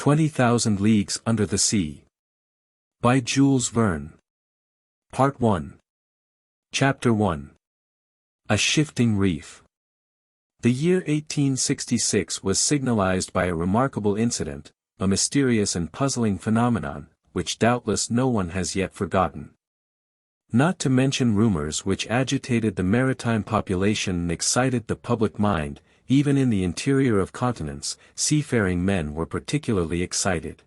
20,000 Leagues Under the Sea. By Jules Verne. Part 1. Chapter 1. A Shifting Reef. The year 1866 was signalized by a remarkable incident, a mysterious and puzzling phenomenon, which doubtless no one has yet forgotten. Not to mention rumors which agitated the maritime population and excited the public mind, even in the interior of continents, seafaring men were particularly excited.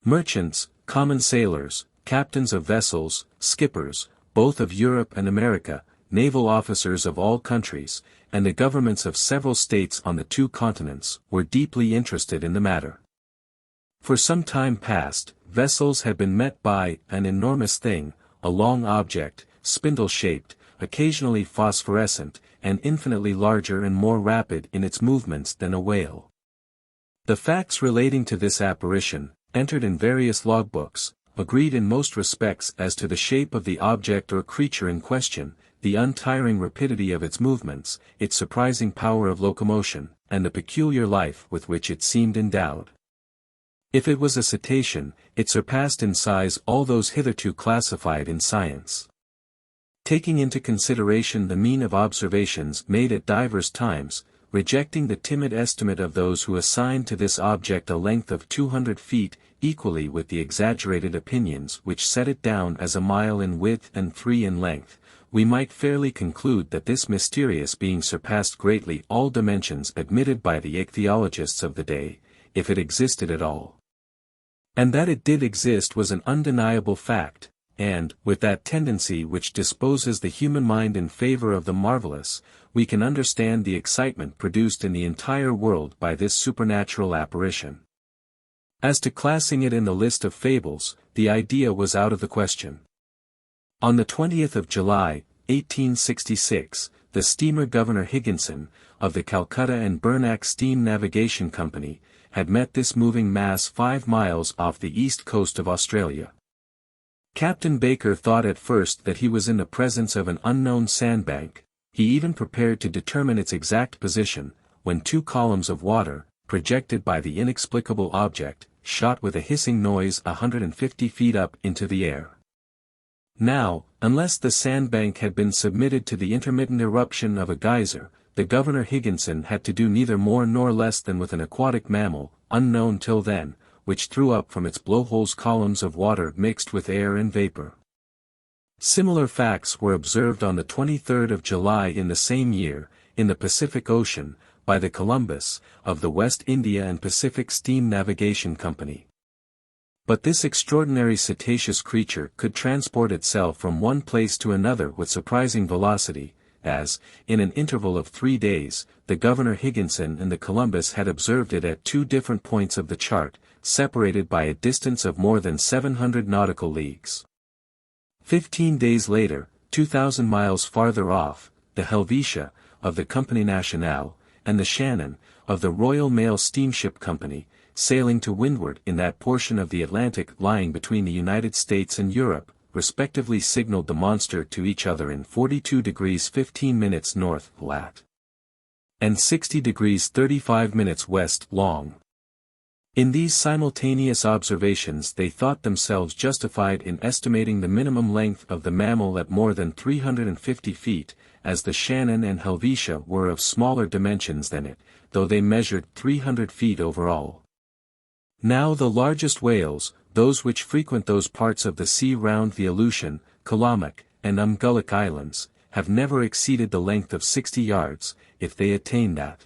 Merchants, common sailors, captains of vessels, skippers, both of Europe and America, naval officers of all countries, and the governments of several states on the two continents, were deeply interested in the matter. For some time past, vessels had been met by an enormous thing, a long object, spindle-shaped, occasionally phosphorescent, and infinitely larger and more rapid in its movements than a whale. The facts relating to this apparition, entered in various logbooks, agreed in most respects as to the shape of the object or creature in question, the untiring rapidity of its movements, its surprising power of locomotion, and the peculiar life with which it seemed endowed. If it was a cetacean, it surpassed in size all those hitherto classified in science. Taking into consideration the mean of observations made at divers times, rejecting the timid estimate of those who assigned to this object a length of 200 feet, equally with the exaggerated opinions which set it down as a mile in width and 3 in length, we might fairly conclude that this mysterious being surpassed greatly all dimensions admitted by the ichthyologists of the day, if it existed at all. And that it did exist was an undeniable fact, and, with that tendency which disposes the human mind in favor of the marvelous, we can understand the excitement produced in the entire world by this supernatural apparition. As to classing it in the list of fables, the idea was out of the question. On the 20th of July, 1866, the steamer Governor Higginson, of the Calcutta and Bernac Steam Navigation Company, had met this moving mass 5 miles off the east coast of Australia. Captain Baker thought at first that he was in the presence of an unknown sandbank. He even prepared to determine its exact position, when 2 columns of water, projected by the inexplicable object, shot with a hissing noise 150 feet up into the air. Now, unless the sandbank had been submitted to the intermittent eruption of a geyser, the Governor Higginson had to do neither more nor less than with an aquatic mammal, unknown till then, which threw up from its blowholes columns of water mixed with air and vapor. Similar facts were observed on the 23rd of July in the same year, in the Pacific Ocean, by the Columbus, of the West India and Pacific Steam Navigation Company. But this extraordinary cetaceous creature could transport itself from one place to another with surprising velocity, as, in an interval of 3 days, the Governor Higginson and the Columbus had observed it at 2 different points of the chart, separated by a distance of more than 700 nautical leagues. 15 days later, 2,000 miles farther off, the Helvetia, of the Compagnie Nationale, and the Shannon, of the Royal Mail Steamship Company, sailing to windward in that portion of the Atlantic lying between the United States and Europe, respectively signaled the monster to each other in 42 degrees 15 minutes north lat. and 60 degrees 35 minutes west long. In these simultaneous observations they thought themselves justified in estimating the minimum length of the mammal at more than 350 feet, as the Shannon and Helvetia were of smaller dimensions than it, though they measured 300 feet overall. Now the largest whales, those which frequent those parts of the sea round the Aleutian, Kalamak, and Umgullick Islands, have never exceeded the length of 60 yards, if they attain that.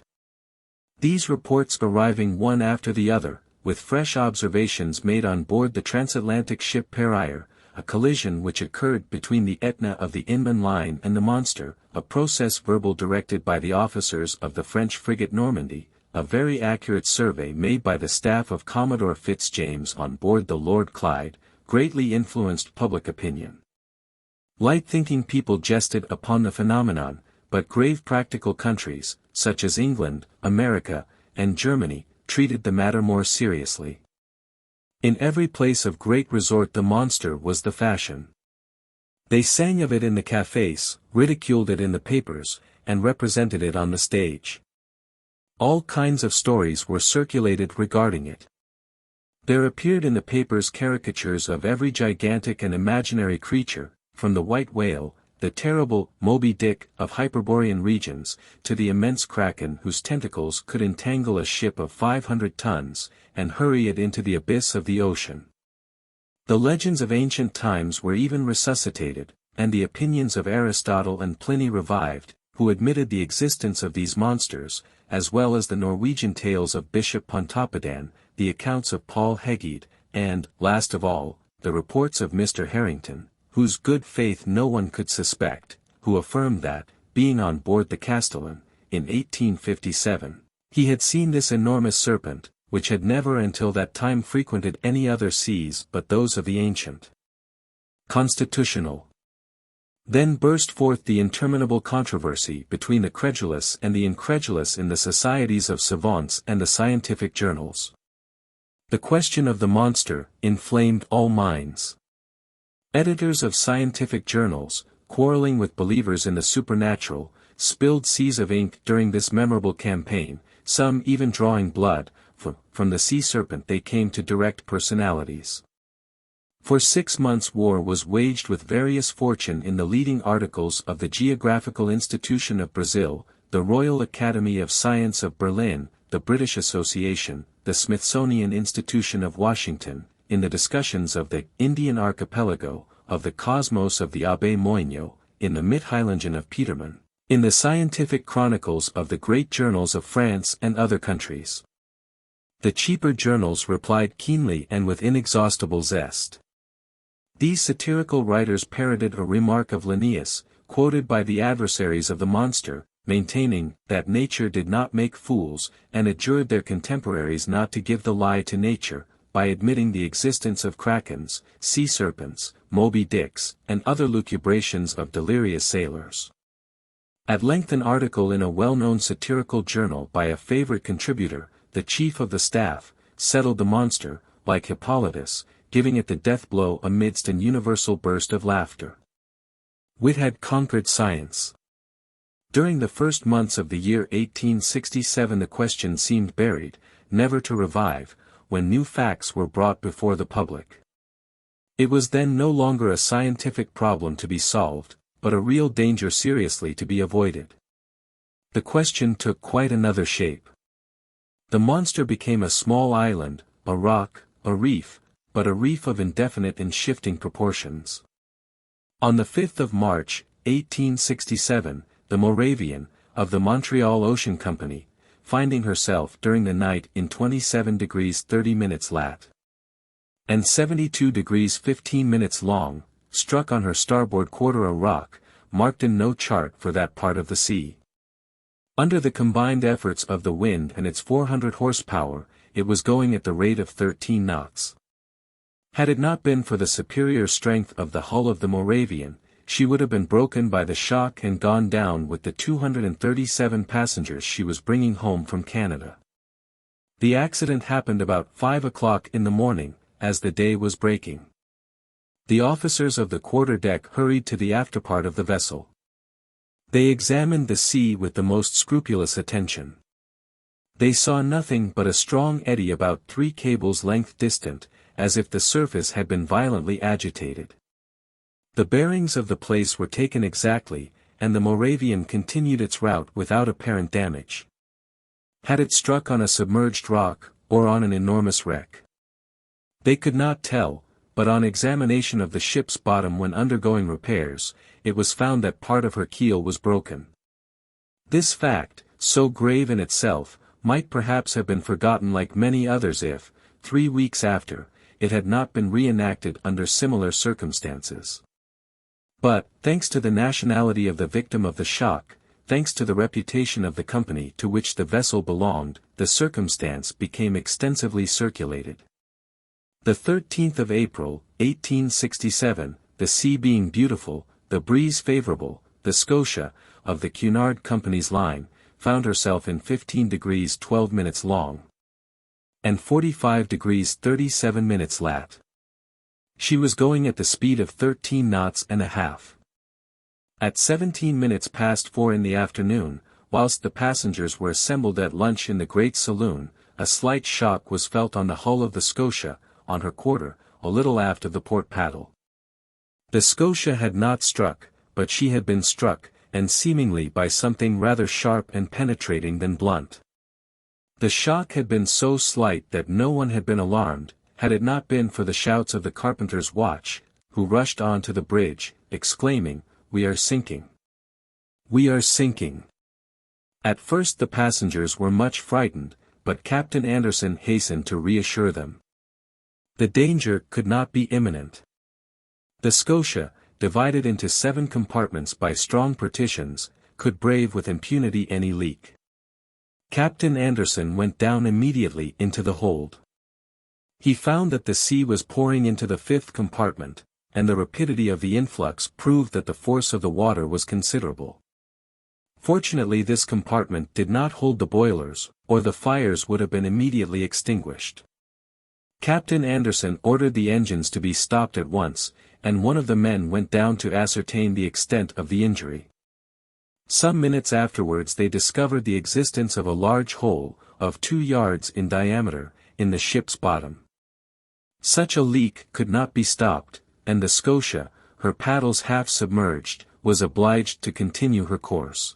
These reports arriving one after the other, with fresh observations made on board the transatlantic ship Pierre, a collision which occurred between the Etna of the Inman line and the monster, a process verbal directed by the officers of the French frigate Normandy, a very accurate survey made by the staff of Commodore Fitzjames on board the Lord Clyde, greatly influenced public opinion. Light-thinking people jested upon the phenomenon, but grave practical countries, such as England, America, and Germany, treated the matter more seriously. In every place of great resort the monster was the fashion. They sang of it in the cafés, ridiculed it in the papers, and represented it on the stage. All kinds of stories were circulated regarding it. There appeared in the papers caricatures of every gigantic and imaginary creature, from the white whale, the terrible Moby Dick of Hyperborean regions, to the immense kraken whose tentacles could entangle a ship of 500 tons, and hurry it into the abyss of the ocean. The legends of ancient times were even resuscitated, and the opinions of Aristotle and Pliny revived, who admitted the existence of these monsters, as well as the Norwegian tales of Bishop Pontoppidan, the accounts of Paul Hegede, and, last of all, the reports of Mr. Harrington, whose good faith no one could suspect, who affirmed that, being on board the Castellan, in 1857, he had seen this enormous serpent, which had never until that time frequented any other seas but those of the ancient Constitutional. Then burst forth the interminable controversy between the credulous and the incredulous in the societies of savants and the scientific journals. The question of the monster inflamed all minds. Editors of scientific journals, quarreling with believers in the supernatural, spilled seas of ink during this memorable campaign, some even drawing blood, from the sea serpent they came to direct personalities. For 6 months war was waged with various fortune in the leading articles of the Geographical Institution of Brazil, the Royal Academy of Science of Berlin, the British Association, the Smithsonian Institution of Washington, in the discussions of the Indian Archipelago, of the cosmos of the Abbé Moigno, in the Mittheilungen of Petermann, in the scientific chronicles of the great journals of France and other countries. The cheaper journals replied keenly and with inexhaustible zest. These satirical writers parroted a remark of Linnaeus, quoted by the adversaries of the monster, maintaining that nature did not make fools, and adjured their contemporaries not to give the lie to nature, by admitting the existence of krakens, sea serpents, Moby Dicks, and other lucubrations of delirious sailors. At length an article in a well-known satirical journal by a favorite contributor, the chief of the staff, settled the monster, like Hippolytus, giving it the death blow amidst an universal burst of laughter. Wit had conquered science. During the first months of the year 1867 the question seemed buried, never to revive, when new facts were brought before the public. It was then no longer a scientific problem to be solved, but a real danger seriously to be avoided. The question took quite another shape. The monster became a small island, a rock, a reef, but a reef of indefinite and shifting proportions. On the 5th of March, 1867, the Moravian, of the Montreal Ocean Company, finding herself during the night in 27 degrees 30 minutes lat. and 72 degrees 15 minutes long, struck on her starboard quarter a rock, marked in no chart for that part of the sea. Under the combined efforts of the wind and its 400 horsepower, it was going at the rate of 13 knots. Had it not been for the superior strength of the hull of the Moravian, she would have been broken by the shock and gone down with the 237 passengers she was bringing home from Canada. The accident happened about 5 o'clock in the morning, as the day was breaking. The officers of the quarter-deck hurried to the afterpart of the vessel. They examined the sea with the most scrupulous attention. They saw nothing but a strong eddy about 3 cables' length distant, as if the surface had been violently agitated. The bearings of the place were taken exactly, and the Moravian continued its route without apparent damage. Had it struck on a submerged rock, or on an enormous wreck? They could not tell, but on examination of the ship's bottom when undergoing repairs, it was found that part of her keel was broken. This fact, so grave in itself, might perhaps have been forgotten like many others if, 3 weeks after, it had not been reenacted under similar circumstances. But, thanks to the nationality of the victim of the shock, thanks to the reputation of the company to which the vessel belonged, the circumstance became extensively circulated. The 13th of April, 1867, the sea being beautiful, the breeze favorable, the Scotia, of the Cunard Company's line, found herself in 15 degrees 12 minutes long, and 45 degrees 37 minutes lat. She was going at the speed of 13 knots and a half. At 17 minutes past 4 in the afternoon, whilst the passengers were assembled at lunch in the great saloon, a slight shock was felt on the hull of the Scotia, on her quarter, a little aft of the port paddle. The Scotia had not struck, but she had been struck, and seemingly by something rather sharp and penetrating than blunt. The shock had been so slight that no one had been alarmed, had it not been for the shouts of the carpenter's watch, who rushed on to the bridge, exclaiming, "We are sinking! We are sinking!" At first the passengers were much frightened, but Captain Anderson hastened to reassure them. The danger could not be imminent. The Scotia, divided into 7 compartments by strong partitions, could brave with impunity any leak. Captain Anderson went down immediately into the hold. He found that the sea was pouring into the 5th compartment, and the rapidity of the influx proved that the force of the water was considerable. Fortunately this compartment did not hold the boilers, or the fires would have been immediately extinguished. Captain Anderson ordered the engines to be stopped at once, and one of the men went down to ascertain the extent of the injury. Some minutes afterwards they discovered the existence of a large hole, of 2 yards in diameter, in the ship's bottom. Such a leak could not be stopped, and the Scotia, her paddles half submerged, was obliged to continue her course.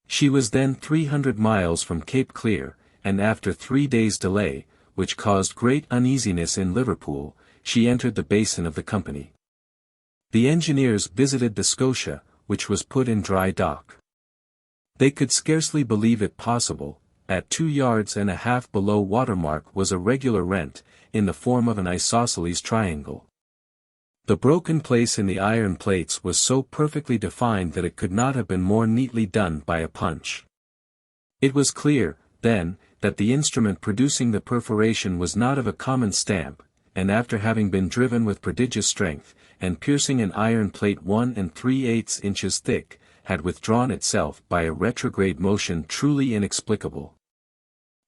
She was then 300 miles from Cape Clear, and after 3 days' delay, which caused great uneasiness in Liverpool, she entered the basin of the company. The engineers visited the Scotia, which was put in dry dock. They could scarcely believe it possible. At 2 yards and a half below water mark was a regular rent, in the form of an isosceles triangle. The broken place in the iron plates was so perfectly defined that it could not have been more neatly done by a punch. It was clear, then, that the instrument producing the perforation was not of a common stamp, and after having been driven with prodigious strength, and piercing an iron plate 1 3/8 inches thick, had withdrawn itself by a retrograde motion truly inexplicable.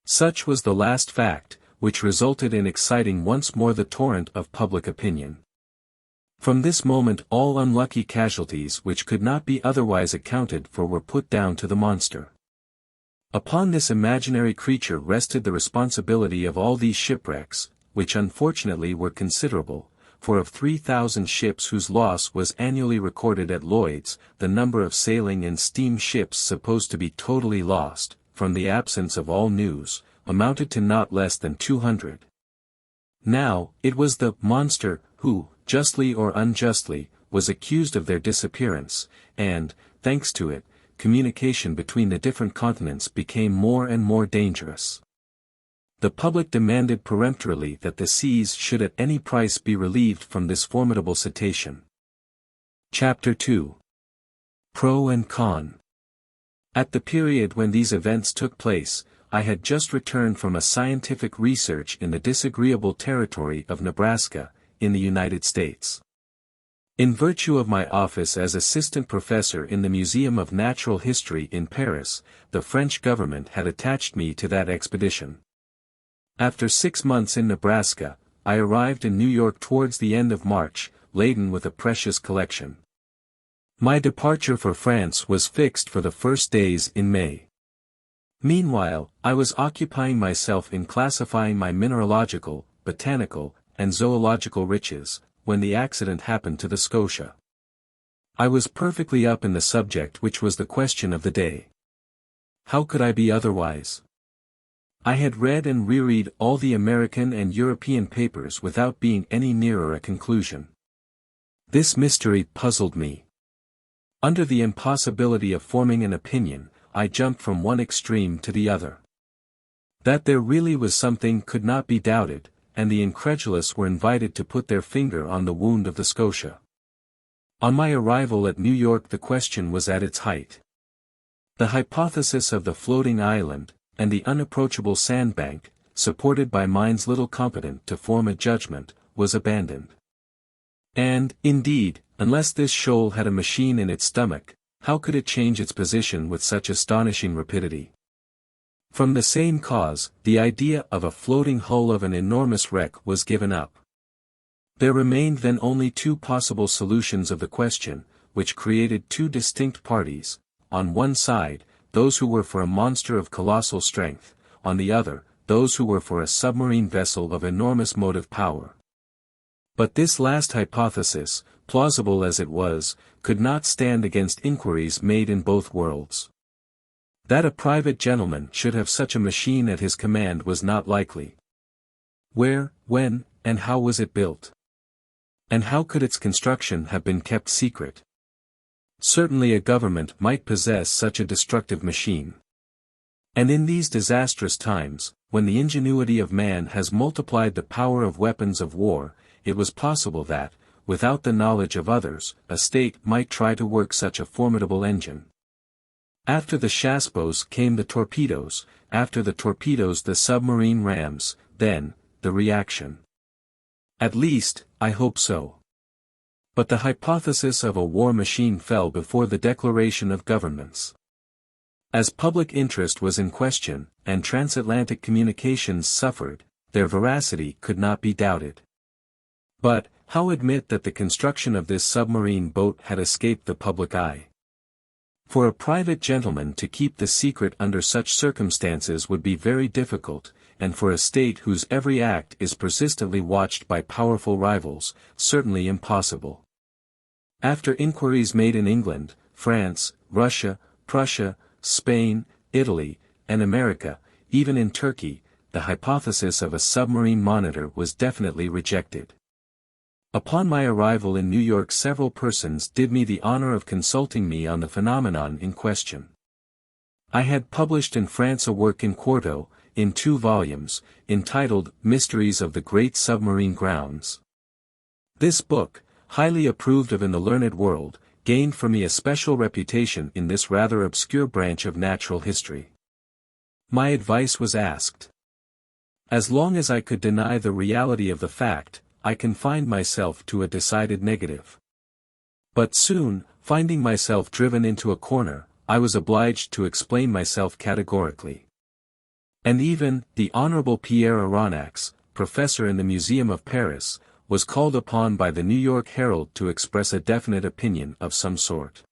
Such was the last fact, which resulted in exciting once more the torrent of public opinion. From this moment all unlucky casualties which could not be otherwise accounted for were put down to the monster. Upon this imaginary creature rested the responsibility of all these shipwrecks, which unfortunately were considerable, for of 3,000 ships whose loss was annually recorded at Lloyd's, the number of sailing and steam ships supposed to be totally lost, from the absence of all news, amounted to not less than 200. Now, it was the monster, who, justly or unjustly, was accused of their disappearance, and, thanks to it, communication between the different continents became more and more dangerous. The public demanded peremptorily that the seas should at any price be relieved from this formidable cetacean. Chapter 2. Pro and Con. At the period when these events took place, I had just returned from a scientific research in the disagreeable territory of Nebraska, in the United States. In virtue of my office as assistant professor in the Museum of Natural History in Paris, the French government had attached me to that expedition. After 6 months in Nebraska, I arrived in New York towards the end of March, laden with a precious collection. My departure for France was fixed for the first days in May. Meanwhile, I was occupying myself in classifying my mineralogical, botanical, and zoological riches, when the accident happened to the Scotia. I was perfectly up in the subject which was the question of the day. How could I be otherwise? I had read and reread all the American and European papers without being any nearer a conclusion. This mystery puzzled me. Under the impossibility of forming an opinion, I jumped from one extreme to the other. That there really was something could not be doubted, and the incredulous were invited to put their finger on the wound of the Scotia. On my arrival at New York the question was at its height. The hypothesis of the floating island, and the unapproachable sandbank, supported by minds little competent to form a judgment, was abandoned. And, indeed, unless this shoal had a machine in its stomach, how could it change its position with such astonishing rapidity? From the same cause, the idea of a floating hull of an enormous wreck was given up. There remained then only 2 possible solutions of the question, which created 2 distinct parties: on one side, those who were for a monster of colossal strength; on the other, those who were for a submarine vessel of enormous motive power. But this last hypothesis, plausible as it was, could not stand against inquiries made in both worlds. That a private gentleman should have such a machine at his command was not likely. Where, when, and how was it built? And how could its construction have been kept secret? Certainly a government might possess such a destructive machine. And in these disastrous times, when the ingenuity of man has multiplied the power of weapons of war, it was possible that, without the knowledge of others, a state might try to work such a formidable engine. After the chassepos came the torpedoes, after the torpedoes the submarine rams, then, the reaction. At least, I hope so. But the hypothesis of a war machine fell before the declaration of governments. As public interest was in question, and transatlantic communications suffered, their veracity could not be doubted. But, how admit that the construction of this submarine boat had escaped the public eye? For a private gentleman to keep the secret under such circumstances would be very difficult, and for a state whose every act is persistently watched by powerful rivals, certainly impossible. After inquiries made in England, France, Russia, Prussia, Spain, Italy, and America, even in Turkey, the hypothesis of a submarine monitor was definitely rejected. Upon my arrival in New York several persons did me the honor of consulting me on the phenomenon in question. I had published in France a work in quarto, in 2 volumes, entitled Mysteries of the Great Submarine Grounds. This book, highly approved of in the learned world, gained for me a special reputation in this rather obscure branch of natural history. My advice was asked. As long as I could deny the reality of the fact, I confined myself to a decided negative. But soon, finding myself driven into a corner, I was obliged to explain myself categorically. And even, the Honorable Pierre Aronnax, professor in the Museum of Paris, was called upon by the New York Herald to express a definite opinion of some sort.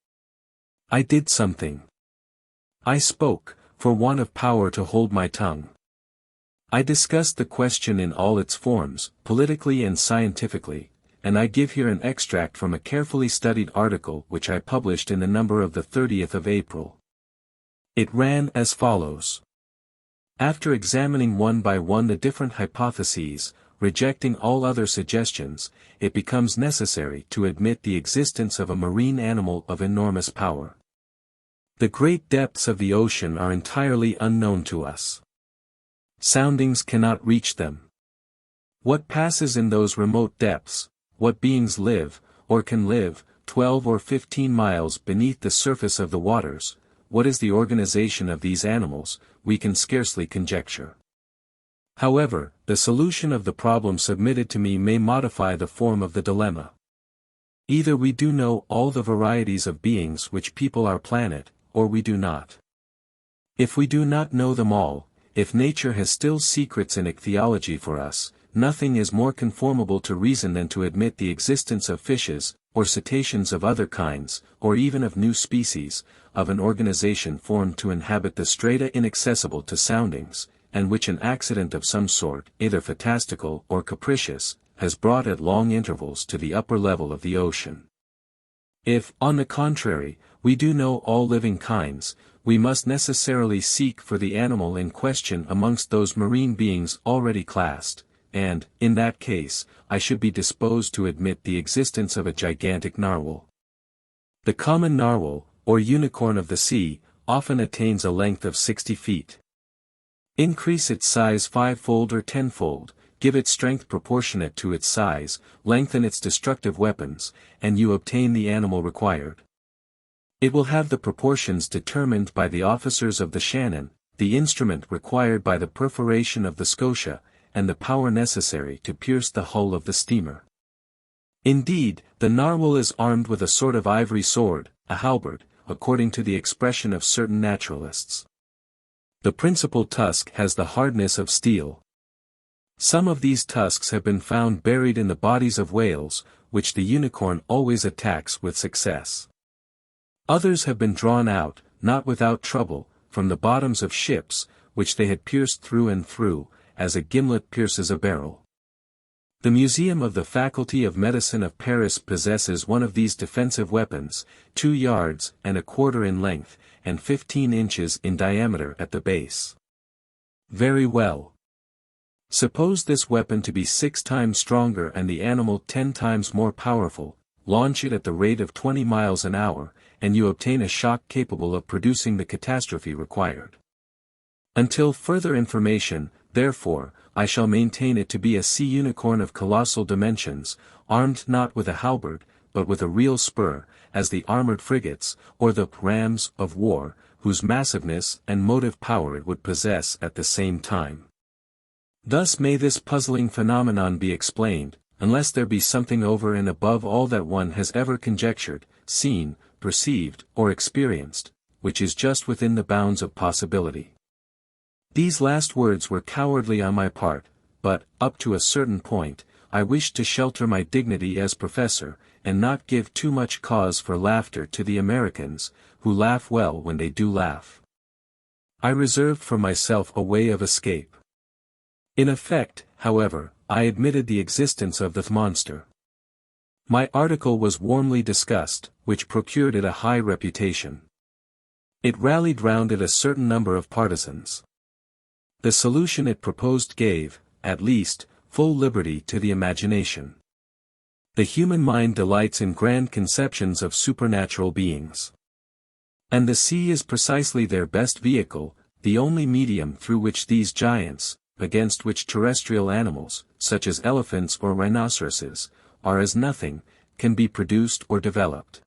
I did something. I spoke, for want of power to hold my tongue. I discussed the question in all its forms, politically and scientifically, and I give here an extract from a carefully studied article which I published in the number of the 30th of April. It ran as follows. After examining one by one the different hypotheses, rejecting all other suggestions, it becomes necessary to admit the existence of a marine animal of enormous power. The great depths of the ocean are entirely unknown to us. Soundings cannot reach them. What passes in those remote depths, what beings live, or can live, 12 or 15 miles beneath the surface of the waters, what is the organization of these animals, we can scarcely conjecture. However, the solution of the problem submitted to me may modify the form of the dilemma. Either we do know all the varieties of beings which people our planet, or we do not. If we do not know them all, if nature has still secrets in ichthyology for us, nothing is more conformable to reason than to admit the existence of fishes, or cetaceans of other kinds, or even of new species, of an organization formed to inhabit the strata inaccessible to soundings, and which an accident of some sort, either fantastical or capricious, has brought at long intervals to the upper level of the ocean. If, on the contrary, we do know all living kinds, we must necessarily seek for the animal in question amongst those marine beings already classed, and, in that case, I should be disposed to admit the existence of a gigantic narwhal. The common narwhal, or unicorn of the sea, often attains a length of 60 feet. Increase its size 5-fold or 10-fold, give it strength proportionate to its size, lengthen its destructive weapons, and you obtain the animal required. It will have the proportions determined by the officers of the Shannon, the instrument required by the perforation of the Scotia, and the power necessary to pierce the hull of the steamer. Indeed, the narwhal is armed with a sort of ivory sword, a halberd, according to the expression of certain naturalists. The principal tusk has the hardness of steel. Some of these tusks have been found buried in the bodies of whales, which the unicorn always attacks with success. Others have been drawn out, not without trouble, from the bottoms of ships, which they had pierced through and through, as a gimlet pierces a barrel. The Museum of the Faculty of Medicine of Paris possesses one of these defensive weapons, 2 yards and a quarter in length, and 15 inches in diameter at the base. Very well. Suppose this weapon to be 6 times stronger and the animal 10 times more powerful, launch it at the rate of 20 miles an hour, and you obtain a shock capable of producing the catastrophe required. Until further information, therefore, I shall maintain it to be a sea unicorn of colossal dimensions, armed not with a halberd, but with a real spur, as the armored frigates, or the rams of war, whose massiveness and motive power it would possess at the same time. Thus may this puzzling phenomenon be explained, unless there be something over and above all that one has ever conjectured, seen, perceived, or experienced, which is just within the bounds of possibility. These last words were cowardly on my part, but, up to a certain point, I wished to shelter my dignity as professor, and not give too much cause for laughter to the Americans, who laugh well when they do laugh. I reserved for myself a way of escape. In effect, however, I admitted the existence of the monster. My article was warmly discussed, which procured it a high reputation. It rallied round it a certain number of partisans. The solution it proposed gave, at least, full liberty to the imagination. The human mind delights in grand conceptions of supernatural beings. And the sea is precisely their best vehicle, the only medium through which these giants, against which terrestrial animals, such as elephants or rhinoceroses, are as nothing, can be produced or developed.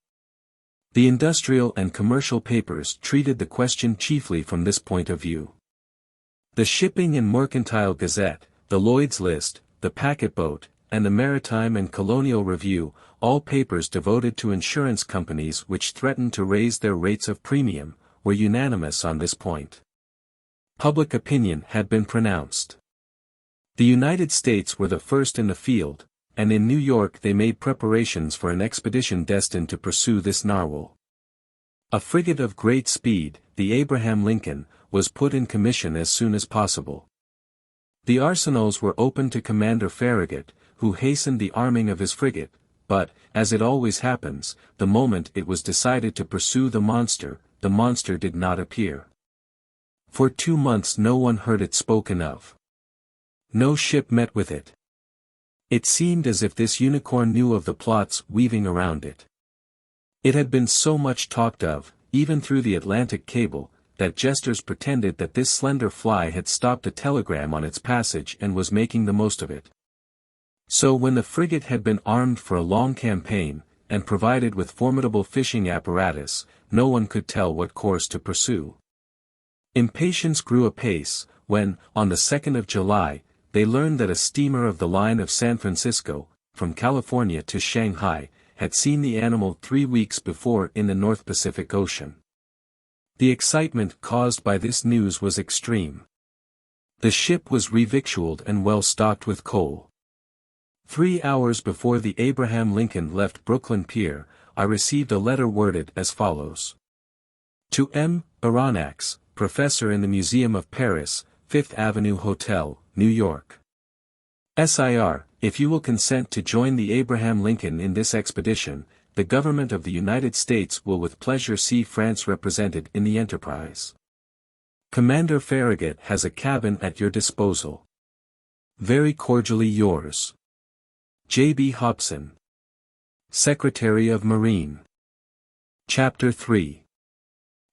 The industrial and commercial papers treated the question chiefly from this point of view. The Shipping and Mercantile Gazette, the Lloyd's List, the Packet Boat, and the Maritime and Colonial Review, all papers devoted to insurance companies which threatened to raise their rates of premium, were unanimous on this point. Public opinion had been pronounced. The United States were the first in the field, and in New York they made preparations for an expedition destined to pursue this narwhal. A frigate of great speed, the Abraham Lincoln, was put in commission as soon as possible. The arsenals were opened to Commander Farragut, who hastened the arming of his frigate, but, as it always happens, the moment it was decided to pursue the monster did not appear. For 2 months no one heard it spoken of. No ship met with it. It seemed as if this unicorn knew of the plots weaving around it. It had been so much talked of, even through the Atlantic cable, that jesters pretended that this slender fly had stopped a telegram on its passage and was making the most of it. So when the frigate had been armed for a long campaign, and provided with formidable fishing apparatus, no one could tell what course to pursue. Impatience grew apace, when, on the 2nd of July, they learned that a steamer of the line of San Francisco, from California to Shanghai, had seen the animal 3 weeks before in the North Pacific Ocean. The excitement caused by this news was extreme. The ship was revictualled and well stocked with coal. 3 hours before the Abraham Lincoln left Brooklyn Pier, I received a letter worded as follows. To M. Aronnax, Professor in the Museum of Paris, 5th Avenue Hotel, New York. Sir, if you will consent to join the Abraham Lincoln in this expedition, the government of the United States will with pleasure see France represented in the enterprise. Commander Farragut has a cabin at your disposal. Very cordially yours. J.B. Hobson, Secretary of Marine. Chapter 3.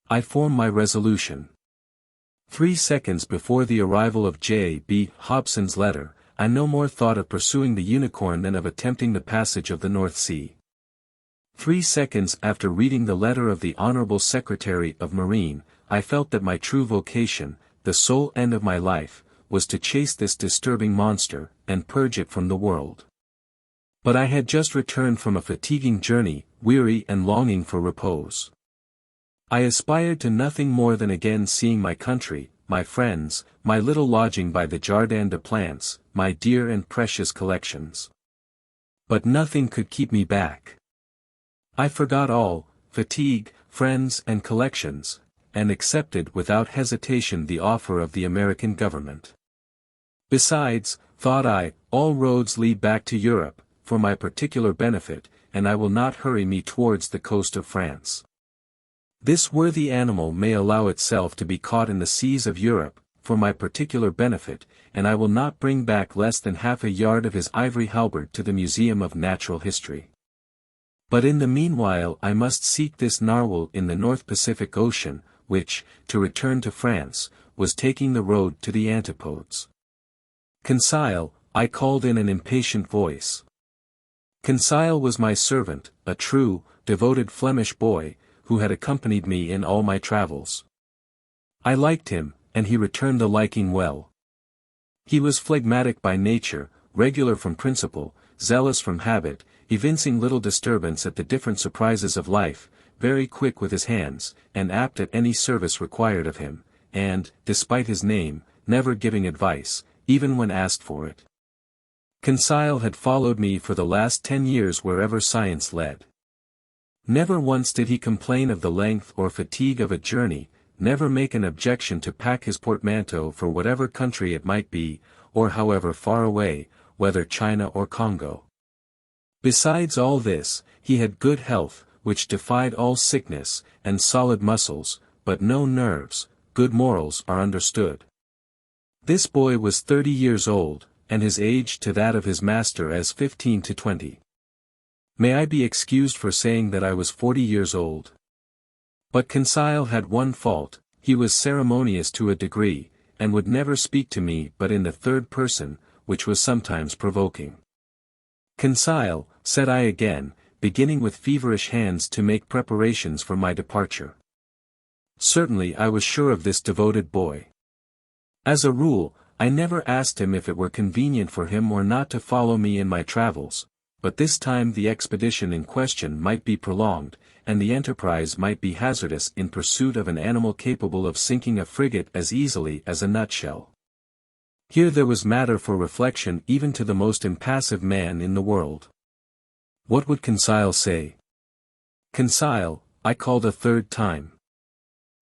I form my resolution. 3 seconds before the arrival of J.B. Hobson's letter, I no more thought of pursuing the unicorn than of attempting the passage of the North Sea. 3 seconds after reading the letter of the Honorable Secretary of Marine, I felt that my true vocation, the sole end of my life, was to chase this disturbing monster, and purge it from the world. But I had just returned from a fatiguing journey, weary and longing for repose. I aspired to nothing more than again seeing my country, my friends, my little lodging by the Jardin des Plantes, my dear and precious collections. But nothing could keep me back. I forgot all, fatigue, friends and collections, and accepted without hesitation the offer of the American government. Besides, thought I, all roads lead back to Europe, for my particular benefit, and I will not hurry me towards the coast of France. This worthy animal may allow itself to be caught in the seas of Europe, for my particular benefit, and I will not bring back less than half a yard of his ivory halberd to the Museum of Natural History. But in the meanwhile I must seek this narwhal in the North Pacific Ocean, which, to return to France, was taking the road to the Antipodes. Conseil, I called in an impatient voice. Conseil was my servant, a true, devoted Flemish boy, who had accompanied me in all my travels. I liked him, and he returned the liking well. He was phlegmatic by nature, regular from principle, zealous from habit, evincing little disturbance at the different surprises of life, very quick with his hands, and apt at any service required of him, and, despite his name, never giving advice, even when asked for it. Conseil had followed me for the last 10 years wherever science led. Never once did he complain of the length or fatigue of a journey, never make an objection to pack his portmanteau for whatever country it might be, or however far away, whether China or Congo. Besides all this, he had good health, which defied all sickness, and solid muscles, but no nerves. Good morals are understood. This boy was 30 years old, and his age to that of his master as 15 to 20. May I be excused for saying that I was 40 years old? But Conseil had one fault, he was ceremonious to a degree, and would never speak to me but in the third person, which was sometimes provoking. Conseil, said I again, beginning with feverish hands to make preparations for my departure. Certainly I was sure of this devoted boy. As a rule, I never asked him if it were convenient for him or not to follow me in my travels, but this time the expedition in question might be prolonged, and the enterprise might be hazardous in pursuit of an animal capable of sinking a frigate as easily as a nutshell. Here there was matter for reflection even to the most impassive man in the world. What would Conseil say? Conseil, I called a third time.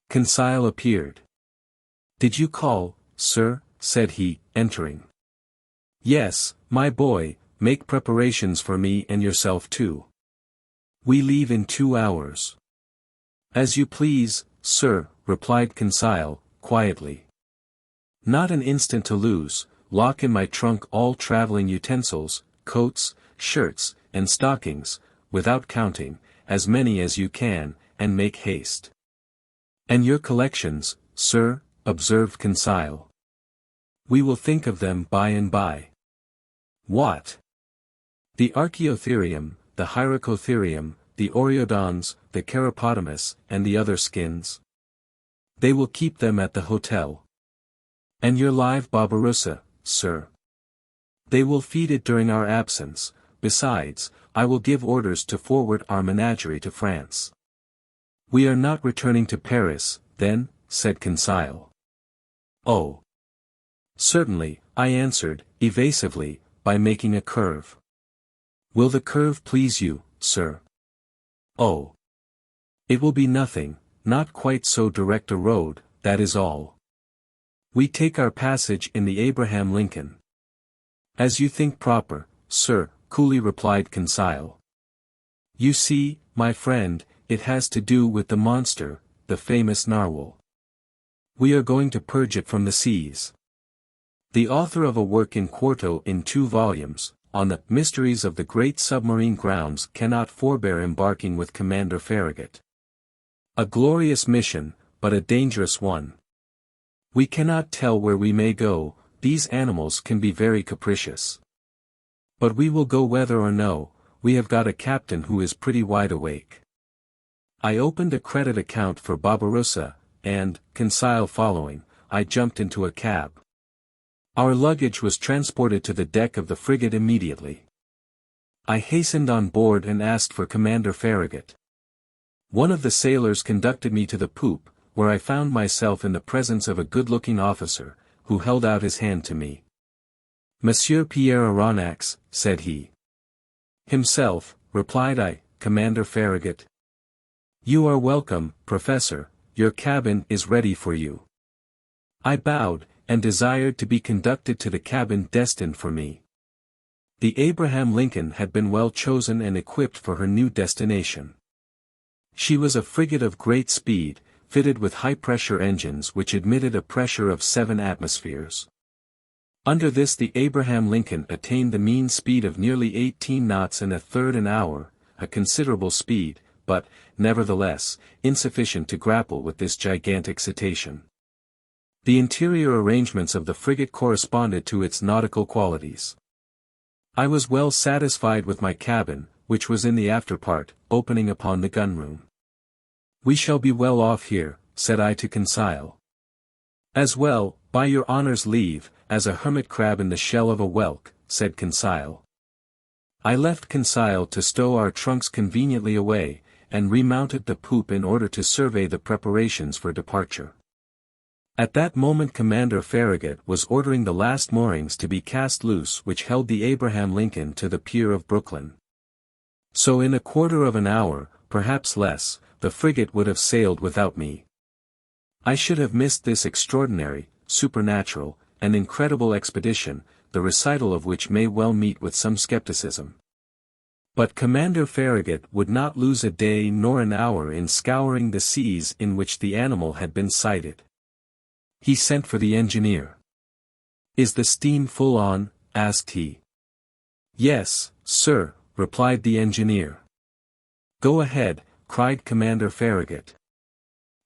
Conseil appeared. Did you call, sir? Said he, entering. Yes, my boy, make preparations for me and yourself too. We leave in 2 hours. As you please, sir, replied Conseil, quietly. Not an instant to lose, lock in my trunk all traveling utensils, coats, shirts, and stockings, without counting, as many as you can, and make haste. And your collections, sir, observed Conseil. We will think of them by and by. What? The Archaeotherium, the Hyracotherium, the Oreodons, the Carapotamus, and the other skins? They will keep them at the hotel. And your live Babirusa, sir? They will feed it during our absence. Besides, I will give orders to forward our menagerie to France. We are not returning to Paris, then, said Conseil. Oh. Certainly, I answered, evasively, by making a curve. Will the curve please you, sir? Oh. It will be nothing, not quite so direct a road, that is all. We take our passage in the Abraham Lincoln. As you think proper, sir, coolly replied Conseil. You see, my friend, it has to do with the monster, the famous narwhal. We are going to purge it from the seas. The author of a work in quarto in 2 volumes, on the mysteries of the great submarine grounds cannot forbear embarking with Commander Farragut. A glorious mission, but a dangerous one. We cannot tell where we may go, these animals can be very capricious. But we will go whether or no, we have got a captain who is pretty wide awake. I opened a credit account for Babirusa, and, Conseil following, I jumped into a cab. Our luggage was transported to the deck of the frigate immediately. I hastened on board and asked for Commander Farragut. One of the sailors conducted me to the poop, where I found myself in the presence of a good-looking officer, who held out his hand to me. Monsieur Pierre Aronnax, said he. Himself, replied I, Commander Farragut. You are welcome, Professor, your cabin is ready for you." I bowed, and desired to be conducted to the cabin destined for me. The Abraham Lincoln had been well chosen and equipped for her new destination. She was a frigate of great speed, fitted with high-pressure engines which admitted a pressure of 7 atmospheres. Under this the Abraham Lincoln attained the mean speed of nearly 18 knots and a third an hour, a considerable speed, but, nevertheless, insufficient to grapple with this gigantic cetacean. The interior arrangements of the frigate corresponded to its nautical qualities. I was well satisfied with my cabin, which was in the after part, opening upon the gunroom. "We shall be well off here," said I to Conseil. "As well, by your honour's leave, as a hermit crab in the shell of a whelk," said Conseil. I left Conseil to stow our trunks conveniently away, and remounted the poop in order to survey the preparations for departure. At that moment Commander Farragut was ordering the last moorings to be cast loose which held the Abraham Lincoln to the pier of Brooklyn. So in a quarter of an hour, perhaps less, the frigate would have sailed without me. I should have missed this extraordinary, supernatural, and incredible expedition, the recital of which may well meet with some skepticism. But Commander Farragut would not lose a day nor an hour in scouring the seas in which the animal had been sighted. He sent for the engineer. "Is the steam full on?" asked he. "Yes, sir," replied the engineer. "Go ahead," cried Commander Farragut.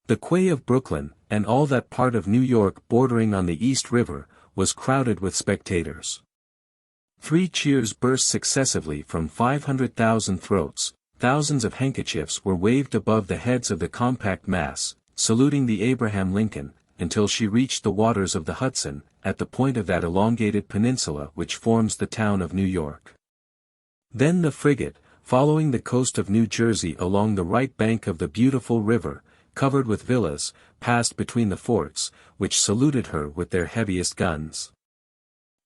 The quay of Brooklyn, and all that part of New York bordering on the East River, was crowded with spectators. 3 cheers burst successively from 500,000 throats, thousands of handkerchiefs were waved above the heads of the compact mass, saluting the Abraham Lincoln, until she reached the waters of the Hudson, at the point of that elongated peninsula which forms the town of New York. Then the frigate, following the coast of New Jersey along the right bank of the beautiful river, covered with villas, passed between the forts, which saluted her with their heaviest guns.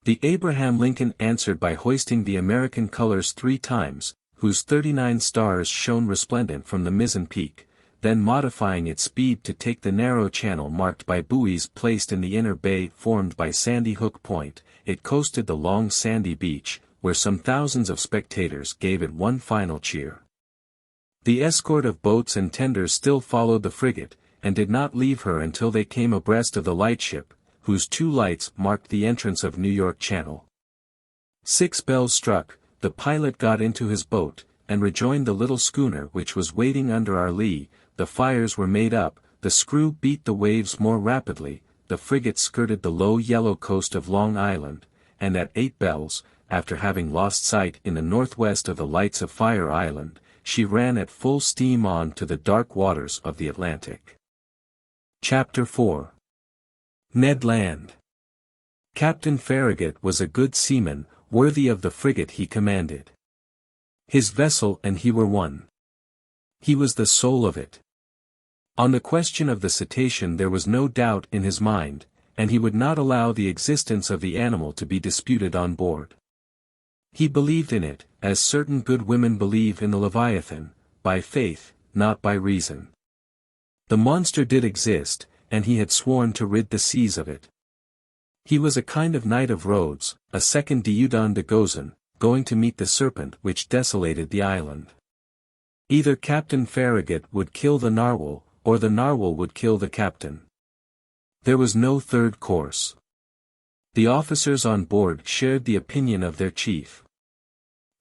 The Abraham Lincoln answered by hoisting the American colors 3 times, whose 39 stars shone resplendent from the mizzen peak, then modifying its speed to take the narrow channel marked by buoys placed in the inner bay formed by Sandy Hook Point, it coasted the long sandy beach, where some thousands of spectators gave it one final cheer. The escort of boats and tenders still followed the frigate, and did not leave her until they came abreast of the lightship, whose 2 lights marked the entrance of New York Channel. 6 bells struck, the pilot got into his boat, and rejoined the little schooner which was waiting under our lee. The fires were made up, the screw beat the waves more rapidly, the frigate skirted the low yellow coast of Long Island, and at 8 bells, after having lost sight in the northwest of the lights of Fire Island, she ran at full steam on to the dark waters of the Atlantic. Chapter 4. Ned Land. Captain Farragut was a good seaman, worthy of the frigate he commanded. His vessel and he were one. He was the soul of it. On the question of the cetacean there was no doubt in his mind, and he would not allow the existence of the animal to be disputed on board. He believed in it, as certain good women believe in the Leviathan, by faith, not by reason. The monster did exist, and he had sworn to rid the seas of it. He was a kind of Knight of Rhodes, a second Dieudonne de Gozon, going to meet the serpent which desolated the island. Either Captain Farragut would kill the narwhal, or the narwhal would kill the captain. There was no third course. The officers on board shared the opinion of their chief.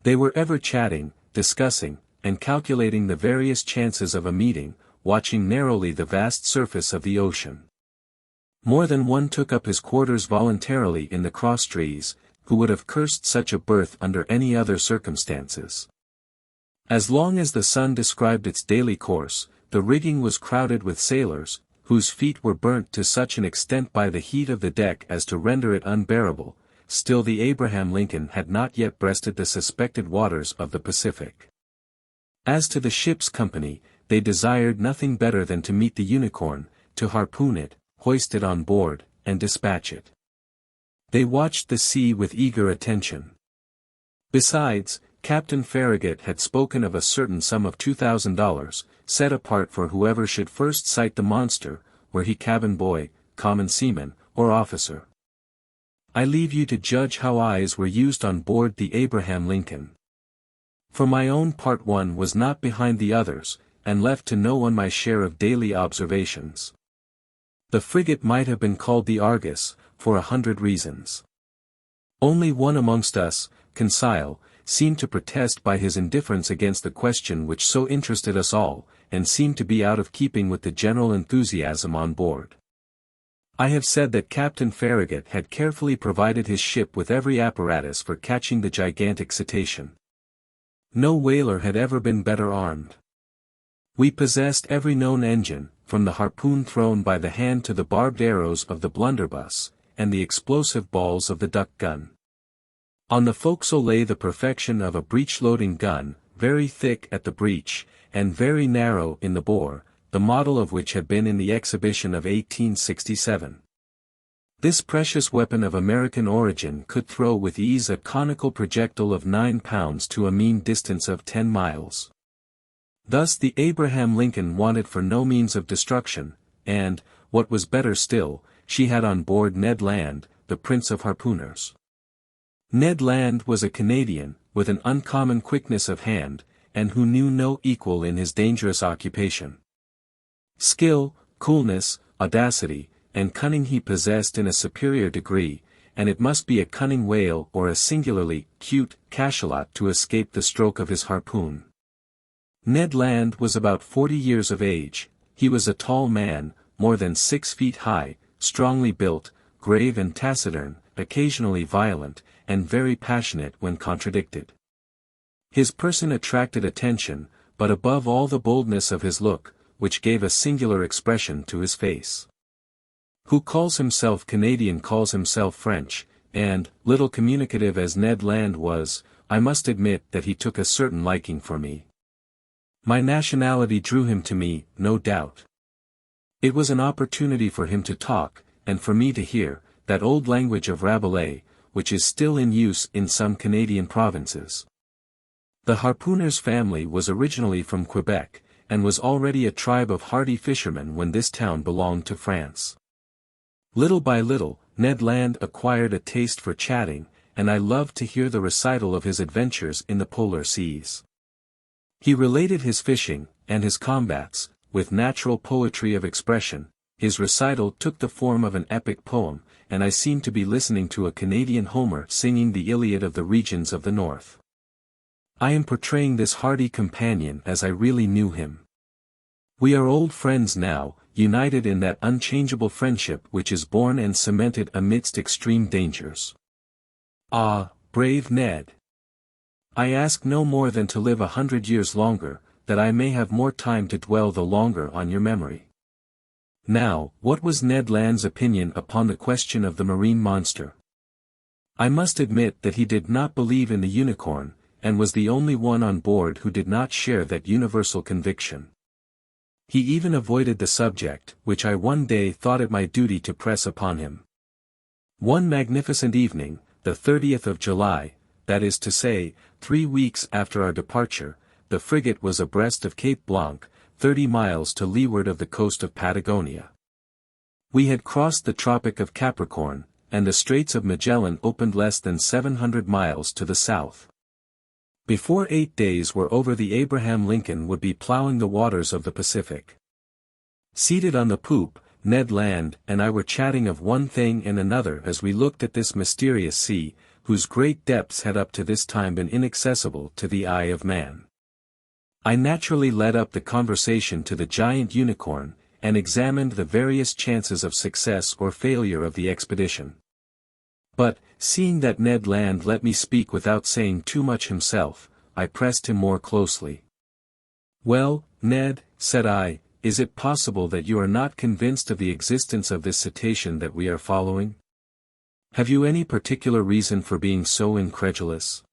They were ever chatting, discussing, and calculating the various chances of a meeting, watching narrowly the vast surface of the ocean. More than one took up his quarters voluntarily in the crosstrees, who would have cursed such a berth under any other circumstances. As long as the sun described its daily course, the rigging was crowded with sailors, whose feet were burnt to such an extent by the heat of the deck as to render it unbearable. Still the Abraham Lincoln had not yet breasted the suspected waters of the Pacific. As to the ship's company, they desired nothing better than to meet the Unicorn, to harpoon it, hoist it on board, and dispatch it. They watched the sea with eager attention. Besides, Captain Farragut had spoken of a certain sum of $2,000, set apart for whoever should first sight the monster, were he cabin boy, common seaman, or officer. I leave you to judge how eyes were used on board the Abraham Lincoln. For my own part one was not behind the others, and left to no one my share of daily observations. The frigate might have been called the Argus, for 100 reasons. Only one amongst us, Conseil, seemed to protest by his indifference against the question which so interested us all, and seemed to be out of keeping with the general enthusiasm on board. I have said that Captain Farragut had carefully provided his ship with every apparatus for catching the gigantic cetacean. No whaler had ever been better armed. We possessed every known engine, from the harpoon thrown by the hand to the barbed arrows of the blunderbuss, and the explosive balls of the duck gun. On the forecastle lay the perfection of a breech-loading gun, very thick at the breech, and very narrow in the bore, the model of which had been in the exhibition of 1867. This precious weapon of American origin could throw with ease a conical projectile of 9 pounds to a mean distance of 10 miles. Thus the Abraham Lincoln wanted for no means of destruction, and, what was better still, she had on board Ned Land, the prince of harpooners. Ned Land was a Canadian, with an uncommon quickness of hand, and who knew no equal in his dangerous occupation. Skill, coolness, audacity, and cunning he possessed in a superior degree, and it must be a cunning whale or a singularly cute cachalot to escape the stroke of his harpoon. Ned Land was about 40 years of age. He was a tall man, more than 6 feet high, strongly built, grave and taciturn, occasionally violent, and very passionate when contradicted. His person attracted attention, but above all the boldness of his look, which gave a singular expression to his face. Who calls himself Canadian calls himself French, and, little communicative as Ned Land was, I must admit that he took a certain liking for me. My nationality drew him to me, no doubt. It was an opportunity for him to talk, and for me to hear, that old language of Rabelais, which is still in use in some Canadian provinces. The harpooner's family was originally from Quebec, and was already a tribe of hardy fishermen when this town belonged to France. Little by little, Ned Land acquired a taste for chatting, and I loved to hear the recital of his adventures in the polar seas. He related his fishing, and his combats, with natural poetry of expression. His recital took the form of an epic poem, and I seemed to be listening to a Canadian Homer singing the Iliad of the regions of the north. I am portraying this hardy companion as I really knew him. We are old friends now, united in that unchangeable friendship which is born and cemented amidst extreme dangers. Ah, brave Ned! I ask no more than to live 100 years longer, that I may have more time to dwell the longer on your memory. Now, what was Ned Land's opinion upon the question of the marine monster? I must admit that he did not believe in the unicorn, and was the only one on board who did not share that universal conviction. He even avoided the subject, which I one day thought it my duty to press upon him. One magnificent evening, the 30th of July, that is to say, 3 weeks after our departure, the frigate was abreast of Cape Blanc, 30 miles to leeward of the coast of Patagonia. We had crossed the Tropic of Capricorn, and the Straits of Magellan opened less than 700 miles to the south. Before 8 days were over, the Abraham Lincoln would be plowing the waters of the Pacific. Seated on the poop, Ned Land and I were chatting of one thing and another as we looked at this mysterious sea, whose great depths had up to this time been inaccessible to the eye of man. I naturally led up the conversation to the giant unicorn, and examined the various chances of success or failure of the expedition. But, seeing that Ned Land let me speak without saying too much himself, I pressed him more closely. "Well, Ned," said I, "is it possible that you are not convinced of the existence of this cetacean that we are following? Have you any particular reason for being so incredulous?"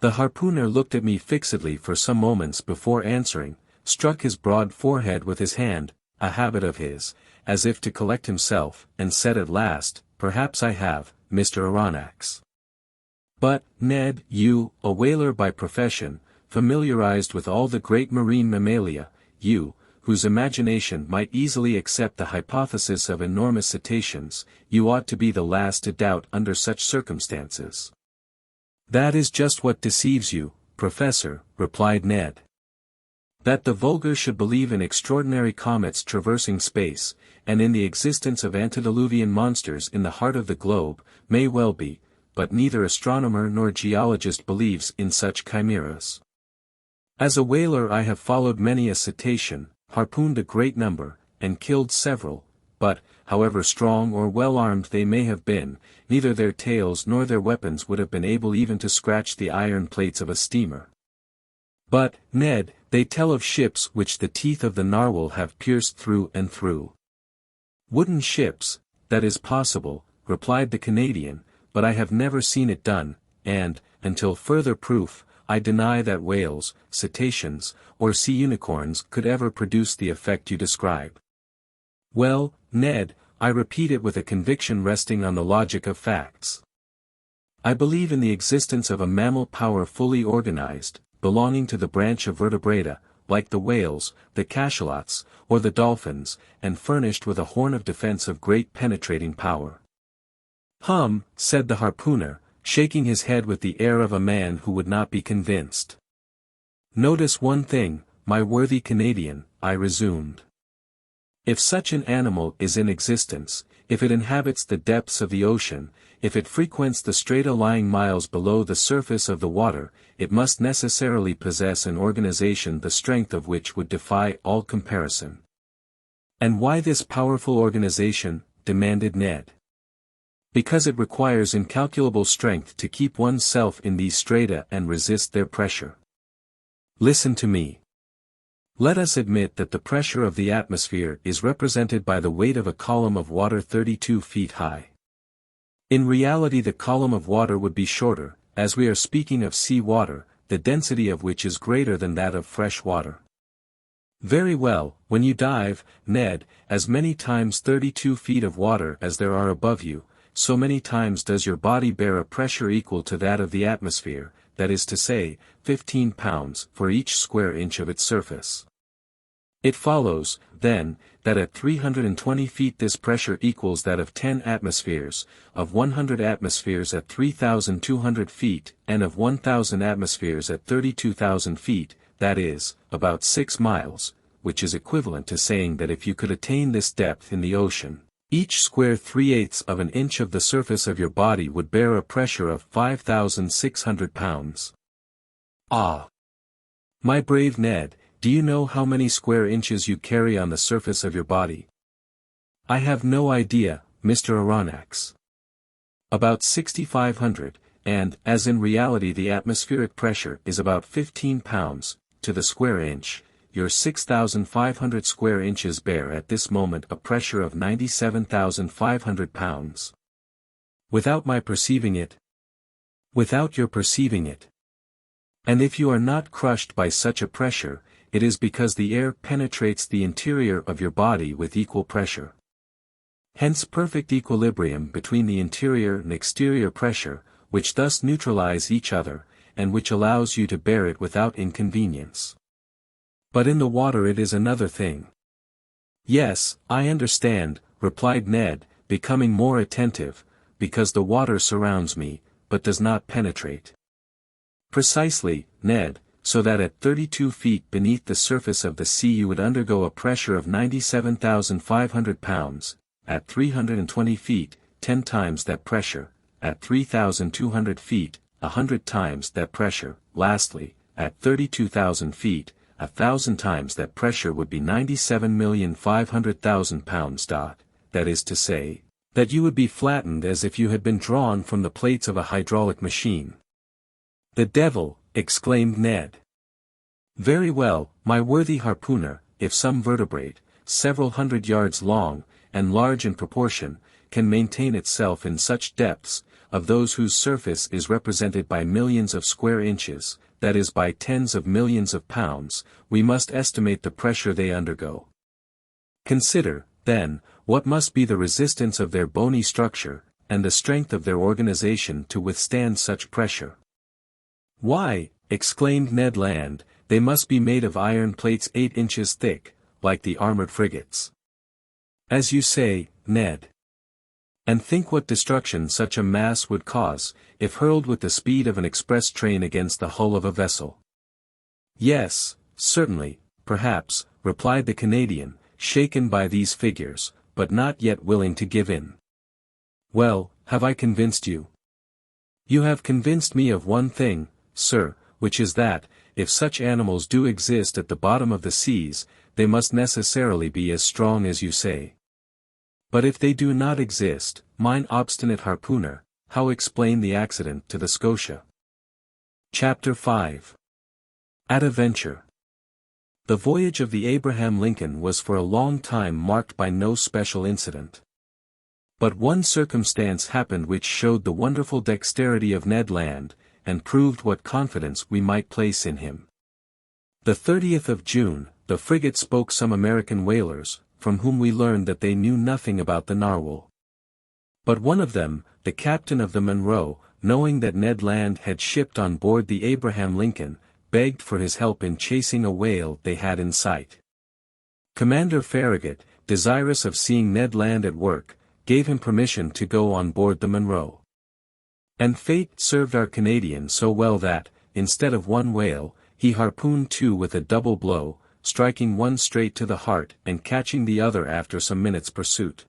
The harpooner looked at me fixedly for some moments before answering, struck his broad forehead with his hand, a habit of his, as if to collect himself, and said at last, "Perhaps I have, Mr. Aronnax. But, Ned, you, a whaler by profession, familiarized with all the great marine mammalia, you, whose imagination might easily accept the hypothesis of enormous cetaceans, you ought to be the last to doubt under such circumstances. That is just what deceives you, Professor, replied Ned. That the vulgar should believe in extraordinary comets traversing space, and in the existence of antediluvian monsters in the heart of the globe, may well be, but neither astronomer nor geologist believes in such chimeras. As a whaler I have followed many a cetacean, harpooned a great number, and killed several, but, however strong or well-armed they may have been, neither their tails nor their weapons would have been able even to scratch the iron plates of a steamer. But, Ned, they tell of ships which the teeth of the narwhal have pierced through and through. Wooden ships, that is possible, replied the Canadian, but I have never seen it done, and, until further proof, I deny that whales, cetaceans, or sea unicorns could ever produce the effect you describe. Well, Ned, I repeat it with a conviction resting on the logic of facts. I believe in the existence of a mammal power fully organized, belonging to the branch of vertebrata, like the whales, the cachalots, or the dolphins, and furnished with a horn of defense of great penetrating power. Said the harpooner, shaking his head with the air of a man who would not be convinced. Notice one thing, my worthy Canadian, I resumed. If such an animal is in existence, if it inhabits the depths of the ocean, if it frequents the strata lying miles below the surface of the water, it must necessarily possess an organization the strength of which would defy all comparison. And why this powerful organization? Demanded Ned. Because it requires incalculable strength to keep oneself in these strata and resist their pressure. Listen to me. Let us admit that the pressure of the atmosphere is represented by the weight of a column of water 32 feet high. In reality the column of water would be shorter, as we are speaking of sea water, the density of which is greater than that of fresh water. Very well, when you dive, Ned, as many times 32 feet of water as there are above you, so many times does your body bear a pressure equal to that of the atmosphere, that is to say, 15 pounds for each square inch of its surface. It follows, then, that at 320 feet this pressure equals that of 10 atmospheres, of 100 atmospheres at 3,200 feet, and of 1,000 atmospheres at 32,000 feet, that is, about 6 miles, which is equivalent to saying that if you could attain this depth in the ocean, each square 3/8 of an inch of the surface of your body would bear a pressure of 5,600 pounds. Ah! My brave Ned, do you know how many square inches you carry on the surface of your body? I have no idea, Mr. Aronnax. About 6,500, and, as in reality the atmospheric pressure is about 15 pounds, to the square inch, your 6,500 square inches bear at this moment a pressure of 97,500 pounds. Without my perceiving it? Without your perceiving it. And if you are not crushed by such a pressure, it is because the air penetrates the interior of your body with equal pressure. Hence perfect equilibrium between the interior and exterior pressure, which thus neutralize each other, and which allows you to bear it without inconvenience. But in the water it is another thing. Yes, I understand, replied Ned, becoming more attentive, because the water surrounds me, but does not penetrate. Precisely, Ned, so that at 32 feet beneath the surface of the sea you would undergo a pressure of 97,500 pounds, at 320 feet, 10 times that pressure, at 3,200 feet, 100 times that pressure, lastly, at 32,000 feet, 1,000 times that pressure would be 97,500,000 pounds. That is to say, that you would be flattened as if you had been drawn from the plates of a hydraulic machine. The devil, exclaimed Ned. Very well, my worthy harpooner, if some vertebrate, several hundred yards long, and large in proportion, can maintain itself in such depths, of those whose surface is represented by millions of square inches, that is by tens of millions of pounds, we must estimate the pressure they undergo. Consider, then, what must be the resistance of their bony structure, and the strength of their organization to withstand such pressure. "Why," exclaimed Ned Land, "they must be made of iron plates 8 inches thick, like the armored frigates." "As you say, Ned. And think what destruction such a mass would cause, if hurled with the speed of an express train against the hull of a vessel." "Yes, certainly, perhaps," replied the Canadian, shaken by these figures, but not yet willing to give in. "Well, have I convinced you?" "You have convinced me of one thing, sir, which is that, if such animals do exist at the bottom of the seas, they must necessarily be as strong as you say. But if they do not exist, mine obstinate harpooner, how explain the accident to the Scotia?" Chapter 5. At a Venture. The voyage of the Abraham Lincoln was for a long time marked by no special incident. But one circumstance happened which showed the wonderful dexterity of Ned Land, and proved what confidence we might place in him. The 30th of June, the frigate spoke some American whalers, from whom we learned that they knew nothing about the narwhal. But one of them, the captain of the Monroe, knowing that Ned Land had shipped on board the Abraham Lincoln, begged for his help in chasing a whale they had in sight. Commander Farragut, desirous of seeing Ned Land at work, gave him permission to go on board the Monroe. And fate served our Canadian so well that, instead of one whale, he harpooned 2 with a double blow, striking one straight to the heart and catching the other after some minutes' pursuit.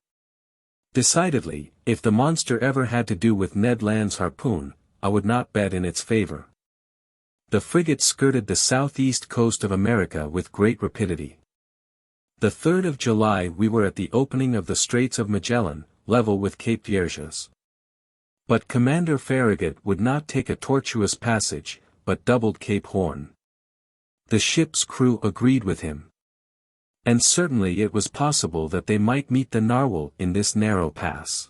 Decidedly, if the monster ever had to do with Ned Land's harpoon, I would not bet in its favor. The frigate skirted the southeast coast of America with great rapidity. The 3rd of July we were at the opening of the Straits of Magellan, level with Cape Vierges. But Commander Farragut would not take a tortuous passage, but doubled Cape Horn. The ship's crew agreed with him. And certainly it was possible that they might meet the narwhal in this narrow pass.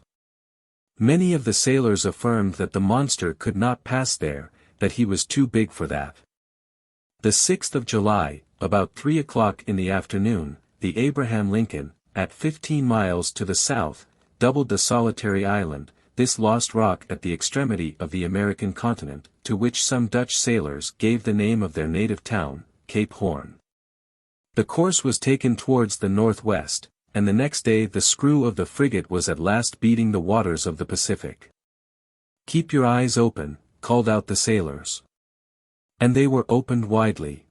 Many of the sailors affirmed that the monster could not pass there, that he was too big for that. The 6th of July, about 3 o'clock in the afternoon, the Abraham Lincoln, at 15 miles to the south, doubled the solitary island, this lost rock at the extremity of the American continent, to which some Dutch sailors gave the name of their native town, Cape Horn. The course was taken towards the northwest, and the next day the screw of the frigate was at last beating the waters of the Pacific. "Keep your eyes open," called out the sailors. And they were opened widely.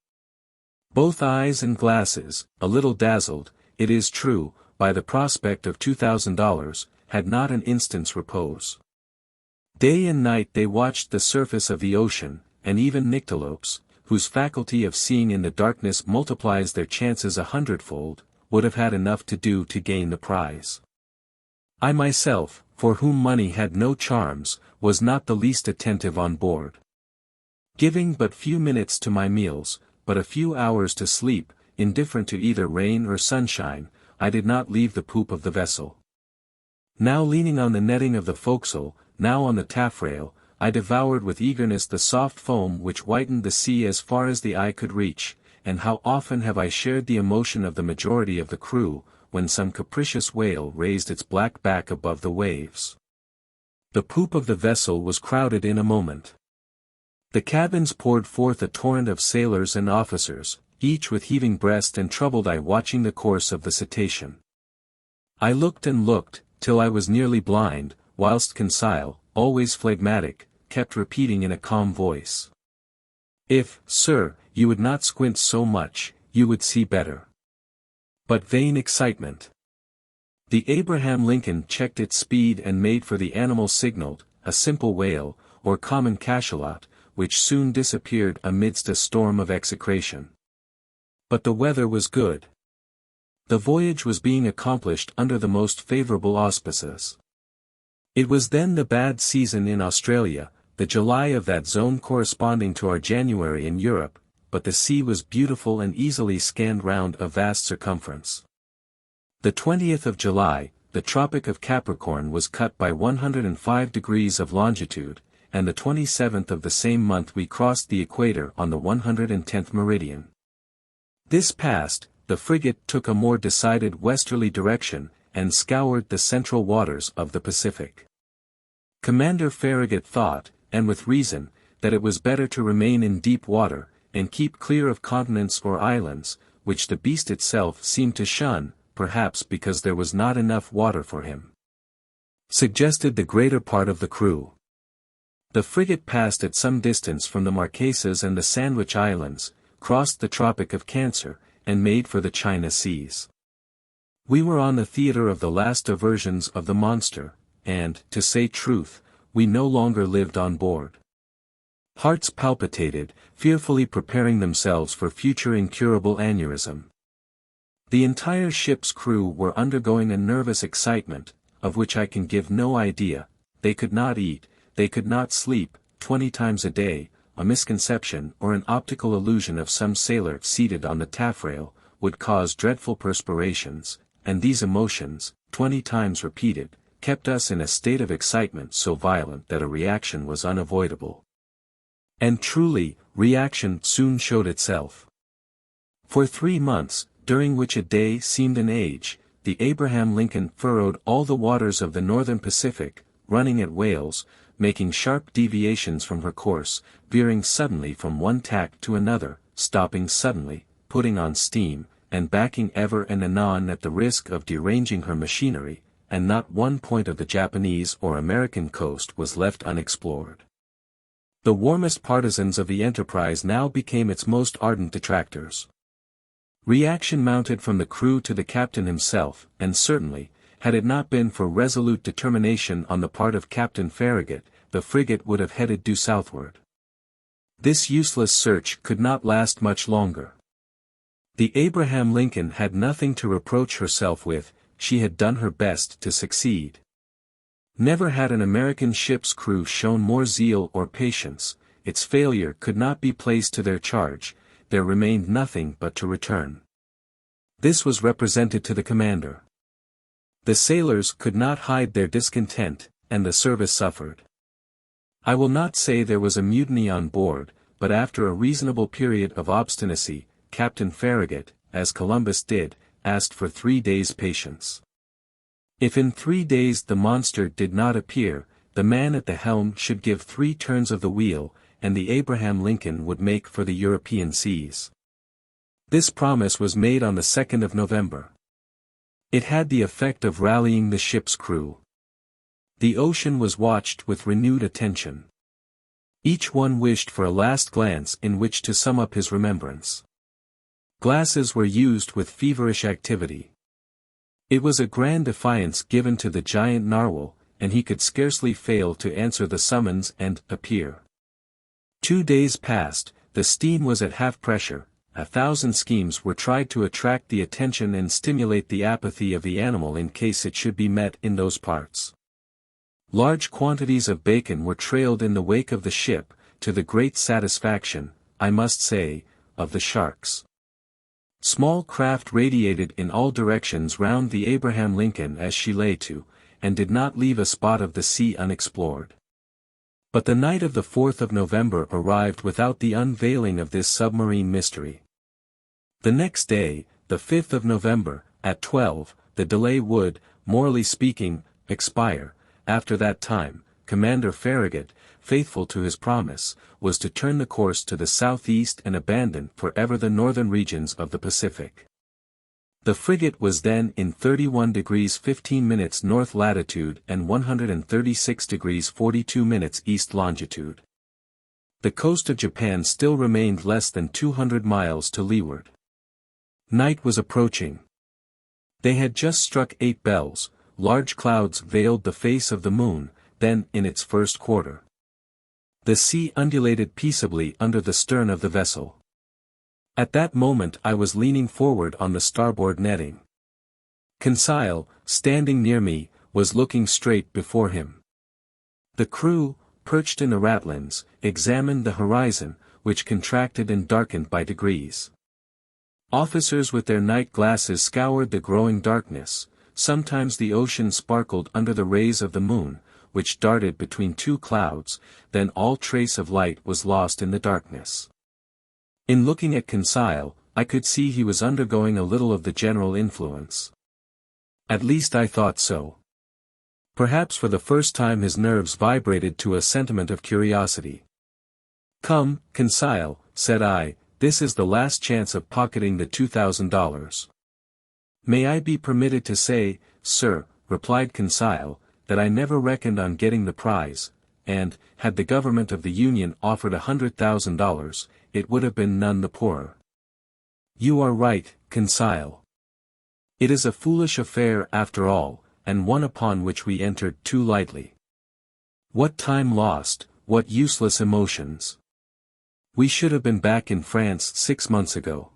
Both eyes and glasses, a little dazzled, it is true, by the prospect of $2,000, had not an instant's repose. Day and night they watched the surface of the ocean, and even nyctalopes, whose faculty of seeing in the darkness multiplies their chances 100-fold, would have had enough to do to gain the prize. I myself, for whom money had no charms, was not the least attentive on board. Giving but few minutes to my meals, but a few hours to sleep, indifferent to either rain or sunshine, I did not leave the poop of the vessel. Now leaning on the netting of the forecastle, now on the taffrail, I devoured with eagerness the soft foam which whitened the sea as far as the eye could reach, and how often have I shared the emotion of the majority of the crew, when some capricious whale raised its black back above the waves. The poop of the vessel was crowded in a moment. The cabins poured forth a torrent of sailors and officers, each with heaving breast and troubled eye watching the course of the cetacean. I looked and looked, till I was nearly blind, whilst Conseil, always phlegmatic, kept repeating in a calm voice, "If, sir, you would not squint so much, you would see better." But vain excitement. The Abraham Lincoln checked its speed and made for the animal signaled, a simple whale, or common cachalot, which soon disappeared amidst a storm of execration. But the weather was good. The voyage was being accomplished under the most favourable auspices. It was then the bad season in Australia, the July of that zone corresponding to our January in Europe, but the sea was beautiful and easily scanned round a vast circumference. The 20th of July, the Tropic of Capricorn was cut by 105 degrees of longitude, and the 27th of the same month we crossed the equator on the 110th meridian. This passed, the frigate took a more decided westerly direction, and scoured the central waters of the Pacific. Commander Farragut thought, and with reason, that it was better to remain in deep water, and keep clear of continents or islands, which the beast itself seemed to shun, perhaps because there was not enough water for him. Suggested the greater part of the crew. The frigate passed at some distance from the Marquesas and the Sandwich Islands, crossed the Tropic of Cancer, and made for the China Seas. We were on the theater of the last diversions of the monster, and, to say truth, we no longer lived on board. Hearts palpitated, fearfully preparing themselves for future incurable aneurysm. The entire ship's crew were undergoing a nervous excitement, of which I can give no idea. They could not eat, they could not sleep, 20 times a day. A misconception or an optical illusion of some sailor seated on the taffrail, would cause dreadful perspirations, and these emotions, 20 times repeated, kept us in a state of excitement so violent that a reaction was unavoidable. And truly, reaction soon showed itself. For 3 months, during which a day seemed an age, the Abraham Lincoln furrowed all the waters of the northern Pacific, running at whales, making sharp deviations from her course, veering suddenly from one tack to another, stopping suddenly, putting on steam, and backing ever and anon at the risk of deranging her machinery, and not one point of the Japanese or American coast was left unexplored. The warmest partisans of the enterprise now became its most ardent detractors. Reaction mounted from the crew to the captain himself, and certainly, had it not been for resolute determination on the part of Captain Farragut, the frigate would have headed due southward. This useless search could not last much longer. The Abraham Lincoln had nothing to reproach herself with, she had done her best to succeed. Never had an American ship's crew shown more zeal or patience. Its failure could not be placed to their charge, there remained nothing but to return. This was represented to the commander. The sailors could not hide their discontent, and the service suffered. I will not say there was a mutiny on board, but after a reasonable period of obstinacy, Captain Farragut, as Columbus did, asked for 3 days' patience. If in 3 days the monster did not appear, the man at the helm should give 3 turns of the wheel, and the Abraham Lincoln would make for the European seas. This promise was made on the 2nd of November. It had the effect of rallying the ship's crew. The ocean was watched with renewed attention. Each one wished for a last glance in which to sum up his remembrance. Glasses were used with feverish activity. It was a grand defiance given to the giant narwhal, and he could scarcely fail to answer the summons and appear. 2 days passed, the steam was at half pressure, 1,000 schemes were tried to attract the attention and stimulate the apathy of the animal in case it should be met in those parts. Large quantities of bacon were trailed in the wake of the ship, to the great satisfaction, I must say, of the sharks. Small craft radiated in all directions round the Abraham Lincoln as she lay to, and did not leave a spot of the sea unexplored. But the night of the 4th of November arrived without the unveiling of this submarine mystery. The next day, the 5th of November, at 12, the delay would, morally speaking, expire. After that time, Commander Farragut, faithful to his promise, was to turn the course to the southeast and abandon forever the northern regions of the Pacific. The frigate was then in 31 degrees 15 minutes north latitude and 136 degrees 42 minutes east longitude. The coast of Japan still remained less than 200 miles to leeward. Night was approaching. They had just struck 8 bells, large clouds veiled the face of the moon, then in its first quarter. The sea undulated peaceably under the stern of the vessel. At that moment I was leaning forward on the starboard netting. Conseil, standing near me, was looking straight before him. The crew, perched in the ratlins, examined the horizon, which contracted and darkened by degrees. Officers with their night glasses scoured the growing darkness. Sometimes the ocean sparkled under the rays of the moon, which darted between 2 clouds, then all trace of light was lost in the darkness. In looking at Conseil, I could see he was undergoing a little of the general influence. At least I thought so. Perhaps for the first time his nerves vibrated to a sentiment of curiosity. "Come, Conseil," said I, "this is the last chance of pocketing the $2,000. "May I be permitted to say, sir," replied Conseil, "that I never reckoned on getting the prize, and, had the government of the Union offered $100,000, it would have been none the poorer." "You are right, Conseil. It is a foolish affair after all, and one upon which we entered too lightly. What time lost, what useless emotions. We should have been back in France 6 months ago."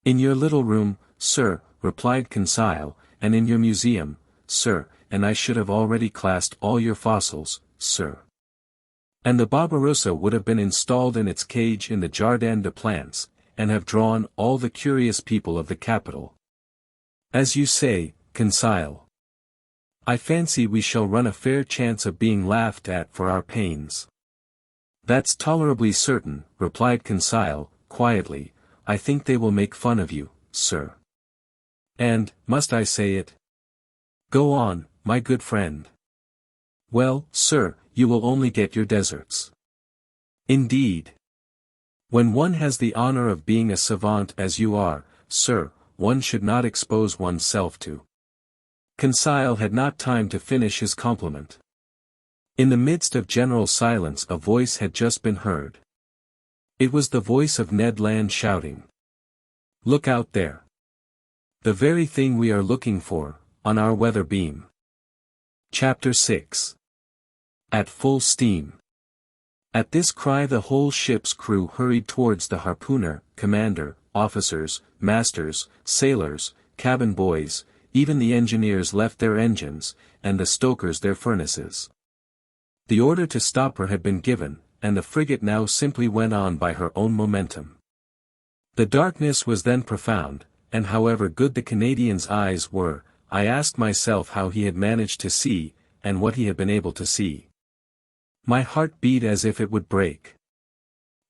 "In your little room, sir," replied Conseil, "and in your museum, sir, and I should have already classed all your fossils, sir. And the Barbarossa would have been installed in its cage in the Jardin des Plantes, and have drawn all the curious people of the capital. As you say, Conseil. I fancy we shall run a fair chance of being laughed at for our pains." "That's tolerably certain," replied Conseil, quietly. "I think they will make fun of you, sir. And, must I say it? Go on, my good friend." "Well, sir, you will only get your deserts." "Indeed. When one has the honor of being a savant as you are, sir, one should not expose oneself to—" Conseil had not time to finish his compliment. In the midst of general silence a voice had just been heard. It was the voice of Ned Land shouting. "Look out there! The very thing we are looking for, on our weather beam." Chapter 6. At full steam. At this cry the whole ship's crew hurried towards the harpooner, commander, officers, masters, sailors, cabin boys, even the engineers left their engines, and the stokers their furnaces. The order to stop her had been given, and the frigate now simply went on by her own momentum. The darkness was then profound, and however good the Canadian's eyes were, I asked myself how he had managed to see, and what he had been able to see. My heart beat as if it would break.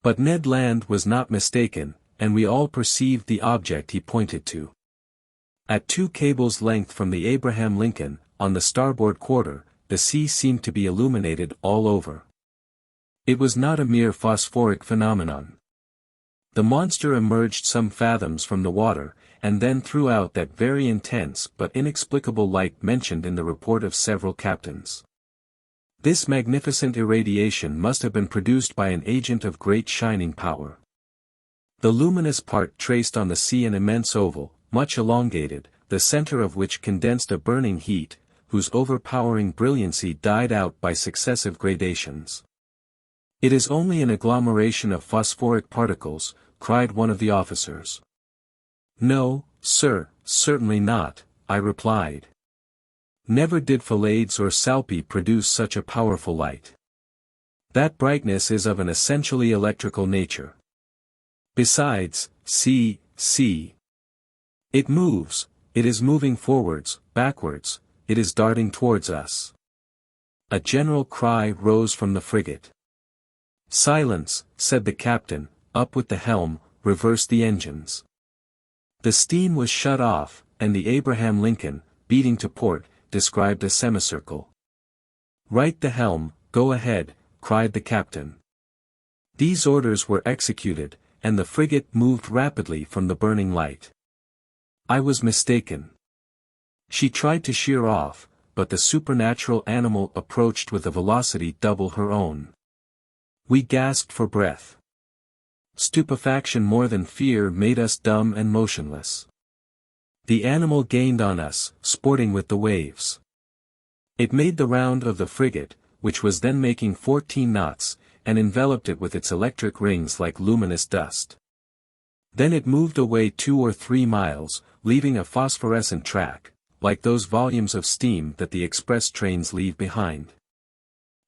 But Ned Land was not mistaken, and we all perceived the object he pointed to. At 2 cables' length from the Abraham Lincoln, on the starboard quarter, the sea seemed to be illuminated all over. It was not a mere phosphoric phenomenon. The monster emerged some fathoms from the water, and then threw out that very intense but inexplicable light mentioned in the report of several captains. This magnificent irradiation must have been produced by an agent of great shining power. The luminous part traced on the sea an immense oval, much elongated, the center of which condensed a burning heat, whose overpowering brilliancy died out by successive gradations. "It is only an agglomeration of phosphoric particles," cried one of the officers. "No, sir, certainly not," I replied. "Never did Pallades or Salpe produce such a powerful light. That brightness is of an essentially electrical nature. Besides, see. It moves, it is moving forwards, backwards, it is darting towards us." A general cry rose from the frigate. "Silence," said the captain, "up with the helm, reverse the engines." The steam was shut off, and the Abraham Lincoln, beating to port, described a semicircle. "Right the helm, go ahead," cried the captain. These orders were executed, and the frigate moved rapidly from the burning light. I was mistaken. She tried to sheer off, but the supernatural animal approached with a velocity double her own. We gasped for breath. Stupefaction more than fear made us dumb and motionless. The animal gained on us, sporting with the waves. It made the round of the frigate, which was then making 14 knots, and enveloped it with its electric rings like luminous dust. Then it moved away 2 or 3 miles, leaving a phosphorescent track, like those volumes of steam that the express trains leave behind.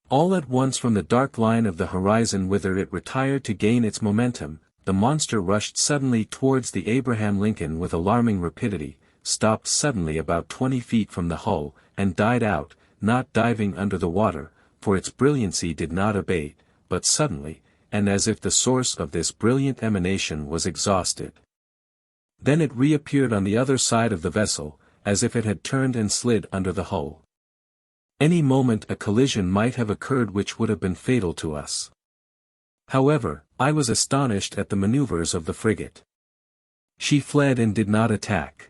All at once from the dark line of the horizon whither it retired to gain its momentum, the monster rushed suddenly towards the Abraham Lincoln with alarming rapidity, stopped suddenly about 20 feet from the hull, and died out, not diving under the water, for its brilliancy did not abate, but suddenly, and as if the source of this brilliant emanation was exhausted. Then it reappeared on the other side of the vessel, as if it had turned and slid under the hull. Any moment a collision might have occurred which would have been fatal to us. However, I was astonished at the maneuvers of the frigate. She fled and did not attack.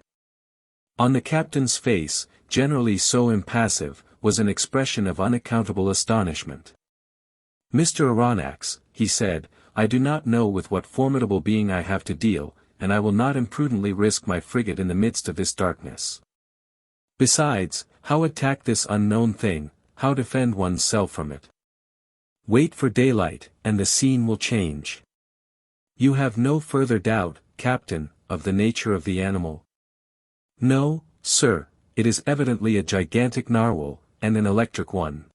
On the captain's face, generally so impassive, was an expression of unaccountable astonishment. "Mr. Aronnax," he said, "I do not know with what formidable being I have to deal, and I will not imprudently risk my frigate in the midst of this darkness. Besides, how attack this unknown thing, how defend one's self from it? Wait for daylight, and the scene will change. You have no further doubt, Captain, of the nature of the animal?" "No, sir, it is evidently a gigantic narwhal, and an electric one.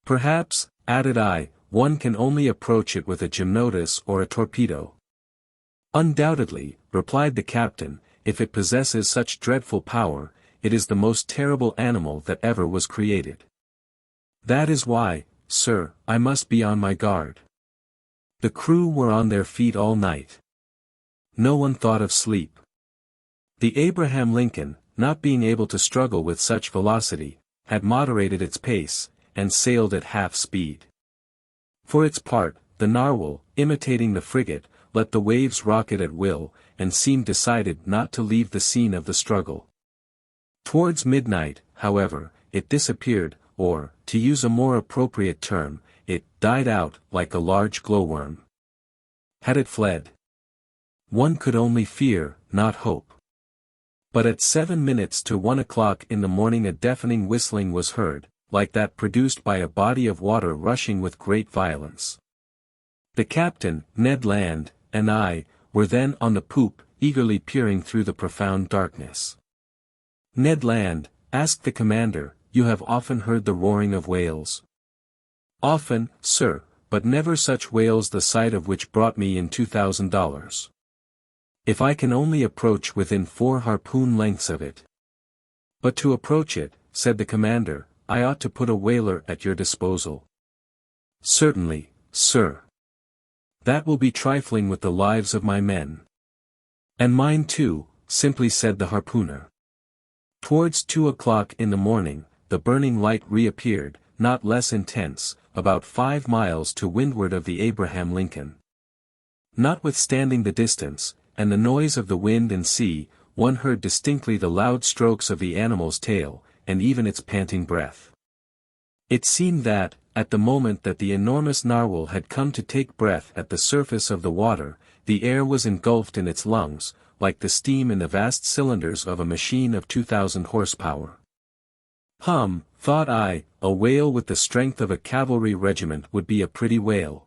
Perhaps," added I, "one can only approach it with a gymnotus or a torpedo." "Undoubtedly," replied the captain, "if it possesses such dreadful power, it is the most terrible animal that ever was created. That is why, sir, I must be on my guard." The crew were on their feet all night. No one thought of sleep. The Abraham Lincoln, not being able to struggle with such velocity, had moderated its pace, and sailed at half speed. For its part, the narwhal, imitating the frigate, let the waves rock it at will, and seemed decided not to leave the scene of the struggle. Towards midnight, however, it disappeared, or, to use a more appropriate term, it died out like a large glowworm. Had it fled? One could only fear, not hope. But at 7 minutes to 1 o'clock in the morning a deafening whistling was heard, like that produced by a body of water rushing with great violence. The captain, Ned Land, and I, were then on the poop, eagerly peering through the profound darkness. "Ned Land," asked the commander, "you have often heard the roaring of whales?" "Often, sir, but never such whales the sight of which brought me in $2,000. If I can only approach within 4 harpoon lengths of it." "But to approach it," said the commander, "I ought to put a whaler at your disposal." "Certainly, sir. That will be trifling with the lives of my men." "And mine too," simply said the harpooner. Towards 2 o'clock in the morning, the burning light reappeared, not less intense, about 5 miles to windward of the Abraham Lincoln. Notwithstanding the distance, and the noise of the wind and sea, one heard distinctly the loud strokes of the animal's tail, and even its panting breath. It seemed that, at the moment that the enormous narwhal had come to take breath at the surface of the water, the air was engulfed in its lungs, like the steam in the vast cylinders of a machine of 2,000 horsepower. Thought I, a whale with the strength of a cavalry regiment would be a pretty whale.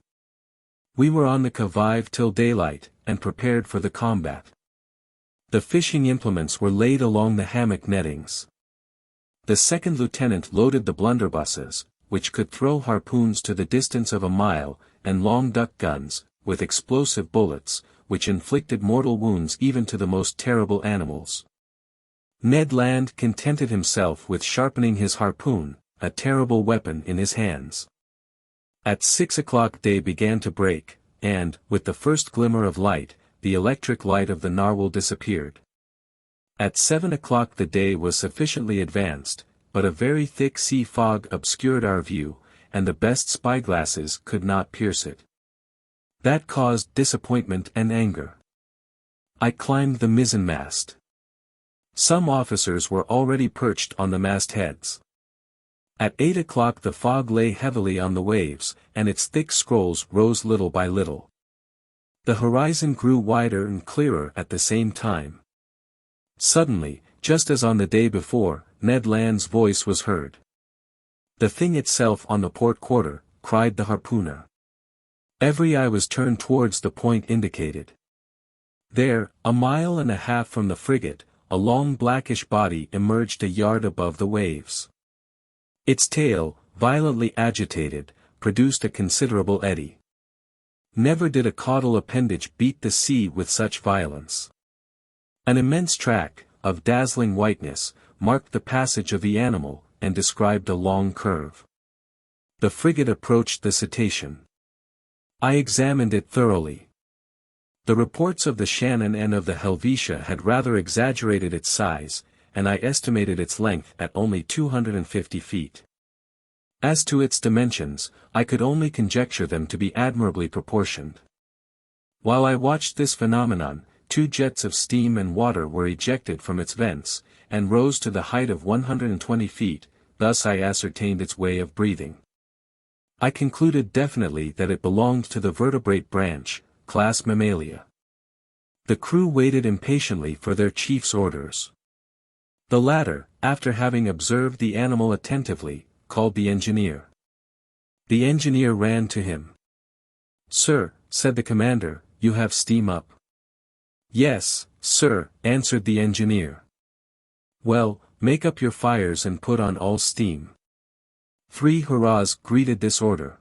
We were on the qui vive till daylight, and prepared for the combat. The fishing implements were laid along the hammock nettings. The second lieutenant loaded the blunderbusses, which could throw harpoons to the distance of a mile, and long duck guns, with explosive bullets, which inflicted mortal wounds even to the most terrible animals. Ned Land contented himself with sharpening his harpoon, a terrible weapon in his hands. At 6 o'clock day began to break, and, with the first glimmer of light, the electric light of the narwhal disappeared. At 7 o'clock the day was sufficiently advanced, but a very thick sea fog obscured our view, and the best spyglasses could not pierce it. That caused disappointment and anger. I climbed the mizzenmast. Some officers were already perched on the mastheads. At 8 o'clock the fog lay heavily on the waves, and its thick scrolls rose little by little. The horizon grew wider and clearer at the same time. Suddenly, just as on the day before, Ned Land's voice was heard. "The thing itself on the port quarter," cried the harpooner. Every eye was turned towards the point indicated. There, 1.5 miles from the frigate, a long blackish body emerged a yard above the waves. Its tail, violently agitated, produced a considerable eddy. Never did a caudal appendage beat the sea with such violence. An immense track, of dazzling whiteness, marked the passage of the animal, and described a long curve. The frigate approached the cetacean. I examined it thoroughly. The reports of the Shannon and of the Helvetia had rather exaggerated its size, and I estimated its length at only 250 feet. As to its dimensions, I could only conjecture them to be admirably proportioned. While I watched this phenomenon, 2 jets of steam and water were ejected from its vents, and rose to the height of 120 feet, thus I ascertained its way of breathing. I concluded definitely that it belonged to the vertebrate branch, class Mammalia. The crew waited impatiently for their chief's orders. The latter, after having observed the animal attentively, called the engineer. The engineer ran to him. "Sir," said the commander, "you have steam up." "Yes, sir," answered the engineer. "Well, make up your fires and put on all steam." 3 hurrahs greeted this order.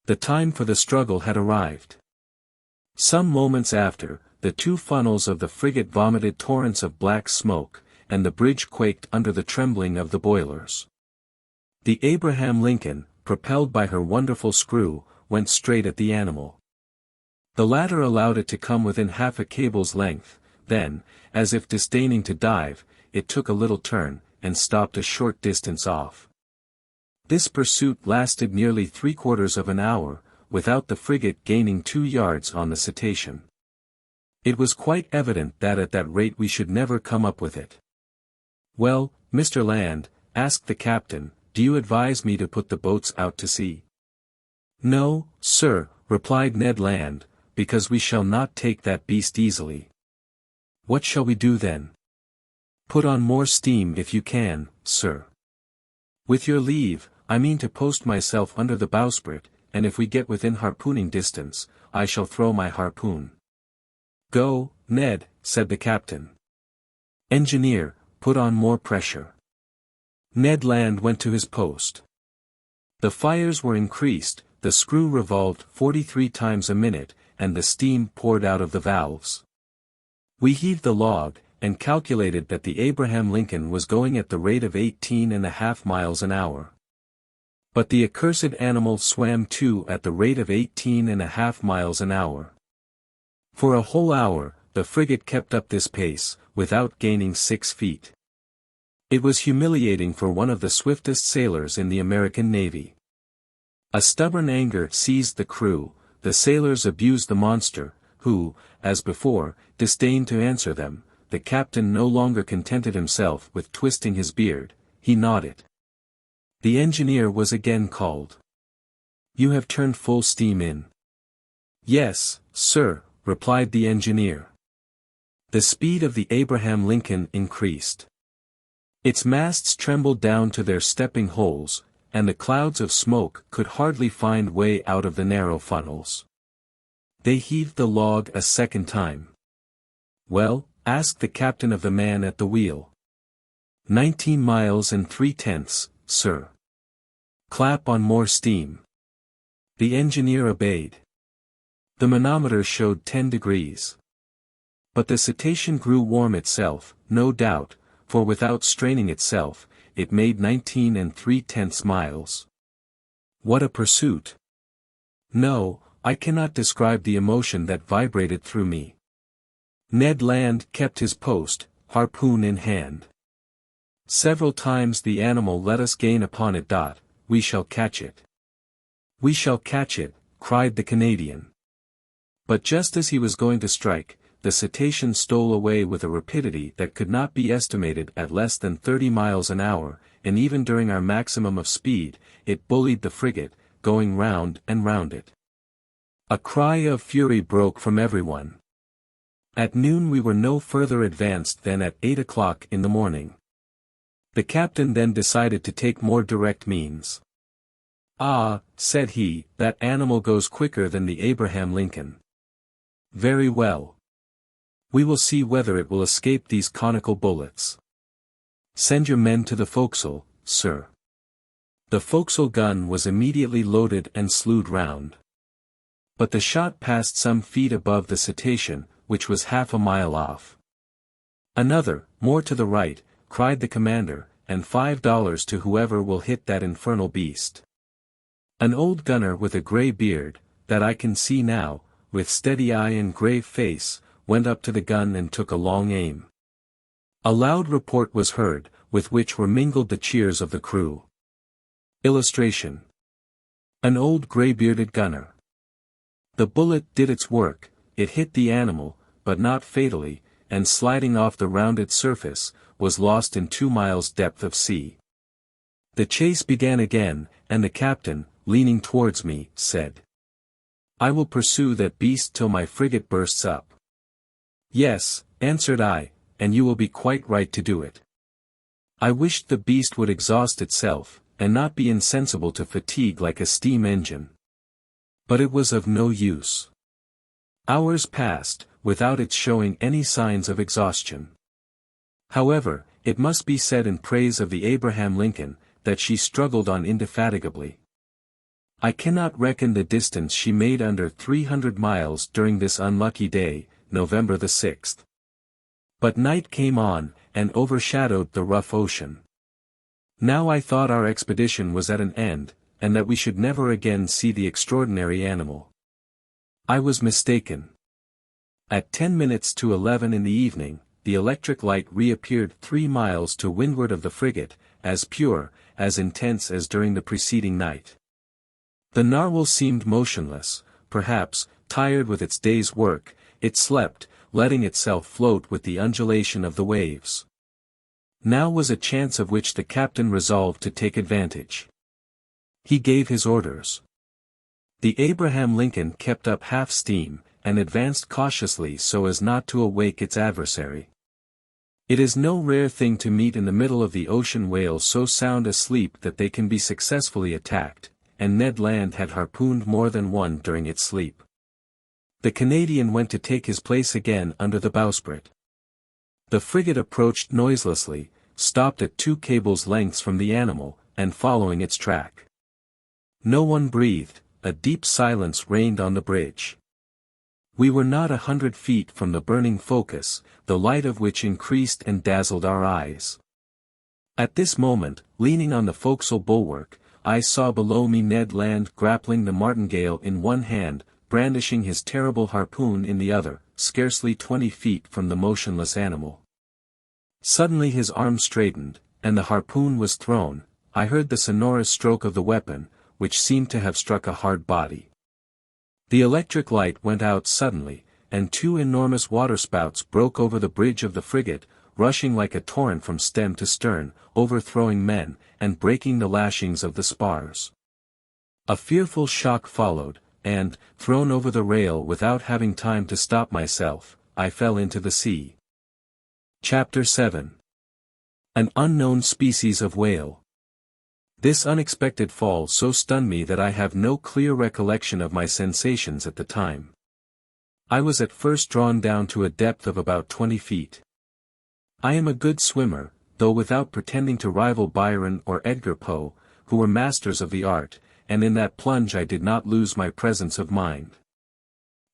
The time for the struggle had arrived. Some moments after, the 2 funnels of the frigate vomited torrents of black smoke, and the bridge quaked under the trembling of the boilers. The Abraham Lincoln, propelled by her wonderful screw, went straight at the animal. The latter allowed it to come within half a cable's length, then, as if disdaining to dive, it took a little turn, and stopped a short distance off. This pursuit lasted nearly 3/4 of an hour, without the frigate gaining 2 yards on the cetacean. It was quite evident that at that rate we should never come up with it. "Well, Mr. Land," asked the captain, "do you advise me to put the boats out to sea?" "No, sir," replied Ned Land, "because we shall not take that beast easily." "What shall we do then?" "Put on more steam if you can, sir." "With your leave, I mean to post myself under the bowsprit, and if we get within harpooning distance, I shall throw my harpoon." "Go, Ned," said the captain. "Engineer, put on more pressure." Ned Land went to his post. The fires were increased, the screw revolved 43 times a minute, and the steam poured out of the valves. We heaved the log, and calculated that the Abraham Lincoln was going at the rate of 18½ miles an hour. But the accursed animal swam too at the rate of 18½ miles an hour. For a whole hour, the frigate kept up this pace, without gaining 6 feet. It was humiliating for one of the swiftest sailors in the American Navy. A stubborn anger seized the crew, the sailors abused the monster, who, as before, disdained to answer them. The captain no longer contented himself with twisting his beard, he gnawed it. The engineer was again called. "You have turned full steam in?" "Yes, sir," replied the engineer. The speed of the Abraham Lincoln increased. Its masts trembled down to their stepping holes, and the clouds of smoke could hardly find way out of the narrow funnels. They heaved the log a second time. "Well?" asked the captain of the man at the wheel. 19 miles and 3/10, sir." "Clap on more steam." The engineer obeyed. The manometer showed 10 degrees. But the cetacean grew warm itself, no doubt, for without straining itself, it made 19 3/10 miles. What a pursuit! No, I cannot describe the emotion that vibrated through me. Ned Land kept his post, harpoon in hand. Several times the animal let us gain upon it. "We shall catch it. We shall catch it," cried the Canadian. But just as he was going to strike, the cetacean stole away with a rapidity that could not be estimated at less than 30 miles an hour, and even during our maximum of speed, it bullied the frigate, going round and round it. A cry of fury broke from everyone. At noon we were no further advanced than at 8 o'clock in the morning. The captain then decided to take more direct means. "Ah," said he, "that animal goes quicker than the Abraham Lincoln. Very well. We will see whether it will escape these conical bullets. Send your men to the forecastle, sir." The forecastle gun was immediately loaded and slewed round. But the shot passed some feet above the cetacean, which was half a mile off. "Another, more to the right," cried the commander, "and $5 to whoever will hit that infernal beast." An old gunner with a grey beard, that I can see now, with steady eye and grave face, went up to the gun and took a long aim. A loud report was heard, with which were mingled the cheers of the crew. Illustration. An old gray-bearded gunner. The bullet did its work, it hit the animal, but not fatally, and sliding off the rounded surface, was lost in 2 miles depth of sea. The chase began again, and the captain, leaning towards me, said, "I will pursue that beast till my frigate bursts up." "Yes," answered I, "and you will be quite right to do it." I wished the beast would exhaust itself, and not be insensible to fatigue like a steam engine. But it was of no use. Hours passed, without its showing any signs of exhaustion. However, it must be said in praise of the Abraham Lincoln, that she struggled on indefatigably. I cannot reckon the distance she made under 300 miles during this unlucky day, November the 6th. But night came on, and overshadowed the rough ocean. Now I thought our expedition was at an end, and that we should never again see the extraordinary animal. I was mistaken. At 10 minutes to 11 in the evening, the electric light reappeared 3 miles to windward of the frigate, as pure, as intense as during the preceding night. The narwhal seemed motionless, perhaps, tired with its day's work, it slept, letting itself float with the undulation of the waves. Now was a chance of which the captain resolved to take advantage. He gave his orders. The Abraham Lincoln kept up half steam, and advanced cautiously so as not to awake its adversary. It is no rare thing to meet in the middle of the ocean whales so sound asleep that they can be successfully attacked, and Ned Land had harpooned more than one during its sleep. The Canadian went to take his place again under the bowsprit. The frigate approached noiselessly, stopped at 2 cables' lengths from the animal, and following its track. No one breathed, a deep silence reigned on the bridge. We were not 100 feet from the burning focus, the light of which increased and dazzled our eyes. At this moment, leaning on the forecastle bulwark, I saw below me Ned Land grappling the martingale in one hand, brandishing his terrible harpoon in the other, scarcely 20 feet from the motionless animal. Suddenly his arm straightened, and the harpoon was thrown. I heard the sonorous stroke of the weapon, which seemed to have struck a hard body. The electric light went out suddenly, and 2 enormous waterspouts broke over the bridge of the frigate, rushing like a torrent from stem to stern, overthrowing men, and breaking the lashings of the spars. A fearful shock followed, and, thrown over the rail without having time to stop myself, I fell into the sea. Chapter 7. An unknown species of whale. This unexpected fall so stunned me that I have no clear recollection of my sensations at the time. I was at first drawn down to a depth of about 20 feet. I am a good swimmer, though without pretending to rival Byron or Edgar Poe, who were masters of the art, and in that plunge I did not lose my presence of mind.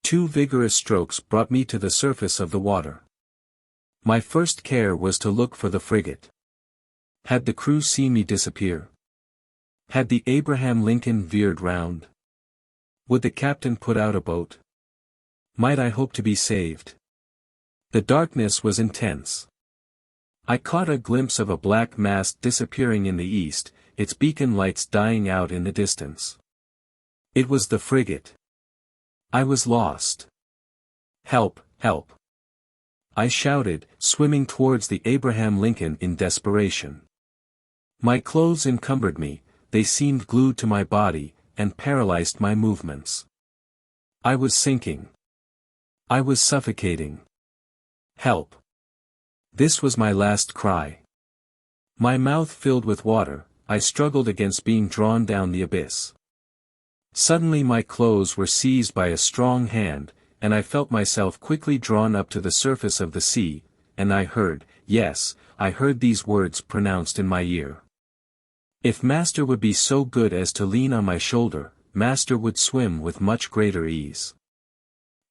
2 vigorous strokes brought me to the surface of the water. My first care was to look for the frigate. Had the crew seen me disappear? Had the Abraham Lincoln veered round? Would the captain put out a boat? Might I hope to be saved? The darkness was intense. I caught a glimpse of a black mast disappearing in the east, its beacon lights dying out in the distance. It was the frigate. I was lost. Help, help! I shouted, swimming towards the Abraham Lincoln in desperation. My clothes encumbered me, they seemed glued to my body, and paralyzed my movements. I was sinking. I was suffocating. Help! This was my last cry. My mouth filled with water, I struggled against being drawn down the abyss. Suddenly my clothes were seized by a strong hand, and I felt myself quickly drawn up to the surface of the sea, and I heard, yes, I heard these words pronounced in my ear. If master would be so good as to lean on my shoulder, master would swim with much greater ease.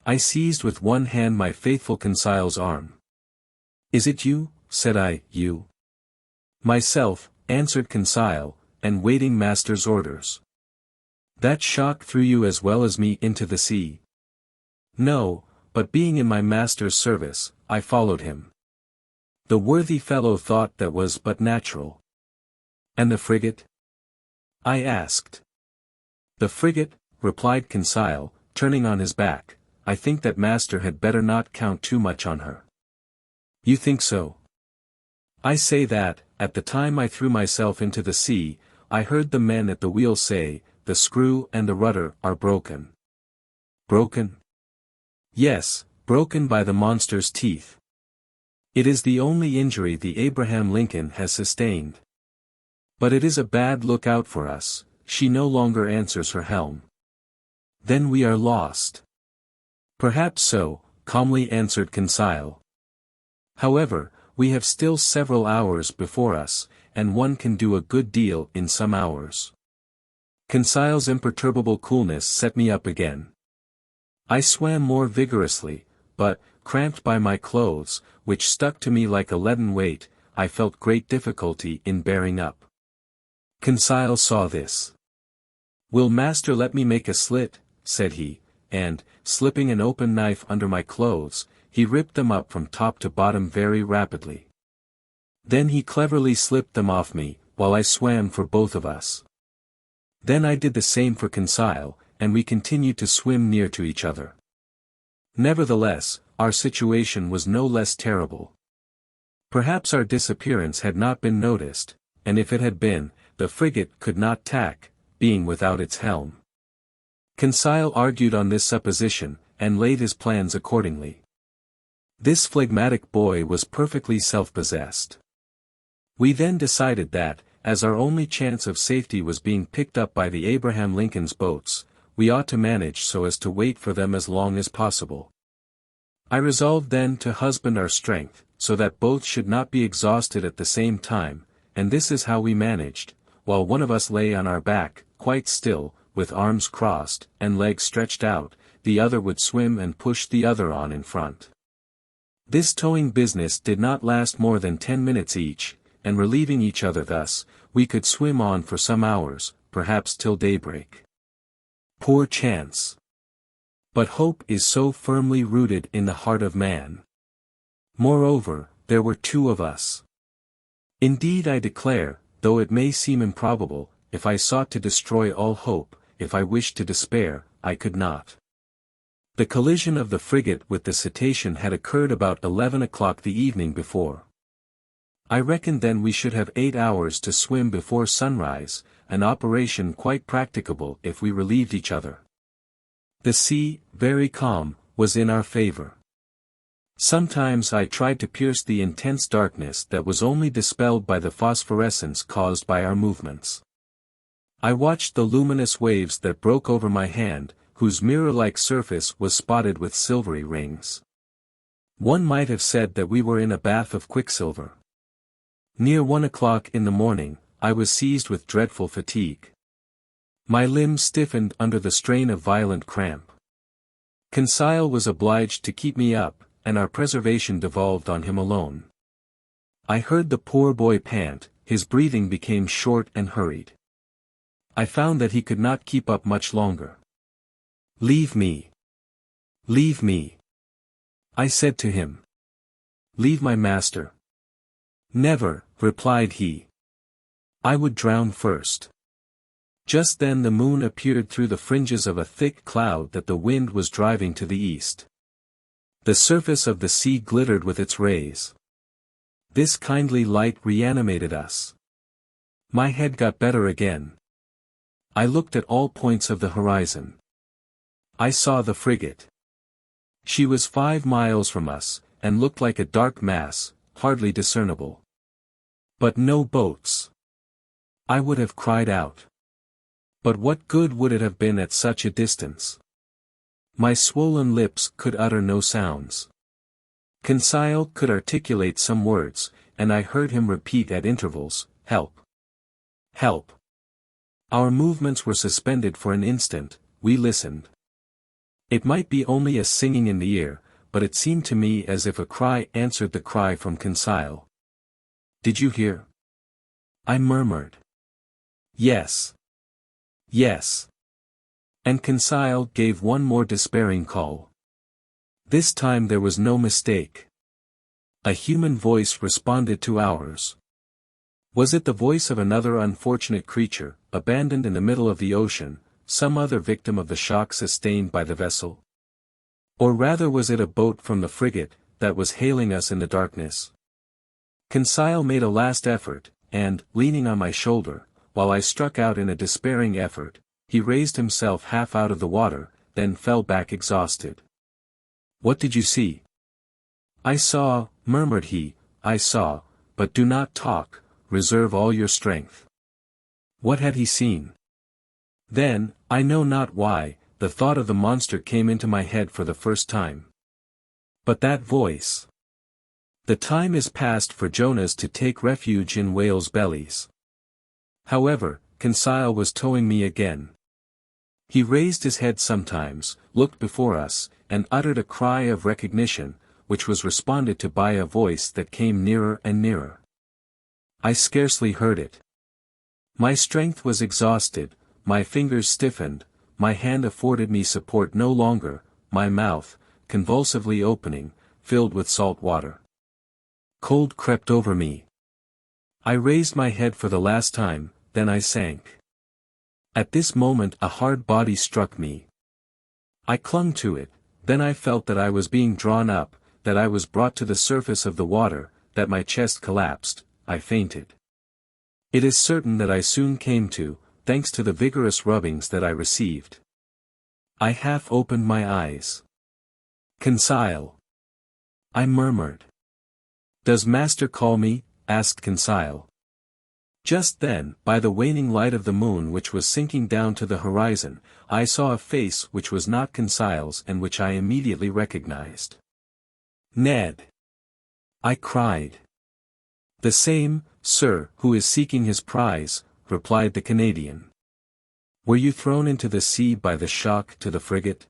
I seized with one hand my faithful Conseil's arm. Is it you? Said I, you. Myself, answered Conseil, and waiting master's orders. That shock threw you as well as me into the sea? No, but being in my master's service, I followed him. The worthy fellow thought that was but natural. And the frigate? I asked. The frigate, replied Conseil, turning on his back. I think that master had better not count too much on her. You think so? I say that, at the time I threw myself into the sea, I heard the men at the wheel say, the screw and the rudder are broken. Broken? Yes, broken by the monster's teeth. It is the only injury the Abraham Lincoln has sustained. But it is a bad lookout for us, she no longer answers her helm. Then we are lost. Perhaps so, calmly answered Conseil. However, we have still several hours before us, and one can do a good deal in some hours. Conseil's imperturbable coolness set me up again. I swam more vigorously, but, cramped by my clothes, which stuck to me like a leaden weight, I felt great difficulty in bearing up. Conseil saw this. Will master let me make a slit, said he, and, slipping an open knife under my clothes, he ripped them up from top to bottom very rapidly. Then he cleverly slipped them off me, while I swam for both of us. Then I did the same for Conseil, and we continued to swim near to each other. Nevertheless, our situation was no less terrible. Perhaps our disappearance had not been noticed, and if it had been, the frigate could not tack, being without its helm. Conseil argued on this supposition, and laid his plans accordingly. This phlegmatic boy was perfectly self-possessed. We then decided that, as our only chance of safety was being picked up by the Abraham Lincoln's boats, we ought to manage so as to wait for them as long as possible. I resolved then to husband our strength, so that both should not be exhausted at the same time, and this is how we managed, while one of us lay on our back, quite still, with arms crossed, and legs stretched out, the other would swim and push the other on in front. This towing business did not last more than 10 minutes each, and relieving each other thus, we could swim on for some hours, perhaps till daybreak. Poor chance! But hope is so firmly rooted in the heart of man. Moreover, there were two of us. Indeed I declare, though it may seem improbable, if I sought to destroy all hope, if I wished to despair, I could not. The collision of the frigate with the cetacean had occurred about 11 o'clock the evening before. I reckoned then we should have 8 hours to swim before sunrise, an operation quite practicable if we relieved each other. The sea, very calm, was in our favor. Sometimes I tried to pierce the intense darkness that was only dispelled by the phosphorescence caused by our movements. I watched the luminous waves that broke over my hand, whose mirror-like surface was spotted with silvery rings. One might have said that we were in a bath of quicksilver. Near 1 o'clock in the morning, I was seized with dreadful fatigue. My limbs stiffened under the strain of violent cramp. Conseil was obliged to keep me up, and our preservation devolved on him alone. I heard the poor boy pant, his breathing became short and hurried. I found that he could not keep up much longer. "Leave me. Leave me," I said to him. "Leave my master." "Never," replied he. "I would drown first." Just then the moon appeared through the fringes of a thick cloud that the wind was driving to the east. The surface of the sea glittered with its rays. This kindly light reanimated us. My head got better again. I looked at all points of the horizon. I saw the frigate. She was 5 miles from us, and looked like a dark mass, hardly discernible. But no boats. I would have cried out. But what good would it have been at such a distance? My swollen lips could utter no sounds. Conseil could articulate some words, and I heard him repeat at intervals, "Help! Help!" Our movements were suspended for an instant, we listened. It might be only a singing in the ear, but it seemed to me as if a cry answered the cry from Conseil. "Did you hear?" I murmured. "Yes. Yes." And Conseil gave one more despairing call. This time there was no mistake. A human voice responded to ours. Was it the voice of another unfortunate creature, abandoned in the middle of the ocean, some other victim of the shock sustained by the vessel? Or rather was it a boat from the frigate, that was hailing us in the darkness? Conseil made a last effort, and, leaning on my shoulder, while I struck out in a despairing effort, he raised himself half out of the water, then fell back exhausted. "What did you see?" "I saw," murmured he, "I saw, but do not talk, reserve all your strength." What had he seen? Then, I know not why, the thought of the monster came into my head for the first time. But that voice. The time is past for Jonahs to take refuge in whales' bellies. However, Conseil was towing me again. He raised his head sometimes, looked before us, and uttered a cry of recognition, which was responded to by a voice that came nearer and nearer. I scarcely heard it. My strength was exhausted, my fingers stiffened, my hand afforded me support no longer, my mouth, convulsively opening, filled with salt water. Cold crept over me. I raised my head for the last time, then I sank. At this moment a hard body struck me. I clung to it, then I felt that I was being drawn up, that I was brought to the surface of the water, that my chest collapsed, I fainted. It is certain that I soon came to, thanks to the vigorous rubbings that I received. I half opened my eyes. "Conseil," I murmured. "Does master call me?" asked Conseil. Just then, by the waning light of the moon which was sinking down to the horizon, I saw a face which was not Conseil's and which I immediately recognized. "Ned!" I cried. "The same, sir, who is seeking his prize," replied the Canadian. "Were you thrown into the sea by the shock to the frigate?"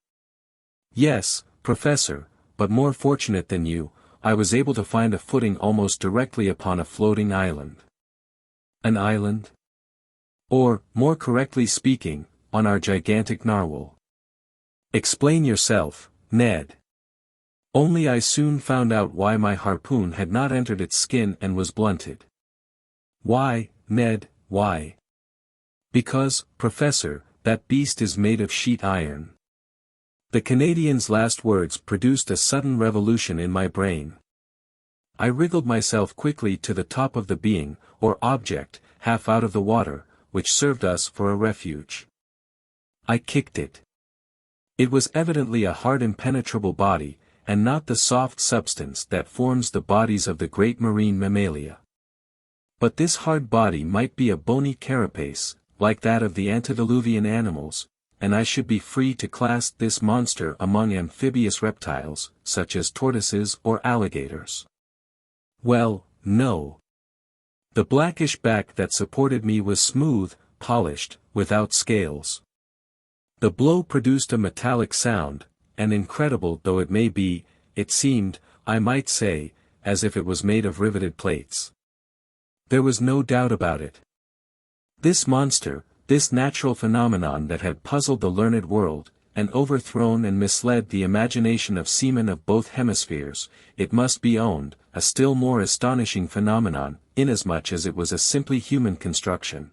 "Yes, Professor, but more fortunate than you, I was able to find a footing almost directly upon a floating island." "An island?" "Or, more correctly speaking, on our gigantic narwhal." "Explain yourself, Ned." "Only I soon found out why my harpoon had not entered its skin and was blunted." "Why, Ned, why?" "Because, Professor, that beast is made of sheet iron." The Canadian's last words produced a sudden revolution in my brain. I wriggled myself quickly to the top of the being, or object, half out of the water, which served us for a refuge. I kicked it. It was evidently a hard impenetrable body, and not the soft substance that forms the bodies of the great marine mammalia. But this hard body might be a bony carapace, like that of the antediluvian animals, and I should be free to class this monster among amphibious reptiles, such as tortoises or alligators. Well, no. The blackish back that supported me was smooth, polished, without scales. The blow produced a metallic sound, and incredible though it may be, it seemed, I might say, as if it was made of riveted plates. There was no doubt about it. This monster, this natural phenomenon that had puzzled the learned world, and overthrown and misled the imagination of seamen of both hemispheres, it must be owned, a still more astonishing phenomenon, inasmuch as it was a simply human construction.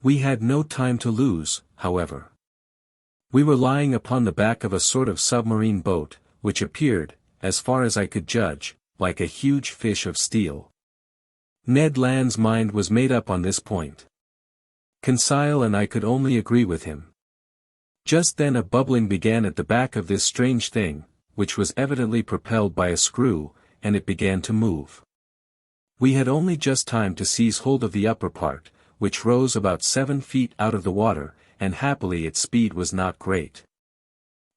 We had no time to lose, however. We were lying upon the back of a sort of submarine boat, which appeared, as far as I could judge, like a huge fish of steel. Ned Land's mind was made up on this point. Conseil and I could only agree with him. Just then a bubbling began at the back of this strange thing, which was evidently propelled by a screw, and it began to move. We had only just time to seize hold of the upper part, which rose about 7 feet out of the water, and happily its speed was not great.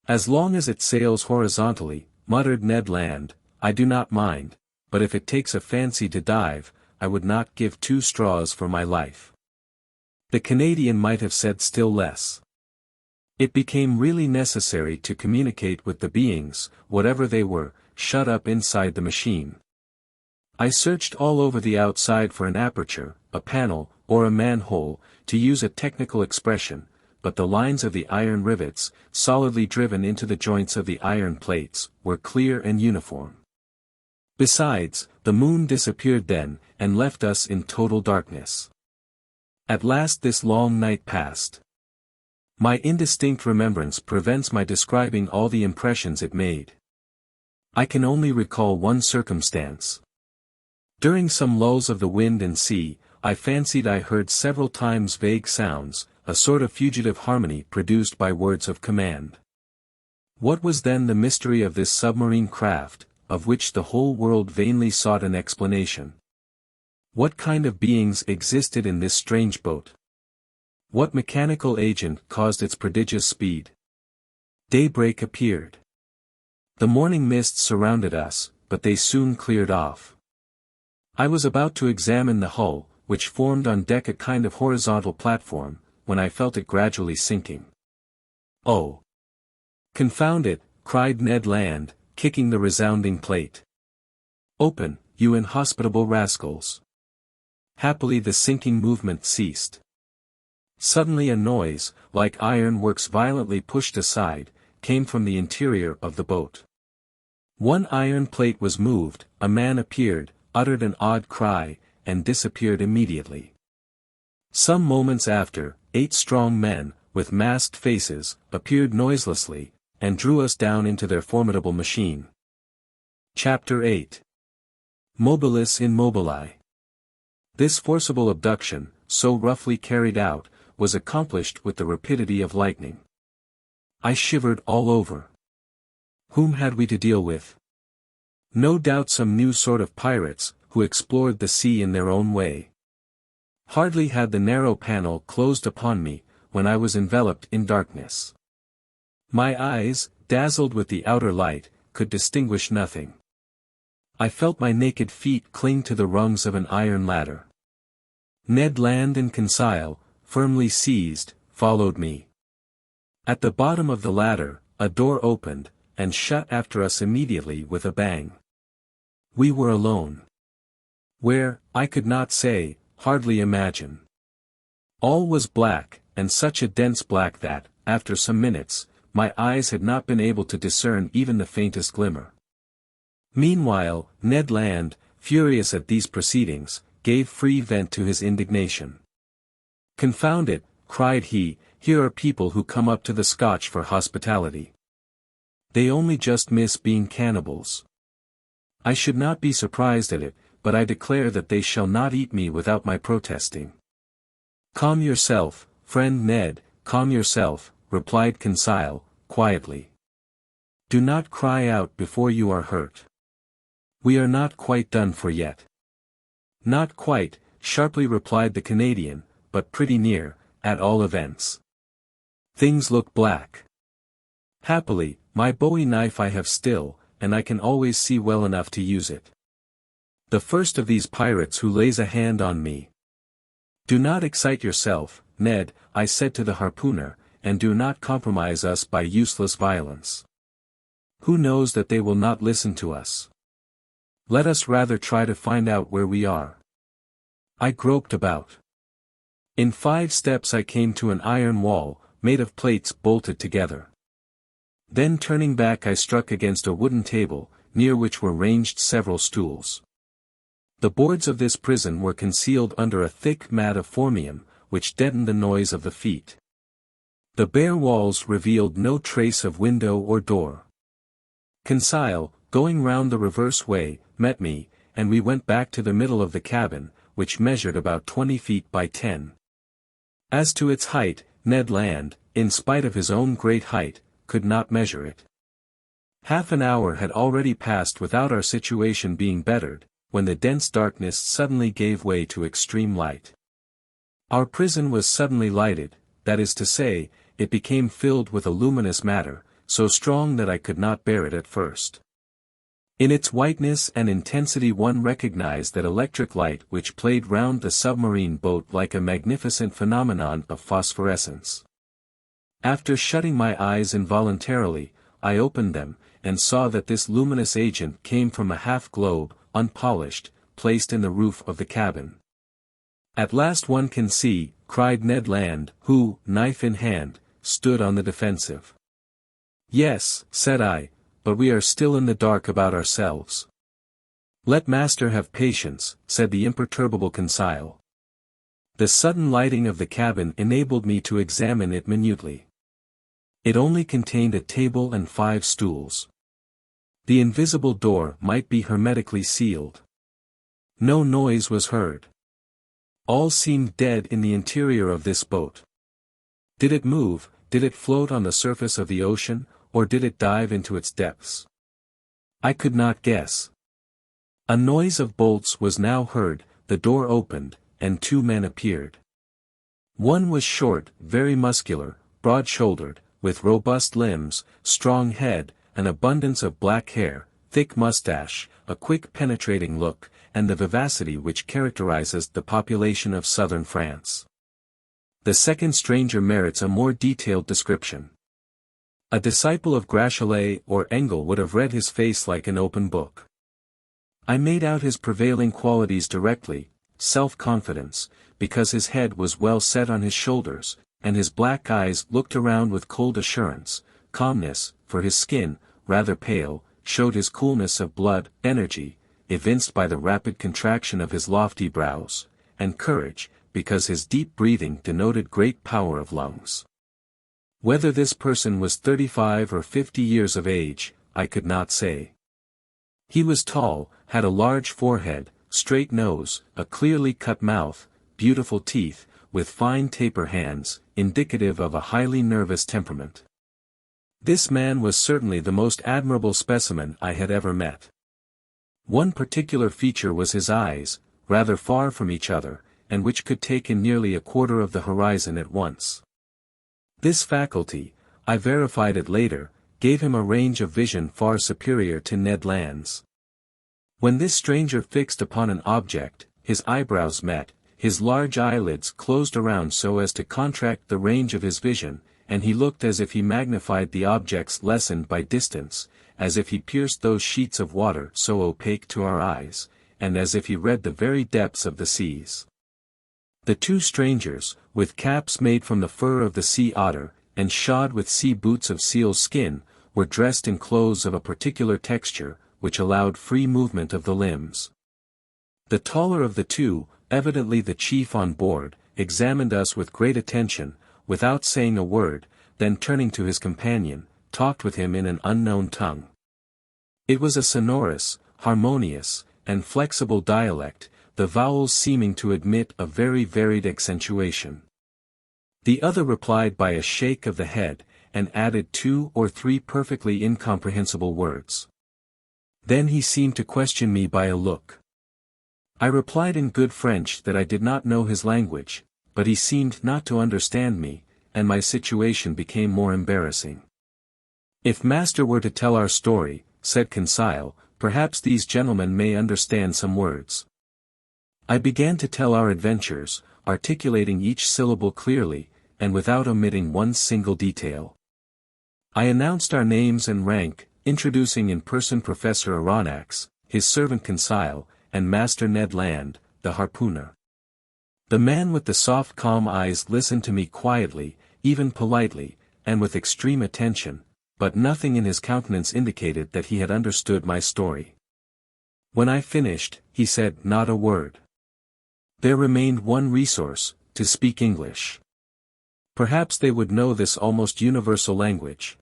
"As long as it sails horizontally," muttered Ned Land, "I do not mind, but if it takes a fancy to dive, I would not give 2 straws for my life." The Canadian might have said still less. It became really necessary to communicate with the beings, whatever they were, shut up inside the machine. I searched all over the outside for an aperture, a panel, or a manhole, to use a technical expression, but the lines of the iron rivets, solidly driven into the joints of the iron plates, were clear and uniform. Besides, the moon disappeared then, and left us in total darkness. At last this long night passed. My indistinct remembrance prevents my describing all the impressions it made. I can only recall one circumstance. During some lulls of the wind and sea, I fancied I heard several times vague sounds, a sort of fugitive harmony produced by words of command. What was then the mystery of this submarine craft, of which the whole world vainly sought an explanation? What kind of beings existed in this strange boat? What mechanical agent caused its prodigious speed? Daybreak appeared. The morning mists surrounded us, but they soon cleared off. I was about to examine the hull, which formed on deck a kind of horizontal platform, when I felt it gradually sinking. "Oh! Confound it," cried Ned Land, kicking the resounding plate. "Open, you inhospitable rascals." Happily the sinking movement ceased. Suddenly a noise, like iron works violently pushed aside, came from the interior of the boat. One iron plate was moved, a man appeared, uttered an odd cry, and disappeared immediately. Some moments after, 8 strong men, with masked faces, appeared noiselessly, and drew us down into their formidable machine. Chapter 8. Mobilis in Mobili. This forcible abduction, so roughly carried out, was accomplished with the rapidity of lightning. I shivered all over. Whom had we to deal with? No doubt some new sort of pirates, who explored the sea in their own way. Hardly had the narrow panel closed upon me, when I was enveloped in darkness. My eyes, dazzled with the outer light, could distinguish nothing. I felt my naked feet cling to the rungs of an iron ladder. Ned Land and Conseil, firmly seized, followed me. At the bottom of the ladder, a door opened, and shut after us immediately with a bang. We were alone. Where, I could not say, hardly imagine. All was black, and such a dense black that, after some minutes, my eyes had not been able to discern even the faintest glimmer. Meanwhile, Ned Land, furious at these proceedings, gave free vent to his indignation. "Confound it," cried he, "here are people who come up to the Scotch for hospitality. They only just miss being cannibals. I should not be surprised at it, but I declare that they shall not eat me without my protesting." "Calm yourself, friend Ned, calm yourself," replied Conseil, quietly. "Do not cry out before you are hurt. We are not quite done for yet." "Not quite," sharply replied the Canadian, "but pretty near, at all events. Things look black. Happily, my bowie knife I have still, and I can always see well enough to use it. The first of these pirates who lays a hand on me." "Do not excite yourself, Ned," I said to the harpooner, "and do not compromise us by useless violence. Who knows that they will not listen to us? Let us rather try to find out where we are." I groped about. In 5 steps I came to an iron wall, made of plates bolted together. Then turning back I struck against a wooden table, near which were ranged several stools. The boards of this prison were concealed under a thick mat of formium, which deadened the noise of the feet. The bare walls revealed no trace of window or door. Conseil, going round the reverse way, met me, and we went back to the middle of the cabin, which measured about 20 feet by 10. As to its height, Ned Land, in spite of his own great height, could not measure it. Half an hour had already passed without our situation being bettered, when the dense darkness suddenly gave way to extreme light. Our prison was suddenly lighted, that is to say, it became filled with a luminous matter, so strong that I could not bear it at first. In its whiteness and intensity one recognized that electric light which played round the submarine boat like a magnificent phenomenon of phosphorescence. After shutting my eyes involuntarily, I opened them, and saw that this luminous agent came from a half-globe, unpolished, placed in the roof of the cabin. "At last one can see," cried Ned Land, who, knife in hand, stood on the defensive. "Yes," said I, "but we are still in the dark about ourselves." "Let master have patience," said the imperturbable Conseil. The sudden lighting of the cabin enabled me to examine it minutely. It only contained a table and 5 stools. The invisible door might be hermetically sealed. No noise was heard. All seemed dead in the interior of this boat. Did it move, did it float on the surface of the ocean, or did it dive into its depths? I could not guess. A noise of bolts was now heard, the door opened, and 2 men appeared. One was short, very muscular, broad-shouldered, with robust limbs, strong head, an abundance of black hair, thick mustache, a quick penetrating look, and the vivacity which characterizes the population of southern France. The second stranger merits a more detailed description. A disciple of Graciolet or Engel would have read his face like an open book. I made out his prevailing qualities directly: self-confidence, because his head was well set on his shoulders, and his black eyes looked around with cold assurance; calmness, for his skin, rather pale, showed his coolness of blood; energy, evinced by the rapid contraction of his lofty brows; and courage, because his deep breathing denoted great power of lungs. Whether this person was 35 or 50 years of age, I could not say. He was tall, had a large forehead, straight nose, a clearly cut mouth, beautiful teeth, with fine taper hands, indicative of a highly nervous temperament. This man was certainly the most admirable specimen I had ever met. One particular feature was his eyes, rather far from each other, and which could take in nearly a quarter of the horizon at once. This faculty, I verified it later, gave him a range of vision far superior to Ned Land's. When this stranger fixed upon an object, his eyebrows met, his large eyelids closed around so as to contract the range of his vision, and he looked as if he magnified the objects lessened by distance, as if he pierced those sheets of water so opaque to our eyes, and as if he read the very depths of the seas. The 2 strangers, with caps made from the fur of the sea otter, and shod with sea boots of seal's skin, were dressed in clothes of a particular texture, which allowed free movement of the limbs. The taller of the 2, evidently the chief on board, examined us with great attention, without saying a word, then turning to his companion, talked with him in an unknown tongue. It was a sonorous, harmonious, and flexible dialect, the vowels seeming to admit a very varied accentuation. The other replied by a shake of the head, and added 2 or 3 perfectly incomprehensible words. Then he seemed to question me by a look. I replied in good French that I did not know his language, but he seemed not to understand me, and my situation became more embarrassing. "If master were to tell our story," said Conseil, "perhaps these gentlemen may understand some words." I began to tell our adventures, articulating each syllable clearly, and without omitting one single detail. I announced our names and rank, introducing in person Professor Aronnax, his servant Conseil, and Master Ned Land, the harpooner. The man with the soft calm eyes listened to me quietly, even politely, and with extreme attention, but nothing in his countenance indicated that he had understood my story. When I finished, he said not a word. There remained one resource, to speak English. Perhaps they would know this almost universal language.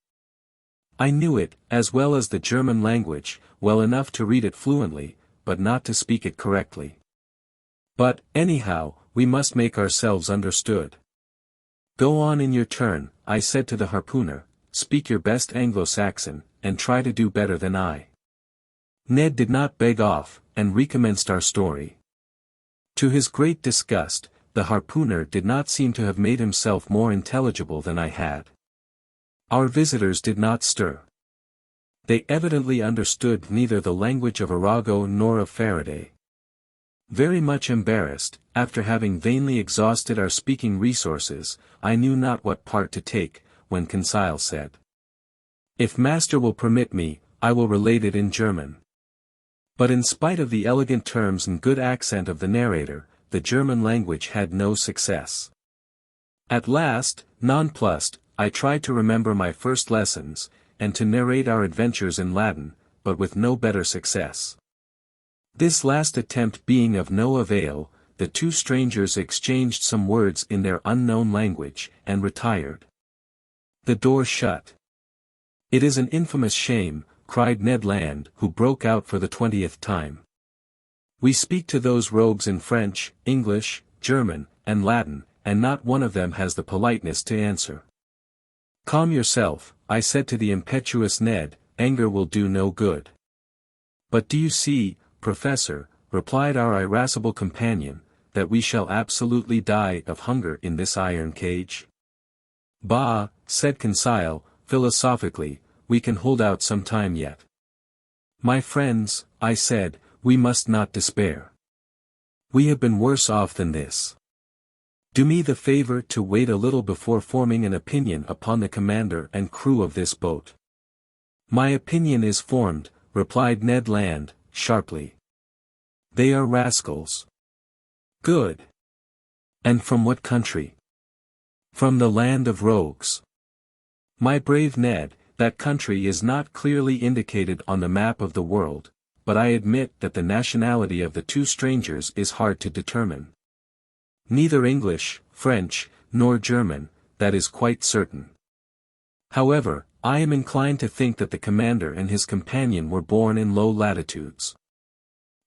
I knew it, as well as the German language, well enough to read it fluently, but not to speak it correctly. But, anyhow, we must make ourselves understood. "Go on in your turn," I said to the harpooner, "speak your best Anglo-Saxon, and try to do better than I." Ned did not beg off, and recommenced our story. To his great disgust, the harpooner did not seem to have made himself more intelligible than I had. Our visitors did not stir. They evidently understood neither the language of Arago nor of Faraday. Very much embarrassed, after having vainly exhausted our speaking resources, I knew not what part to take, when Conseil said, "If master will permit me, I will relate it in German." But in spite of the elegant terms and good accent of the narrator, the German language had no success. At last, nonplussed, I tried to remember my first lessons, and to narrate our adventures in Latin, but with no better success. This last attempt being of no avail, the two strangers exchanged some words in their unknown language, and retired. The door shut. "It is an infamous shame," cried Ned Land, who broke out for the 20th time. "We speak to those rogues in French, English, German, and Latin, and not one of them has the politeness to answer." "Calm yourself," I said to the impetuous Ned, "anger will do no good." "But do you see, Professor," replied our irascible companion, "that we shall absolutely die of hunger in this iron cage?" "Bah," said Conseil, philosophically, "we can hold out some time yet." "My friends," I said, "we must not despair. We have been worse off than this. Do me the favor to wait a little before forming an opinion upon the commander and crew of this boat." "My opinion is formed," replied Ned Land, sharply. "They are rascals." "Good. And from what country?" "From the land of rogues." "My brave Ned, that country is not clearly indicated on the map of the world, but I admit that the nationality of the two strangers is hard to determine. Neither English, French, nor German, that is quite certain. However, I am inclined to think that the commander and his companion were born in low latitudes.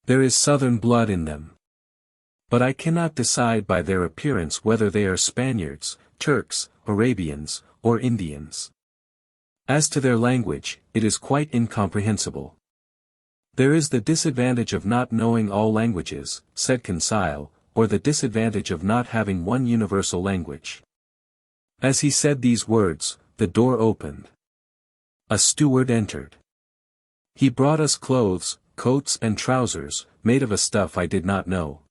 There is southern blood in them. But I cannot decide by their appearance whether they are Spaniards, Turks, Arabians, or Indians. As to their language, it is quite incomprehensible." "There is the disadvantage of not knowing all languages," said Conseil, "or the disadvantage of not having one universal language." As he said these words, the door opened. A steward entered. He brought us clothes, coats and trousers, made of a stuff I did not know.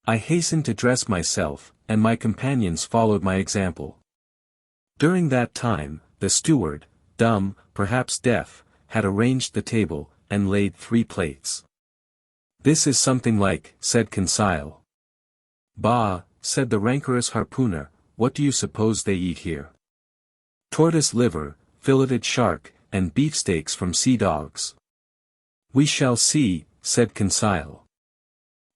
I hastened to dress myself, and my companions followed my example. During that time, the steward, dumb, perhaps deaf, had arranged the table, and laid 3 plates. "This is something like," said Conseil. "Bah," said the rancorous harpooner, "what do you suppose they eat here? Tortoise liver, filleted shark, and beefsteaks from sea dogs." "We shall see," said Conseil.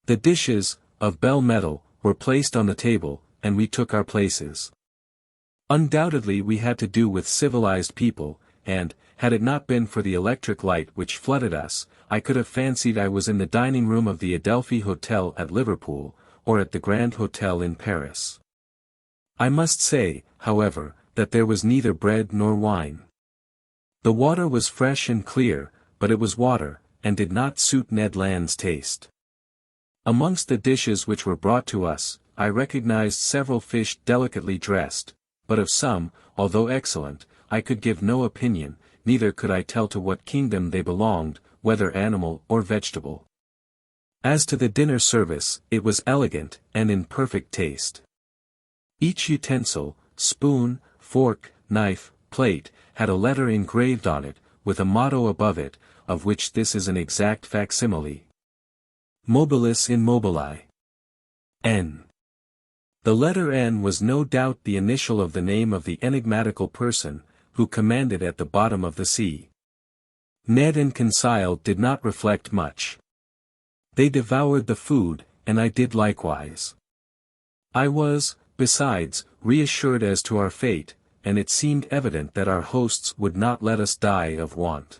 The dishes, of bell metal, were placed on the table, and we took our places. Undoubtedly we had to do with civilized people, and, had it not been for the electric light which flooded us, I could have fancied I was in the dining room of the Adelphi Hotel at Liverpool, or at the Grand Hotel in Paris. I must say, however, that there was neither bread nor wine. The water was fresh and clear, but it was water, and did not suit Ned Land's taste. Amongst the dishes which were brought to us, I recognized several fish delicately dressed, but of some, although excellent, I could give no opinion, neither could I tell to what kingdom they belonged, whether animal or vegetable. As to the dinner service, it was elegant, and in perfect taste. Each utensil, spoon, fork, knife, plate, had a letter engraved on it, with a motto above it, of which this is an exact facsimile. Mobilis in Mobili. N. The letter N was no doubt the initial of the name of the enigmatical person, who commanded at the bottom of the sea. Ned and Conseil did not reflect much. They devoured the food, and I did likewise. I was, besides, reassured as to our fate, and it seemed evident that our hosts would not let us die of want.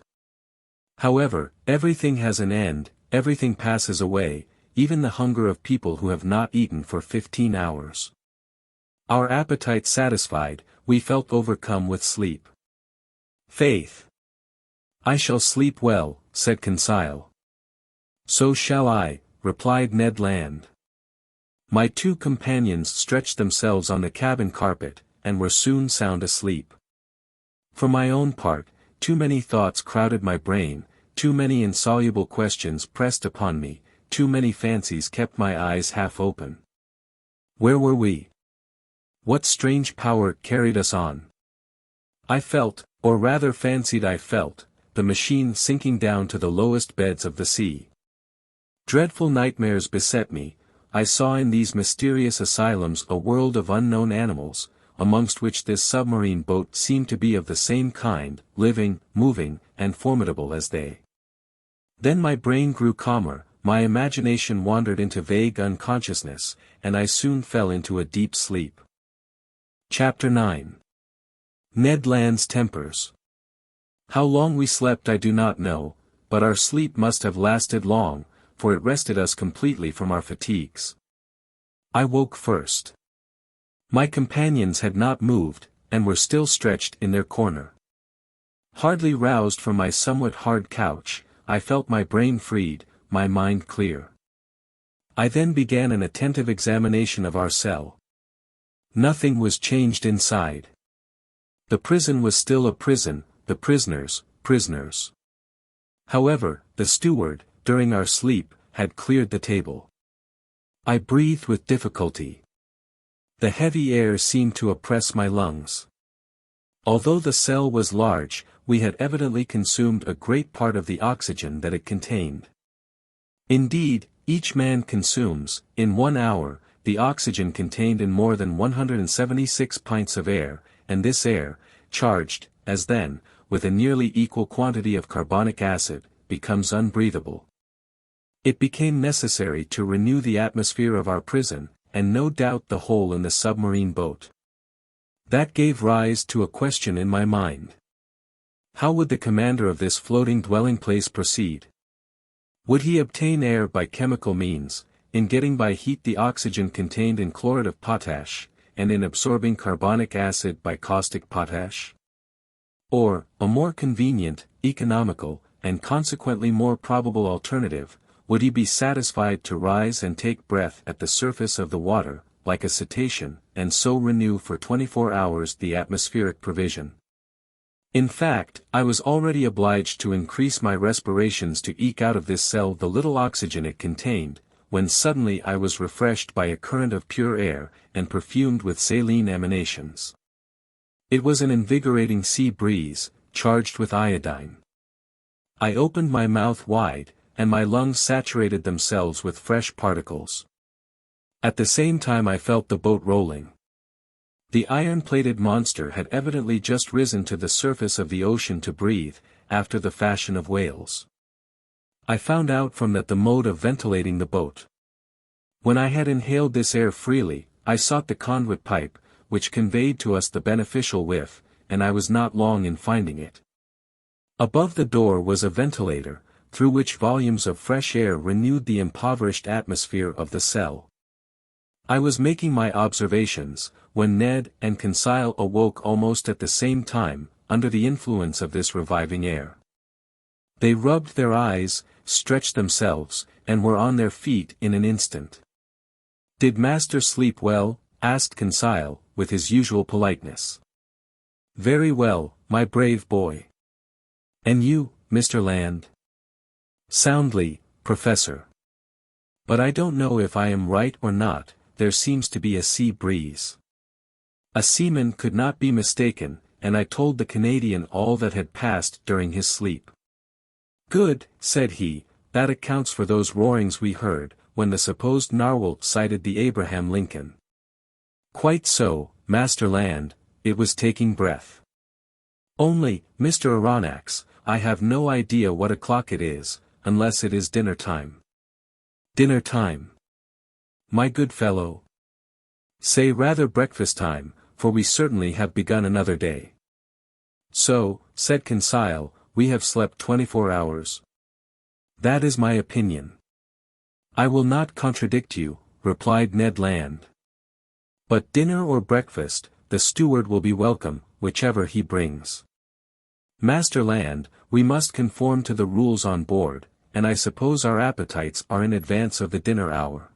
However, everything has an end, everything passes away, even the hunger of people who have not eaten for 15 hours. Our appetite satisfied, we felt overcome with sleep. "Faith! I shall sleep well," said Conseil. "So shall I," replied Ned Land. My 2 companions stretched themselves on the cabin carpet, and were soon sound asleep. For my own part, too many thoughts crowded my brain, too many insoluble questions pressed upon me, too many fancies kept my eyes half open. Where were we? What strange power carried us on? I felt, or rather fancied I felt, the machine sinking down to the lowest beds of the sea. Dreadful nightmares beset me. I saw in these mysterious asylums a world of unknown animals, amongst which this submarine boat seemed to be of the same kind, living, moving, and formidable as they. Then my brain grew calmer, my imagination wandered into vague unconsciousness, and I soon fell into a deep sleep. Chapter 9. Ned Land's Tempers. How long we slept I do not know, but our sleep must have lasted long, for it rested us completely from our fatigues. I woke first. My companions had not moved, and were still stretched in their corner. Hardly roused from my somewhat hard couch, I felt my brain freed, my mind clear. I then began an attentive examination of our cell. Nothing was changed inside. The prison was still a prison, the prisoners, prisoners. However, the steward, during our sleep, had cleared the table. I breathed with difficulty. The heavy air seemed to oppress my lungs. Although the cell was large, we had evidently consumed a great part of the oxygen that it contained. Indeed, each man consumes, in 1 hour, the oxygen contained in more than 176 pints of air, and this air, charged, as then, with a nearly equal quantity of carbonic acid, becomes unbreathable. It became necessary to renew the atmosphere of our prison, and no doubt the hole in the submarine boat. That gave rise to a question in my mind. How would the commander of this floating dwelling place proceed? Would he obtain air by chemical means, in getting by heat the oxygen contained in chloride of potash, and in absorbing carbonic acid by caustic potash? Or, a more convenient, economical, and consequently more probable alternative, would he be satisfied to rise and take breath at the surface of the water, like a cetacean, and so renew for 24 hours the atmospheric provision? In fact, I was already obliged to increase my respirations to eke out of this cell the little oxygen it contained, when suddenly I was refreshed by a current of pure air, and perfumed with saline emanations. It was an invigorating sea breeze, charged with iodine. I opened my mouth wide, and my lungs saturated themselves with fresh particles. At the same time I felt the boat rolling. The iron-plated monster had evidently just risen to the surface of the ocean to breathe, after the fashion of whales. I found out from that the mode of ventilating the boat. When I had inhaled this air freely, I sought the conduit pipe, which conveyed to us the beneficial whiff, and I was not long in finding it. Above the door was a ventilator, through which volumes of fresh air renewed the impoverished atmosphere of the cell. I was making my observations, when Ned and Conseil awoke almost at the same time, under the influence of this reviving air. They rubbed their eyes, stretched themselves, and were on their feet in an instant. "Did master sleep well?" asked Conseil, with his usual politeness. "Very well, my brave boy." "And you, Mr. Land?" "Soundly, Professor. But I don't know if I am right or not, there seems to be a sea breeze." A seaman could not be mistaken, and I told the Canadian all that had passed during his sleep. "Good," said he, "that accounts for those roarings we heard, when the supposed narwhal sighted the Abraham Lincoln." "Quite so, Master Land, it was taking breath. Only, Mr. Aronnax, I have no idea what o'clock it is, unless it is dinner time." "Dinner time? My good fellow. Say rather breakfast time, for we certainly have begun another day." "So," said Conseil, "we have slept 24 hours. "That is my opinion." "I will not contradict you," replied Ned Land. "But dinner or breakfast, the steward will be welcome, whichever he brings. Master Land, we must conform to the rules on board, and I suppose our appetites are in advance of the dinner hour."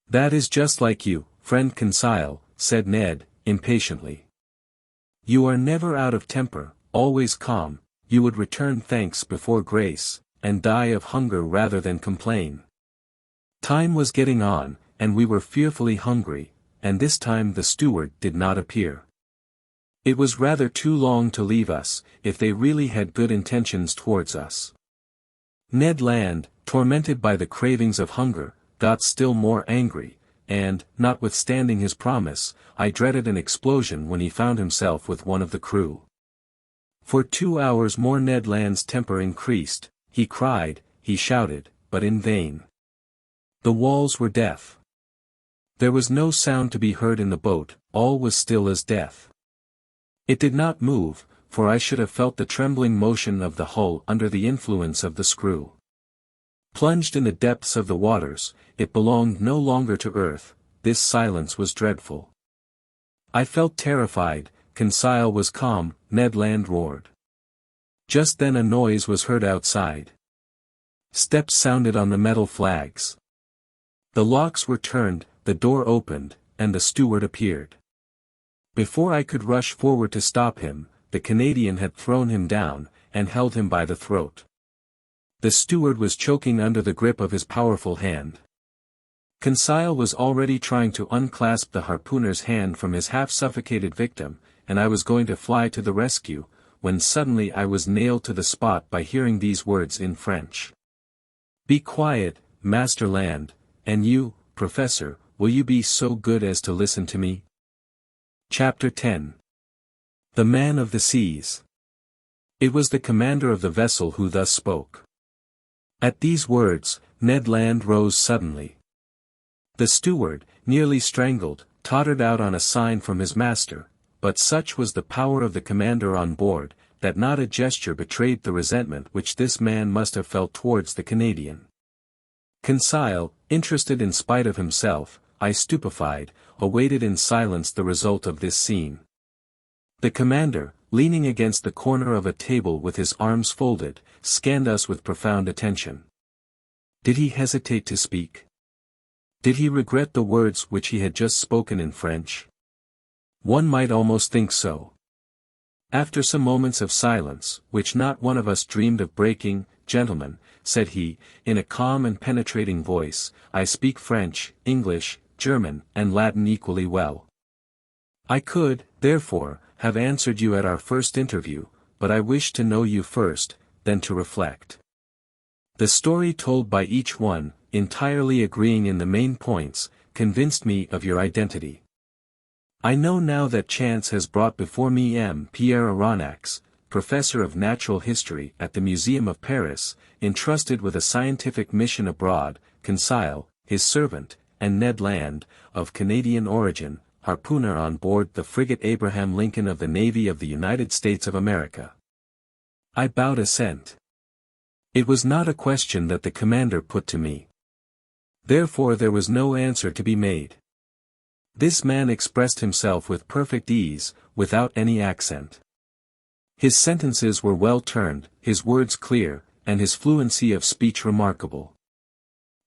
"That is just like you, friend Conseil," said Ned, impatiently. "You are never out of temper, always calm, you would return thanks before grace, and die of hunger rather than complain." Time was getting on, and we were fearfully hungry, and this time the steward did not appear. It was rather too long to leave us, if they really had good intentions towards us. Ned Land, tormented by the cravings of hunger, got still more angry, and, notwithstanding his promise, I dreaded an explosion when he found himself with one of the crew. For 2 hours more Ned Land's temper increased, he cried, he shouted, but in vain. The walls were deaf. There was no sound to be heard in the boat, all was still as death. It did not move, for I should have felt the trembling motion of the hull under the influence of the screw. Plunged in the depths of the waters, it belonged no longer to earth, this silence was dreadful. I felt terrified, Conseil was calm, Ned Land roared. Just then a noise was heard outside. Steps sounded on the metal flags. The locks were turned, the door opened, and the steward appeared. Before I could rush forward to stop him, the Canadian had thrown him down, and held him by the throat. The steward was choking under the grip of his powerful hand. Conseil was already trying to unclasp the harpooner's hand from his half-suffocated victim, and I was going to fly to the rescue, when suddenly I was nailed to the spot by hearing these words in French. "Be quiet, Master Land, and you, Professor, will you be so good as to listen to me?" Chapter 10. The Man of the Seas. It was the commander of the vessel who thus spoke. At these words, Ned Land rose suddenly. The steward, nearly strangled, tottered out on a sign from his master, but such was the power of the commander on board, that not a gesture betrayed the resentment which this man must have felt towards the Canadian. Conseil, interested in spite of himself, I stupefied, awaited in silence the result of this scene. The commander, leaning against the corner of a table with his arms folded, scanned us with profound attention. Did he hesitate to speak? Did he regret the words which he had just spoken in French? One might almost think so. After some moments of silence, which not one of us dreamed of breaking, "Gentlemen," said he, in a calm and penetrating voice, "I speak French, English, German, and Latin equally well. I could, therefore, have answered you at our first interview, but I wish to know you first, then to reflect. The story told by each one, entirely agreeing in the main points, convinced me of your identity. I know now that chance has brought before me Pierre Aronnax, Professor of Natural History at the Museum of Paris, entrusted with a scientific mission abroad, Conseil, his servant, and Ned Land, of Canadian origin, harpooner on board the frigate Abraham Lincoln of the Navy of the United States of America." I bowed assent. It was not a question that the commander put to me. Therefore there was no answer to be made. This man expressed himself with perfect ease, without any accent. His sentences were well turned, his words clear, and his fluency of speech remarkable.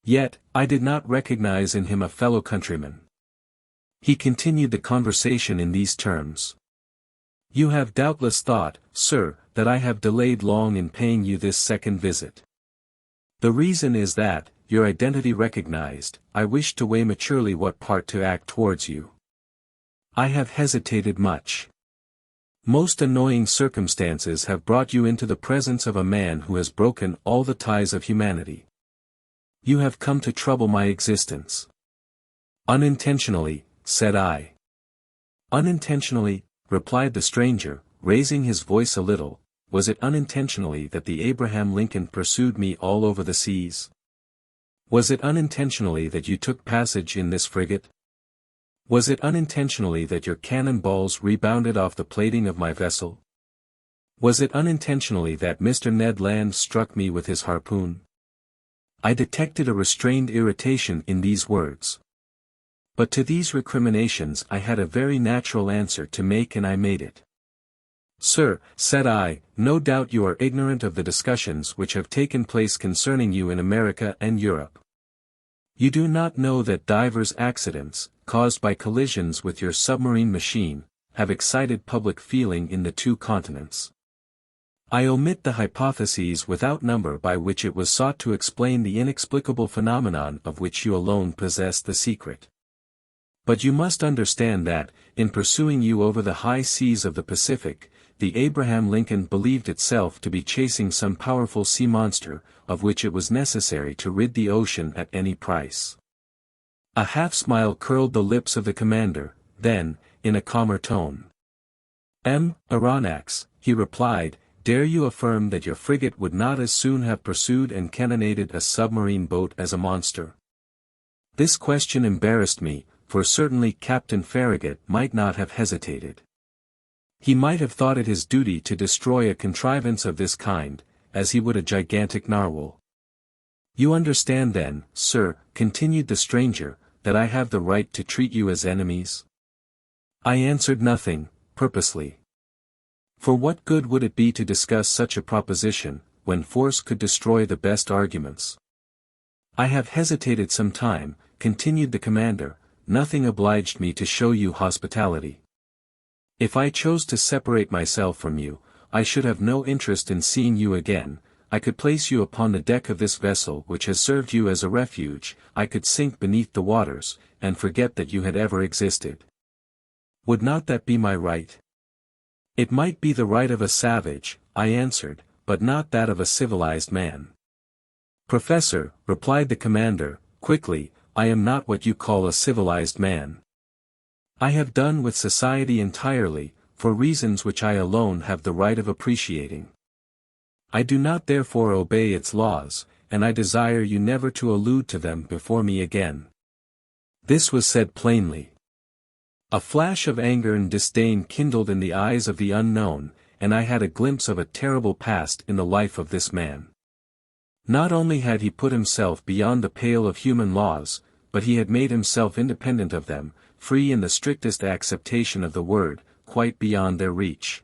Yet, I did not recognize in him a fellow countryman. He continued the conversation in these terms. "You have doubtless thought, sir, that I have delayed long in paying you this second visit. The reason is that, your identity recognized, I wish to weigh maturely what part to act towards you. I have hesitated much. Most annoying circumstances have brought you into the presence of a man who has broken all the ties of humanity. You have come to trouble my existence." "Unintentionally," said I. "Unintentionally," replied the stranger, raising his voice a little. "Was it unintentionally that the Abraham Lincoln pursued me all over the seas? Was it unintentionally that you took passage in this frigate? Was it unintentionally that your cannon balls rebounded off the plating of my vessel? Was it unintentionally that Mr. Ned Land struck me with his harpoon?" I detected a restrained irritation in these words. But to these recriminations I had a very natural answer to make, and I made it. "Sir," said I, "no doubt you are ignorant of the discussions which have taken place concerning you in America and Europe. You do not know that divers accidents, caused by collisions with your submarine machine, have excited public feeling in the two continents. I omit the hypotheses without number by which it was sought to explain the inexplicable phenomenon of which you alone possess the secret. But you must understand that, in pursuing you over the high seas of the Pacific, the Abraham Lincoln believed itself to be chasing some powerful sea monster, of which it was necessary to rid the ocean at any price." A half-smile curled the lips of the commander, then, in a calmer tone, "Aronnax," he replied, dare you affirm that your frigate would not as soon have pursued and cannonaded a submarine boat as a monster? This question embarrassed me, for certainly Captain Farragut might not have hesitated. He might have thought it his duty to destroy a contrivance of this kind, as he would a gigantic narwhal. You understand then, sir, continued the stranger, that I have the right to treat you as enemies? I answered nothing, purposely. For what good would it be to discuss such a proposition, when force could destroy the best arguments? I have hesitated some time, continued the commander, nothing obliged me to show you hospitality. If I chose to separate myself from you, I should have no interest in seeing you again. I could place you upon the deck of this vessel which has served you as a refuge, I could sink beneath the waters, and forget that you had ever existed. Would not that be my right? It might be the right of a savage, I answered, but not that of a civilized man. Professor, replied the commander, quickly, I am not what you call a civilized man. I have done with society entirely, for reasons which I alone have the right of appreciating. I do not therefore obey its laws, and I desire you never to allude to them before me again. This was said plainly. A flash of anger and disdain kindled in the eyes of the unknown, and I had a glimpse of a terrible past in the life of this man. Not only had he put himself beyond the pale of human laws, but he had made himself independent of them, free in the strictest acceptation of the word, quite beyond their reach.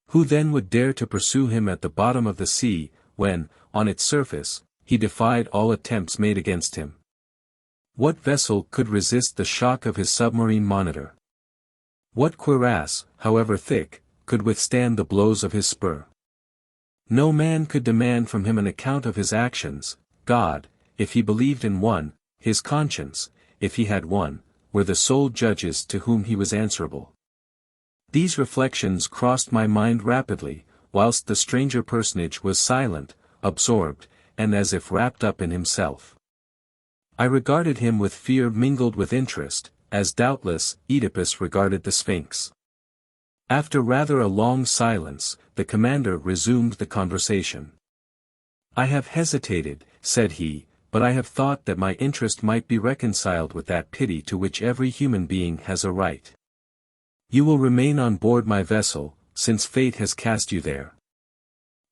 Who then would dare to pursue him at the bottom of the sea, when, on its surface, he defied all attempts made against him? What vessel could resist the shock of his submarine monitor? What cuirass, however thick, could withstand the blows of his spur? No man could demand from him an account of his actions. God, if he believed in one, his conscience, if he had one, were the sole judges to whom he was answerable. These reflections crossed my mind rapidly, whilst the stranger personage was silent, absorbed, and as if wrapped up in himself. I regarded him with fear mingled with interest, as doubtless Oedipus regarded the Sphinx. After rather a long silence, the commander resumed the conversation. I have hesitated, said he, but I have thought that my interest might be reconciled with that pity to which every human being has a right. You will remain on board my vessel, since fate has cast you there.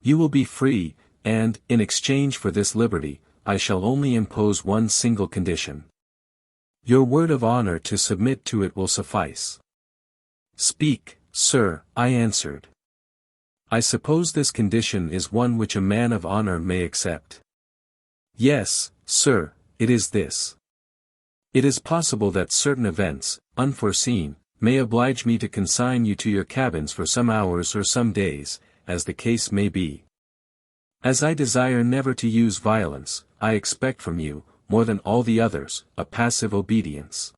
You will be free, and, in exchange for this liberty, I shall only impose one single condition. Your word of honor to submit to it will suffice. Speak, sir, I answered. I suppose this condition is one which a man of honor may accept. Yes, sir, it is this. It is possible that certain events, unforeseen, may oblige me to consign you to your cabins for some hours or some days, as the case may be. As I desire never to use violence, I expect from you, more than all the others, a passive obedience.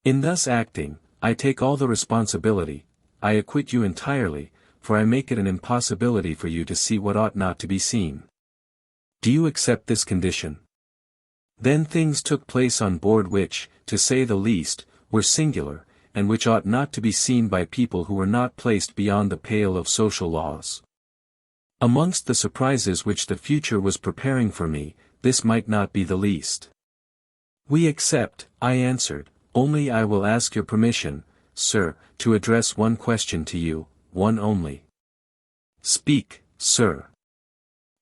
In thus acting, I take all the responsibility, I acquit you entirely, for I make it an impossibility for you to see what ought not to be seen. Do you accept this condition? Then things took place on board which, to say the least, were singular, and which ought not to be seen by people who were not placed beyond the pale of social laws. Amongst the surprises which the future was preparing for me, this might not be the least. We accept, I answered, only I will ask your permission, sir, to address one question to you, one only. Speak, sir.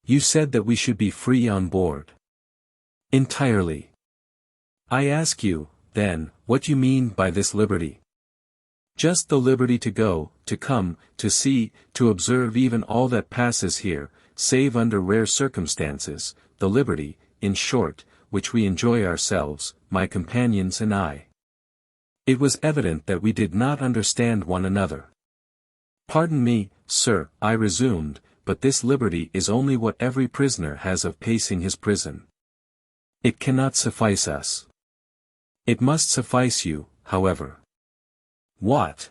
You said that we should be free on board. Entirely. I ask you, then, what you mean by this liberty? Just the liberty to go, to come, to see, to observe even all that passes here, save under rare circumstances, the liberty, in short, which we enjoy ourselves, my companions and I. It was evident that we did not understand one another. Pardon me, sir, I resumed, but this liberty is only what every prisoner has of pacing his prison. It cannot suffice us. It must suffice you, however. What?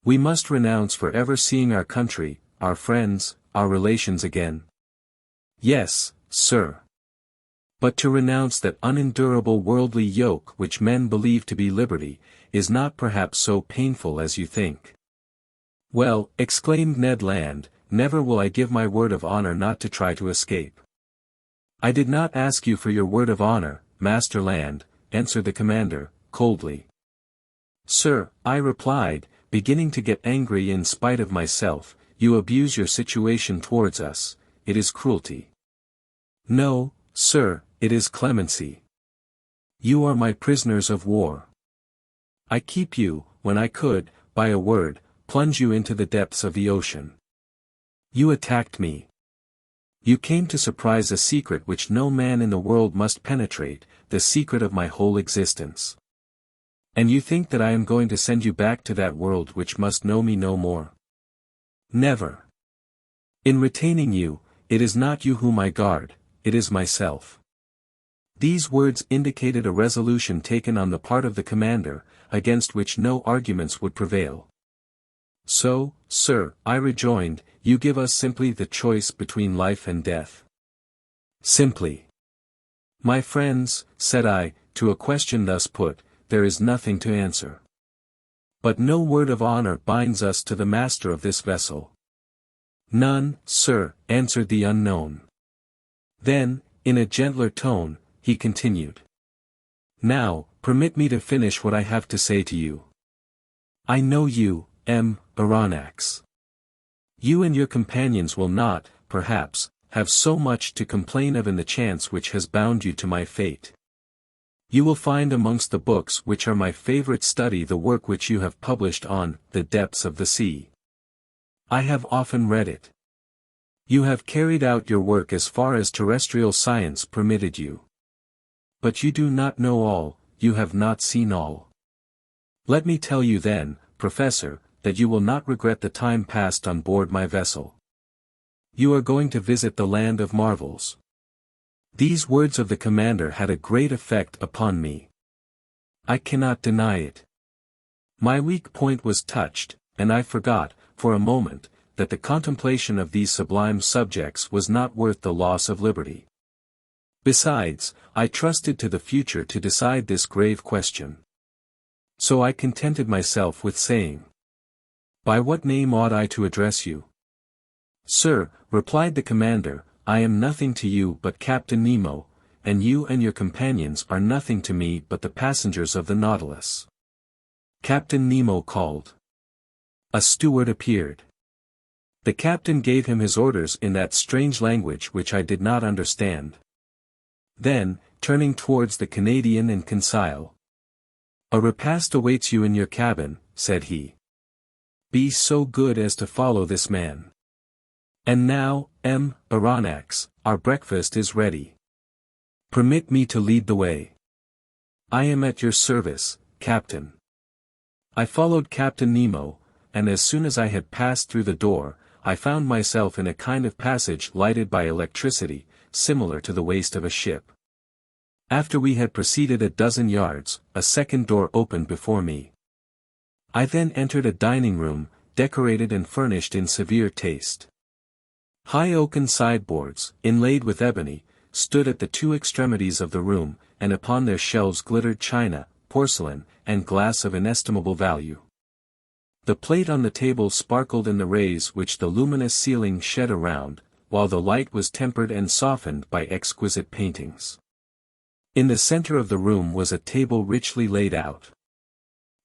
We must renounce for ever seeing our country, our friends, our relations again. Yes, sir. But to renounce that unendurable worldly yoke which men believe to be liberty, is not perhaps so painful as you think. Well, exclaimed Ned Land, never will I give my word of honor not to try to escape." "I did not ask you for your word of honor, Master Land," answered the commander, coldly. "Sir," I replied, beginning to get angry in spite of myself, "you abuse your situation towards us, it is cruelty." "No, sir, it is clemency. You are my prisoners of war. I keep you, when I could, by a word, plunge you into the depths of the ocean. You attacked me. You came to surprise a secret which no man in the world must penetrate, the secret of my whole existence. And you think that I am going to send you back to that world which must know me no more? Never. In retaining you, it is not you whom I guard, it is myself." These words indicated a resolution taken on the part of the commander, against which no arguments would prevail. "So, sir," I rejoined, "you give us simply the choice between life and death." "Simply." "My friends," said I, "to a question thus put, there is nothing to answer. But no word of honor binds us to the master of this vessel." "None, sir," answered the unknown. Then, in a gentler tone, he continued. "Now, permit me to finish what I have to say to you. I know you, Aronnax. You and your companions will not, perhaps, have so much to complain of in the chance which has bound you to my fate. You will find amongst the books which are my favorite study the work which you have published on the depths of the sea. I have often read it. You have carried out your work as far as terrestrial science permitted you. But you do not know all, you have not seen all. Let me tell you then, Professor, that you will not regret the time passed on board my vessel. You are going to visit the land of marvels." These words of the commander had a great effect upon me. I cannot deny it. My weak point was touched, and I forgot, for a moment, that the contemplation of these sublime subjects was not worth the loss of liberty. Besides, I trusted to the future to decide this grave question. So I contented myself with saying, "By what name ought I to address you?" "Sir," replied the commander, "I am nothing to you but Captain Nemo, and you and your companions are nothing to me but the passengers of the Nautilus." Captain Nemo called. A steward appeared. The captain gave him his orders in that strange language which I did not understand. Then, turning towards the Canadian and Conseil, "A repast awaits you in your cabin," said he. "Be so good as to follow this man. And now, Aronnax, our breakfast is ready. Permit me to lead the way." "I am at your service, Captain." I followed Captain Nemo, and as soon as I had passed through the door, I found myself in a kind of passage lighted by electricity, similar to the waist of a ship. After we had proceeded a dozen yards, a second door opened before me. I then entered a dining room, decorated and furnished in severe taste. High oaken sideboards, inlaid with ebony, stood at the two extremities of the room, and upon their shelves glittered china, porcelain, and glass of inestimable value. The plate on the table sparkled in the rays which the luminous ceiling shed around, while the light was tempered and softened by exquisite paintings. In the center of the room was a table richly laid out.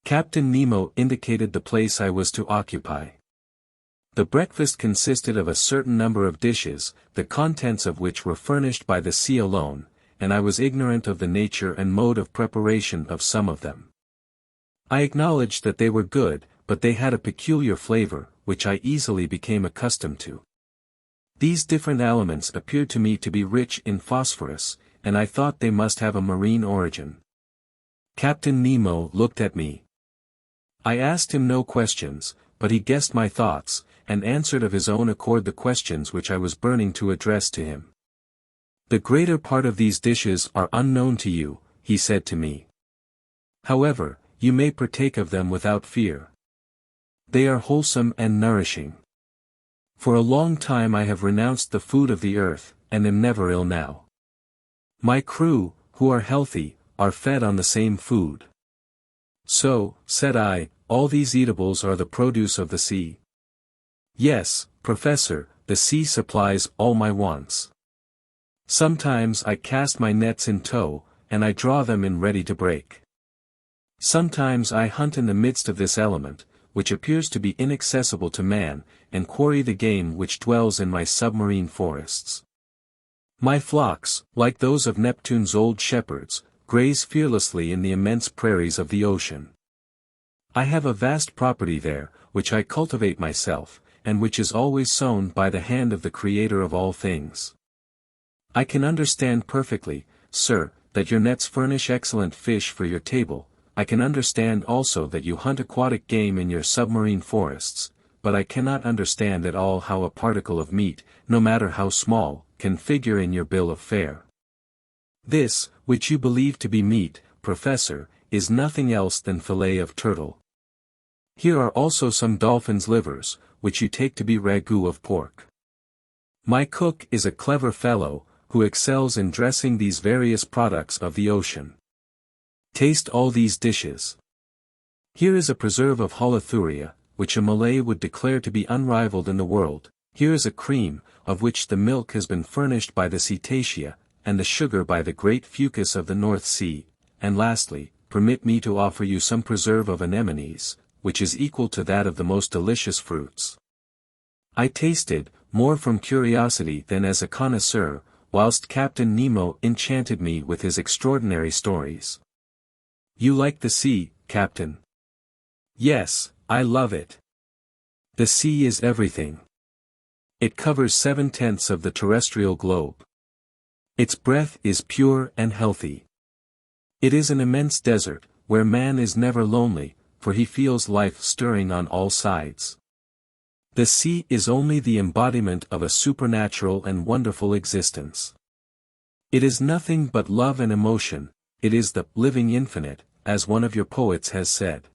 Captain Nemo indicated the place I was to occupy. The breakfast consisted of a certain number of dishes, the contents of which were furnished by the sea alone, and I was ignorant of the nature and mode of preparation of some of them. I acknowledged that they were good, but they had a peculiar flavor, which I easily became accustomed to. These different elements appeared to me to be rich in phosphorus, and I thought they must have a marine origin. Captain Nemo looked at me. I asked him no questions, but he guessed my thoughts, and answered of his own accord the questions which I was burning to address to him. "The greater part of these dishes are unknown to you," he said to me. "However, you may partake of them without fear. They are wholesome and nourishing. For a long time I have renounced the food of the earth, and am never ill now. My crew, who are healthy, are fed on the same food." "So," said I, "all these eatables are the produce of the sea?" "Yes, Professor, the sea supplies all my wants. Sometimes I cast my nets in tow, and I draw them in ready to break. Sometimes I hunt in the midst of this element, which appears to be inaccessible to man, and quarry the game which dwells in my submarine forests. My flocks, like those of Neptune's old shepherds, graze fearlessly in the immense prairies of the ocean. I have a vast property there, which I cultivate myself, and which is always sown by the hand of the Creator of all things. I can understand perfectly, sir, that your nets furnish excellent fish for your table. I can understand also that you hunt aquatic game in your submarine forests, but I cannot understand at all how a particle of meat, no matter how small, can figure in your bill of fare. This, which you believe to be meat, Professor, is nothing else than fillet of turtle. Here are also some dolphins' livers, which you take to be ragout of pork. My cook is a clever fellow, who excels in dressing these various products of the ocean. Taste all these dishes. Here is a preserve of holothuria, which a Malay would declare to be unrivaled in the world. Here is a cream, of which the milk has been furnished by the cetacea, and the sugar by the great fucus of the North Sea, and lastly, permit me to offer you some preserve of anemones, which is equal to that of the most delicious fruits. I tasted, more from curiosity than as a connoisseur, whilst Captain Nemo enchanted me with his extraordinary stories. You like the sea, Captain? Yes, I love it. The sea is everything. It covers 7/10 of the terrestrial globe. Its breath is pure and healthy. It is an immense desert, where man is never lonely, for he feels life stirring on all sides. The sea is only the embodiment of a supernatural and wonderful existence. It is nothing but love and emotion, it is the living infinite, as one of your poets has said.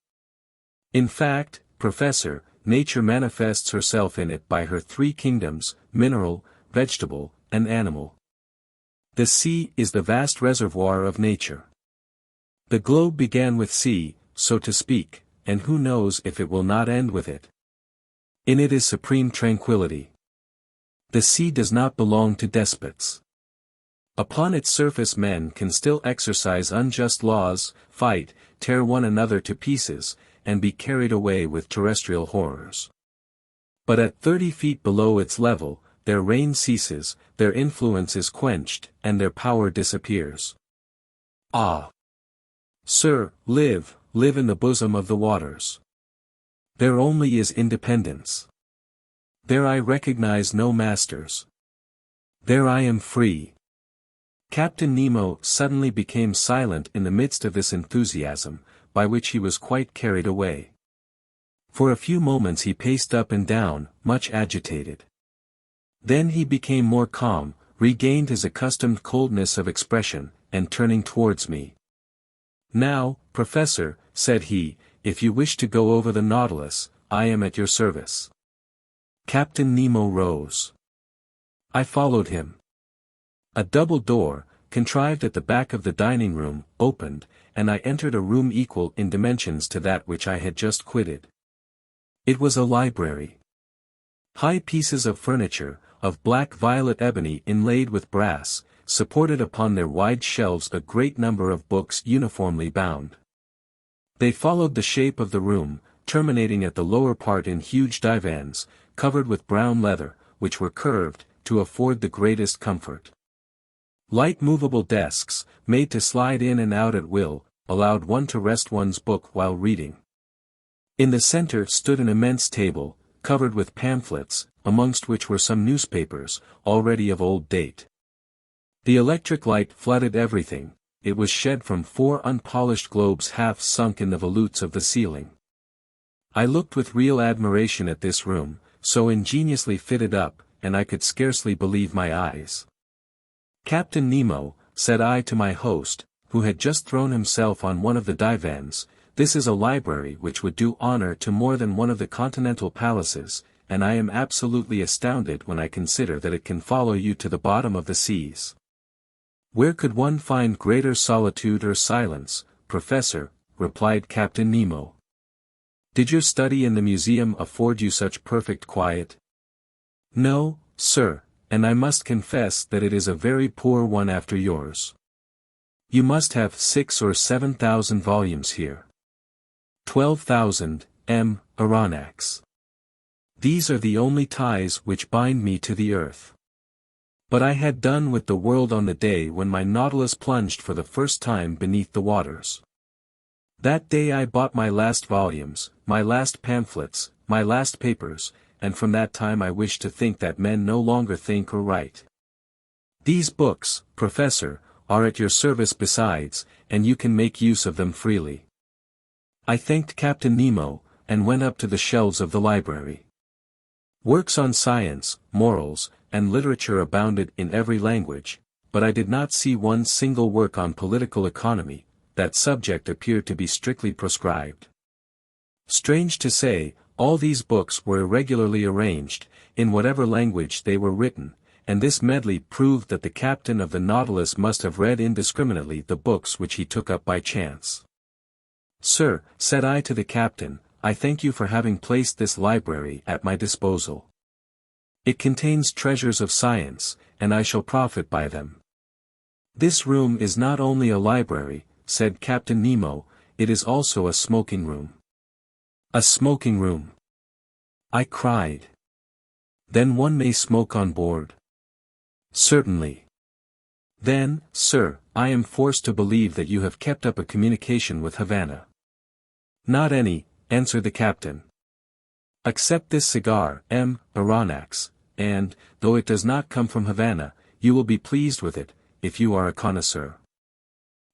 In fact, Professor, nature manifests herself in it by her three kingdoms, mineral, vegetable, and animal. The sea is the vast reservoir of nature. The globe began with sea, so to speak, and who knows if it will not end with it. In it is supreme tranquility. The sea does not belong to despots. Upon its surface men can still exercise unjust laws, fight, tear one another to pieces, and be carried away with terrestrial horrors. But at 30 feet below its level, their reign ceases, their influence is quenched, and their power disappears. Ah! Sir, live in the bosom of the waters. There only is independence. There I recognize no masters. There I am free. Captain Nemo suddenly became silent in the midst of this enthusiasm, by which he was quite carried away. For a few moments he paced up and down, much agitated. Then he became more calm, regained his accustomed coldness of expression, and turning towards me. Now, Professor, said he, if you wish to go over the Nautilus, I am at your service. Captain Nemo rose. I followed him. A double door, contrived at the back of the dining room, opened, and I entered a room equal in dimensions to that which I had just quitted. It was a library. High pieces of furniture, of black violet ebony inlaid with brass, supported upon their wide shelves a great number of books uniformly bound. They followed the shape of the room, terminating at the lower part in huge divans, covered with brown leather, which were curved, to afford the greatest comfort. Light movable desks, made to slide in and out at will, allowed one to rest one's book while reading. In the center stood an immense table, covered with pamphlets, amongst which were some newspapers, already of old date. The electric light flooded everything, it was shed from 4 unpolished globes half sunk in the volutes of the ceiling. I looked with real admiration at this room, so ingeniously fitted up, and I could scarcely believe my eyes. Captain Nemo, said I to my host, who had just thrown himself on one of the divans, this is a library which would do honor to more than one of the continental palaces, and I am absolutely astounded when I consider that it can follow you to the bottom of the seas. Where could one find greater solitude or silence, Professor? Replied Captain Nemo. Did your study in the museum afford you such perfect quiet? No, sir, and I must confess that it is a very poor one after yours. You must have 6 or 7,000 volumes here. 12,000, Aronnax. These are the only ties which bind me to the earth. But I had done with the world on the day when my Nautilus plunged for the first time beneath the waters. That day I bought my last volumes, my last pamphlets, my last papers, and from that time I wish to think that men no longer think or write. These books, Professor, are at your service besides, and you can make use of them freely. I thanked Captain Nemo, and went up to the shelves of the library. Works on science, morals, and literature abounded in every language, but I did not see one single work on political economy. That subject appeared to be strictly proscribed. Strange to say, all these books were irregularly arranged, in whatever language they were written, and this medley proved that the captain of the Nautilus must have read indiscriminately the books which he took up by chance. Sir, said I to the captain, I thank you for having placed this library at my disposal. It contains treasures of science, and I shall profit by them. This room is not only a library, said Captain Nemo, it is also a smoking room. A smoking room? I cried. Then one may smoke on board? Certainly. Then, sir, I am forced to believe that you have kept up a communication with Havana. Not any, answered the captain. Accept this cigar, Aronnax, and, though it does not come from Havana, you will be pleased with it, if you are a connoisseur.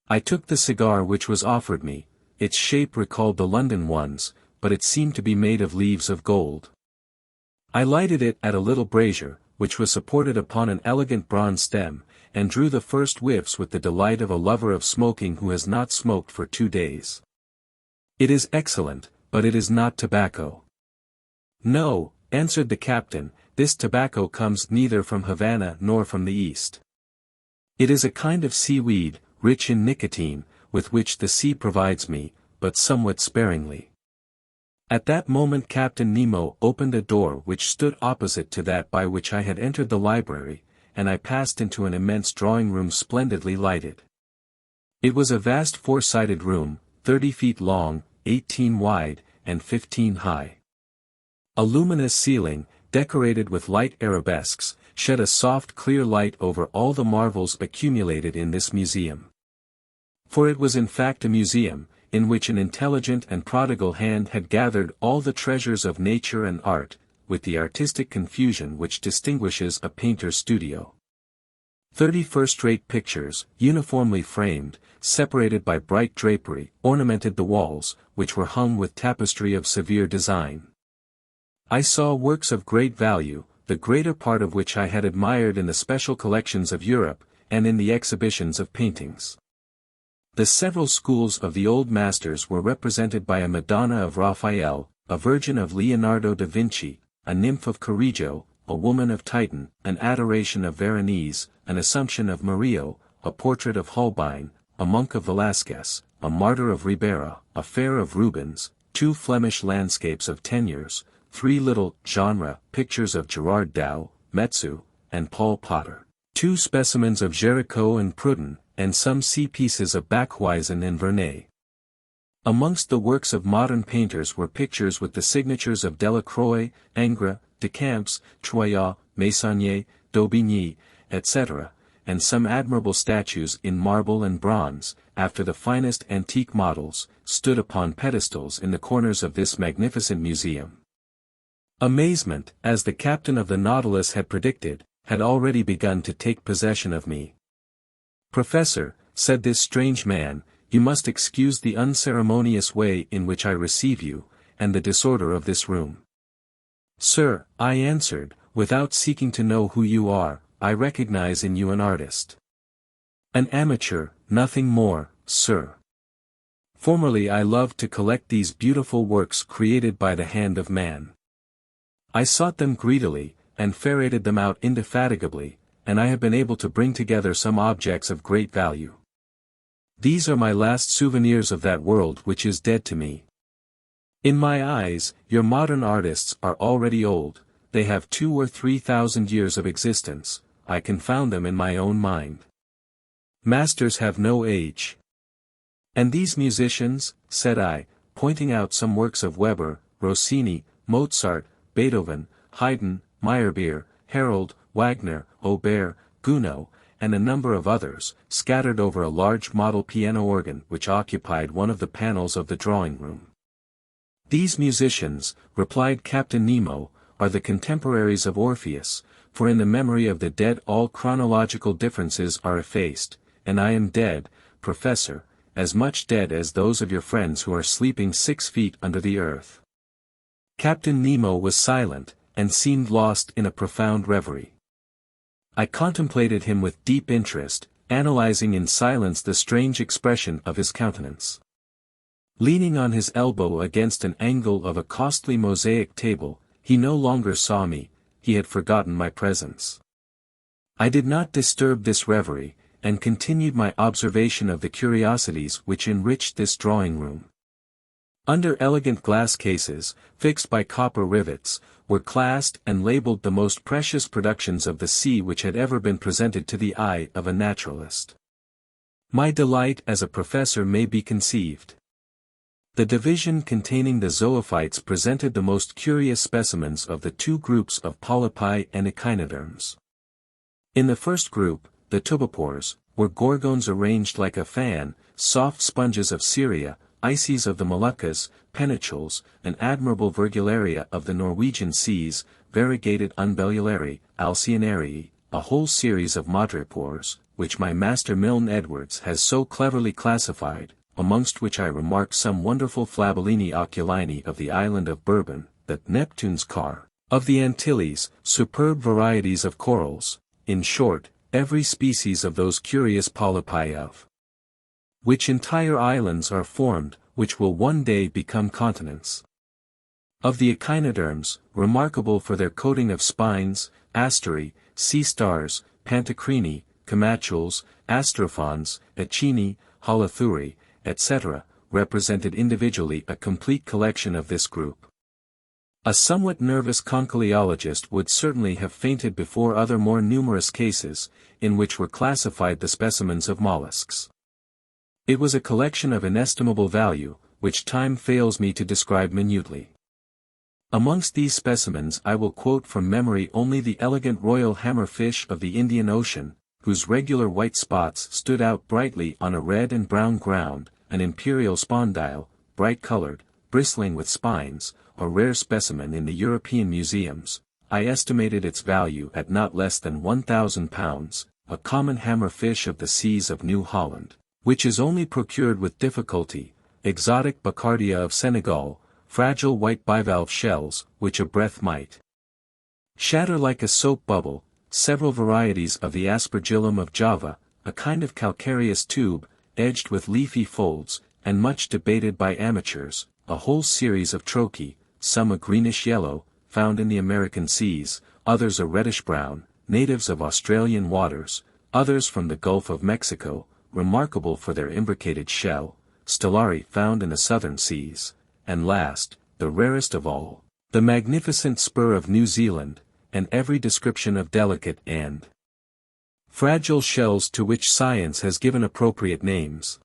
I took the cigar which was offered me, its shape recalled the London ones, but it seemed to be made of leaves of gold. I lighted it at a little brazier, which was supported upon an elegant bronze stem, and drew the first whiffs with the delight of a lover of smoking who has not smoked for 2 days. It is excellent, but it is not tobacco. No, answered the captain, this tobacco comes neither from Havana nor from the East. It is a kind of seaweed, rich in nicotine, with which the sea provides me, but somewhat sparingly. At that moment Captain Nemo opened a door which stood opposite to that by which I had entered the library, and I passed into an immense drawing room splendidly lighted. It was a vast 4-sided room, 30 feet long, 18 wide, and 15 high. A luminous ceiling, decorated with light arabesques, shed a soft clear light over all the marvels accumulated in this museum. For it was in fact a museum, in which an intelligent and prodigal hand had gathered all the treasures of nature and art, with the artistic confusion which distinguishes a painter's studio. 30 first-rate pictures, uniformly framed, separated by bright drapery, ornamented the walls, which were hung with tapestry of severe design. I saw works of great value, the greater part of which I had admired in the special collections of Europe, and in the exhibitions of paintings. The several schools of the old masters were represented by a Madonna of Raphael, a Virgin of Leonardo da Vinci, a Nymph of Correggio, a Woman of Titan, an Adoration of Veronese, an Assumption of Murillo, a Portrait of Holbein, a Monk of Velázquez, a Martyr of Ribera, a Fair of Rubens, 2 Flemish landscapes of Teniers, 3 little genre pictures of Gerard Dow, Metsu, and Paul Potter, 2 specimens of Géricault and Prudhon, and some sea pieces of Bakhuyzen and Vernet. Amongst the works of modern painters were pictures with the signatures of Delacroix, Ingres, Decamps, Troyat, Meissonier, Daubigny, etc., and some admirable statues in marble and bronze, after the finest antique models, stood upon pedestals in the corners of this magnificent museum. Amazement, as the captain of the Nautilus had predicted, had already begun to take possession of me. Professor, said this strange man, you must excuse the unceremonious way in which I receive you, and the disorder of this room. Sir, I answered, without seeking to know who you are, I recognize in you an artist. An amateur, nothing more, sir. Formerly I loved to collect these beautiful works created by the hand of man. I sought them greedily, and ferreted them out indefatigably, and I have been able to bring together some objects of great value. These are my last souvenirs of that world which is dead to me. In my eyes, your modern artists are already old, they have 2,000 or 3,000 years of existence, I can found them in my own mind. Masters have no age. And these musicians, said I, pointing out some works of Weber, Rossini, Mozart, Beethoven, Haydn, Meyerbeer, Harold, Wagner, Auber, Gounod, and a number of others, scattered over a large model piano organ which occupied one of the panels of the drawing room. These musicians, replied Captain Nemo, are the contemporaries of Orpheus, for in the memory of the dead all chronological differences are effaced, and I am dead, Professor, as much dead as those of your friends who are sleeping 6 feet under the earth. Captain Nemo was silent, and seemed lost in a profound reverie. I contemplated him with deep interest, analyzing in silence the strange expression of his countenance. Leaning on his elbow against an angle of a costly mosaic table, he no longer saw me, he had forgotten my presence. I did not disturb this reverie, and continued my observation of the curiosities which enriched this drawing room. Under elegant glass cases, fixed by copper rivets, were classed and labeled the most precious productions of the sea which had ever been presented to the eye of a naturalist. My delight as a professor may be conceived. The division containing the zoophytes presented the most curious specimens of the 2 groups of polypi and echinoderms. In the first group, the tubipores, were gorgons arranged like a fan, soft sponges of Syria, ices of the Moluccas, penicills, an admirable Virgularia of the Norwegian seas, variegated Unbellulari, Alcyonarii, a whole series of madrepores, which my master Milne Edwards has so cleverly classified, amongst which I remark some wonderful Flabellini oculini of the island of Bourbon, the Neptune's car, of the Antilles, superb varieties of corals, in short, every species of those curious polypi of which entire islands are formed, which will one day become continents. Of the echinoderms, remarkable for their coating of spines, asteri, sea stars, pantocrini, camachulls, astrophons, echini, holothuri, etc., represented individually a complete collection of this group. A somewhat nervous conchiliologist would certainly have fainted before other more numerous cases, in which were classified the specimens of mollusks. It was a collection of inestimable value, which time fails me to describe minutely. Amongst these specimens I will quote from memory only the elegant royal hammerfish of the Indian Ocean, whose regular white spots stood out brightly on a red and brown ground, an imperial spondyle, bright-colored, bristling with spines, a rare specimen in the European museums. I estimated its value at not less than £1,000, a common hammerfish of the seas of New Holland, which is only procured with difficulty, exotic Bacardia of Senegal, fragile white bivalve shells, which a breath might shatter like a soap bubble, several varieties of the Aspergillum of Java, a kind of calcareous tube, edged with leafy folds, and much debated by amateurs, a whole series of trochee, some a greenish-yellow, found in the American seas, others a reddish-brown, natives of Australian waters, others from the Gulf of Mexico, remarkable for their imbricated shell, stellari found in the southern seas, and last, the rarest of all, the magnificent spur of New Zealand, and every description of delicate and fragile shells to which science has given appropriate names.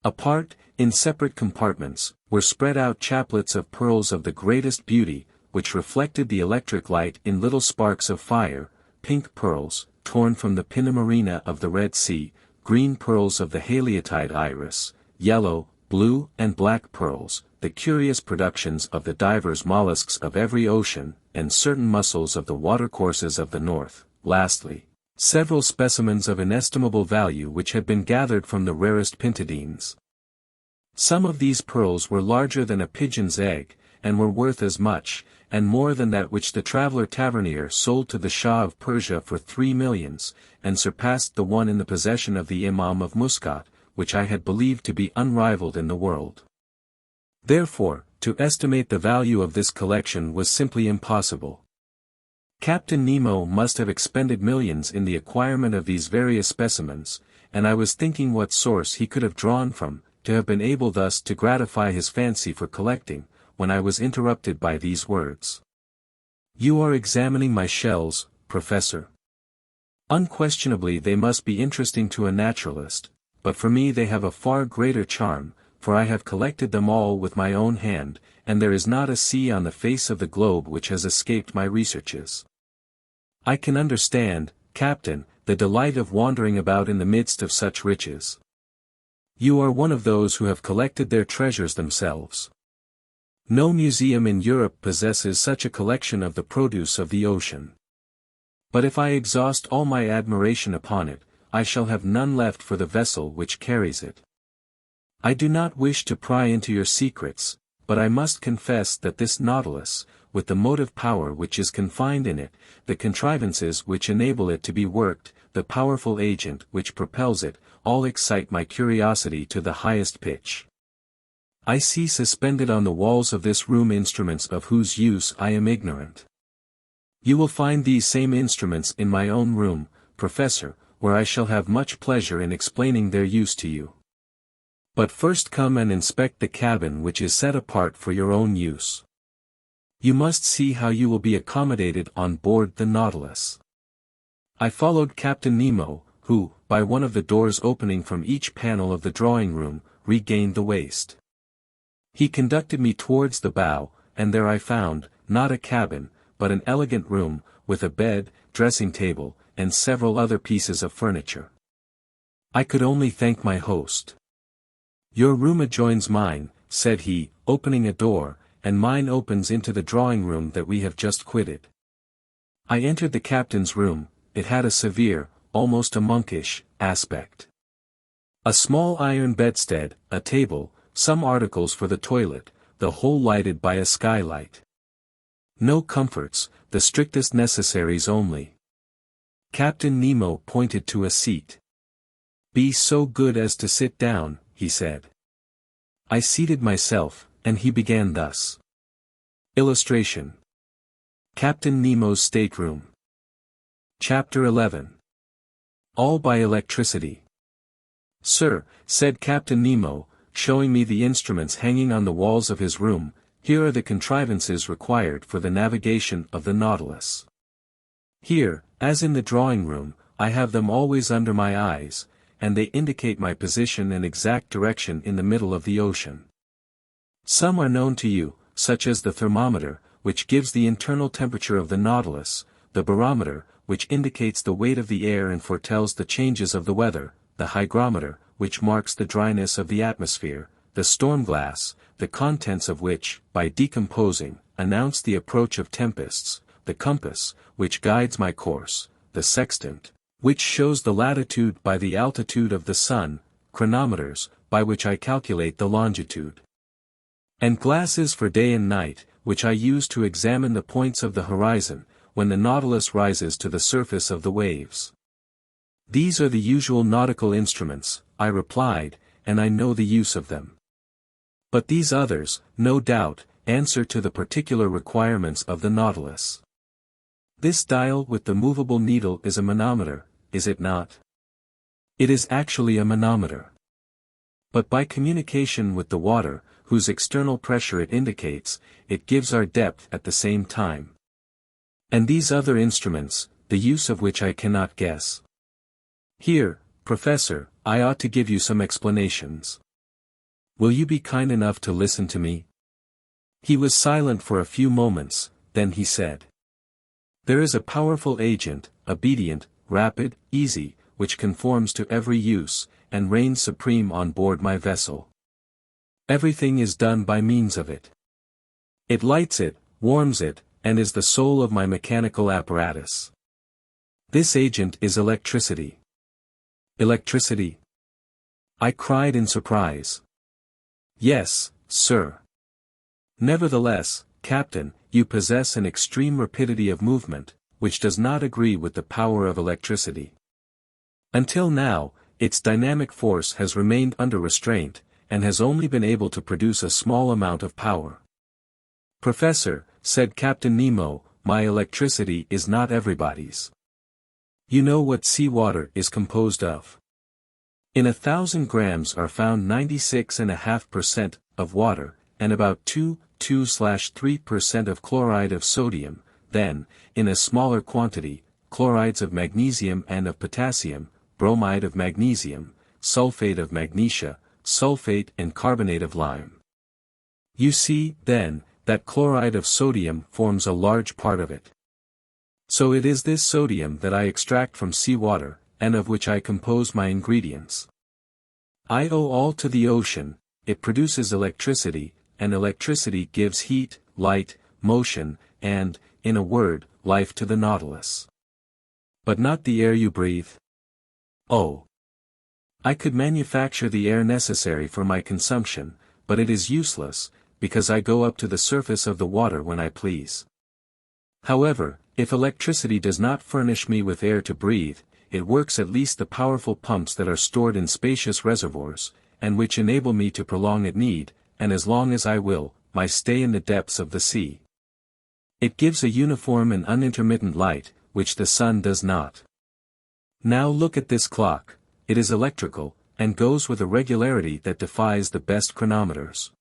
Apart, in separate compartments, were spread out chaplets of pearls of the greatest beauty, which reflected the electric light in little sparks of fire, pink pearls, torn from the pinna marina of the Red Sea, green pearls of the haliotide iris, yellow, blue and black pearls, the curious productions of the divers mollusks of every ocean, and certain mussels of the watercourses of the north, lastly, several specimens of inestimable value which had been gathered from the rarest pintadines. Some of these pearls were larger than a pigeon's egg, and were worth as much, and more than that which the traveller Tavernier sold to the Shah of Persia for 3 millions, and surpassed the one in the possession of the Imam of Muscat, which I had believed to be unrivalled in the world. Therefore, to estimate the value of this collection was simply impossible. Captain Nemo must have expended millions in the acquirement of these various specimens, and I was thinking what source he could have drawn from, to have been able thus to gratify his fancy for collecting, when I was interrupted by these words. You are examining my shells, Professor. Unquestionably they must be interesting to a naturalist, but for me they have a far greater charm, for I have collected them all with my own hand, and there is not a sea on the face of the globe which has escaped my researches. I can understand, Captain, the delight of wandering about in the midst of such riches. You are one of those who have collected their treasures themselves. No museum in Europe possesses such a collection of the produce of the ocean. But if I exhaust all my admiration upon it, I shall have none left for the vessel which carries it. I do not wish to pry into your secrets, but I must confess that this Nautilus, with the motive power which is confined in it, the contrivances which enable it to be worked, the powerful agent which propels it, all excite my curiosity to the highest pitch. I see suspended on the walls of this room instruments of whose use I am ignorant. You will find these same instruments in my own room, Professor, where I shall have much pleasure in explaining their use to you. But first come and inspect the cabin which is set apart for your own use. You must see how you will be accommodated on board the Nautilus. I followed Captain Nemo, who, by one of the doors opening from each panel of the drawing room, regained the waist. He conducted me towards the bow, and there I found, not a cabin, but an elegant room, with a bed, dressing table, and several other pieces of furniture. I could only thank my host. Your room adjoins mine, said he, opening a door, and mine opens into the drawing room that we have just quitted. I entered the captain's room. It had a severe, almost a monkish, aspect. A small iron bedstead, a table, some articles for the toilet, the whole lighted by a skylight. No comforts, the strictest necessaries only. Captain Nemo pointed to a seat. Be so good as to sit down, he said. I seated myself, and he began thus. Illustration. Captain Nemo's stateroom. Chapter 11. All by electricity. Sir, said Captain Nemo, showing me the instruments hanging on the walls of his room, here are the contrivances required for the navigation of the Nautilus. Here, as in the drawing room, I have them always under my eyes, and they indicate my position and exact direction in the middle of the ocean. Some are known to you, such as the thermometer, which gives the internal temperature of the Nautilus, the barometer, which indicates the weight of the air and foretells the changes of the weather, the hygrometer, which marks the dryness of the atmosphere, the storm glass, the contents of which, by decomposing, announce the approach of tempests, the compass, which guides my course, the sextant, which shows the latitude by the altitude of the sun, chronometers, by which I calculate the longitude, and glasses for day and night, which I use to examine the points of the horizon, when the Nautilus rises to the surface of the waves. These are the usual nautical instruments, I replied, and I know the use of them. But these others, no doubt, answer to the particular requirements of the Nautilus. This dial with the movable needle is a manometer, is it not? It is actually a manometer. But by communication with the water, whose external pressure it indicates, it gives our depth at the same time. And these other instruments, the use of which I cannot guess. Here, Professor, I ought to give you some explanations. Will you be kind enough to listen to me? He was silent for a few moments, then he said. There is a powerful agent, obedient, rapid, easy, which conforms to every use, and reigns supreme on board my vessel. Everything is done by means of it. It lights it, warms it, and is the soul of my mechanical apparatus. This agent is electricity. Electricity? I cried in surprise. Yes, sir. Nevertheless, Captain, you possess an extreme rapidity of movement, which does not agree with the power of electricity. Until now, its dynamic force has remained under restraint, and has only been able to produce a small amount of power. Professor, said Captain Nemo, my electricity is not everybody's. You know what seawater is composed of. In 1,000 grams are found 96.5% of water, and about 2–3% of chloride of sodium, then, in a smaller quantity, chlorides of magnesium and of potassium, bromide of magnesium, sulfate of magnesia, sulfate and carbonate of lime. You see, then, that chloride of sodium forms a large part of it. So it is this sodium that I extract from seawater, and of which I compose my ingredients. I owe all to the ocean. It produces electricity, and electricity gives heat, light, motion, and, in a word, life to the Nautilus. But not the air you breathe. Oh. I could manufacture the air necessary for my consumption, but it is useless, because I go up to the surface of the water when I please. However, if electricity does not furnish me with air to breathe, it works at least the powerful pumps that are stored in spacious reservoirs, and which enable me to prolong at need, and as long as I will, my stay in the depths of the sea. It gives a uniform and unintermittent light, which the sun does not. Now look at this clock. It is electrical, and goes with a regularity that defies the best chronometers.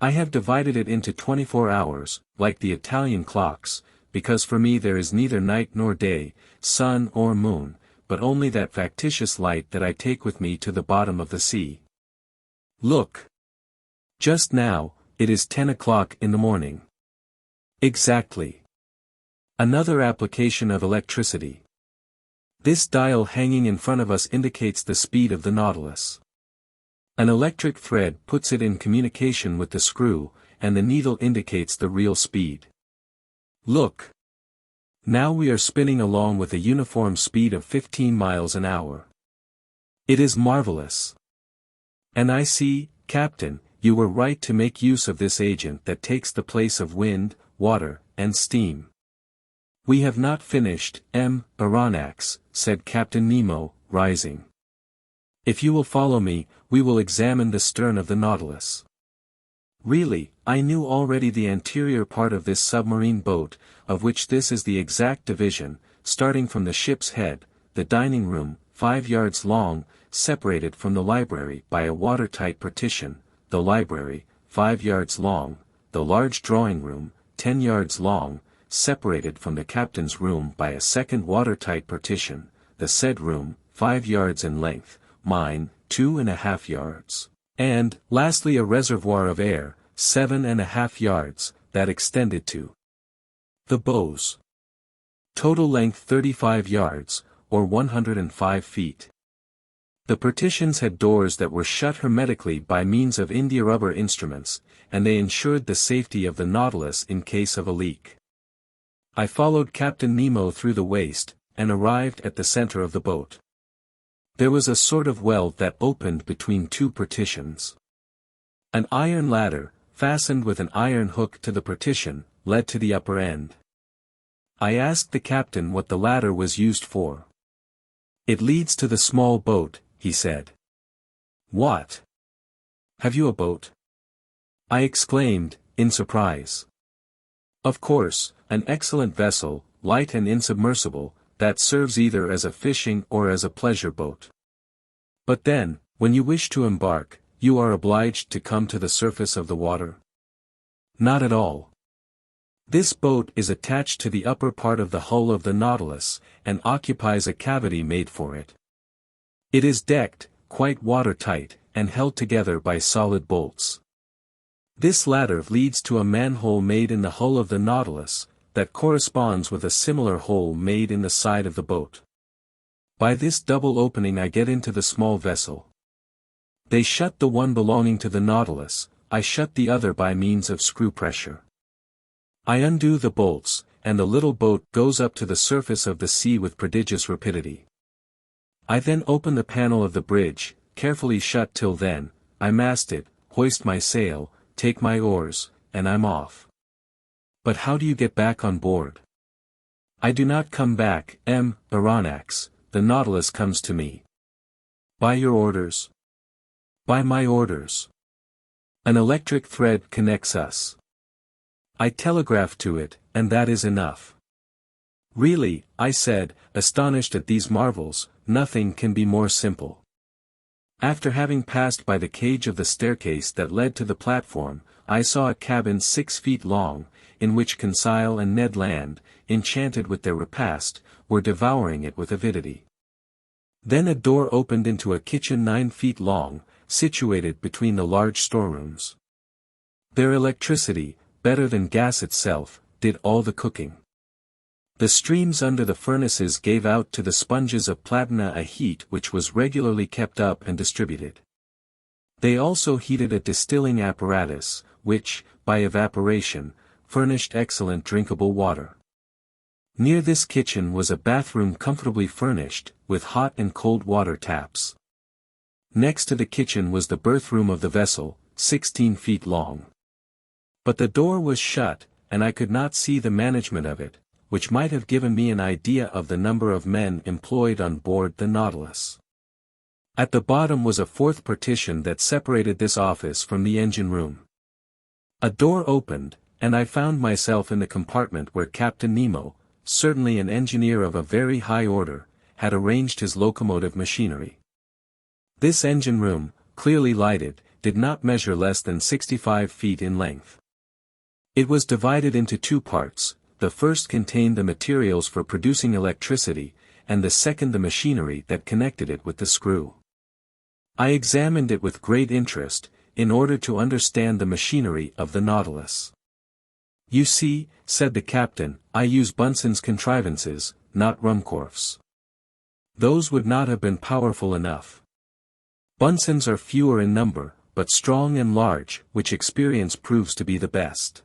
I have divided it into 24 hours, like the Italian clocks, because for me there is neither night nor day, sun or moon, but only that factitious light that I take with me to the bottom of the sea. Look. Just now, it is 10 o'clock in the morning. Exactly. Another application of electricity. This dial hanging in front of us indicates the speed of the Nautilus. An electric thread puts it in communication with the screw, and the needle indicates the real speed. Look. Now we are spinning along with a uniform speed of 15 miles an hour. It is marvelous. And I see, Captain, you were right to make use of this agent that takes the place of wind, water, and steam. We have not finished, Aronnax, said Captain Nemo, rising. If you will follow me, we will examine the stern of the Nautilus. Really, I knew already the anterior part of this submarine boat, of which this is the exact division, starting from the ship's head, the dining room, 5 yards long, separated from the library by a watertight partition, the library, 5 yards long, the large drawing room, 10 yards long, separated from the captain's room by a second watertight partition, the said room, 5 yards in length, mine, 2.5 yards, and, lastly a reservoir of air, 7.5 yards, that extended to the bows. Total length 35 yards, or 105 feet. The partitions had doors that were shut hermetically by means of india-rubber instruments, and they ensured the safety of the Nautilus in case of a leak. I followed Captain Nemo through the waist, and arrived at the center of the boat. There was a sort of well that opened between two partitions. An iron ladder, fastened with an iron hook to the partition, led to the upper end. I asked the captain what the ladder was used for. It leads to the small boat, he said. What? Have you a boat? I exclaimed, in surprise. Of course, an excellent vessel, light and insubmersible, that serves either as a fishing or as a pleasure boat. But then, when you wish to embark, you are obliged to come to the surface of the water? Not at all. This boat is attached to the upper part of the hull of the Nautilus, and occupies a cavity made for it. It is decked, quite watertight, and held together by solid bolts. This ladder leads to a manhole made in the hull of the Nautilus, that corresponds with a similar hole made in the side of the boat. By this double opening I get into the small vessel. They shut the one belonging to the Nautilus, I shut the other by means of screw pressure. I undo the bolts, and the little boat goes up to the surface of the sea with prodigious rapidity. I then open the panel of the bridge, carefully shut till then, I mast it, hoist my sail, take my oars, and I'm off. But how do you get back on board? I do not come back, Aronnax, the Nautilus comes to me. By your orders? By my orders. An electric thread connects us. I telegraph to it, and that is enough. Really, I said, astonished at these marvels, nothing can be more simple. After having passed by the cage of the staircase that led to the platform, I saw a cabin 6 feet long, in which Conseil and Ned Land, enchanted with their repast, were devouring it with avidity. Then a door opened into a kitchen 9 feet long, situated between the large storerooms. Their electricity, better than gas itself, did all the cooking. The streams under the furnaces gave out to the sponges of platina a heat which was regularly kept up and distributed. They also heated a distilling apparatus, which, by evaporation, furnished excellent drinkable water. Near this kitchen was a bathroom comfortably furnished, with hot and cold water taps. Next to the kitchen was the berthroom of the vessel, 16 feet long. But the door was shut, and I could not see the management of it, which might have given me an idea of the number of men employed on board the Nautilus. At the bottom was a fourth partition that separated this office from the engine room. A door opened, and I found myself in the compartment where Captain Nemo, certainly an engineer of a very high order, had arranged his locomotive machinery. This engine room, clearly lighted, did not measure less than 65 feet in length. It was divided into 2 parts. The first contained the materials for producing electricity, and the second the machinery that connected it with the screw. I examined it with great interest, in order to understand the machinery of the Nautilus. "You see," said the captain, "I use Bunsen's contrivances, not Ruhmkorff's. Those would not have been powerful enough. Bunsen's are fewer in number, but strong and large, which experience proves to be the best.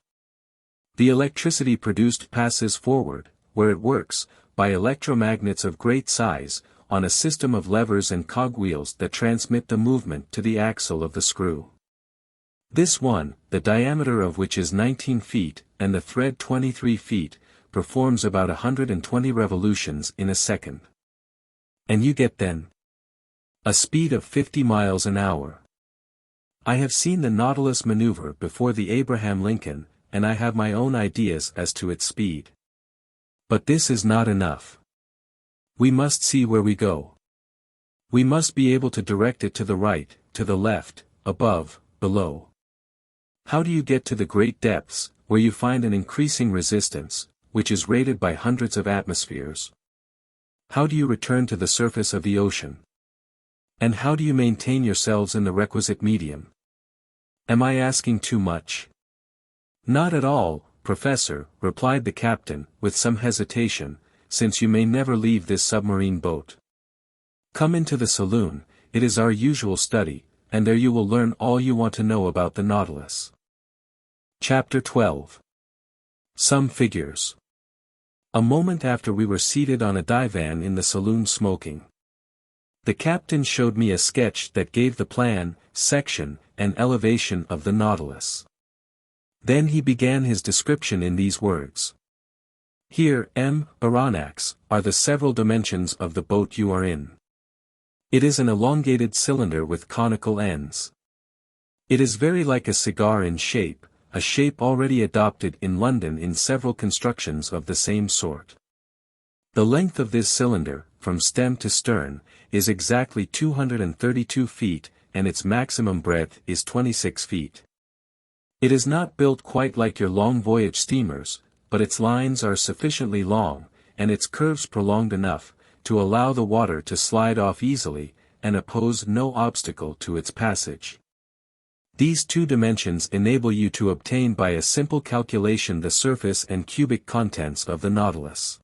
The electricity produced passes forward, where it works, by electromagnets of great size, on a system of levers and cogwheels that transmit the movement to the axle of the screw. This one, the diameter of which is 19 feet, and the thread 23 feet, performs about 120 revolutions in a second. And you get then a speed of 50 miles an hour. I have seen the Nautilus maneuver before the Abraham Lincoln, and I have my own ideas as to its speed. But this is not enough. We must see where we go. We must be able to direct it to the right, to the left, above, below. How do you get to the great depths, where you find an increasing resistance, which is rated by hundreds of atmospheres? How do you return to the surface of the ocean? And how do you maintain yourselves in the requisite medium? Am I asking too much? "Not at all, Professor," replied the captain, with some hesitation, "since you may never leave this submarine boat. Come into the saloon, it is our usual study, and there you will learn all you want to know about the Nautilus." Chapter 12. Some Figures. A moment after we were seated on a divan in the saloon smoking. The captain showed me a sketch that gave the plan, section, and elevation of the Nautilus. Then he began his description in these words. "Here, M. Aronnax, are the several dimensions of the boat you are in. It is an elongated cylinder with conical ends. It is very like a cigar in shape, a shape already adopted in London in several constructions of the same sort. The length of this cylinder, from stem to stern, is exactly 232 feet, and its maximum breadth is 26 feet. It is not built quite like your long voyage steamers, but its lines are sufficiently long, and its curves prolonged enough, to allow the water to slide off easily, and oppose no obstacle to its passage. These 2 dimensions enable you to obtain by a simple calculation the surface and cubic contents of the Nautilus.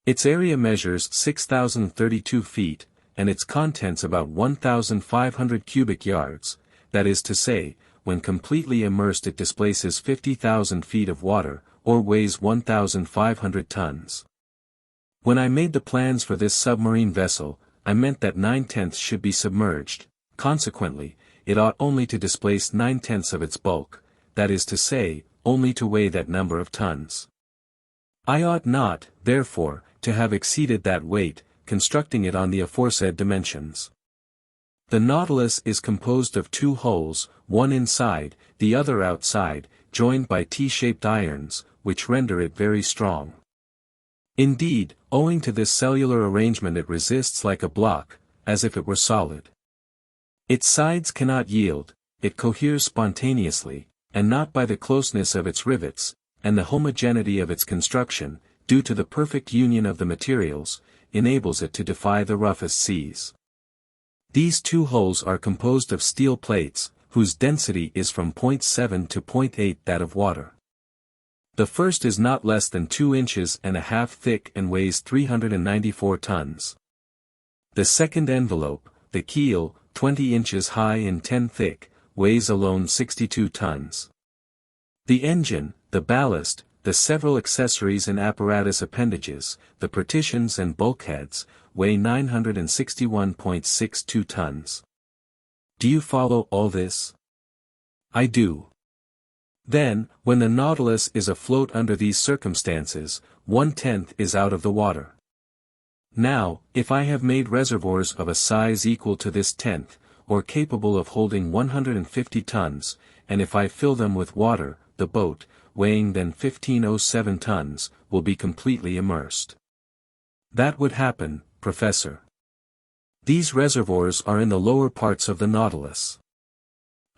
Its area measures 6,032 feet, and its contents about 1,500 cubic yards, that is to say, when completely immersed it displaces 50,000 feet of water, or weighs 1,500 tons. When I made the plans for this submarine vessel, I meant that 9/10 should be submerged, consequently, it ought only to displace 9/10 of its bulk, that is to say, only to weigh that number of tons. I ought not, therefore, to have exceeded that weight, constructing it on the aforesaid dimensions. The Nautilus is composed of 2 hulls, one inside, the other outside, joined by T-shaped irons, which render it very strong. Indeed, owing to this cellular arrangement it resists like a block, as if it were solid. Its sides cannot yield, it coheres spontaneously, and not by the closeness of its rivets, and the homogeneity of its construction, due to the perfect union of the materials, enables it to defy the roughest seas. These two hulls are composed of steel plates, whose density is from 0.7 to 0.8 that of water. The first is not less than 2 inches and a half thick and weighs 394 tons. The second envelope, the keel, 20 inches high and 10 thick, weighs alone 62 tons. The engine, the ballast, the several accessories and apparatus appendages, the partitions and bulkheads, weigh 961.62 tons. Do you follow all this? I do. Then, when the Nautilus is afloat under these circumstances, 1/10 is out of the water. Now, if I have made reservoirs of a size equal to this tenth, or capable of holding 150 tons, and if I fill them with water, the boat, weighing then 1507 tons, will be completely immersed. That would happen, Professor. These reservoirs are in the lower parts of the Nautilus.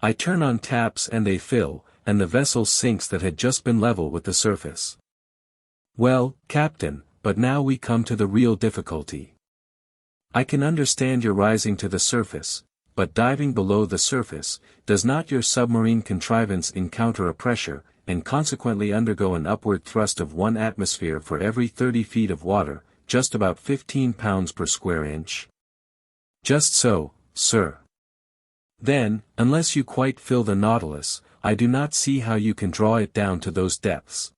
I turn on taps and they fill, and the vessel sinks that had just been level with the surface. Well, Captain, but now we come to the real difficulty. I can understand your rising to the surface, but diving below the surface, does not your submarine contrivance encounter a pressure, and consequently undergo an upward thrust of 1 atmosphere for every 30 feet of water, just about 15 pounds per square inch? Just so, sir. Then, unless you quite fill the Nautilus, I do not see how you can draw it down to those depths.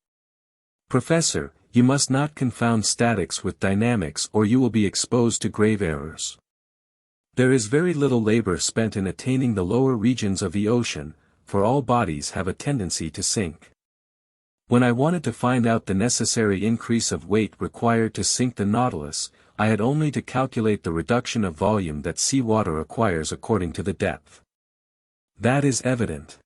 Professor, you must not confound statics with dynamics or you will be exposed to grave errors. There is very little labor spent in attaining the lower regions of the ocean, for all bodies have a tendency to sink. When I wanted to find out the necessary increase of weight required to sink the Nautilus, I had only to calculate the reduction of volume that sea water acquires according to the depth. That is evident.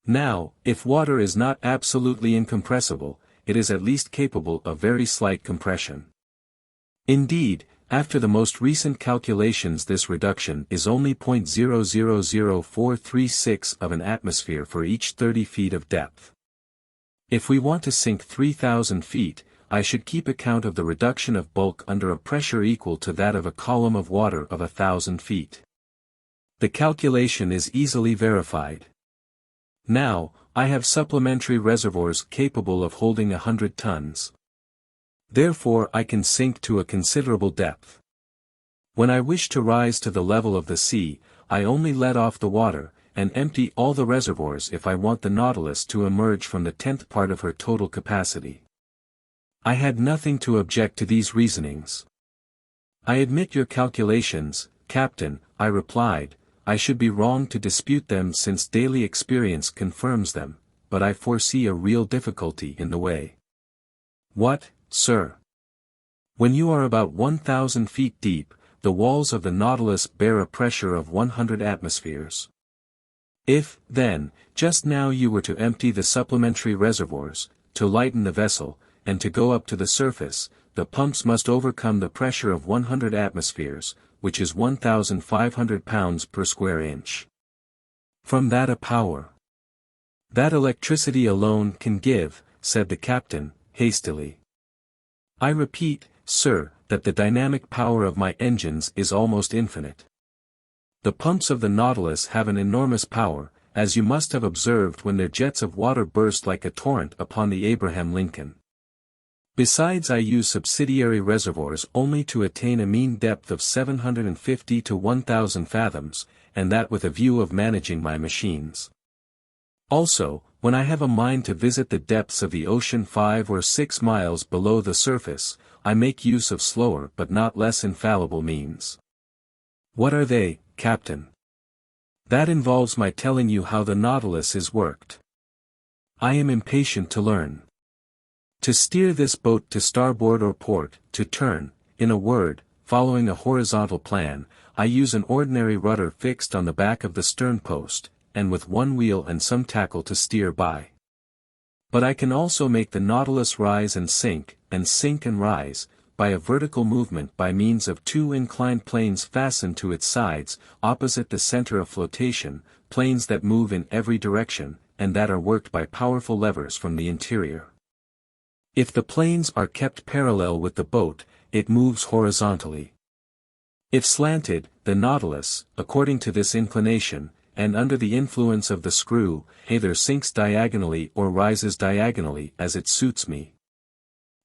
Now, if water is not absolutely incompressible, it is at least capable of very slight compression. Indeed, after the most recent calculations this reduction is only 0.000436 of an atmosphere for each 30 feet of depth. If we want to sink 3,000 feet, I should keep account of the reduction of bulk under a pressure equal to that of a column of water of 1,000 feet. The calculation is easily verified. Now, I have supplementary reservoirs capable of holding 100 tons. Therefore I can sink to a considerable depth. When I wish to rise to the level of the sea, I only let off the water, and empty all the reservoirs if I want the Nautilus to emerge from the 10th part of her total capacity. I had nothing to object to these reasonings. I admit your calculations, Captain, I replied. I should be wrong to dispute them since daily experience confirms them, but I foresee a real difficulty in the way. What, sir? When you are about 1,000 feet deep, the walls of the Nautilus bear a pressure of 100 atmospheres. If, then, just now you were to empty the supplementary reservoirs, to lighten the vessel, and to go up to the surface, the pumps must overcome the pressure of 100 atmospheres, which is 1,500 pounds per square inch. From that a power that electricity alone can give, said the captain, hastily. I repeat, sir, that the dynamic power of my engines is almost infinite. The pumps of the Nautilus have an enormous power, as you must have observed when their jets of water burst like a torrent upon the Abraham Lincoln. Besides, I use subsidiary reservoirs only to attain a mean depth of 750 to 1,000 fathoms, and that with a view of managing my machines. Also, when I have a mind to visit the depths of the ocean 5 or 6 miles below the surface, I make use of slower but not less infallible means. What are they, Captain? That involves my telling you how the Nautilus is worked. I am impatient to learn. To steer this boat to starboard or port, to turn, in a word, following a horizontal plan, I use an ordinary rudder fixed on the back of the stern post, and with one wheel and some tackle to steer by. But I can also make the Nautilus rise and sink and rise, by a vertical movement by means of 2 inclined planes fastened to its sides, opposite the center of flotation, planes that move in every direction, and that are worked by powerful levers from the interior. If the planes are kept parallel with the boat, it moves horizontally. If slanted, the Nautilus, according to this inclination, and under the influence of the screw, either sinks diagonally or rises diagonally as it suits me.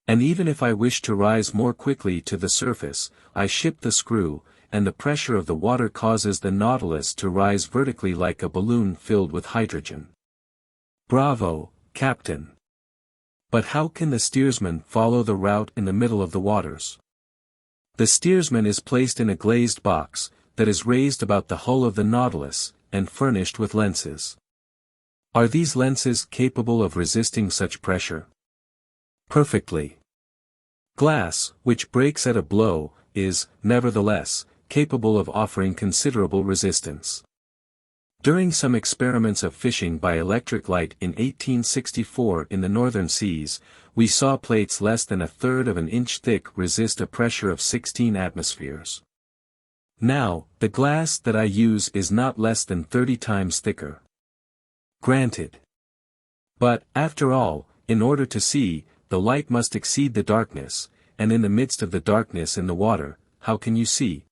And even if I wish to rise more quickly to the surface, I shift the screw, and the pressure of the water causes the Nautilus to rise vertically like a balloon filled with hydrogen. Bravo, Captain! But how can the steersman follow the route in the middle of the waters? The steersman is placed in a glazed box, that is raised about the hull of the Nautilus, and furnished with lenses. Are these lenses capable of resisting such pressure? Perfectly. Glass, which breaks at a blow, is, nevertheless, capable of offering considerable resistance. During some experiments of fishing by electric light in 1864 in the northern seas, we saw plates less than a third of an inch thick resist a pressure of 16 atmospheres. Now, the glass that I use is not less than 30 times thicker. Granted. But, after all, in order to see, the light must exceed the darkness, and in the midst of the darkness in the water, how can you see?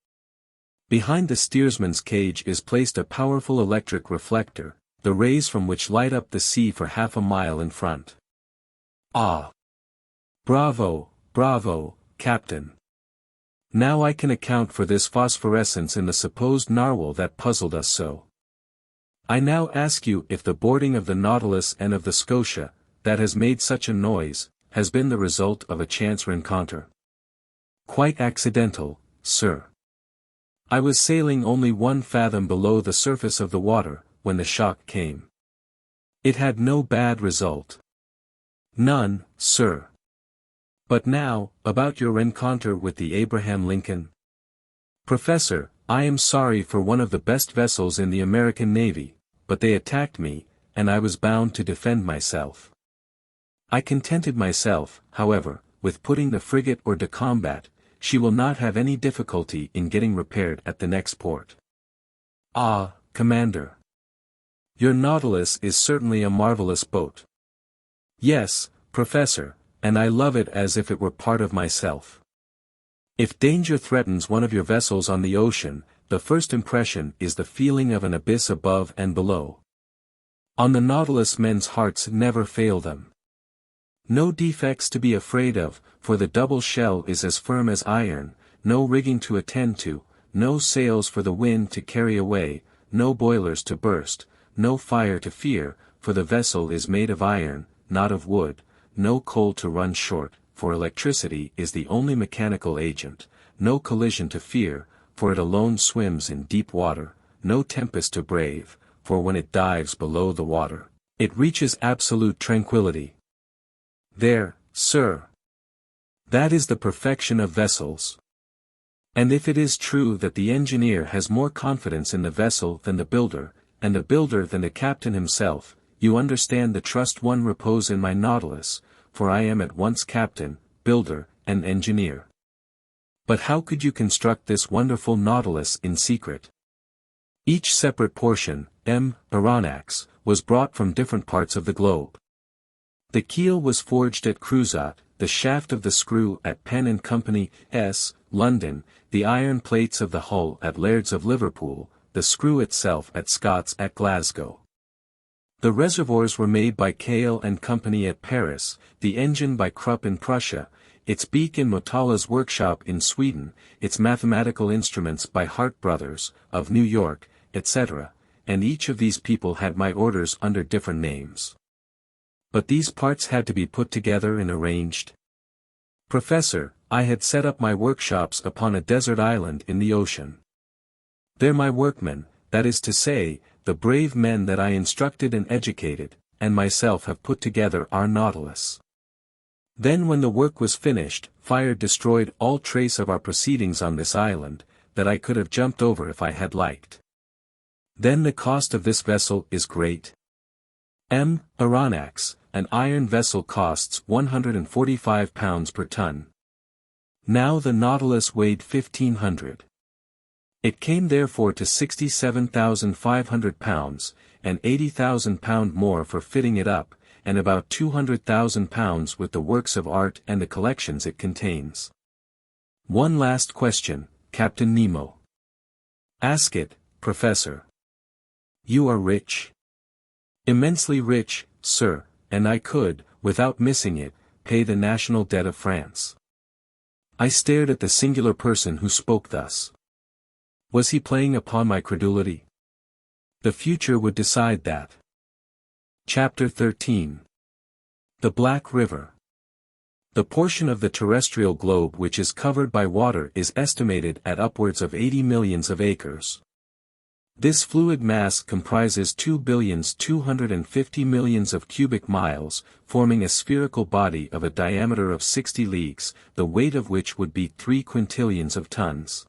Behind the steersman's cage is placed a powerful electric reflector, the rays from which light up the sea for half a mile in front. Ah! Bravo, bravo, Captain! Now I can account for this phosphorescence in the supposed narwhal that puzzled us so. I now ask you if the boarding of the Nautilus and of the Scotia, that has made such a noise, has been the result of a chance rencontre. Quite accidental, sir. I was sailing only 1 fathom below the surface of the water, when the shock came. It had no bad result. None, sir. But now, about your rencontre with the Abraham Lincoln. Professor, I am sorry for one of the best vessels in the American Navy, but they attacked me, and I was bound to defend myself. I contented myself, however, with putting the frigate hors de combat. She will not have any difficulty in getting repaired at the next port. Ah, Commander! Your Nautilus is certainly a marvelous boat. Yes, Professor, and I love it as if it were part of myself. If danger threatens one of your vessels on the ocean, the first impression is the feeling of an abyss above and below. On the Nautilus men's hearts never fail them. No defects to be afraid of, for the double shell is as firm as iron, no rigging to attend to, no sails for the wind to carry away, no boilers to burst, no fire to fear, for the vessel is made of iron, not of wood, no coal to run short, for electricity is the only mechanical agent, no collision to fear, for it alone swims in deep water, no tempest to brave, for when it dives below the water, it reaches absolute tranquility. There, sir. That is the perfection of vessels. And if it is true that the engineer has more confidence in the vessel than the builder, and the builder than the captain himself, you understand the trust one repose in my Nautilus, for I am at once captain, builder, and engineer. But how could you construct this wonderful Nautilus in secret? Each separate portion, Aronnax, was brought from different parts of the globe. The keel was forged at Cruzat, the shaft of the screw at Penn & Company's, London, the iron plates of the hull at Laird's of Liverpool, the screw itself at Scott's at Glasgow. The reservoirs were made by Kale & Company at Paris, the engine by Krupp in Prussia, its beak in Motala's workshop in Sweden, its mathematical instruments by Hart Brothers, of New York, etc., and each of these people had my orders under different names. But these parts had to be put together and arranged. Professor, I had set up my workshops upon a desert island in the ocean. There my workmen, that is to say, the brave men that I instructed and educated, and myself have put together our Nautilus. Then when the work was finished, fire destroyed all trace of our proceedings on this island, that I could have jumped over if I had liked. Then the cost of this vessel is great. Aronnax, an iron vessel costs £145 per ton. Now the Nautilus weighed 1,500. It came therefore to £67,500, and £80,000 more for fitting it up, and about £200,000 with the works of art and the collections it contains. One last question, Captain Nemo. Ask it, Professor. You are rich? Immensely rich, sir, and I could, without missing it, pay the national debt of France. I stared at the singular person who spoke thus. Was he playing upon my credulity? The future would decide that. Chapter 13. The Black River. The portion of the terrestrial globe which is covered by water is estimated at upwards of 80 millions of acres. This fluid mass comprises 2,250 millions of cubic miles, forming a spherical body of a diameter of 60 leagues, the weight of which would be 3 quintillions of tons.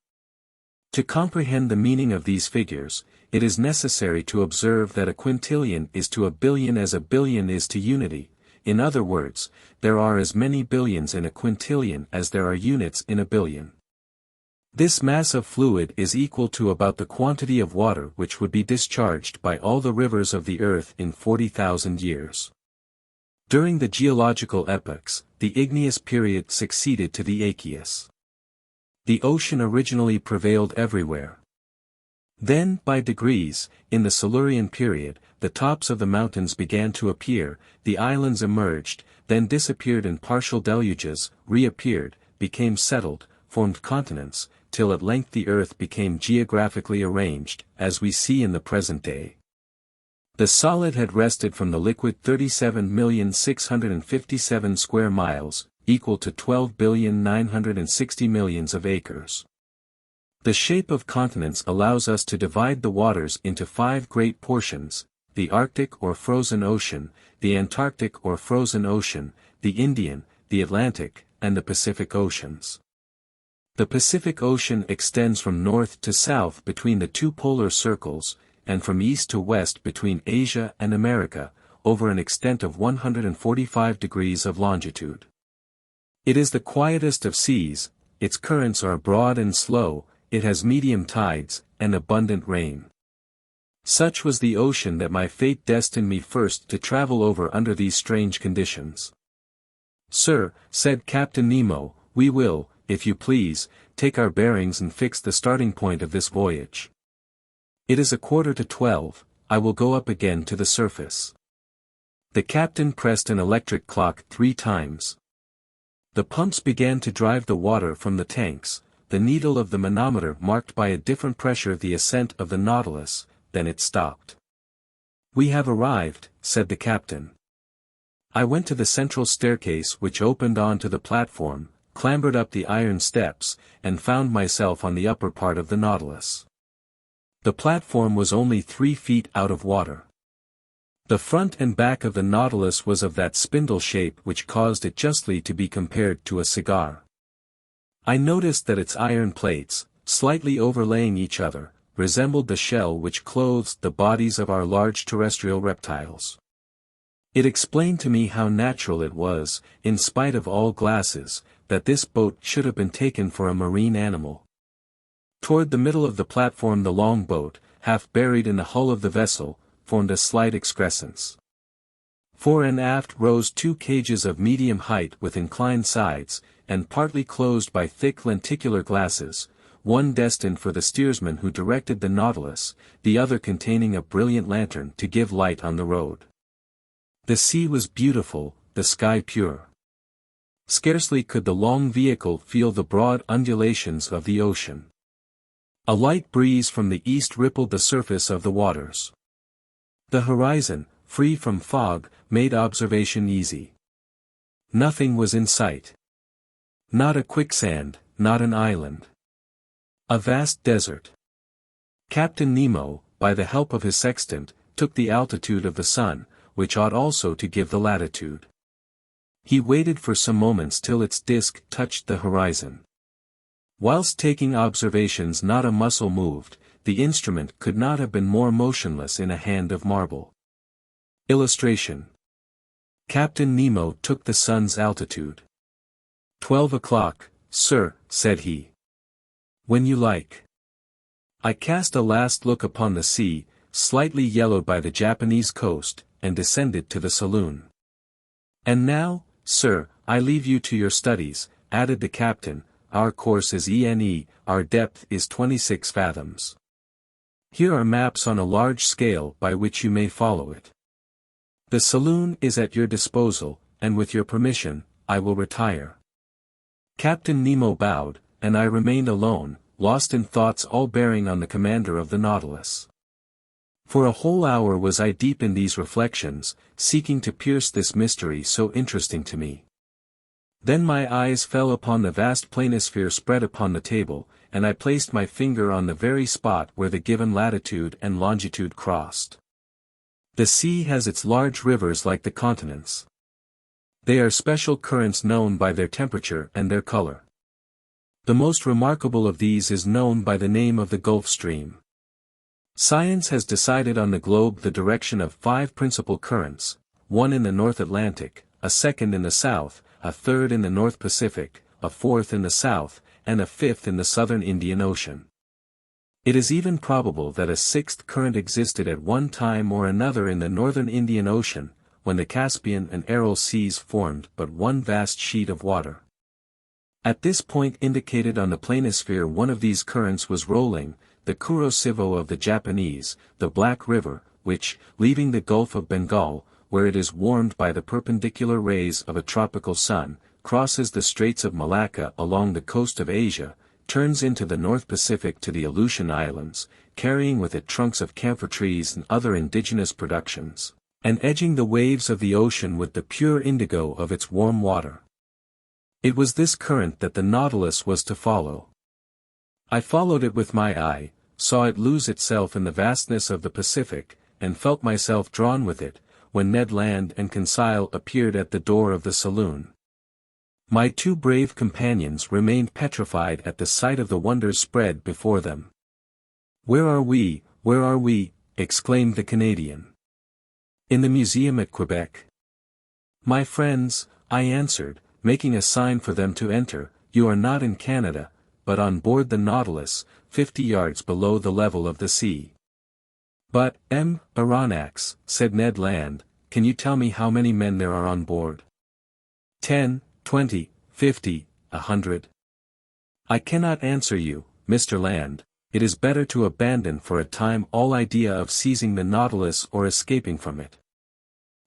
To comprehend the meaning of these figures, it is necessary to observe that a quintillion is to a billion as a billion is to unity. In other words, there are as many billions in a quintillion as there are units in a billion. This mass of fluid is equal to about the quantity of water which would be discharged by all the rivers of the earth in 40,000 years. During the geological epochs, the igneous period succeeded to the aqueous. The ocean originally prevailed everywhere. Then, by degrees, in the Silurian period, the tops of the mountains began to appear, the islands emerged, then disappeared in partial deluges, reappeared, became settled, formed continents, till at length the earth became geographically arranged, as we see in the present day. The solid had wrested from the liquid 37,657 square miles, equal to 12,960 millions of acres. The shape of continents allows us to divide the waters into 5 great portions: the Arctic or frozen ocean, the Antarctic or frozen ocean, the Indian, the Atlantic, and the Pacific Oceans. The Pacific Ocean extends from north to south between the 2 polar circles, and from east to west between Asia and America, over an extent of 145 degrees of longitude. It is the quietest of seas, its currents are broad and slow, it has medium tides, and abundant rain. Such was the ocean that my fate destined me first to travel over under these strange conditions. Sir, said Captain Nemo, we will, if you please, take our bearings and fix the starting point of this voyage. It is 11:45, I will go up again to the surface. The captain pressed an electric clock 3 times. The pumps began to drive the water from the tanks, the needle of the manometer marked by a different pressure the ascent of the Nautilus, then it stopped. We have arrived, said the captain. I went to the central staircase which opened onto the platform, clambered up the iron steps, and found myself on the upper part of the Nautilus. The platform was only 3 feet out of water. The front and back of the Nautilus was of that spindle shape which caused it justly to be compared to a cigar. I noticed that its iron plates, slightly overlaying each other, resembled the shell which clothes the bodies of our large terrestrial reptiles. It explained to me how natural it was, in spite of all glasses, that this boat should have been taken for a marine animal. Toward the middle of the platform the long boat, half buried in the hull of the vessel, formed a slight excrescence. Fore and aft rose 2 cages of medium height with inclined sides, and partly closed by thick lenticular glasses, one destined for the steersman who directed the Nautilus, the other containing a brilliant lantern to give light on the road. The sea was beautiful, the sky pure. Scarcely could the long vehicle feel the broad undulations of the ocean. A light breeze from the east rippled the surface of the waters. The horizon, free from fog, made observation easy. Nothing was in sight. Not a quicksand, not an island. A vast desert. Captain Nemo, by the help of his sextant, took the altitude of the sun, which ought also to give the latitude. He waited for some moments till its disk touched the horizon. Whilst taking observations not a muscle moved, the instrument could not have been more motionless in a hand of marble. Illustration. Captain Nemo took the sun's altitude. 12 o'clock, sir, said he. When you like. I cast a last look upon the sea, slightly yellowed by the Japanese coast, and descended to the saloon. "And now, sir, I leave you to your studies," added the captain. "Our course is ENE, our depth is 26 fathoms. Here are maps on a large scale by which you may follow it. The saloon is at your disposal, and with your permission, I will retire." Captain Nemo bowed, and I remained alone, lost in thoughts all bearing on the commander of the Nautilus. For a whole hour was I deep in these reflections, seeking to pierce this mystery so interesting to me. Then my eyes fell upon the vast planisphere spread upon the table, and I placed my finger on the very spot where the given latitude and longitude crossed. The sea has its large rivers like the continents. They are special currents known by their temperature and their color. The most remarkable of these is known by the name of the Gulf Stream. Science has decided on the globe the direction of 5 principal currents, one in the North Atlantic, a second in the South, a third in the North Pacific, a fourth in the South, and a fifth in the Southern Indian Ocean. It is even probable that a 6th current existed at one time or another in the Northern Indian Ocean, when the Caspian and Aral seas formed but one vast sheet of water. At this point indicated on the planisphere one of these currents was rolling, the Kurosivo of the Japanese, the Black River, which, leaving the Gulf of Bengal, where it is warmed by the perpendicular rays of a tropical sun, crosses the Straits of Malacca along the coast of Asia, turns into the North Pacific to the Aleutian Islands, carrying with it trunks of camphor trees and other indigenous productions, and edging the waves of the ocean with the pure indigo of its warm water. It was this current that the Nautilus was to follow. I followed it with my eye, saw it lose itself in the vastness of the Pacific, and felt myself drawn with it, when Ned Land and Conseil appeared at the door of the saloon. My 2 brave companions remained petrified at the sight of the wonders spread before them. "Where are we, where are we?" exclaimed the Canadian. "In the museum at Quebec." "My friends," I answered, making a sign for them to enter, "you are not in Canada, but on board the Nautilus, 50 yards below the level of the sea." "But, Aronnax," said Ned Land, "can you tell me how many men there are on board?" 10, 20, 50, 100. "I cannot answer you, Mr. Land. It is better to abandon for a time all idea of seizing the Nautilus or escaping from it.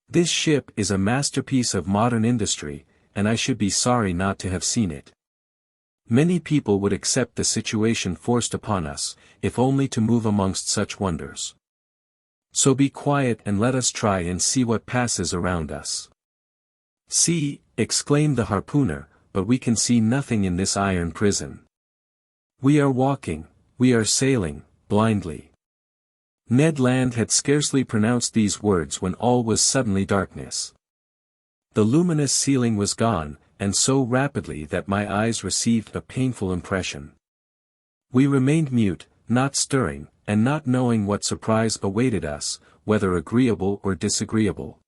This ship is a masterpiece of modern industry, and I should be sorry not to have seen it. Many people would accept the situation forced upon us, if only to move amongst such wonders. So be quiet and let us try and see what passes around us." "See," exclaimed the harpooner, "but we can see nothing in this iron prison. We are walking, we are sailing, blindly." Ned Land had scarcely pronounced these words when all was suddenly darkness. The luminous ceiling was gone, and so rapidly that my eyes received a painful impression. We remained mute, not stirring, and not knowing what surprise awaited us, whether agreeable or disagreeable.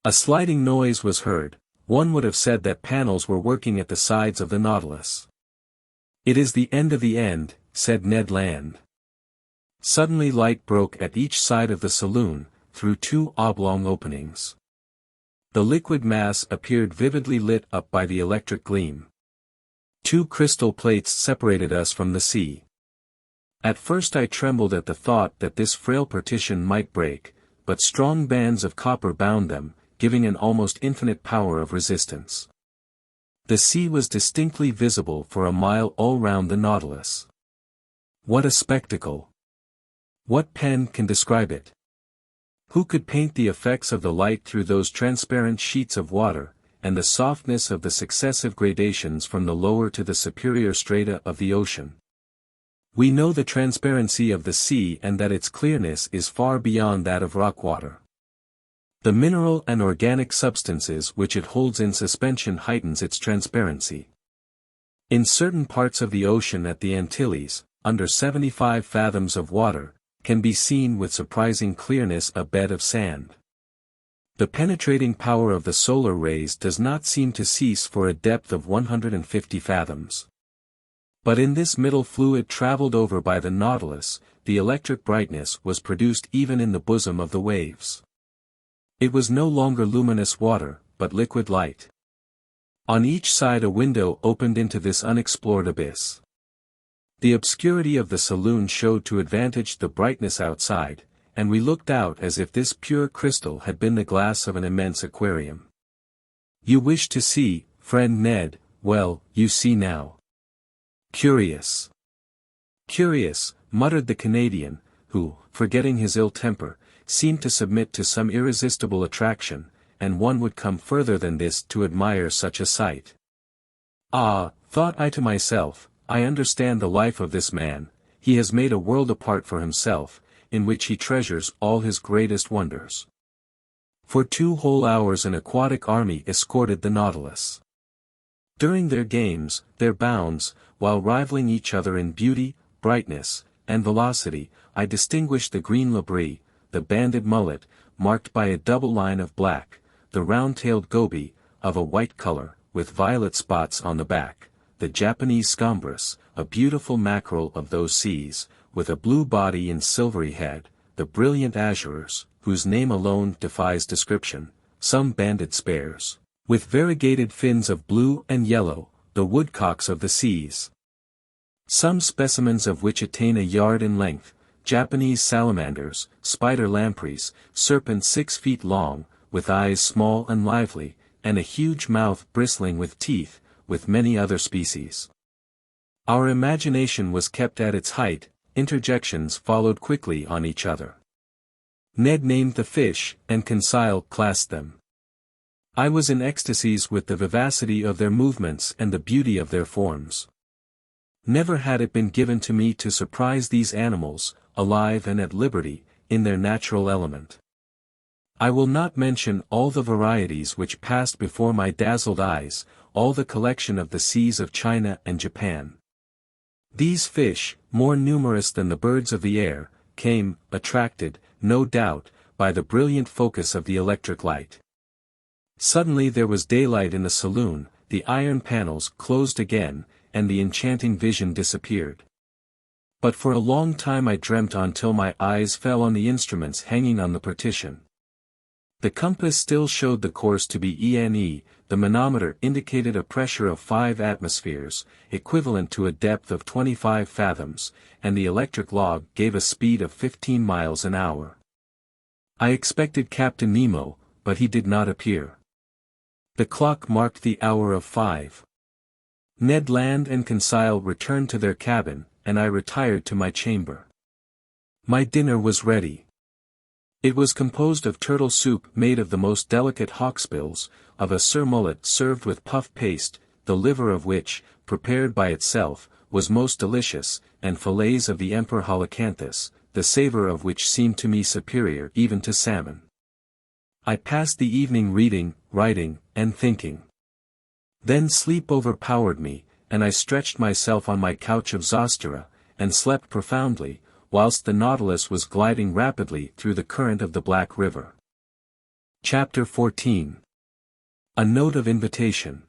A sliding noise was heard. One would have said that panels were working at the sides of the Nautilus. "It is the end of the end," said Ned Land. Suddenly light broke at each side of the saloon, through 2 oblong openings. The liquid mass appeared vividly lit up by the electric gleam. 2 crystal plates separated us from the sea. At first I trembled at the thought that this frail partition might break, but strong bands of copper bound them, giving an almost infinite power of resistance. The sea was distinctly visible for a mile all round the Nautilus. What a spectacle! What pen can describe it? Who could paint the effects of the light through those transparent sheets of water, and the softness of the successive gradations from the lower to the superior strata of the ocean? We know the transparency of the sea and that its clearness is far beyond that of rock water. The mineral and organic substances which it holds in suspension heightens its transparency. In certain parts of the ocean at the Antilles, under 75 fathoms of water, can be seen with surprising clearness a bed of sand. The penetrating power of the solar rays does not seem to cease for a depth of 150 fathoms. But in this middle fluid traveled over by the Nautilus, the electric brightness was produced even in the bosom of the waves. It was no longer luminous water, but liquid light. On each side a window opened into this unexplored abyss. The obscurity of the saloon showed to advantage the brightness outside, and we looked out as if this pure crystal had been the glass of an immense aquarium. "You wish to see, friend Ned, well, you see now." "Curious." "Curious," muttered the Canadian, who, forgetting his ill temper, seemed to submit to some irresistible attraction, and one would come further than this to admire such a sight. "Ah," thought I to myself, "I understand the life of this man, he has made a world apart for himself, in which he treasures all his greatest wonders." For 2 whole hours an aquatic army escorted the Nautilus. During their games, their bounds, while rivaling each other in beauty, brightness, and velocity, I distinguished the green labri, the banded mullet, marked by a double line of black, the round-tailed goby, of a white color, with violet spots on the back, the Japanese scombrus, a beautiful mackerel of those seas, with a blue body and silvery head, the brilliant azures, whose name alone defies description, some banded spares, with variegated fins of blue and yellow, the woodcocks of the seas. Some specimens of which attain a yard in length, Japanese salamanders, spider lampreys, serpents 6 feet long, with eyes small and lively, and a huge mouth bristling with teeth, with many other species. Our imagination was kept at its height, interjections followed quickly on each other. Ned named the fish, and Conseil classed them. I was in ecstasies with the vivacity of their movements and the beauty of their forms. Never had it been given to me to surprise these animals, alive and at liberty, in their natural element. I will not mention all the varieties which passed before my dazzled eyes, all the collection of the seas of China and Japan. These fish, more numerous than the birds of the air, came, attracted, no doubt, by the brilliant focus of the electric light. Suddenly there was daylight in the saloon, the iron panels closed again, and the enchanting vision disappeared. But for a long time I dreamt until my eyes fell on the instruments hanging on the partition. The compass still showed the course to be ENE, the manometer indicated a pressure of 5 atmospheres, equivalent to a depth of 25 fathoms, and the electric log gave a speed of 15 miles an hour. I expected Captain Nemo, but he did not appear. The clock marked the hour of 5. Ned Land and Conseil returned to their cabin, and I retired to my chamber. My dinner was ready. It was composed of turtle soup made of the most delicate hawksbills, of a surmullet served with puff paste, the liver of which, prepared by itself, was most delicious, and fillets of the emperor holocanthus, the savor of which seemed to me superior even to salmon. I passed the evening reading, writing, and thinking. Then sleep overpowered me, and I stretched myself on my couch of zostera, and slept profoundly, whilst the Nautilus was gliding rapidly through the current of the Black River. Chapter 14. A Note of Invitation.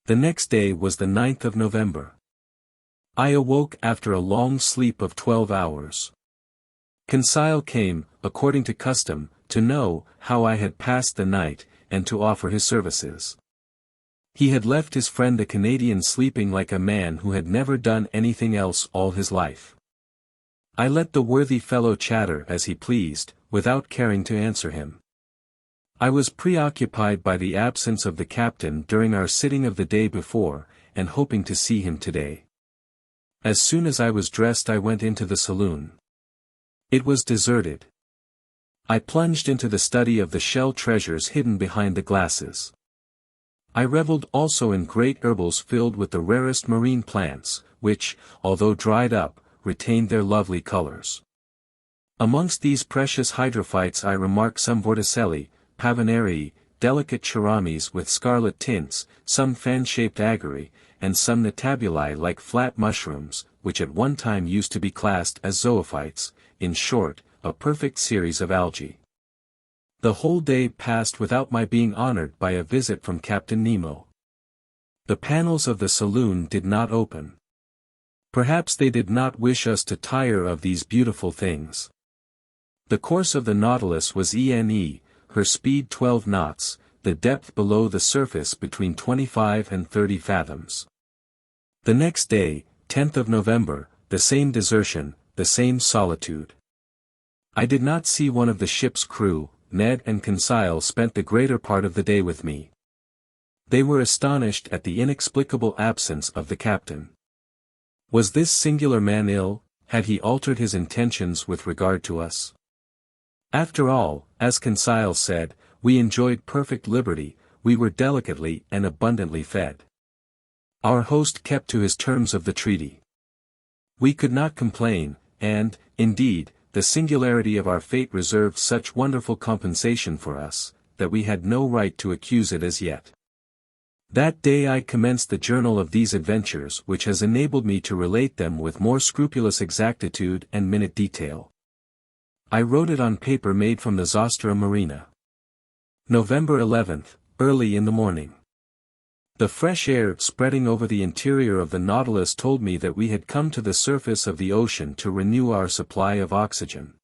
The next day was the 9th of November. I awoke after a long sleep of 12 hours. Conseil came, according to custom, to know how I had passed the night, and to offer his services. He had left his friend the Canadian sleeping like a man who had never done anything else all his life. I let the worthy fellow chatter as he pleased, without caring to answer him. I was preoccupied by the absence of the captain during our sitting of the day before, and hoping to see him today. As soon as I was dressed I went into the saloon. It was deserted. I plunged into the study of the shell treasures hidden behind the glasses. I reveled also in great herbals filled with the rarest marine plants, which, although dried up, retained their lovely colors. Amongst these precious hydrophytes I remarked some vorticelli, pavonarii, delicate charamis with scarlet tints, some fan-shaped Ægri, and some netabuli like flat mushrooms, which at one time used to be classed as zoophytes, in short, a perfect series of algae. The whole day passed without my being honored by a visit from Captain Nemo. The panels of the saloon did not open. Perhaps they did not wish us to tire of these beautiful things. The course of the Nautilus was ENE, her speed 12 knots, the depth below the surface between 25 and 30 fathoms. The next day, 10th of November, the same desertion, the same solitude. I did not see one of the ship's crew. Ned and Conseil spent the greater part of the day with me. They were astonished at the inexplicable absence of the captain. Was this singular man ill? Had he altered his intentions with regard to us? After all, as Conseil said, we enjoyed perfect liberty, we were delicately and abundantly fed. Our host kept to his terms of the treaty. We could not complain, and, indeed, the singularity of our fate reserved such wonderful compensation for us, that we had no right to accuse it as yet. That day I commenced the journal of these adventures which has enabled me to relate them with more scrupulous exactitude and minute detail. I wrote it on paper made from the Zostra Marina. November 11th, early in the morning. The fresh air spreading over the interior of the Nautilus told me that we had come to the surface of the ocean to renew our supply of oxygen.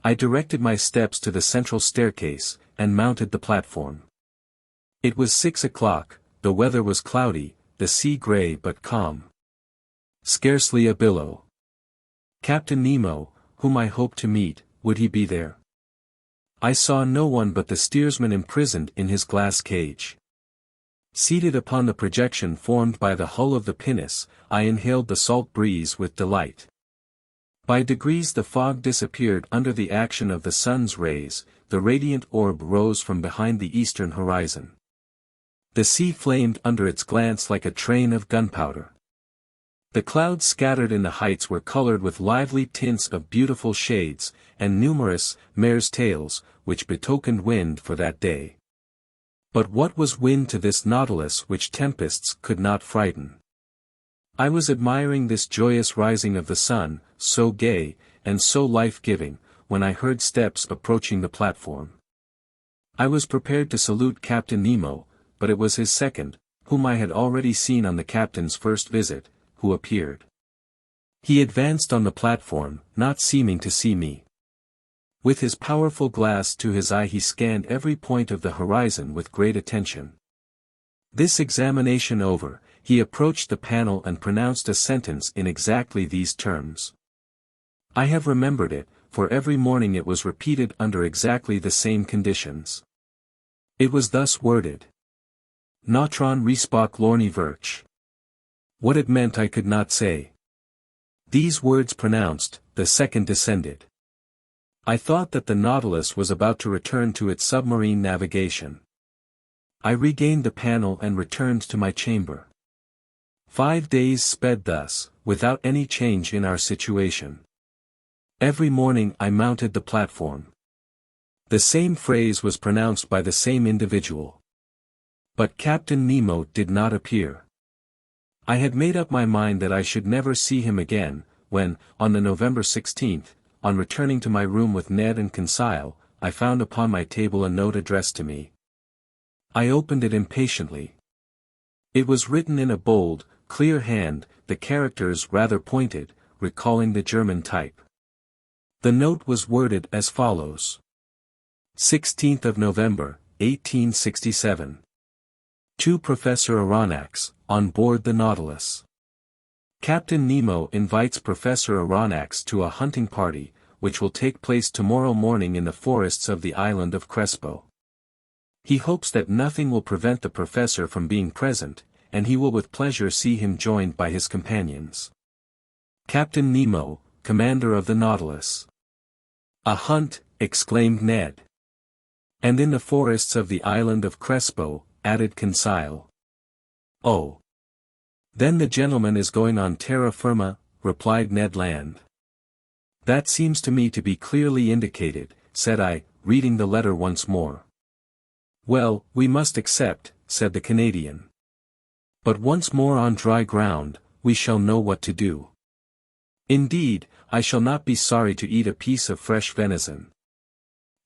I directed my steps to the central staircase, and mounted the platform. It was 6 o'clock, the weather was cloudy, the sea grey but calm. Scarcely a billow. Captain Nemo, whom I hoped to meet, would he be there? I saw no one but the steersman imprisoned in his glass cage. Seated upon the projection formed by the hull of the pinnace, I inhaled the salt breeze with delight. By degrees the fog disappeared under the action of the sun's rays, the radiant orb rose from behind the eastern horizon. The sea flamed under its glance like a train of gunpowder. The clouds scattered in the heights were colored with lively tints of beautiful shades, and numerous mare's tails, which betokened wind for that day. But what was wind to this Nautilus which tempests could not frighten? I was admiring this joyous rising of the sun, so gay, and so life-giving, when I heard steps approaching the platform. I was prepared to salute Captain Nemo, but it was his second, whom I had already seen on the captain's first visit, who appeared. He advanced on the platform, not seeming to see me. With his powerful glass to his eye he scanned every point of the horizon with great attention. This examination over, he approached the panel and pronounced a sentence in exactly these terms. I have remembered it, for every morning it was repeated under exactly the same conditions. It was thus worded. Nautron respok lorni virch. What it meant I could not say. These words pronounced, the second descended. I thought that the Nautilus was about to return to its submarine navigation. I regained the panel and returned to my chamber. 5 days sped thus, without any change in our situation. Every morning I mounted the platform. The same phrase was pronounced by the same individual. But Captain Nemo did not appear. I had made up my mind that I should never see him again, when, on the November 16th, on returning to my room with Ned and Conseil, I found upon my table a note addressed to me. I opened it impatiently. It was written in a bold, clear hand, the characters rather pointed, recalling the German type. The note was worded as follows. 16th of November, 1867. To Professor Aronnax, on board the Nautilus. Captain Nemo invites Professor Aronnax to a hunting party, which will take place tomorrow morning in the forests of the island of Crespo. He hopes that nothing will prevent the professor from being present, and he will with pleasure see him joined by his companions. Captain Nemo, commander of the Nautilus. A hunt, exclaimed Ned. And in the forests of the island of Crespo, added Conseil. Oh. Then the gentleman is going on terra firma, replied Ned Land. That seems to me to be clearly indicated, said I, reading the letter once more. Well, we must accept, said the Canadian. But once more on dry ground, we shall know what to do. Indeed, I shall not be sorry to eat a piece of fresh venison.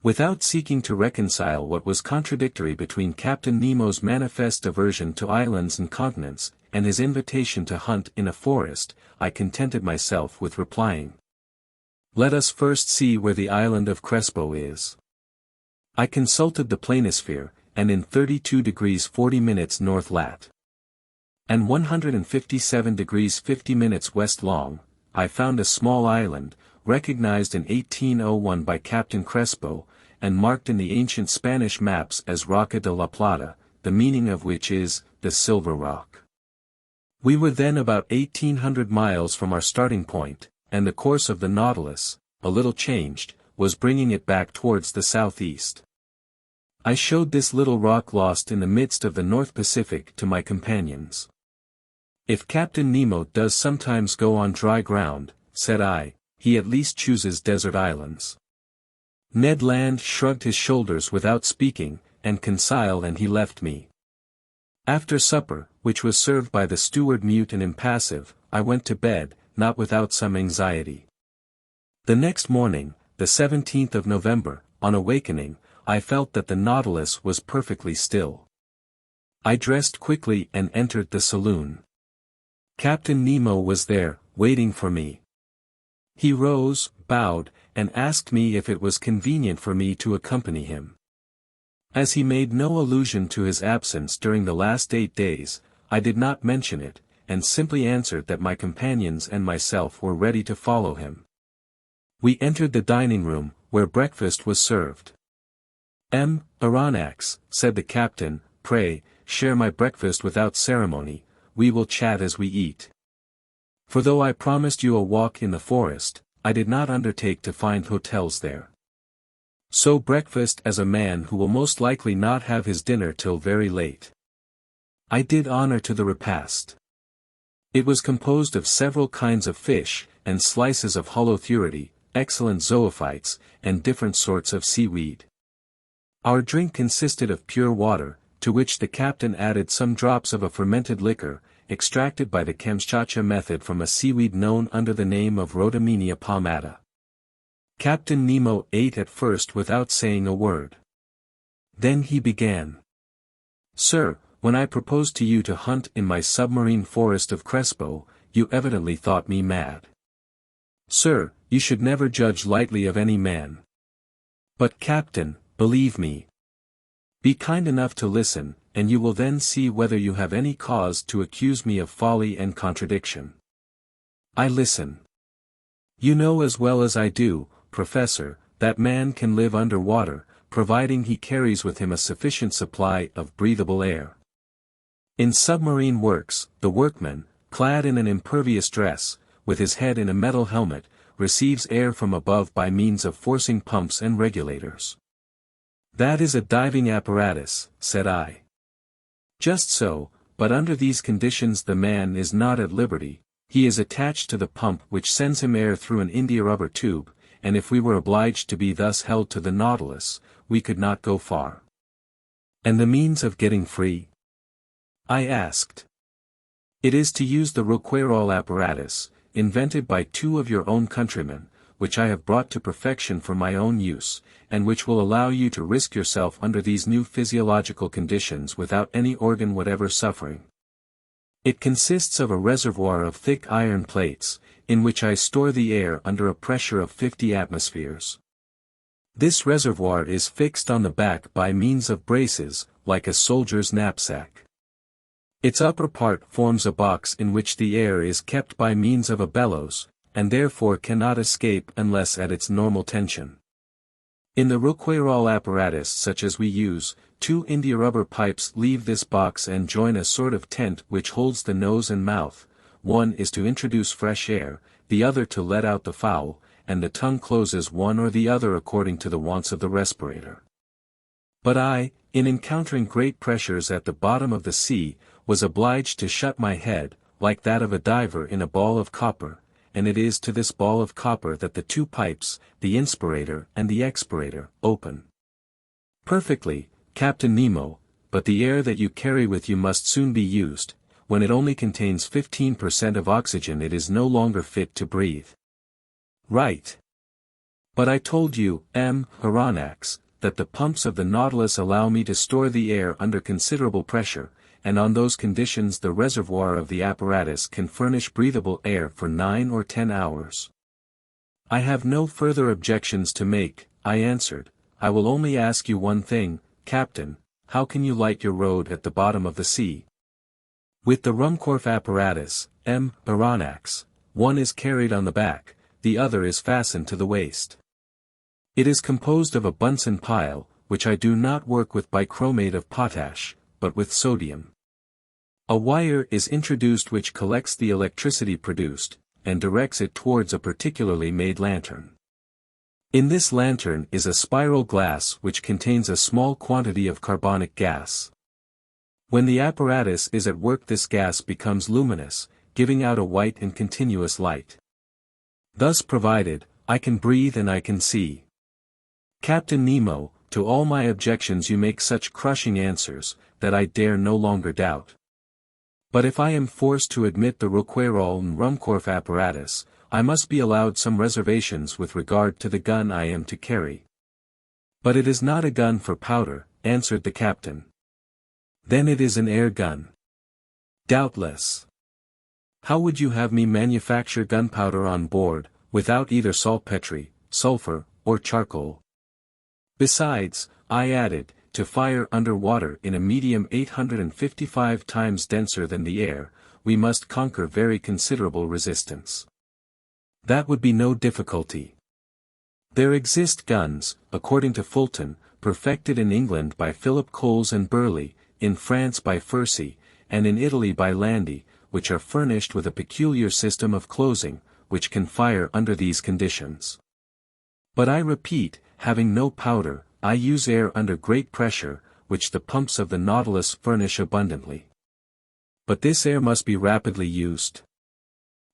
Without seeking to reconcile what was contradictory between Captain Nemo's manifest aversion to islands and continents, and his invitation to hunt in a forest, I contented myself with replying. Let us first see where the island of Crespo is. I consulted the planisphere, and in 32 degrees 40 minutes north lat. And 157 degrees 50 minutes west long, I found a small island, recognized in 1801 by Captain Crespo, and marked in the ancient Spanish maps as Roca de la Plata, the meaning of which is, the Silver Rock. We were then about 1800 miles from our starting point, and the course of the Nautilus, a little changed, was bringing it back towards the southeast. I showed this little rock lost in the midst of the North Pacific to my companions. If Captain Nemo does sometimes go on dry ground, said I, he at least chooses desert islands. Ned Land shrugged his shoulders without speaking, and Conseil and he left me. After supper, which was served by the steward mute and impassive, I went to bed, not without some anxiety. The next morning, the 17th of November, on awakening, I felt that the Nautilus was perfectly still. I dressed quickly and entered the saloon. Captain Nemo was there, waiting for me. He rose, bowed, and asked me if it was convenient for me to accompany him. As he made no allusion to his absence during the last 8 days, I did not mention it, and simply answered that my companions and myself were ready to follow him. We entered the dining room, where breakfast was served. Aronnax, said the captain, pray, share my breakfast without ceremony, we will chat as we eat. For though I promised you a walk in the forest, I did not undertake to find hotels there. So breakfast as a man who will most likely not have his dinner till very late. I did honor to the repast. It was composed of several kinds of fish, and slices of holothuridae, excellent zoophytes, and different sorts of seaweed. Our drink consisted of pure water, to which the captain added some drops of a fermented liquor, extracted by the Kamchatka method from a seaweed known under the name of Rhodamenia palmata. Captain Nemo ate at first without saying a word. Then he began. Sir, when I proposed to you to hunt in my submarine forest of Crespo, you evidently thought me mad. Sir, you should never judge lightly of any man. But Captain, believe me. Be kind enough to listen, and you will then see whether you have any cause to accuse me of folly and contradiction. I listen. You know as well as I do, Professor, that man can live under water, providing he carries with him a sufficient supply of breathable air. In submarine works, the workman, clad in an impervious dress, with his head in a metal helmet, receives air from above by means of forcing pumps and regulators. That is a diving apparatus, said I. Just so, but under these conditions the man is not at liberty, he is attached to the pump which sends him air through an india-rubber tube, and if we were obliged to be thus held to the Nautilus, we could not go far. And the means of getting free? I asked. It is to use the Rouquayrol apparatus, invented by 2 of your own countrymen, which I have brought to perfection for my own use, and which will allow you to risk yourself under these new physiological conditions without any organ whatever suffering. It consists of a reservoir of thick iron plates, in which I store the air under a pressure of 50 atmospheres. This reservoir is fixed on the back by means of braces, like a soldier's knapsack. Its upper part forms a box in which the air is kept by means of a bellows, and therefore cannot escape unless at its normal tension. In the Rouquayrol apparatus such as we use, 2 india-rubber pipes leave this box and join a sort of tent which holds the nose and mouth. One is to introduce fresh air, the other to let out the foul, and the tongue closes one or the other according to the wants of the respirator. But I, in encountering great pressures at the bottom of the sea, was obliged to shut my head, like that of a diver in a ball of copper, and it is to this ball of copper that the 2 pipes, the inspirator and the expirator, open. Perfectly, Captain Nemo, but the air that you carry with you must soon be used. When it only contains 15% of oxygen it is no longer fit to breathe. Right. But I told you, Aronnax, that the pumps of the Nautilus allow me to store the air under considerable pressure, and on those conditions the reservoir of the apparatus can furnish breathable air for 9 or 10 hours. I have no further objections to make, I answered. I will only ask you one thing, Captain, how can you light your road at the bottom of the sea? With the Ruhmkorff apparatus, Aronnax, one is carried on the back, the other is fastened to the waist. It is composed of a Bunsen pile, which I do not work with bichromate of potash, but with sodium. A wire is introduced which collects the electricity produced, and directs it towards a particularly made lantern. In this lantern is a spiral glass which contains a small quantity of carbonic gas. When the apparatus is at work this gas becomes luminous, giving out a white and continuous light. Thus provided, I can breathe and I can see. Captain Nemo, to all my objections you make such crushing answers, that I dare no longer doubt. But if I am forced to admit the Rouquayrol and Ruhmkorff apparatus, I must be allowed some reservations with regard to the gun I am to carry. But it is not a gun for powder, answered the captain. Then it is an air gun. Doubtless. How would you have me manufacture gunpowder on board, without either saltpetre, sulfur, or charcoal? Besides, I added, to fire under water in a medium 855 times denser than the air, we must conquer very considerable resistance. That would be no difficulty. There exist guns, according to Fulton, perfected in England by Philip Coles and Burley, in France by Fursey, and in Italy by Landi, which are furnished with a peculiar system of closing, which can fire under these conditions. But I repeat, having no powder, I use air under great pressure, which the pumps of the Nautilus furnish abundantly. But this air must be rapidly used.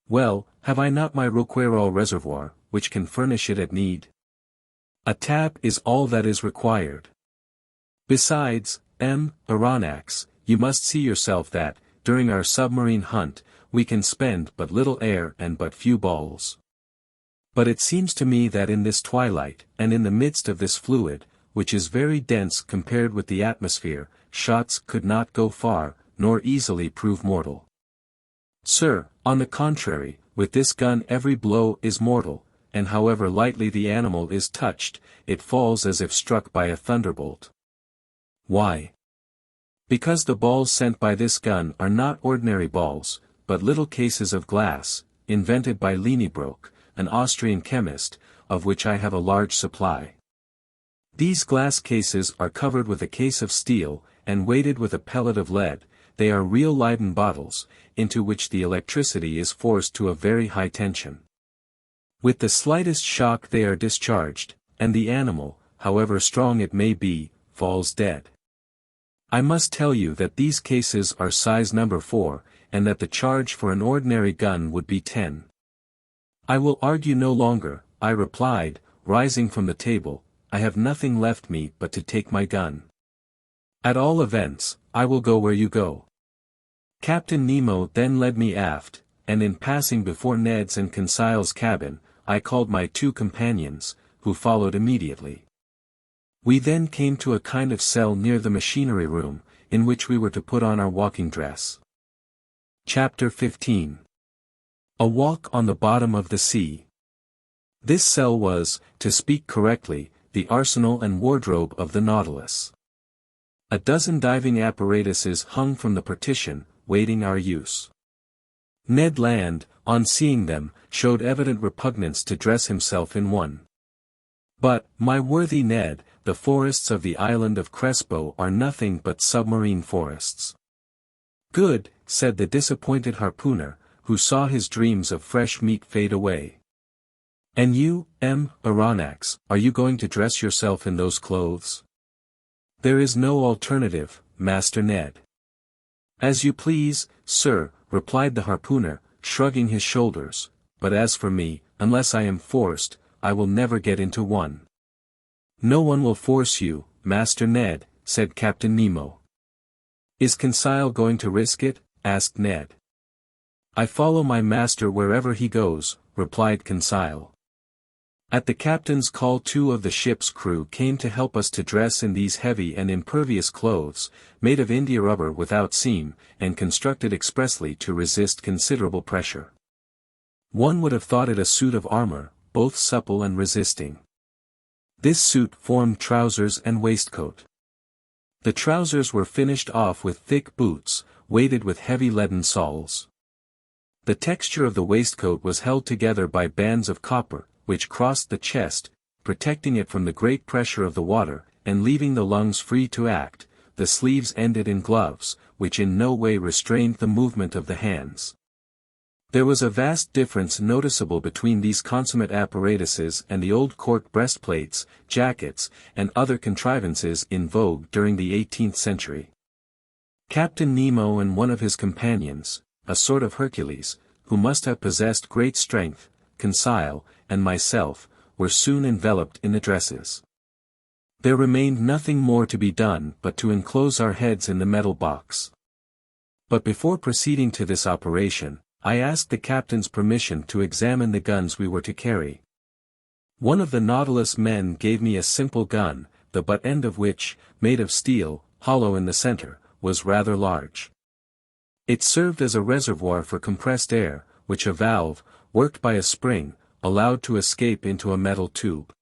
Well, have I not my Rouquayrol reservoir, which can furnish it at need? A tap is all that is required. Besides, Aronnax, you must see yourself that, during our submarine hunt, we can spend but little air and but few balls. But it seems to me that in this twilight, and in the midst of this fluid, which is very dense compared with the atmosphere, shots could not go far, nor easily prove mortal. Sir, on the contrary, with this gun every blow is mortal, and however lightly the animal is touched, it falls as if struck by a thunderbolt. Why? Because the balls sent by this gun are not ordinary balls, but little cases of glass, invented by Leniebroek, an Austrian chemist, of which I have a large supply. These glass cases are covered with a case of steel, and weighted with a pellet of lead. They are real Leyden bottles, into which the electricity is forced to a very high tension. With the slightest shock they are discharged, and the animal, however strong it may be, falls dead. I must tell you that these cases are size number 4, and that the charge for an ordinary gun would be 10. I will argue no longer, I replied, rising from the table. I have nothing left me but to take my gun. At all events, I will go where you go. Captain Nemo then led me aft, and in passing before Ned's and Conseil's cabin, I called my 2 companions, who followed immediately. We then came to a kind of cell near the machinery room, in which we were to put on our walking dress. Chapter 15. A Walk on the Bottom of the Sea. This cell was, to speak correctly, the arsenal and wardrobe of the Nautilus. A dozen diving apparatuses hung from the partition, waiting our use. Ned Land, on seeing them, showed evident repugnance to dress himself in one. But, my worthy Ned, the forests of the island of Crespo are nothing but submarine forests. Good, said the disappointed harpooner, who saw his dreams of fresh meat fade away. And you, Aronnax, are you going to dress yourself in those clothes? There is no alternative, Master Ned. As you please, sir, replied the harpooner, shrugging his shoulders, but as for me, unless I am forced, I will never get into one. No one will force you, Master Ned, said Captain Nemo. Is Conseil going to risk it? Asked Ned. I follow my master wherever he goes, replied Conseil. At the captain's call, 2 of the ship's crew came to help us to dress in these heavy and impervious clothes, made of India rubber without seam, and constructed expressly to resist considerable pressure. One would have thought it a suit of armor, both supple and resisting. This suit formed trousers and waistcoat. The trousers were finished off with thick boots, weighted with heavy leaden soles. The texture of the waistcoat was held together by bands of copper, which crossed the chest, protecting it from the great pressure of the water, and leaving the lungs free to act. The sleeves ended in gloves, which in no way restrained the movement of the hands. There was a vast difference noticeable between these consummate apparatuses and the old court breastplates, jackets, and other contrivances in vogue during the 18th century. Captain Nemo and one of his companions, a sort of Hercules, who must have possessed great strength, Conseil, and myself, were soon enveloped in the dresses. There remained nothing more to be done but to enclose our heads in the metal box. But before proceeding to this operation, I asked the captain's permission to examine the guns we were to carry. One of the Nautilus men gave me a simple gun, the butt end of which, made of steel, hollow in the center, was rather large. It served as a reservoir for compressed air, which a valve, worked by a spring, allowed to escape into a metal tube.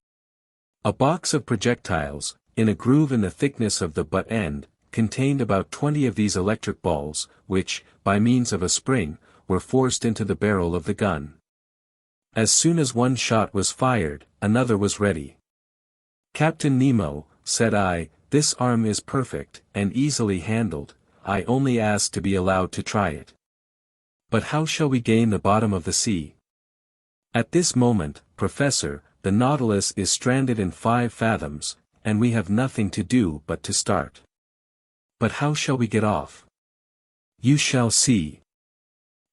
A box of projectiles, in a groove in the thickness of the butt end, contained about 20 of these electric balls, which, by means of a spring, were forced into the barrel of the gun. As soon as one shot was fired, another was ready. "Captain Nemo," said I, "this arm is perfect, and easily handled. I only ask to be allowed to try it. But how shall we gain the bottom of the sea? At this moment, Professor, the Nautilus is stranded in 5 fathoms, and we have nothing to do but to start. But how shall we get off?" "You shall see."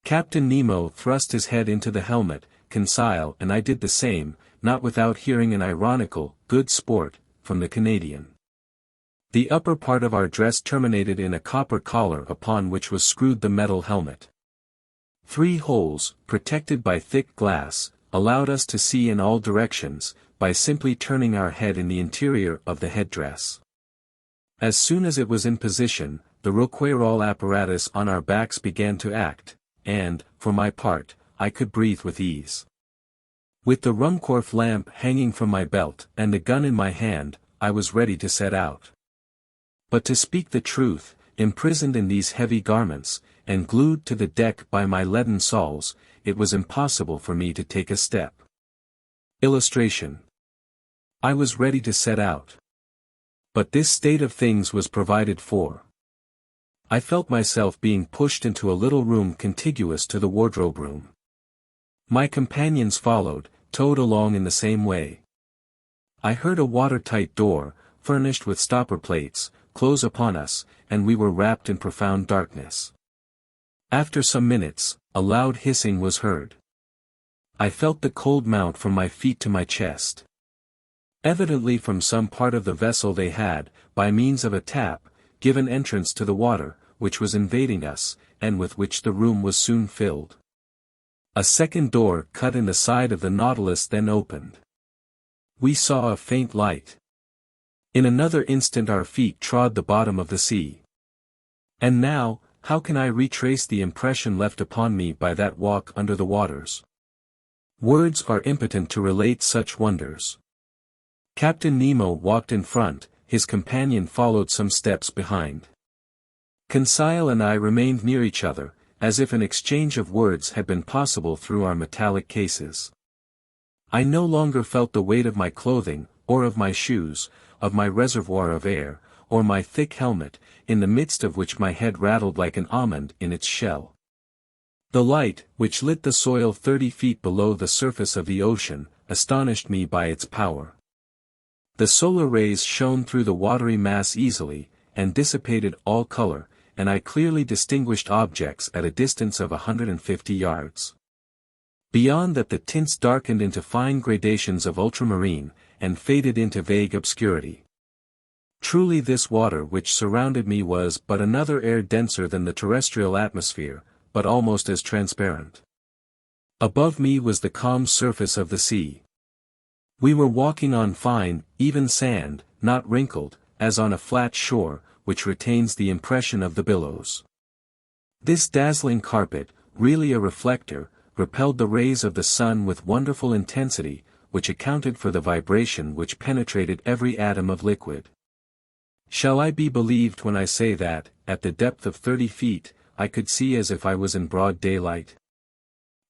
Captain Nemo thrust his head into the helmet, Conseil and I did the same, not without hearing an ironical, "good sport," from the Canadian. The upper part of our dress terminated in a copper collar upon which was screwed the metal helmet. 3 holes, protected by thick glass, allowed us to see in all directions, by simply turning our head in the interior of the headdress. As soon as it was in position, the Rouquayrol apparatus on our backs began to act, and, for my part, I could breathe with ease. With the Ruhmkorff lamp hanging from my belt and the gun in my hand, I was ready to set out. But to speak the truth, imprisoned in these heavy garments, and glued to the deck by my leaden soles, it was impossible for me to take a step. Illustration. I was ready to set out. But this state of things was provided for. I felt myself being pushed into a little room contiguous to the wardrobe room. My companions followed, towed along in the same way. I heard a watertight door, furnished with stopper plates, close upon us, and we were wrapped in profound darkness. After some minutes, a loud hissing was heard. I felt the cold mount from my feet to my chest. Evidently from some part of the vessel they had, by means of a tap, given entrance to the water, which was invading us, and with which the room was soon filled. A second door cut in the side of the Nautilus then opened. We saw a faint light. In another instant our feet trod the bottom of the sea. And now, how can I retrace the impression left upon me by that walk under the waters? Words are impotent to relate such wonders. Captain Nemo walked in front, his companion followed some steps behind. Conseil and I remained near each other, as if an exchange of words had been possible through our metallic cases. I no longer felt the weight of my clothing, or of my shoes, of my reservoir of air, or my thick helmet, in the midst of which my head rattled like an almond in its shell. The light, which lit the soil 30 feet below the surface of the ocean, astonished me by its power. The solar rays shone through the watery mass easily, and dissipated all color, and I clearly distinguished objects at a distance of 150 yards. Beyond that the tints darkened into fine gradations of ultramarine, and faded into vague obscurity. Truly this water which surrounded me was but another air denser than the terrestrial atmosphere, but almost as transparent. Above me was the calm surface of the sea. We were walking on fine, even sand, not wrinkled, as on a flat shore, which retains the impression of the billows. This dazzling carpet, really a reflector, repelled the rays of the sun with wonderful intensity, which accounted for the vibration which penetrated every atom of liquid. Shall I be believed when I say that, at the depth of 30 feet, I could see as if I was in broad daylight?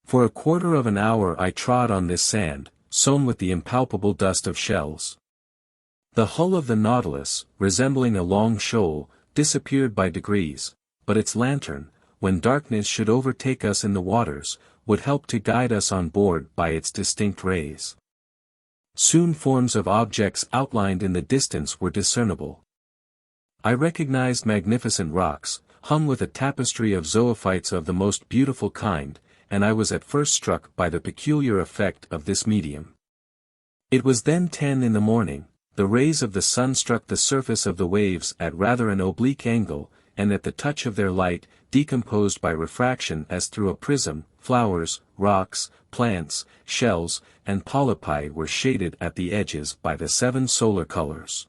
For a quarter of an hour I trod on this sand, sown with the impalpable dust of shells. The hull of the Nautilus, resembling a long shoal, disappeared by degrees, but its lantern, when darkness should overtake us in the waters, would help to guide us on board by its distinct rays. Soon forms of objects outlined in the distance were discernible. I recognized magnificent rocks, hung with a tapestry of zoophytes of the most beautiful kind, and I was at first struck by the peculiar effect of this medium. It was then 10 in the morning, the rays of the sun struck the surface of the waves at rather an oblique angle, and at the touch of their light, decomposed by refraction as through a prism, flowers, rocks, plants, shells, and polypi were shaded at the edges by the 7 solar colors.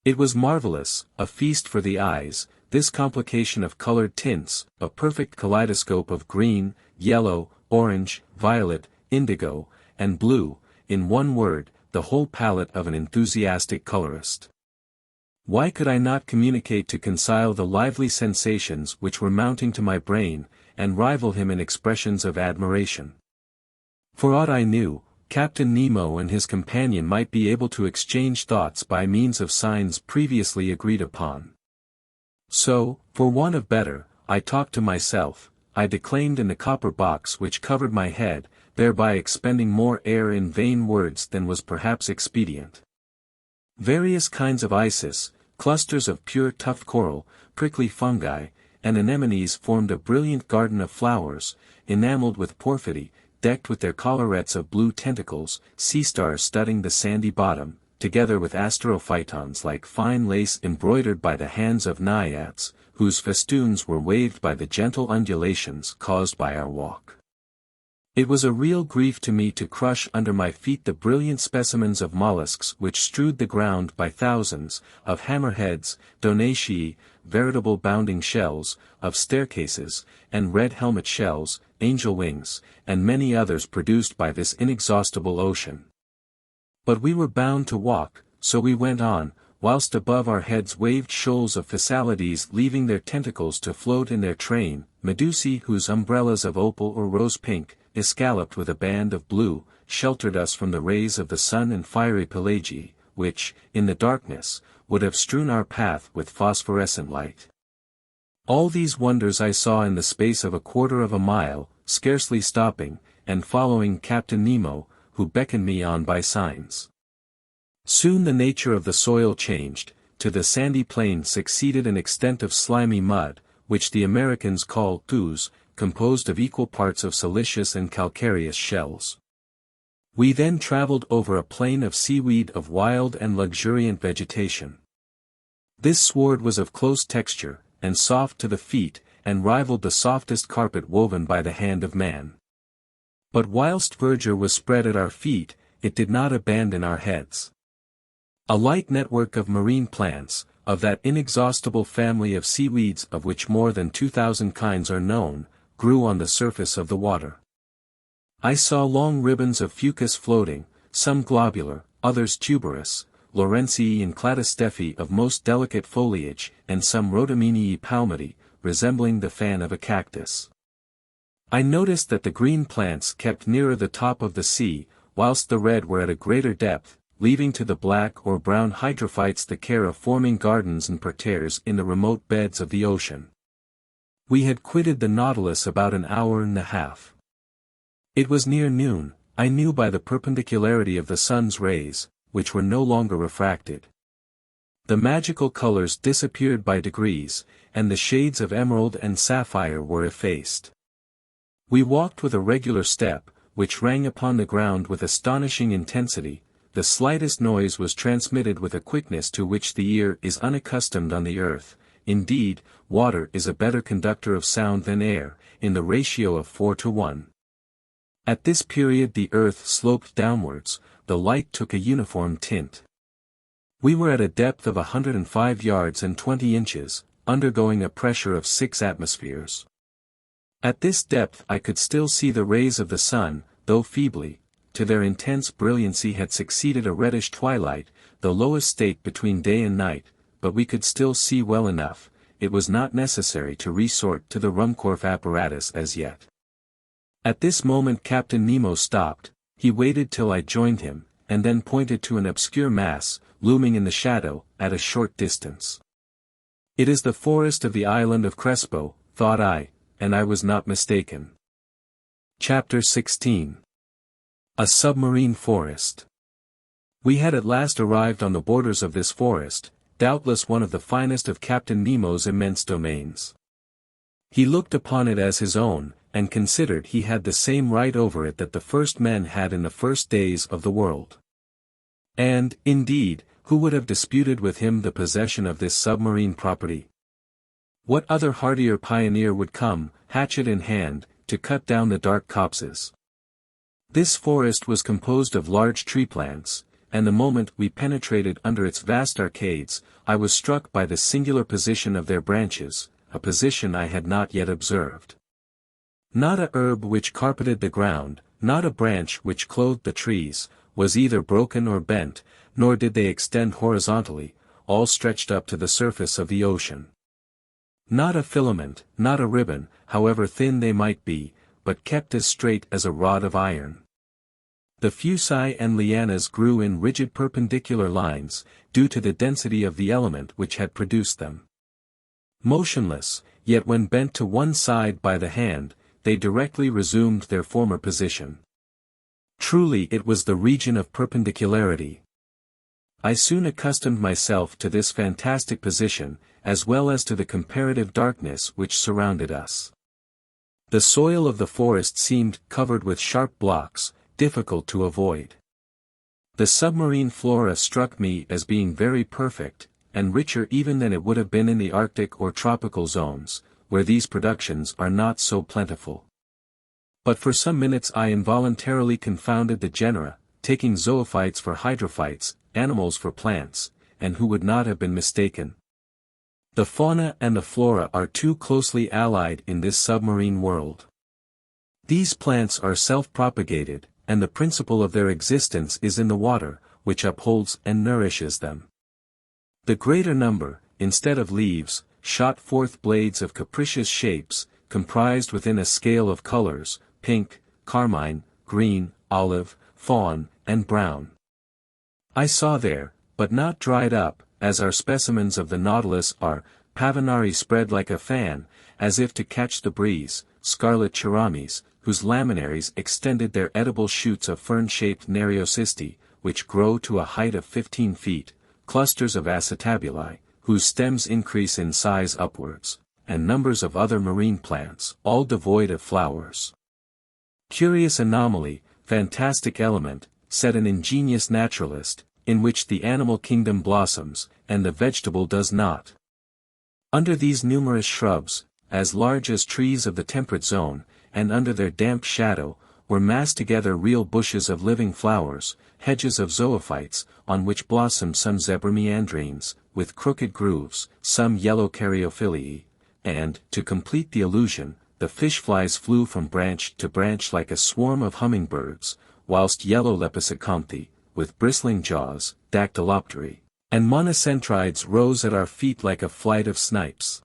It was marvelous, a feast for the eyes, this complication of colored tints, a perfect kaleidoscope of green, yellow, orange, violet, indigo, and blue, in one word, the whole palette of an enthusiastic colorist. Why could I not communicate to Conseil the lively sensations which were mounting to my brain, and rival him in expressions of admiration? For aught I knew, Captain Nemo and his companion might be able to exchange thoughts by means of signs previously agreed upon. So, for want of better, I talked to myself, I declaimed in the copper box which covered my head, thereby expending more air in vain words than was perhaps expedient. Various kinds of isis, clusters of pure tough coral, prickly fungi, and anemones formed a brilliant garden of flowers, enameled with porphyry, decked with their collarets of blue tentacles, sea stars studding the sandy bottom, together with asterophytons like fine lace embroidered by the hands of naiads, whose festoons were waved by the gentle undulations caused by our walk. It was a real grief to me to crush under my feet the brilliant specimens of mollusks which strewed the ground by thousands, of hammerheads, donaceae, veritable bounding shells, of staircases, and red helmet shells, angel wings, and many others produced by this inexhaustible ocean. But we were bound to walk, so we went on, whilst above our heads waved shoals of physalides leaving their tentacles to float in their train, medusae whose umbrellas of opal or rose pink, escalloped with a band of blue, sheltered us from the rays of the sun, and fiery pelagiae, which, in the darkness, would have strewn our path with phosphorescent light. All these wonders I saw in the space of a quarter of a mile, scarcely stopping, and following Captain Nemo, who beckoned me on by signs. Soon the nature of the soil changed, to the sandy plain succeeded an extent of slimy mud, which the Americans call ooze, composed of equal parts of silicious and calcareous shells. We then traveled over a plain of seaweed of wild and luxuriant vegetation. This sward was of close texture, and soft to the feet, and rivaled the softest carpet woven by the hand of man. But whilst verdure was spread at our feet, it did not abandon our heads. A light network of marine plants, of that inexhaustible family of seaweeds of which more than 2,000 kinds are known, grew on the surface of the water. I saw long ribbons of fucus floating, some globular, others tuberous, Lawrencii and Cladistephae of most delicate foliage, and some Rhodomenii palmati, resembling the fan of a cactus. I noticed that the green plants kept nearer the top of the sea, whilst the red were at a greater depth, leaving to the black or brown hydrophytes the care of forming gardens and parterres in the remote beds of the ocean. We had quitted the Nautilus about an hour and a half. It was near noon, I knew by the perpendicularity of the sun's rays, which were no longer refracted. The magical colors disappeared by degrees, and the shades of emerald and sapphire were effaced. We walked with a regular step, which rang upon the ground with astonishing intensity. The slightest noise was transmitted with a quickness to which the ear is unaccustomed on the earth. Indeed, water is a better conductor of sound than air, in the ratio of 4 to 1. At this period the earth sloped downwards, the light took a uniform tint. We were at a depth of 105 yards and 20 inches, undergoing a pressure of 6 atmospheres. At this depth I could still see the rays of the sun, though feebly. To their intense brilliancy had succeeded a reddish twilight, the lowest state between day and night, but we could still see well enough. It was not necessary to resort to the Ruhmkorff apparatus as yet. At this moment Captain Nemo stopped. He waited till I joined him, and then pointed to an obscure mass, looming in the shadow, at a short distance. It is the forest of the island of Crespo, thought I, and I was not mistaken. Chapter 16. A submarine forest. We had at last arrived on the borders of this forest, doubtless one of the finest of Captain Nemo's immense domains. He looked upon it as his own, and considered he had the same right over it that the first men had in the first days of the world. And, indeed, who would have disputed with him the possession of this submarine property? What other hardier pioneer would come, hatchet in hand, to cut down the dark copses? This forest was composed of large tree plants, and the moment we penetrated under its vast arcades, I was struck by the singular position of their branches, a position I had not yet observed. Not a herb which carpeted the ground, not a branch which clothed the trees, was either broken or bent, nor did they extend horizontally, all stretched up to the surface of the ocean. Not a filament, not a ribbon, however thin they might be, but kept as straight as a rod of iron. The fuci and lianas grew in rigid perpendicular lines, due to the density of the element which had produced them. Motionless, yet when bent to one side by the hand, they directly resumed their former position. Truly it was the region of perpendicularity. I soon accustomed myself to this fantastic position, as well as to the comparative darkness which surrounded us. The soil of the forest seemed covered with sharp blocks, difficult to avoid. The submarine flora struck me as being very perfect, and richer even than it would have been in the Arctic or tropical zones, where these productions are not so plentiful. But for some minutes I involuntarily confounded the genera, taking zoophytes for hydrophytes, animals for plants, and who would not have been mistaken. The fauna and the flora are too closely allied in this submarine world. These plants are self-propagated, and the principle of their existence is in the water, which upholds and nourishes them. The greater number, instead of leaves, shot forth blades of capricious shapes, comprised within a scale of colors, pink, carmine, green, olive, fawn, and brown. I saw there, but not dried up, as our specimens of the Nautilus are, Pavinari spread like a fan, as if to catch the breeze, scarlet charamis, whose laminaries extended their edible shoots of fern-shaped Nereocysti, which grow to a height of 15 feet, clusters of acetabuli, whose stems increase in size upwards, and numbers of other marine plants, all devoid of flowers. Curious anomaly, fantastic element, said an ingenious naturalist, in which the animal kingdom blossoms, and the vegetable does not. Under these numerous shrubs, as large as trees of the temperate zone, and under their damp shadow, were massed together real bushes of living flowers, hedges of zoophytes, on which blossomed some zebrameandrines, with crooked grooves, some yellow caryophyllae, and, to complete the illusion, the fish-flies flew from branch to branch like a swarm of hummingbirds, whilst yellow lepidocanthae, with bristling jaws, dactylopteri, and monocentrides rose at our feet like a flight of snipes.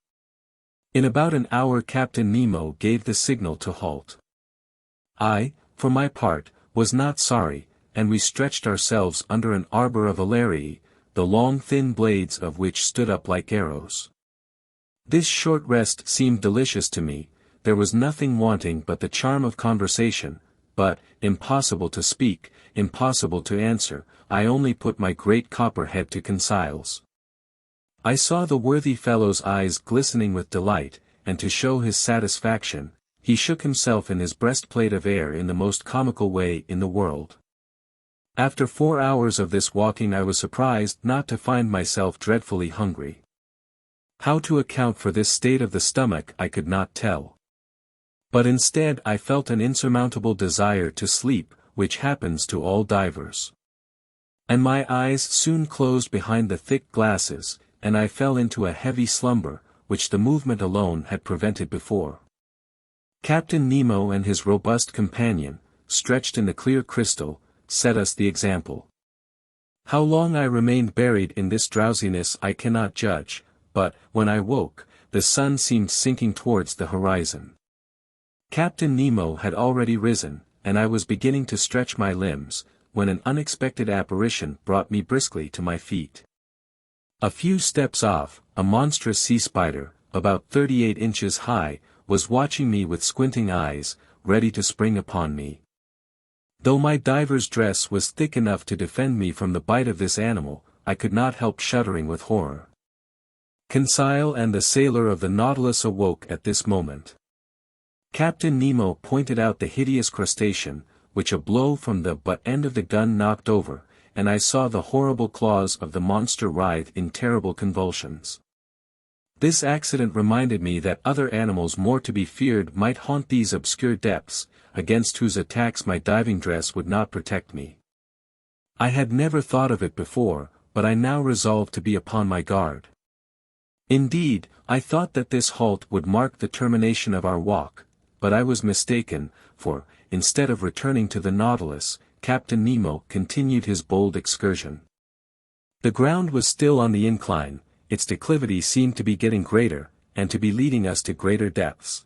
In about an hour Captain Nemo gave the signal to halt. I, for my part, was not sorry, and we stretched ourselves under an arbor of alarii, the long thin blades of which stood up like arrows. This short rest seemed delicious to me. There was nothing wanting but the charm of conversation, but, impossible to speak, impossible to answer, I only put my great copper head to Conseil's. I saw the worthy fellow's eyes glistening with delight, and to show his satisfaction, he shook himself in his breastplate of air in the most comical way in the world. After 4 hours of this walking I was surprised not to find myself dreadfully hungry. How to account for this state of the stomach I could not tell. But instead I felt an insurmountable desire to sleep, which happens to all divers. And my eyes soon closed behind the thick glasses, and I fell into a heavy slumber, which the movement alone had prevented before. Captain Nemo and his robust companion, stretched in the clear crystal, set us the example. How long I remained buried in this drowsiness I cannot judge, but, when I woke, the sun seemed sinking towards the horizon. Captain Nemo had already risen, and I was beginning to stretch my limbs, when an unexpected apparition brought me briskly to my feet. A few steps off, a monstrous sea spider, about 38 inches high, was watching me with squinting eyes, ready to spring upon me. Though my diver's dress was thick enough to defend me from the bite of this animal, I could not help shuddering with horror. Conseil and the sailor of the Nautilus awoke at this moment. Captain Nemo pointed out the hideous crustacean, which a blow from the butt end of the gun knocked over, and I saw the horrible claws of the monster writhe in terrible convulsions. This accident reminded me that other animals more to be feared might haunt these obscure depths, against whose attacks my diving dress would not protect me. I had never thought of it before, but I now resolved to be upon my guard. Indeed, I thought that this halt would mark the termination of our walk, but I was mistaken, for, instead of returning to the Nautilus, Captain Nemo continued his bold excursion. The ground was still on the incline, its declivity seemed to be getting greater, and to be leading us to greater depths.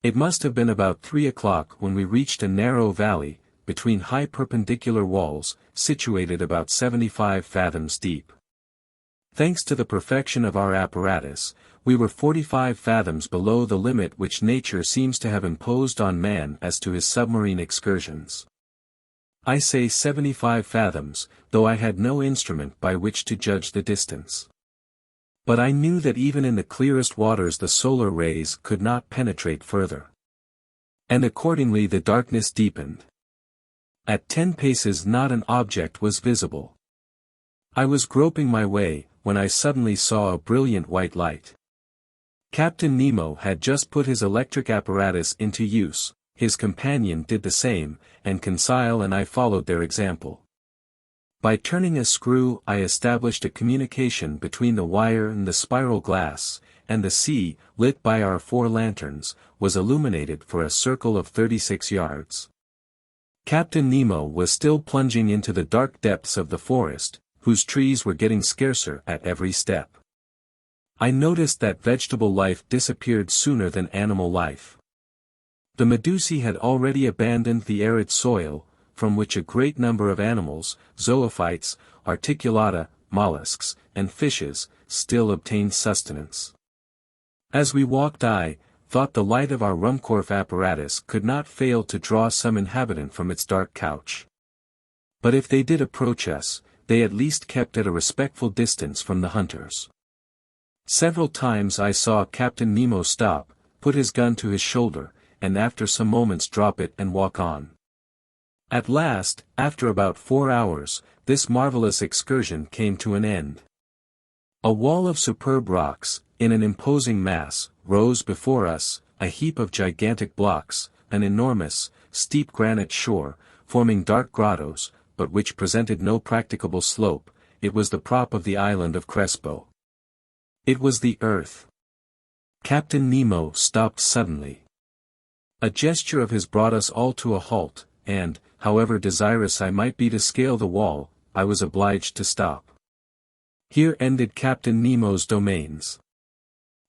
It must have been about 3 o'clock when we reached a narrow valley, between high perpendicular walls, situated about 75 fathoms deep. Thanks to the perfection of our apparatus, we were 45 fathoms below the limit which nature seems to have imposed on man as to his submarine excursions. I say 75 fathoms, though I had no instrument by which to judge the distance. But I knew that even in the clearest waters the solar rays could not penetrate further. And accordingly the darkness deepened. At 10 paces not an object was visible. I was groping my way, when I suddenly saw a brilliant white light. Captain Nemo had just put his electric apparatus into use, his companion did the same, and Conseil and I followed their example. By turning a screw I established a communication between the wire and the spiral glass, and the sea, lit by our 4 lanterns, was illuminated for a circle of 36 yards. Captain Nemo was still plunging into the dark depths of the forest, whose trees were getting scarcer at every step. I noticed that vegetable life disappeared sooner than animal life. The Medusae had already abandoned the arid soil, from which a great number of animals, zoophytes, articulata, mollusks, and fishes, still obtained sustenance. As we walked I thought the light of our Ruhmkorff apparatus could not fail to draw some inhabitant from its dark couch. But if they did approach us, they at least kept at a respectful distance from the hunters. Several times I saw Captain Nemo stop, put his gun to his shoulder, and after some moments drop it and walk on. At last, after about 4 hours, this marvelous excursion came to an end. A wall of superb rocks, in an imposing mass, rose before us, a heap of gigantic blocks, an enormous, steep granite shore, forming dark grottos, but which presented no practicable slope. It was the prop of the island of Crespo. It was the earth. Captain Nemo stopped suddenly. A gesture of his brought us all to a halt, and, however desirous I might be to scale the wall, I was obliged to stop. Here ended Captain Nemo's domains.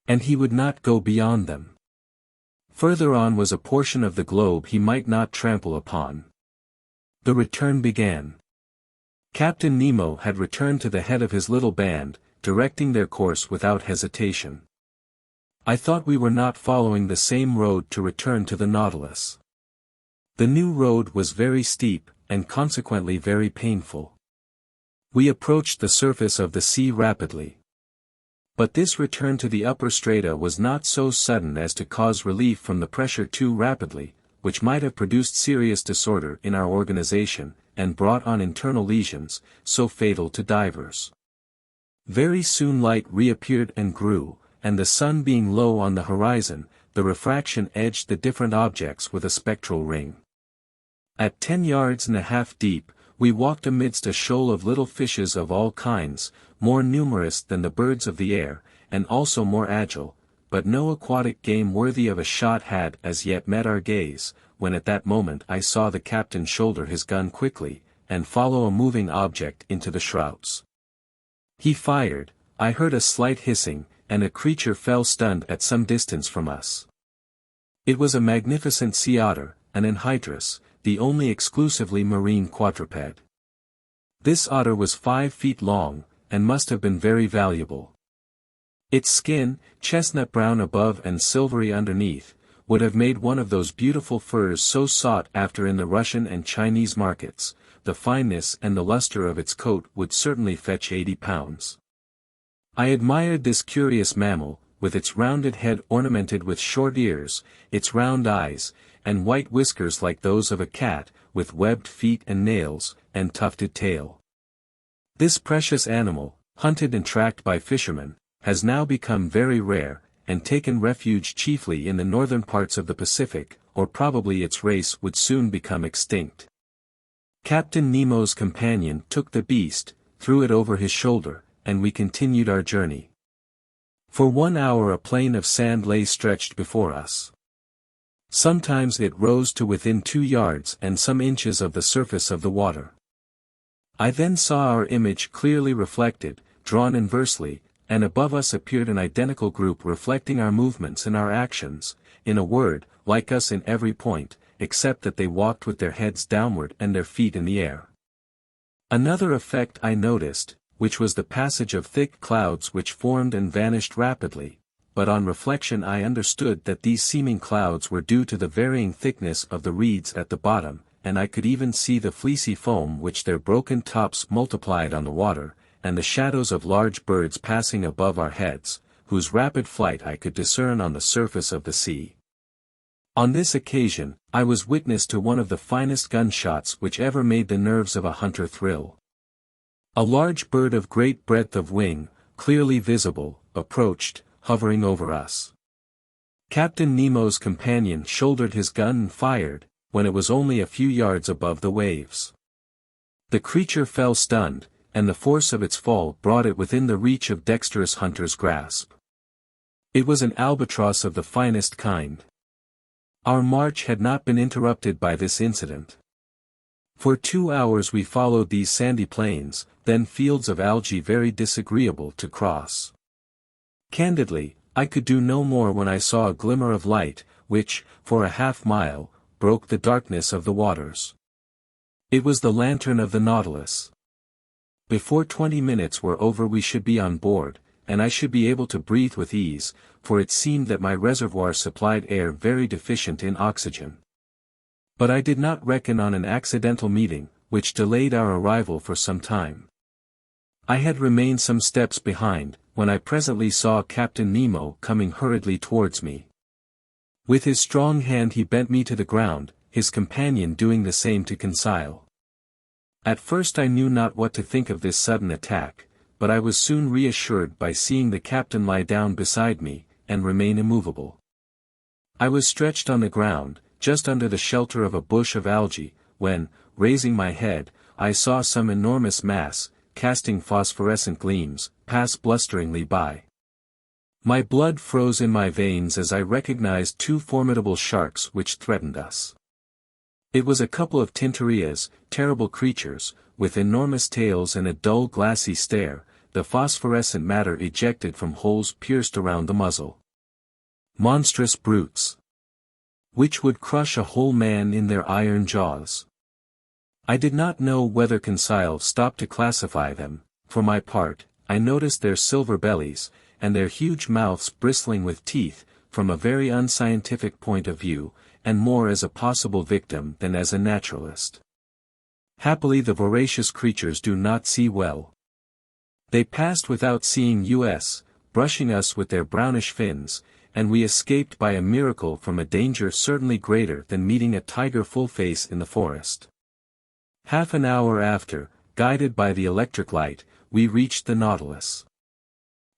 And he would not go beyond them. Further on was a portion of the globe he might not trample upon. The return began. Captain Nemo had returned to the head of his little band, directing their course without hesitation. I thought we were not following the same road to return to the Nautilus. The new road was very steep, and consequently very painful. We approached the surface of the sea rapidly. But this return to the upper strata was not so sudden as to cause relief from the pressure too rapidly, which might have produced serious disorder in our organization, and brought on internal lesions, so fatal to divers. Very soon light reappeared and grew, and the sun being low on the horizon, the refraction edged the different objects with a spectral ring. At 10 yards and a half deep, we walked amidst a shoal of little fishes of all kinds, more numerous than the birds of the air, and also more agile, but no aquatic game worthy of a shot had as yet met our gaze, when at that moment I saw the captain shoulder his gun quickly, and follow a moving object into the shrouds. He fired, I heard a slight hissing, and a creature fell stunned at some distance from us. It was a magnificent sea otter, an anhydrus, the only exclusively marine quadruped. This otter was 5 feet long, and must have been very valuable. Its skin, chestnut brown above and silvery underneath, would have made one of those beautiful furs so sought after in the Russian and Chinese markets. The fineness and the luster of its coat would certainly fetch 80 pounds. I admired this curious mammal, with its rounded head ornamented with short ears, its round eyes, and white whiskers like those of a cat, with webbed feet and nails, and tufted tail. This precious animal, hunted and tracked by fishermen, has now become very rare, and taken refuge chiefly in the northern parts of the Pacific, or probably its race would soon become extinct. Captain Nemo's companion took the beast, threw it over his shoulder, and we continued our journey. For 1 hour a plain of sand lay stretched before us. Sometimes it rose to within 2 yards and some inches of the surface of the water. I then saw our image clearly reflected, drawn inversely, and above us appeared an identical group reflecting our movements and our actions, in a word, like us in every point, except that they walked with their heads downward and their feet in the air. Another effect I noticed, which was the passage of thick clouds which formed and vanished rapidly, but on reflection I understood that these seeming clouds were due to the varying thickness of the reeds at the bottom, and I could even see the fleecy foam which their broken tops multiplied on the water, and the shadows of large birds passing above our heads, whose rapid flight I could discern on the surface of the sea. On this occasion, I was witness to one of the finest gunshots which ever made the nerves of a hunter thrill. A large bird of great breadth of wing, clearly visible, approached, hovering over us. Captain Nemo's companion shouldered his gun and fired, when it was only a few yards above the waves. The creature fell stunned, and the force of its fall brought it within the reach of dexterous hunter's grasp. It was an albatross of the finest kind. Our march had not been interrupted by this incident. For 2 hours we followed these sandy plains, then fields of algae very disagreeable to cross. Candidly, I could do no more when I saw a glimmer of light, which, for a half-mile, broke the darkness of the waters. It was the lantern of the Nautilus. Before 20 minutes were over we should be on board, and I should be able to breathe with ease, for it seemed that my reservoir supplied air very deficient in oxygen. But I did not reckon on an accidental meeting, which delayed our arrival for some time. I had remained some steps behind, when I presently saw Captain Nemo coming hurriedly towards me. With his strong hand he bent me to the ground, his companion doing the same to Conseil. At first I knew not what to think of this sudden attack, but I was soon reassured by seeing the captain lie down beside me, and remain immovable. I was stretched on the ground, just under the shelter of a bush of algae, when, raising my head, I saw some enormous mass, casting phosphorescent gleams, pass blusteringly by. My blood froze in my veins as I recognized 2 formidable sharks which threatened us. It was a couple of tintorias, terrible creatures, with enormous tails and a dull glassy stare, the phosphorescent matter ejected from holes pierced around the muzzle. Monstrous brutes, which would crush a whole man in their iron jaws. I did not know whether Conseil stopped to classify them. For my part, I noticed their silver bellies, and their huge mouths bristling with teeth, from a very unscientific point of view, and more as a possible victim than as a naturalist. Happily the voracious creatures do not see well. They passed without seeing us, brushing us with their brownish fins, and we escaped by a miracle from a danger certainly greater than meeting a tiger full face in the forest. Half an hour after, guided by the electric light, we reached the Nautilus.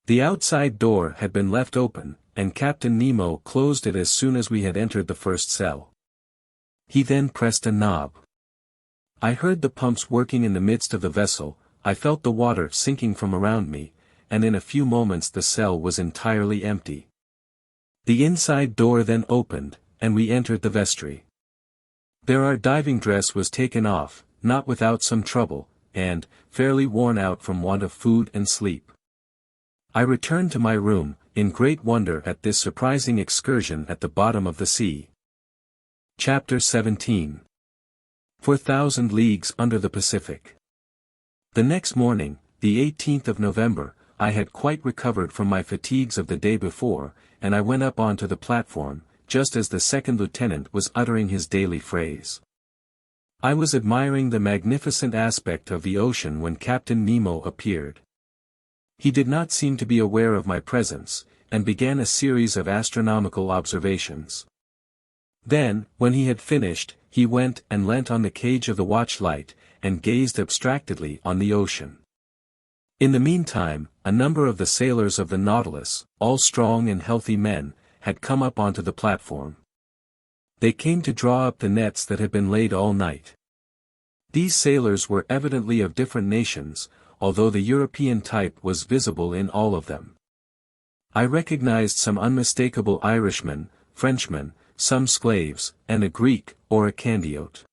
The outside door had been left open, and Captain Nemo closed it as soon as we had entered the first cell. He then pressed a knob. I heard the pumps working in the midst of the vessel, I felt the water sinking from around me, and in a few moments the cell was entirely empty. The inside door then opened, and we entered the vestry. There our diving dress was taken off, not without some trouble, and, fairly worn out from want of food and sleep. I returned to my room, in great wonder at this surprising excursion at the bottom of the sea. Chapter 17 4,000 Leagues Under the Pacific. The next morning, the 18th of November, I had quite recovered from my fatigues of the day before, and I went up onto the platform, just as the second lieutenant was uttering his daily phrase. I was admiring the magnificent aspect of the ocean when Captain Nemo appeared. He did not seem to be aware of my presence, and began a series of astronomical observations. Then, when he had finished, he went and leant on the cage of the watchlight, and gazed abstractedly on the ocean. In the meantime, a number of the sailors of the Nautilus, all strong and healthy men, had come up onto the platform. They came to draw up the nets that had been laid all night. These sailors were evidently of different nations, although the European type was visible in all of them. I recognized some unmistakable Irishmen, Frenchmen, some Sclaves, and a Greek, or a Candiote.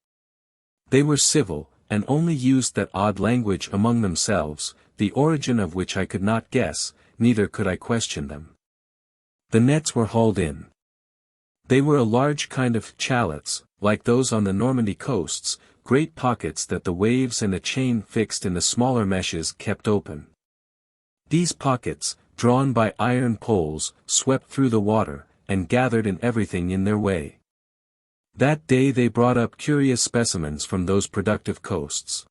They were civil, and only used that odd language among themselves, the origin of which I could not guess, neither could I question them. The nets were hauled in. They were a large kind of chalots, like those on the Normandy coasts, great pockets that the waves and a chain fixed in the smaller meshes kept open. These pockets, drawn by iron poles, swept through the water, and gathered in everything in their way. That day they brought up curious specimens from those productive coasts.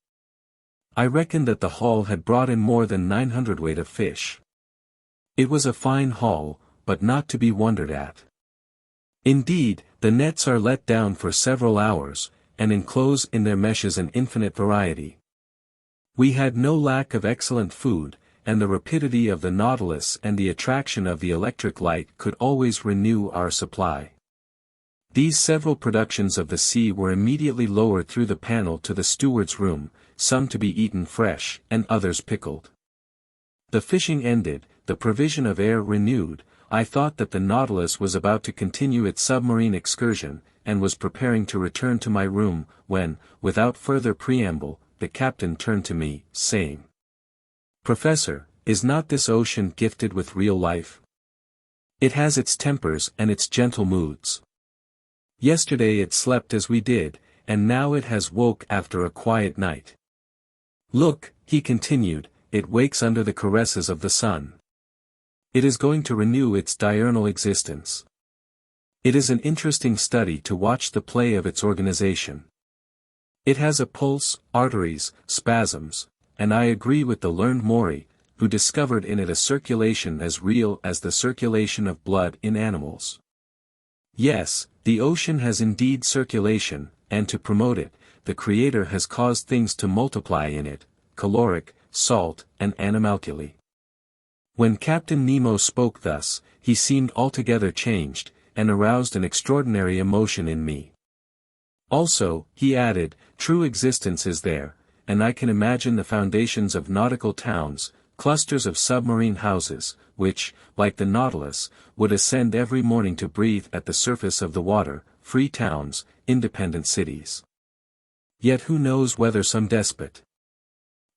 I reckoned that the haul had brought in more than 900 weight of fish. It was a fine haul, but not to be wondered at. Indeed, the nets are let down for several hours, and enclose in their meshes an infinite variety. We had no lack of excellent food, and the rapidity of the Nautilus and the attraction of the electric light could always renew our supply. These several productions of the sea were immediately lowered through the panel to the steward's room, some to be eaten fresh, and others pickled. The fishing ended, the provision of air renewed, I thought that the Nautilus was about to continue its submarine excursion, and was preparing to return to my room, when, without further preamble, the captain turned to me, saying, "Professor, is not this ocean gifted with real life? It has its tempers and its gentle moods. Yesterday it slept as we did, and now it has woke after a quiet night. Look," he continued, "it wakes under the caresses of the sun. It is going to renew its diurnal existence. It is an interesting study to watch the play of its organization. It has a pulse, arteries, spasms, and I agree with the learned Maury, who discovered in it a circulation as real as the circulation of blood in animals. Yes, the ocean has indeed circulation, and to promote it, the Creator has caused things to multiply in it, caloric, salt, and animalculae." When Captain Nemo spoke thus, he seemed altogether changed, and aroused an extraordinary emotion in me. Also, he added, "True existence is there, and I can imagine the foundations of nautical towns, clusters of submarine houses, which, like the Nautilus, would ascend every morning to breathe at the surface of the water, free towns, independent cities. Yet who knows whether some despot—"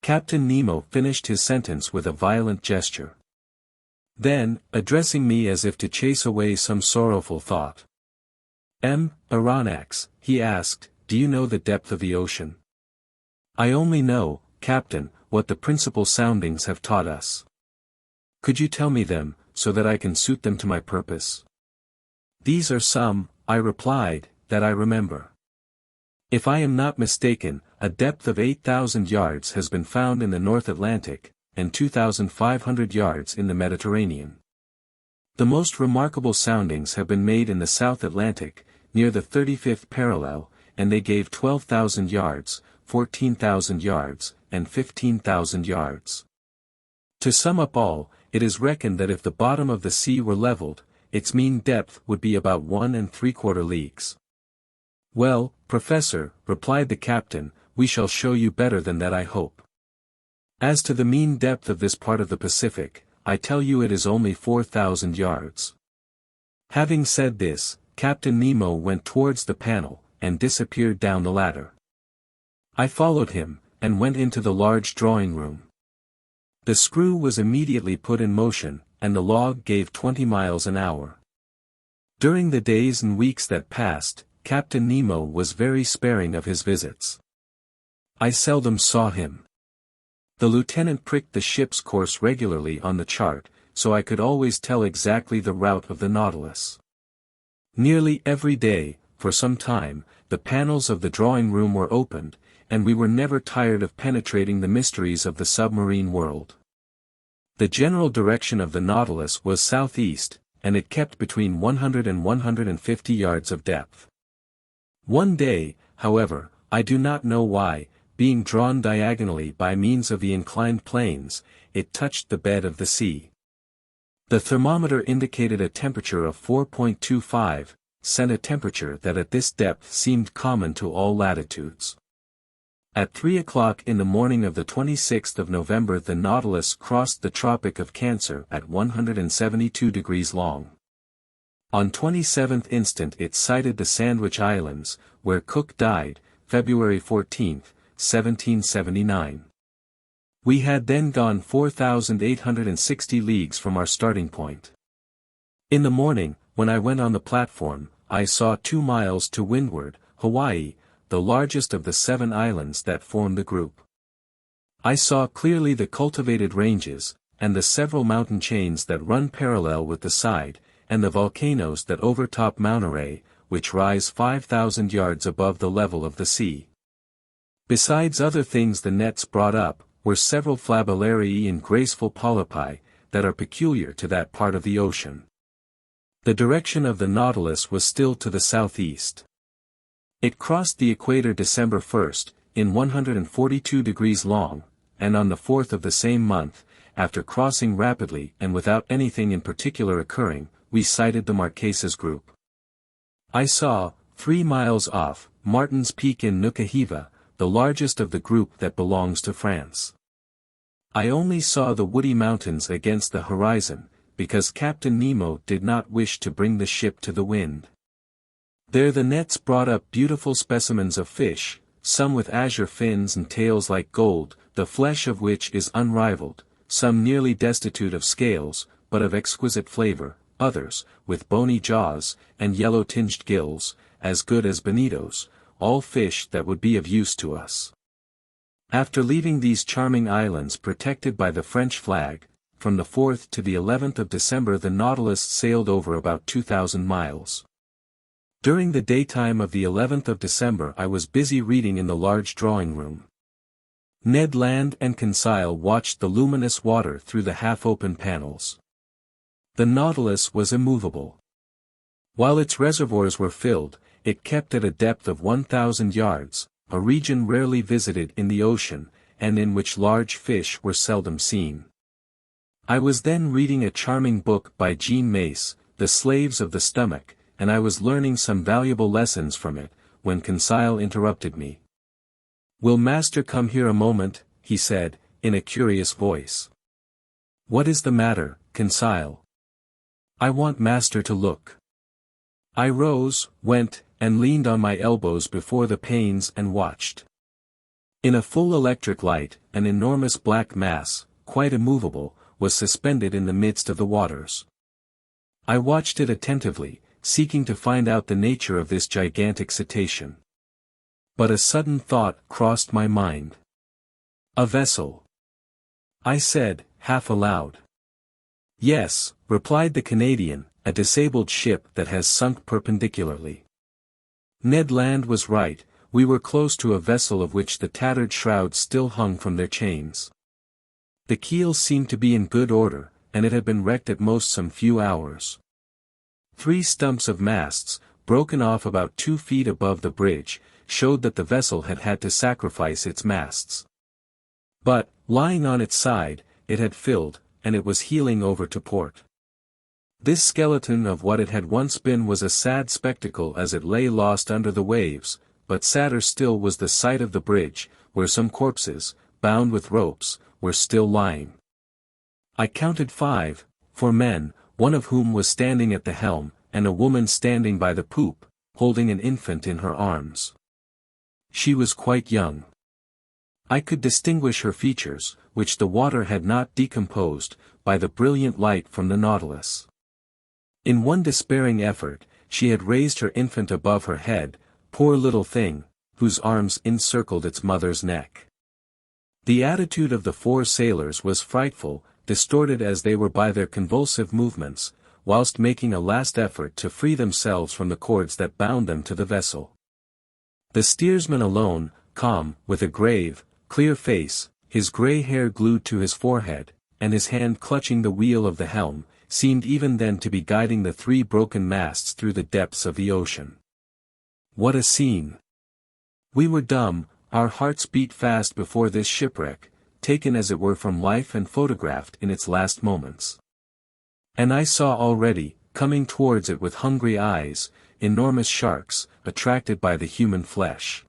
Captain Nemo finished his sentence with a violent gesture. Then, addressing me as if to chase away some sorrowful thought, "M. Aronnax," he asked, "do you know the depth of the ocean?" "I only know, Captain, what the principal soundings have taught us." "Could you tell me them, so that I can suit them to my purpose?" "These are some," I replied, "that I remember. If I am not mistaken, a depth of 8,000 yards has been found in the North Atlantic, and 2,500 yards in the Mediterranean. The most remarkable soundings have been made in the South Atlantic, near the 35th parallel, and they gave 12,000 yards, 14,000 yards, and 15,000 yards. To sum up all, it is reckoned that if the bottom of the sea were leveled, its mean depth would be about 1 3/4 leagues. "Well, Professor," replied the captain, we shall show you better than that, I hope. As to the mean depth of this part of the Pacific, I tell you it is only 4,000 yards. Having said this, Captain Nemo went towards the panel, and disappeared down the ladder. I followed him, and went into the large drawing room. The screw was immediately put in motion, and the log gave 20 miles an hour. During the days and weeks that passed, Captain Nemo was very sparing of his visits. I seldom saw him. The lieutenant pricked the ship's course regularly on the chart, so I could always tell exactly the route of the Nautilus. Nearly every day, for some time, the panels of the drawing room were opened, and we were never tired of penetrating the mysteries of the submarine world. The general direction of the Nautilus was southeast, and it kept between 100 and 150 yards of depth. One day, however, I do not know why, being drawn diagonally by means of the inclined planes, it touched the bed of the sea. The thermometer indicated a temperature of 4.25, set a temperature that at this depth seemed common to all latitudes. At 3 o'clock in the morning of the 26th of November the Nautilus crossed the Tropic of Cancer at 172 degrees long. On 27th instant it sighted the Sandwich Islands, where Cook died, February 14, 1779. We had then gone 4,860 leagues from our starting point. In the morning, when I went on the platform, I saw 2 miles to windward, Hawaii, the largest of the 7 islands that form the group. I saw clearly the cultivated ranges, and the several mountain chains that run parallel with the side, and the volcanoes that overtop Monterey, which rise 5,000 yards above the level of the sea. Besides other things the nets brought up, were several Flabellarii and graceful polypi, that are peculiar to that part of the ocean. The direction of the Nautilus was still to the southeast. It crossed the equator December 1st, in 142 degrees long, and on the 4th of the same month, after crossing rapidly and without anything in particular occurring, we sighted the Marquesas group. I saw, 3 miles off, Martin's Peak in Nukahiva, the largest of the group that belongs to France. I only saw the woody mountains against the horizon, because Captain Nemo did not wish to bring the ship to the wind. There the nets brought up beautiful specimens of fish, some with azure fins and tails like gold, the flesh of which is unrivaled, some nearly destitute of scales, but of exquisite flavor, others, with bony jaws, and yellow-tinged gills, as good as bonitos, all fish that would be of use to us. After leaving these charming islands protected by the French flag, from the 4th to the 11th of December the Nautilus sailed over about 2,000 miles. During the daytime of the 11th of December I was busy reading in the large drawing room. Ned Land and Conseil watched the luminous water through the half-open panels. The Nautilus was immovable. While its reservoirs were filled, it kept at a depth of 1,000 yards, a region rarely visited in the ocean, and in which large fish were seldom seen. I was then reading a charming book by Jean Mace, The Slaves of the Stomach, and I was learning some valuable lessons from it, when Conseil interrupted me. "Will master come here a moment?" he said, in a curious voice. "What is the matter, Conseil?" "I want master to look." I rose, went, and leaned on my elbows before the panes and watched. In a full electric light, an enormous black mass, quite immovable, was suspended in the midst of the waters. I watched it attentively, seeking to find out the nature of this gigantic cetacean. But a sudden thought crossed my mind. "A vessel," I said, half aloud. "Yes," replied the Canadian, "a disabled ship that has sunk perpendicularly." Ned Land was right, we were close to a vessel of which the tattered shrouds still hung from their chains. The keel seemed to be in good order, and it had been wrecked at most some few hours. 3 stumps of masts, broken off about 2 feet above the bridge, showed that the vessel had had to sacrifice its masts. But, lying on its side, it had filled, and it was heeling over to port. This skeleton of what it had once been was a sad spectacle as it lay lost under the waves, but sadder still was the sight of the bridge, where some corpses, bound with ropes, were still lying. I counted 5, 4 men, one of whom was standing at the helm, and a woman standing by the poop, holding an infant in her arms. She was quite young. I could distinguish her features, which the water had not decomposed, by the brilliant light from the Nautilus. In one despairing effort, she had raised her infant above her head, poor little thing, whose arms encircled its mother's neck. The attitude of the 4 sailors was frightful, distorted as they were by their convulsive movements, whilst making a last effort to free themselves from the cords that bound them to the vessel. The steersman alone, calm, with a grave, clear face, his grey hair glued to his forehead, and his hand clutching the wheel of the helm, seemed even then to be guiding the 3 broken masts through the depths of the ocean. What a scene! We were dumb, our hearts beat fast before this shipwreck, taken as it were from life and photographed in its last moments. And I saw already, coming towards it with hungry eyes, enormous sharks, attracted by the human flesh.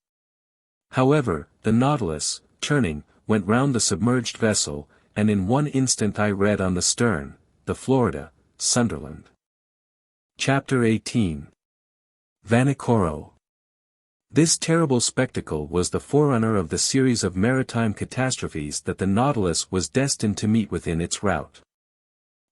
However, the Nautilus, turning, went round the submerged vessel, and in one instant I read on the stern, the Florida, Sunderland. Chapter 18. Vanikoro. This terrible spectacle was the forerunner of the series of maritime catastrophes that the Nautilus was destined to meet with in its route.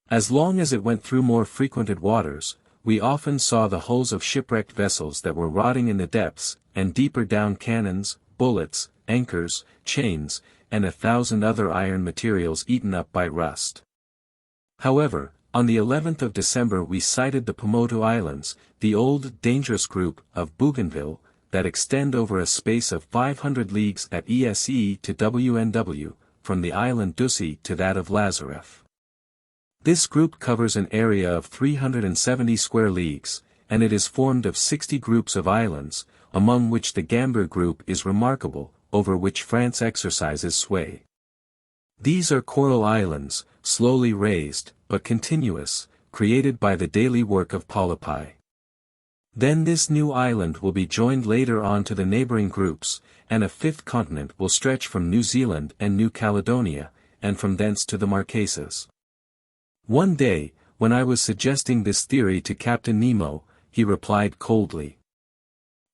As long as it went through more frequented waters, we often saw the hulls of shipwrecked vessels that were rotting in the depths, and deeper down cannons, bullets, anchors, chains, and 1,000 other iron materials eaten up by rust. However, on the 11th of December we sighted the Pomotou Islands, the old, dangerous group of Bougainville, that extend over a space of 500 leagues at ESE to WNW, from the island Ducie to that of Lazaref. This group covers an area of 370 square leagues, and it is formed of 60 groups of islands, among which the Gambier group is remarkable, over which France exercises sway. These are coral islands, slowly raised, but continuous, created by the daily work of polypi. Then this new island will be joined later on to the neighboring groups, and a 5th continent will stretch from New Zealand and New Caledonia, and from thence to the Marquesas. One day, when I was suggesting this theory to Captain Nemo, he replied coldly,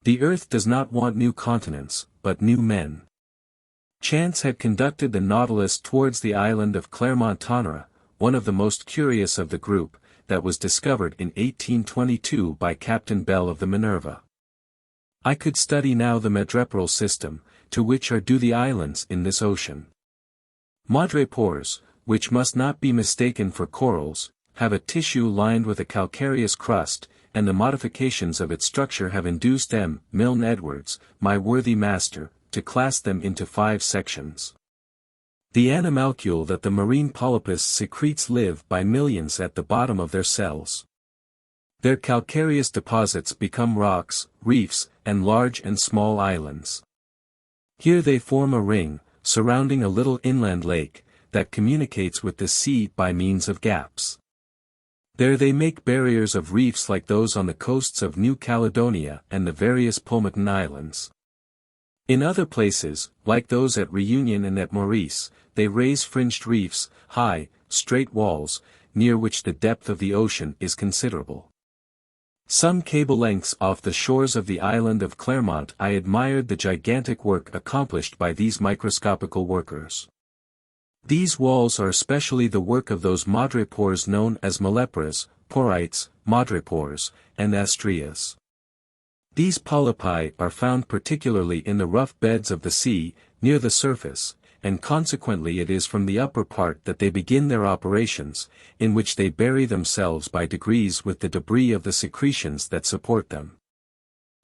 "The Earth does not want new continents, but new men." Chance had conducted the Nautilus towards the island of Clermont-Tonnerre, one of the most curious of the group, that was discovered in 1822 by Captain Bell of the Minerva. I could study now the madreporal system, to which are due the islands in this ocean. Madrepores, which must not be mistaken for corals, have a tissue lined with a calcareous crust, and the modifications of its structure have induced M. Milne Edwards, my worthy master, to class them into 5 sections. The animalcule that the marine polypus secretes live by millions at the bottom of their cells. Their calcareous deposits become rocks, reefs, and large and small islands. Here they form a ring, surrounding a little inland lake, that communicates with the sea by means of gaps. There they make barriers of reefs like those on the coasts of New Caledonia and the various Pomotou Islands. In other places, like those at Reunion and at Maurice, they raise fringed reefs, high, straight walls, near which the depth of the ocean is considerable. Some cable lengths off the shores of the island of Clermont I admired the gigantic work accomplished by these microscopical workers. These walls are especially the work of those madrepores known as mallepores, porites, madrepores, and astrias. These polypi are found particularly in the rough beds of the sea, near the surface, and consequently it is from the upper part that they begin their operations, in which they bury themselves by degrees with the debris of the secretions that support them.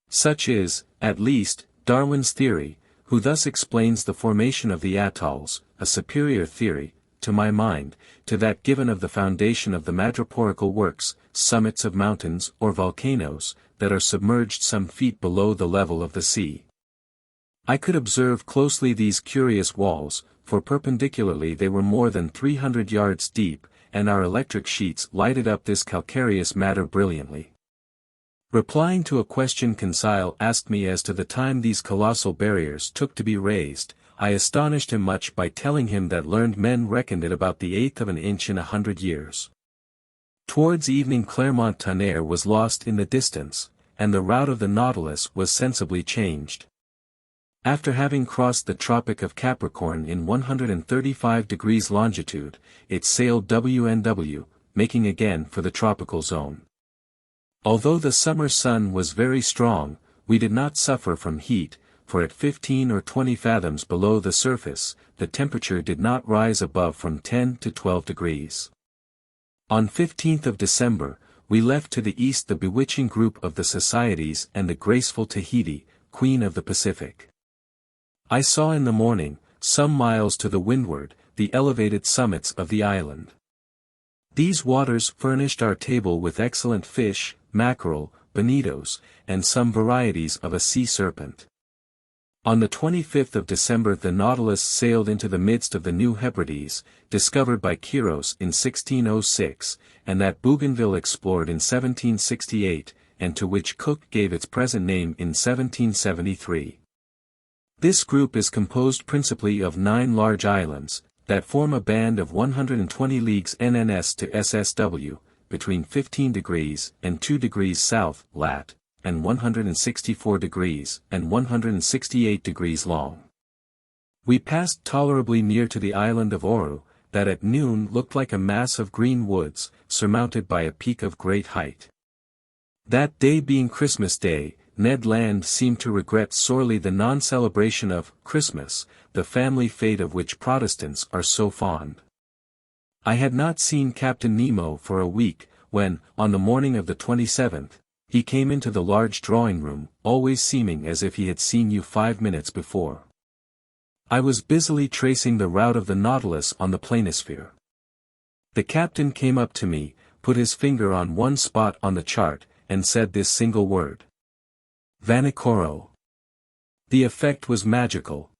Such is, at least, Darwin's theory, who thus explains the formation of the atolls, a superior theory, to my mind, to that given of the foundation of the madreporical works, summits of mountains or volcanoes, that are submerged some feet below the level of the sea. I could observe closely these curious walls, for perpendicularly they were more than 300 yards deep, and our electric sheets lighted up this calcareous matter brilliantly. Replying to a question Conseil asked me as to the time these colossal barriers took to be raised, I astonished him much by telling him that learned men reckoned it about the eighth of an inch in 100 years. Towards evening Clermont-Tonnerre was lost in the distance, and the route of the Nautilus was sensibly changed. After having crossed the Tropic of Capricorn in 135 degrees longitude, it sailed WNW, making again for the tropical zone. Although the summer sun was very strong, we did not suffer from heat, for at 15 or 20 fathoms below the surface, the temperature did not rise above from 10 to 12 degrees. On 15th of December, we left to the east the bewitching group of the Societies and the graceful Tahiti, Queen of the Pacific. I saw in the morning, some miles to the windward, the elevated summits of the island. These waters furnished our table with excellent fish, mackerel, bonitos, and some varieties of a sea serpent. On the 25th of December the Nautilus sailed into the midst of the New Hebrides, discovered by Quiros in 1606, and that Bougainville explored in 1768, and to which Cook gave its present name in 1773. This group is composed principally of 9 large islands, that form a band of 120 leagues NNS to SSW, between 15 degrees and 2 degrees south, lat., and 164 degrees and 168 degrees long. We passed tolerably near to the island of Oru, that at noon looked like a mass of green woods, surmounted by a peak of great height. That day being Christmas Day, Ned Land seemed to regret sorely the non-celebration of Christmas, the family fete of which Protestants are so fond. I had not seen Captain Nemo for a week, when, on the morning of the 27th, he came into the large drawing-room, always seeming as if he had seen you 5 minutes before. I was busily tracing the route of the Nautilus on the planisphere. The captain came up to me, put his finger on one spot on the chart, and said this single word. Vanikoro. The effect was magical.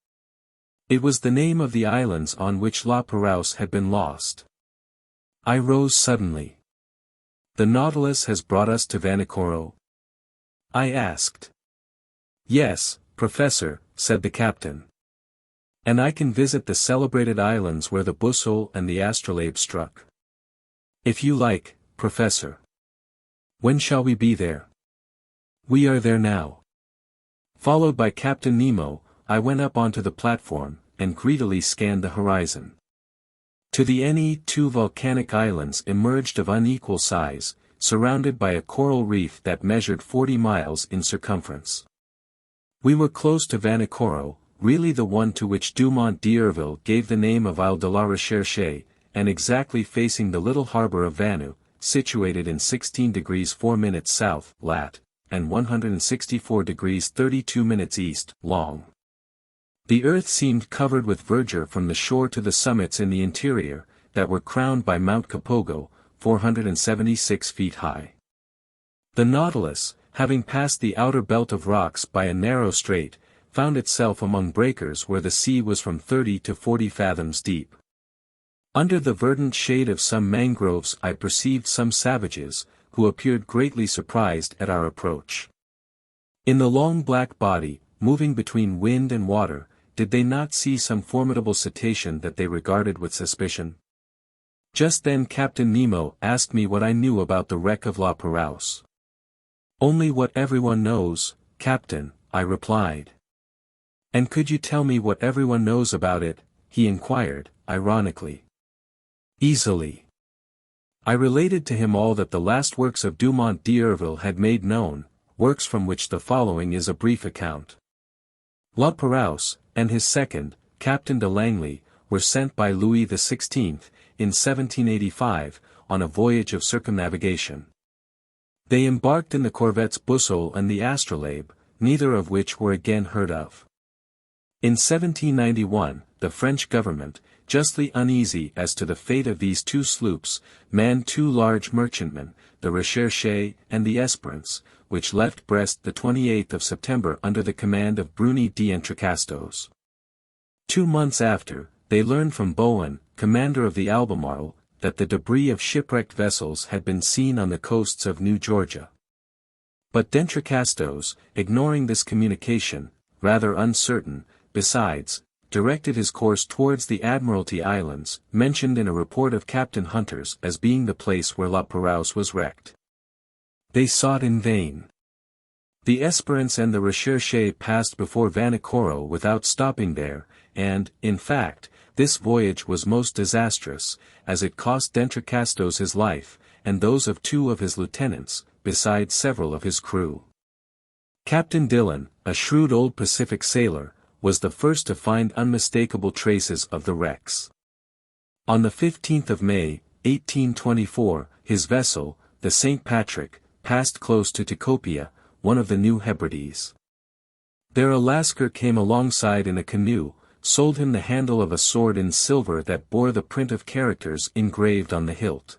It was the name of the islands on which La Perouse had been lost. I rose suddenly. The Nautilus has brought us to Vanikoro? I asked. Yes, Professor, said the captain. And I can visit the celebrated islands where the Boussole and the Astrolabe struck. If you like, Professor. When shall we be there? We are there now. Followed by Captain Nemo, I went up onto the platform, and greedily scanned the horizon. To the Ne, 2 volcanic islands emerged of unequal size, surrounded by a coral reef that measured 40 miles in circumference. We were close to Vanikoro, really the one to which Dumont d'Urville gave the name of Isle de la Recherche, and exactly facing the little harbor of Vanu, situated in 16 degrees 4 minutes south, lat., and 164 degrees 32 minutes east, long. The earth seemed covered with verdure from the shore to the summits in the interior, that were crowned by Mount Kapogo, 476 feet high. The Nautilus, having passed the outer belt of rocks by a narrow strait, found itself among breakers where the sea was from 30 to 40 fathoms deep. Under the verdant shade of some mangroves I perceived some savages, who appeared greatly surprised at our approach. In the long black body, moving between wind and water, did they not see some formidable cetacean that they regarded with suspicion? Just then Captain Nemo asked me what I knew about the wreck of La Perouse. Only what everyone knows, Captain, I replied. And could you tell me what everyone knows about it? He inquired, ironically. Easily. I related to him all that the last works of Dumont d'Urville had made known, works from which the following is a brief account. La Perouse, and his second, Captain de Langley, were sent by Louis XVI, in 1785, on a voyage of circumnavigation. They embarked in the corvettes Boussole and the Astrolabe, neither of which were again heard of. In 1791, the French government, justly uneasy as to the fate of these 2 sloops, manned 2 large merchantmen, the Recherche and the Esperance, which left Brest the 28th of September under the command of Bruni d'Entrecasteaux. 2 months after, they learned from Bowen, commander of the Albemarle, that the debris of shipwrecked vessels had been seen on the coasts of New Georgia. But D'Entrecasteaux, ignoring this communication, rather uncertain, besides, directed his course towards the Admiralty Islands, mentioned in a report of Captain Hunter's as being the place where La Perouse was wrecked. They sought in vain. The Esperance and the Recherche passed before Vanikoro without stopping there, and, in fact, this voyage was most disastrous, as it cost D'Entrecasteaux his life, and those of 2 of his lieutenants, besides several of his crew. Captain Dillon, a shrewd old Pacific sailor, was the first to find unmistakable traces of the wrecks. On the 15th of May, 1824, his vessel, the St. Patrick, passed close to Tikopia, one of the New Hebrides. There a Lascar came alongside in a canoe, sold him the handle of a sword in silver that bore the print of characters engraved on the hilt.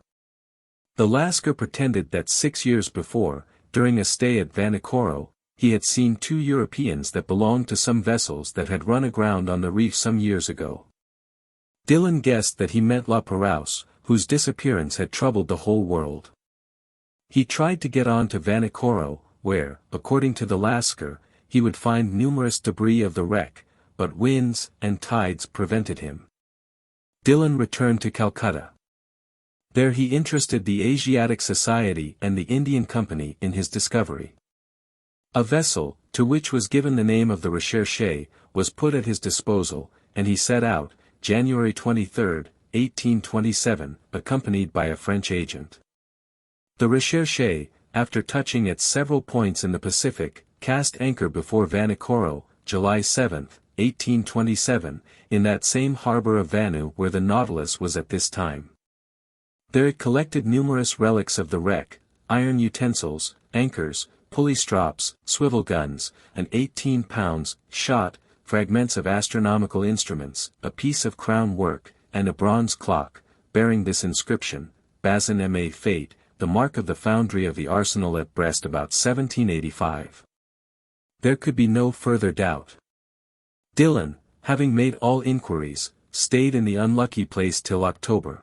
The Lascar pretended that 6 years before, during a stay at Vanikoro, he had seen 2 Europeans that belonged to some vessels that had run aground on the reef some years ago. Dillon guessed that he meant La Perouse, whose disappearance had troubled the whole world. He tried to get on to Vanikoro, where, according to the Lascar, he would find numerous debris of the wreck, but winds and tides prevented him. Dillon returned to Calcutta. There he interested the Asiatic Society and the Indian Company in his discovery. A vessel, to which was given the name of the Recherche, was put at his disposal, and he set out, January 23, 1827, accompanied by a French agent. The Recherche, after touching at several points in the Pacific, cast anchor before Vanikoro, July 7, 1827, in that same harbor of Vanu where the Nautilus was at this time. There it collected numerous relics of the wreck, iron utensils, anchors, pulley strops, swivel guns, an 18-pound shot, fragments of astronomical instruments, a piece of crown work, and a bronze clock, bearing this inscription, Bazin ma fate, the mark of the foundry of the arsenal at Brest about 1785. There could be no further doubt. Dillon, having made all inquiries, stayed in the unlucky place till October.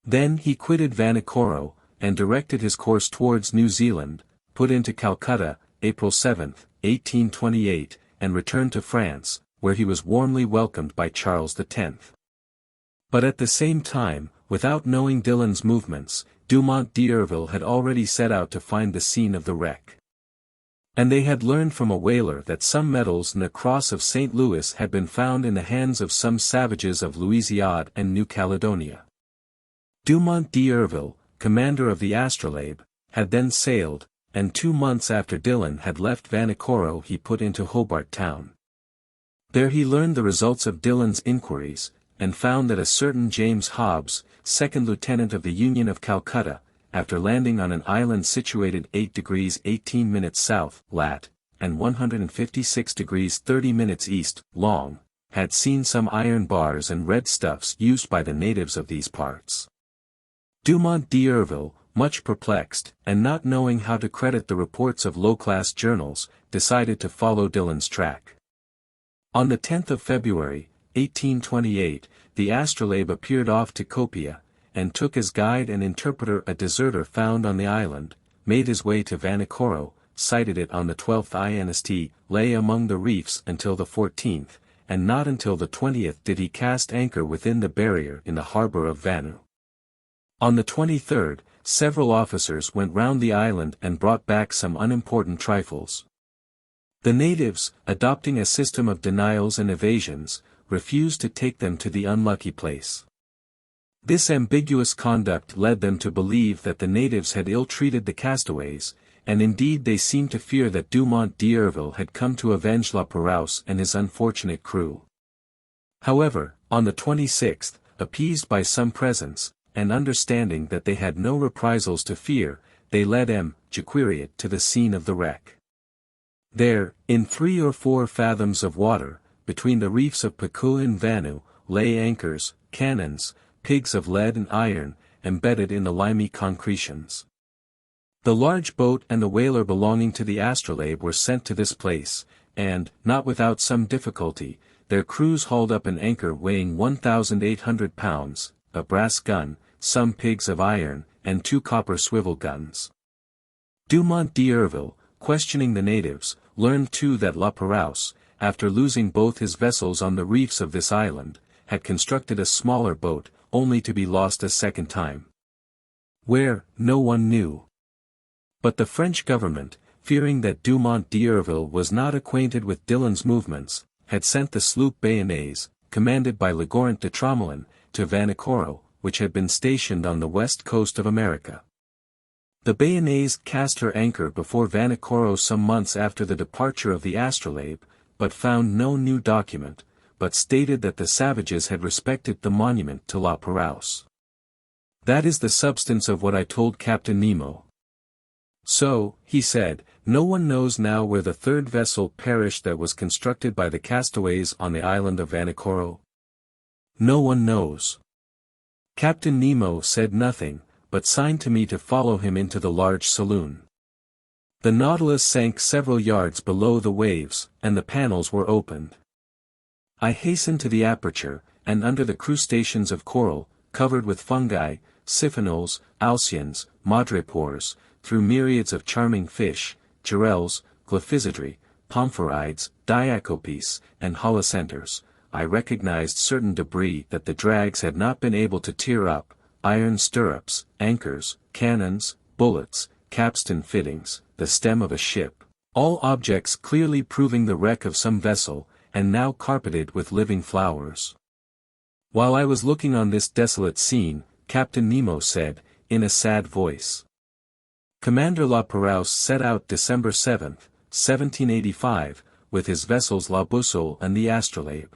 Then he quitted Vanikoro, and directed his course towards New Zealand, put into Calcutta, April 7, 1828, and returned to France, where he was warmly welcomed by Charles X. But at the same time, without knowing Dillon's movements, Dumont d'Urville had already set out to find the scene of the wreck. And they had learned from a whaler that some medals and the cross of St. Louis had been found in the hands of some savages of Louisiade and New Caledonia. Dumont d'Urville, commander of the Astrolabe, had then sailed, and 2 months after Dillon had left Vanikoro he put into Hobart Town. There he learned the results of Dillon's inquiries, and found that a certain James Hobbs, second lieutenant of the Union of Calcutta, after landing on an island situated 8 degrees 18 minutes south, lat., and 156 degrees 30 minutes east, long, had seen some iron bars and red stuffs used by the natives of these parts. Dumont d'Urville, much perplexed, and not knowing how to credit the reports of low-class journals, decided to follow Dillon's track. On the 10th of February, 1828, the Astrolabe appeared off Tikopia, and took as guide and interpreter a deserter found on the island, made his way to Vanikoro, sighted it on the 12th inst, lay among the reefs until the 14th, and not until the 20th did he cast anchor within the barrier in the harbor of Vanu. On the 23rd, several officers went round the island and brought back some unimportant trifles. The natives, adopting a system of denials and evasions, refused to take them to the unlucky place. This ambiguous conduct led them to believe that the natives had ill-treated the castaways, and indeed they seemed to fear that Dumont d'Urville had come to avenge La Perouse and his unfortunate crew. However, on the 26th, appeased by some presents, and understanding that they had no reprisals to fear, they led Jequiriot to the scene of the wreck. There, in 3 or 4 fathoms of water, between the reefs of Pakua and Vanu, lay anchors, cannons, pigs of lead and iron, embedded in the limy concretions. The large boat and the whaler belonging to the Astrolabe were sent to this place, and, not without some difficulty, their crews hauled up an anchor weighing 1,800 pounds, a brass gun, some pigs of iron, and 2 copper swivel guns. Dumont d'Urville, questioning the natives, learned too that La Perouse, after losing both his vessels on the reefs of this island, had constructed a smaller boat, only to be lost a second time. Where, no one knew. But the French government, fearing that Dumont d'Urville was not acquainted with Dillon's movements, had sent the sloop Bayonnaise, commanded by Legourant de Tromelin, to Vanikoro, which had been stationed on the west coast of America. The Bayonnaise cast her anchor before Vanikoro some months after the departure of the Astrolabe, but found no new document, but stated that the savages had respected the monument to La Perouse. That is the substance of what I told Captain Nemo. So, he said, no one knows now where the third vessel perished that was constructed by the castaways on the island of Vanikoro? No one knows. Captain Nemo said nothing, but signed to me to follow him into the large saloon. The Nautilus sank several yards below the waves, and the panels were opened. I hastened to the aperture, and under the crustaceans of coral, covered with fungi, siphonals, alcyons, madrepores, through myriads of charming fish, girelles, glyphysodri, pomphorides, diacopes, and holocenters, I recognized certain debris that the drags had not been able to tear up, iron stirrups, anchors, cannons, bullets, capstan fittings, the stem of a ship, all objects clearly proving the wreck of some vessel, and now carpeted with living flowers. While I was looking on this desolate scene, Captain Nemo said, in a sad voice. Commander La Perouse set out December 7, 1785, with his vessels La Boussole and the Astrolabe.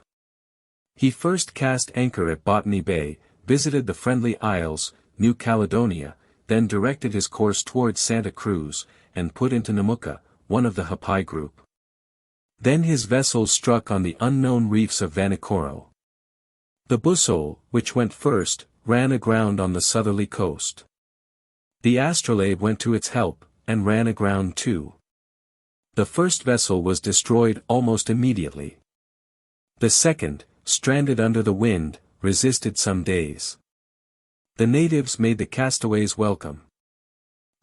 He first cast anchor at Botany Bay, visited the Friendly Isles, New Caledonia, then directed his course towards Santa Cruz, and put into Nemo'S, one of the Hapai group. Then his vessels struck on the unknown reefs of Vanikoro. The Boussole, which went first, ran aground on the southerly coast. The Astrolabe went to its help, and ran aground too. The first vessel was destroyed almost immediately. The second, stranded under the wind, resisted some days. The natives made the castaways welcome.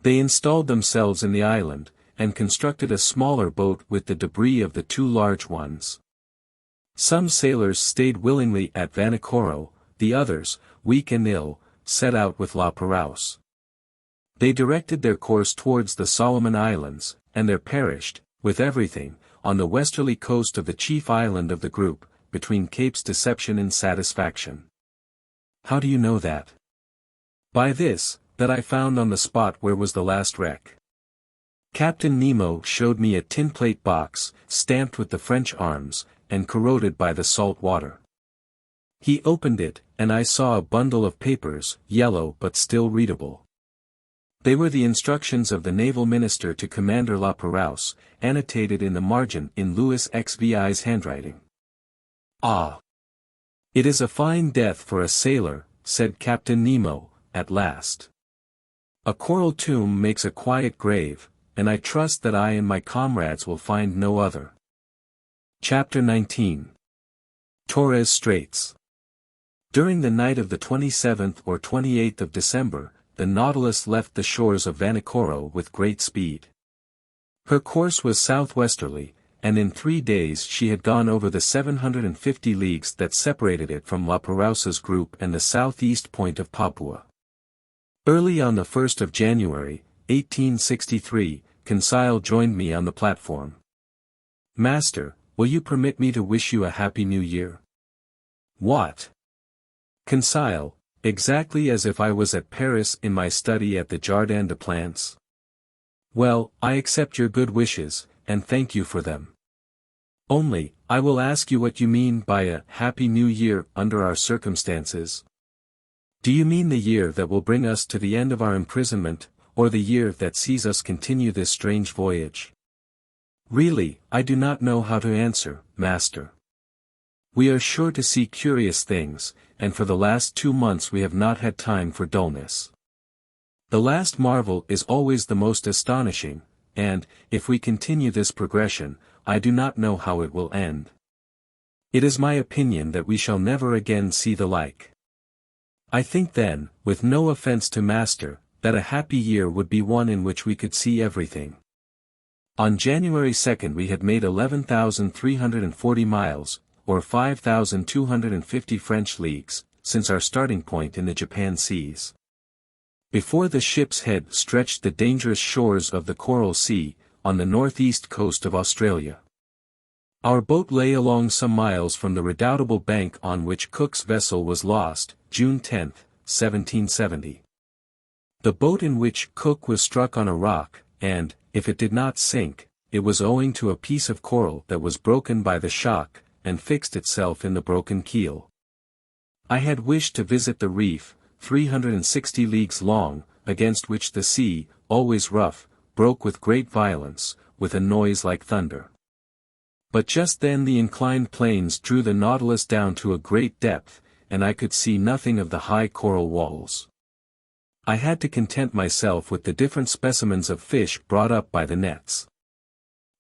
They installed themselves in the island, and constructed a smaller boat with the debris of the two large ones. Some sailors stayed willingly at Vanikoro, the others, weak and ill, set out with La Perouse. They directed their course towards the Solomon Islands, and there perished, with everything, on the westerly coast of the chief island of the group, between Capes Deception and Satisfaction. How do you know that? By this, that I found on the spot where was the last wreck. Captain Nemo showed me a tin plate box, stamped with the French arms, and corroded by the salt water. He opened it, and I saw a bundle of papers, yellow but still readable. They were the instructions of the naval minister to Commander La Perouse, annotated in the margin in Louis XVI's handwriting. Ah! It is a fine death for a sailor, said Captain Nemo, at last. A coral tomb makes a quiet grave, and I trust that I and my comrades will find no other. Chapter 19. Torres Straits. During the night of the 27th or 28th of December, the Nautilus left the shores of Vanikoro with great speed. Her course was southwesterly, and in 3 days she had gone over the 750 leagues that separated it from La Perouse's group and the southeast point of Papua. Early on the 1st of January, 1863, Conseil joined me on the platform. Master, will you permit me to wish you a happy new year? What? Conseil, exactly as if I was at Paris in my study at the Jardin des Plantes. Well, I accept your good wishes, and thank you for them. Only, I will ask you what you mean by a happy new year under our circumstances. Do you mean the year that will bring us to the end of our imprisonment, or the year that sees us continue this strange voyage? Really, I do not know how to answer, master. We are sure to see curious things, and for the last 2 months we have not had time for dullness. The last marvel is always the most astonishing, and, if we continue this progression, I do not know how it will end. It is my opinion that we shall never again see the like. I think then, with no offense to master, that a happy year would be one in which we could see everything. On January 2nd we had made 11,340 miles, or 5,250 French leagues, since our starting point in the Japan seas. Before the ship's head stretched the dangerous shores of the Coral Sea, on the northeast coast of Australia. Our boat lay along some miles from the redoubtable bank on which Cook's vessel was lost, June 10, 1770. The boat in which Cook was struck on a rock, and, if it did not sink, it was owing to a piece of coral that was broken by the shock, and fixed itself in the broken keel. I had wished to visit the reef, 360 leagues long, against which the sea, always rough, broke with great violence, with a noise like thunder. But just then the inclined planes drew the Nautilus down to a great depth, and I could see nothing of the high coral walls. I had to content myself with the different specimens of fish brought up by the nets.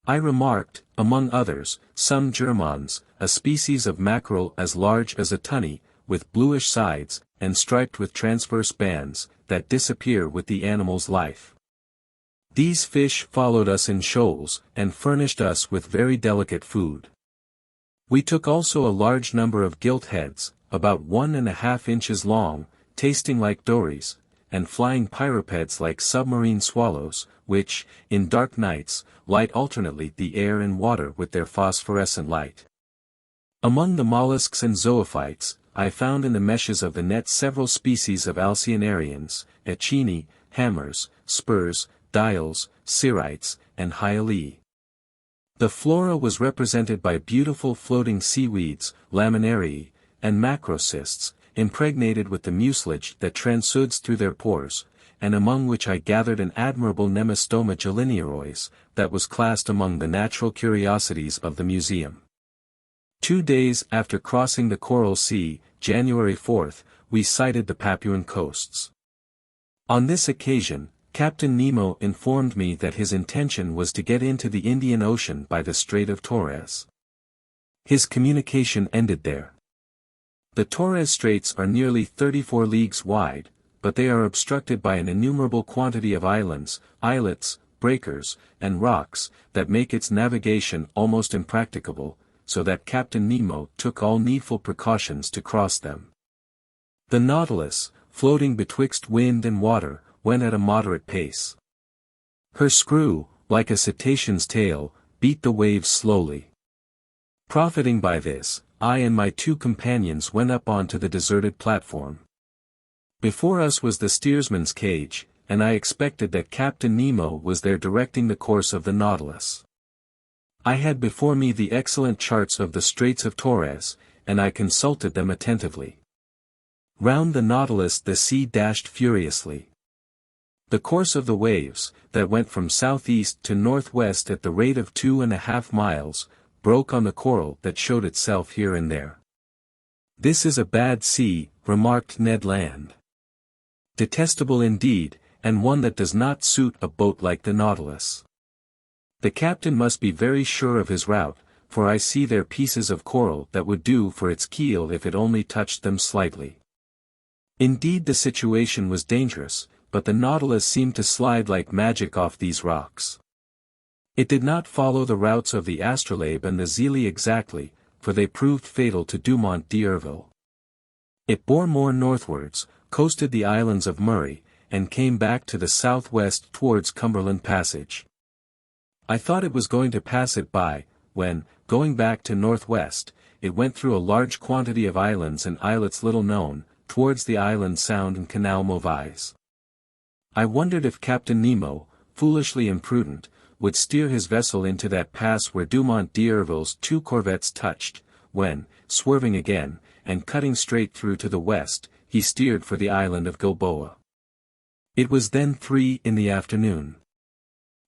I remarked, among others, some germans, a species of mackerel as large as a tunny, with bluish sides, and striped with transverse bands, that disappear with the animal's life. These fish followed us in shoals, and furnished us with very delicate food. We took also a large number of gilt heads, about 1½ inches long, tasting like dories, and flying pyropeds like submarine swallows, which, in dark nights, light alternately the air and water with their phosphorescent light. Among the mollusks and zoophytes, I found in the meshes of the net several species of alcyanarians, echini, hammers, spurs, dials, cerites, and hyalae. The flora was represented by beautiful floating seaweeds, laminarii, and macrocysts, impregnated with the mucilage that transsudes through their pores, and among which I gathered an admirable Nemostoma gelinearois, that was classed among the natural curiosities of the museum. 2 days after crossing the Coral Sea, January 4th, we sighted the Papuan coasts. On this occasion, Captain Nemo informed me that his intention was to get into the Indian Ocean by the Strait of Torres. His communication ended there. The Torres Straits are nearly 34 leagues wide, but they are obstructed by an innumerable quantity of islands, islets, breakers, and rocks, that make its navigation almost impracticable, so that Captain Nemo took all needful precautions to cross them. The Nautilus, floating betwixt wind and water, went at a moderate pace. Her screw, like a cetacean's tail, beat the waves slowly. Profiting by this, I and my 2 companions went up onto the deserted platform. Before us was the steersman's cage, and I expected that Captain Nemo was there directing the course of the Nautilus. I had before me the excellent charts of the Straits of Torres, and I consulted them attentively. Round the Nautilus the sea dashed furiously. The course of the waves, that went from southeast to northwest at the rate of 2½ miles, broke on the coral that showed itself here and there. "This is a bad sea," remarked Ned Land. "Detestable indeed, and one that does not suit a boat like the Nautilus. The captain must be very sure of his route, for I see there pieces of coral that would do for its keel if it only touched them slightly." Indeed the situation was dangerous, but the Nautilus seemed to slide like magic off these rocks. It did not follow the routes of the Astrolabe and the Zélé exactly, for they proved fatal to Dumont d'Urville. It bore more northwards, coasted the islands of Murray, and came back to the southwest towards Cumberland Passage. I thought it was going to pass it by, when, going back to northwest, it went through a large quantity of islands and islets little known, towards the Island Sound and Canal Mobilis. I wondered if Captain Nemo, foolishly imprudent, would steer his vessel into that pass where Dumont d'Urville's 2 corvettes touched, when, swerving again, and cutting straight through to the west, he steered for the island of Gilboa. It was then 3 in the afternoon.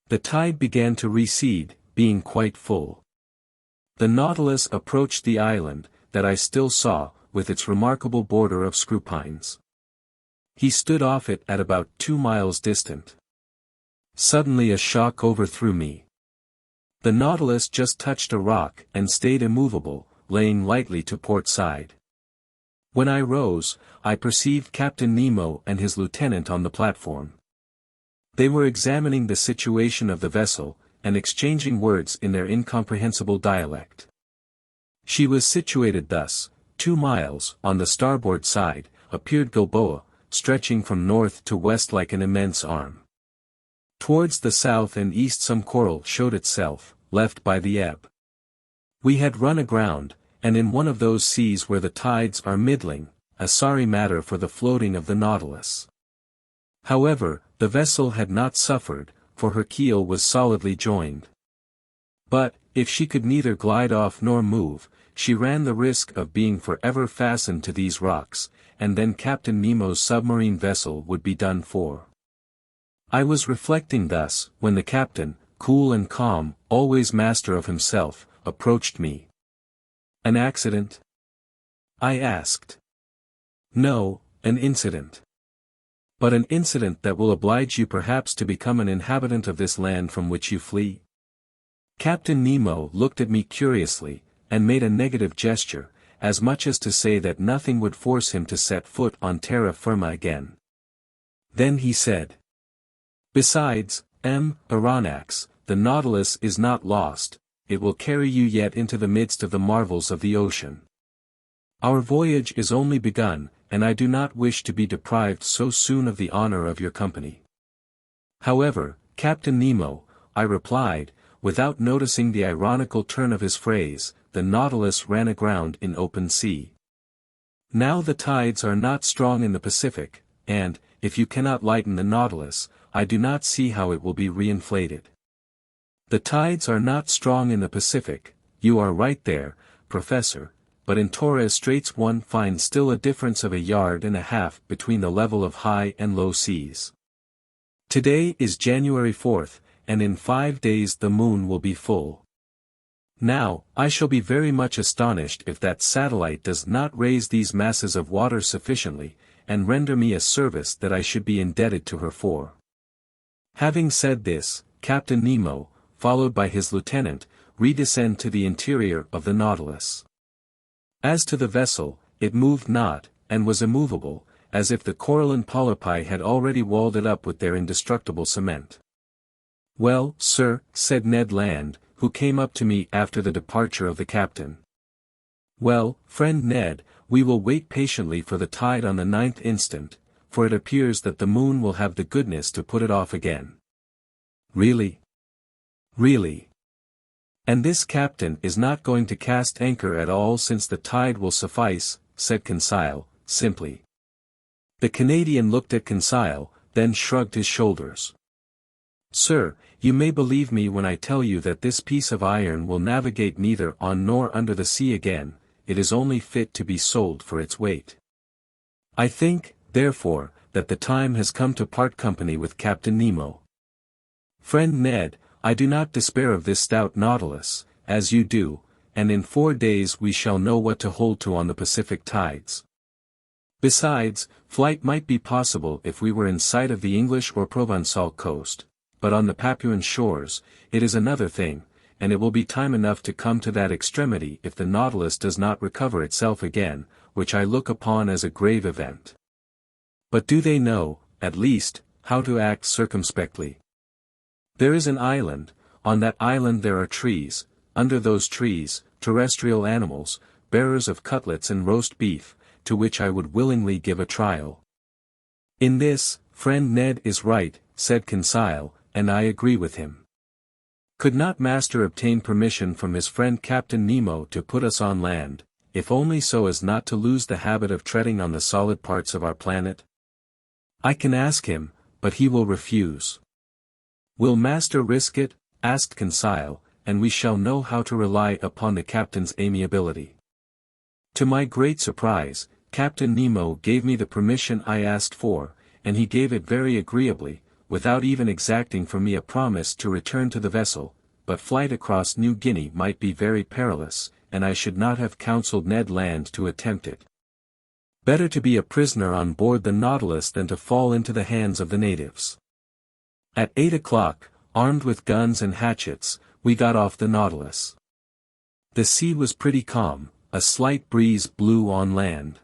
The tide began to recede, being quite full. The Nautilus approached the island, that I still saw, with its remarkable border of screw pines. He stood off it at about 2 miles distant. Suddenly a shock overthrew me. The Nautilus just touched a rock and stayed immovable, laying lightly to port side. When I rose, I perceived Captain Nemo and his lieutenant on the platform. They were examining the situation of the vessel, and exchanging words in their incomprehensible dialect. She was situated thus: 2 miles on the starboard side appeared Gilboa, stretching from north to west like an immense arm. Towards the south and east some coral showed itself, left by the ebb. We had run aground, and in one of those seas where the tides are middling, a sorry matter for the floating of the Nautilus. However, the vessel had not suffered, for her keel was solidly joined. But, if she could neither glide off nor move, she ran the risk of being forever fastened to these rocks, and then Captain Nemo's submarine vessel would be done for. I was reflecting thus, when the captain, cool and calm, always master of himself, approached me. "An accident?" I asked. "No, an incident. But an incident that will oblige you perhaps to become an inhabitant of this land from which you flee?" Captain Nemo looked at me curiously, and made a negative gesture, as much as to say that nothing would force him to set foot on terra firma again. Then he said, "Besides, Aronnax, the Nautilus is not lost, it will carry you yet into the midst of the marvels of the ocean. Our voyage is only begun, and I do not wish to be deprived so soon of the honor of your company." "However, Captain Nemo," I replied, without noticing the ironical turn of his phrase, "the Nautilus ran aground in open sea. Now the tides are not strong in the Pacific, and, if you cannot lighten the Nautilus, I do not see how it will be reinflated." "The tides are not strong in the Pacific, you are right there, Professor, but in Torres Straits one finds still a difference of 1.5 yards between the level of high and low seas. Today is January 4th, and in 5 days the moon will be full. Now, I shall be very much astonished if that satellite does not raise these masses of water sufficiently, and render me a service that I should be indebted to her for." Having said this, Captain Nemo, followed by his lieutenant, redescended to the interior of the Nautilus. As to the vessel, it moved not, and was immovable, as if the coralline polypi had already walled it up with their indestructible cement. "Well, sir," said Ned Land, who came up to me after the departure of the captain. "Well, friend Ned, we will wait patiently for the tide on the 9th instant, for it appears that the moon will have the goodness to put it off again." "Really? Really? And this captain is not going to cast anchor at all since the tide will suffice," said Conseil, simply. The Canadian looked at Conseil, then shrugged his shoulders. "Sir, you may believe me when I tell you that this piece of iron will navigate neither on nor under the sea again, it is only fit to be sold for its weight. I think, therefore, that the time has come to part company with Captain Nemo. Friend Ned, I do not despair of this stout Nautilus, as you do, and in 4 days we shall know what to hold to on the Pacific tides. Besides, flight might be possible if we were in sight of the English or Provençal coast, but on the Papuan shores, it is another thing, and it will be time enough to come to that extremity if the Nautilus does not recover itself again, which I look upon as a grave event. But do they know, at least, how to act circumspectly? There is an island, on that island there are trees, under those trees, terrestrial animals, bearers of cutlets and roast beef, to which I would willingly give a trial." "In this, friend Ned is right," said Conseil, "and I agree with him. Could not master obtain permission from his friend Captain Nemo to put us on land, if only so as not to lose the habit of treading on the solid parts of our planet? I can ask him, but he will refuse." "Will master risk it?" asked Conseil, "and we shall know how to rely upon the captain's amiability." To my great surprise, Captain Nemo gave me the permission I asked for, and he gave it very agreeably, without even exacting from me a promise to return to the vessel, but flight across New Guinea might be very perilous, and I should not have counseled Ned Land to attempt it. Better to be a prisoner on board the Nautilus than to fall into the hands of the natives. At 8 o'clock, armed with guns and hatchets, we got off the Nautilus. The sea was pretty calm, a slight breeze blew on land.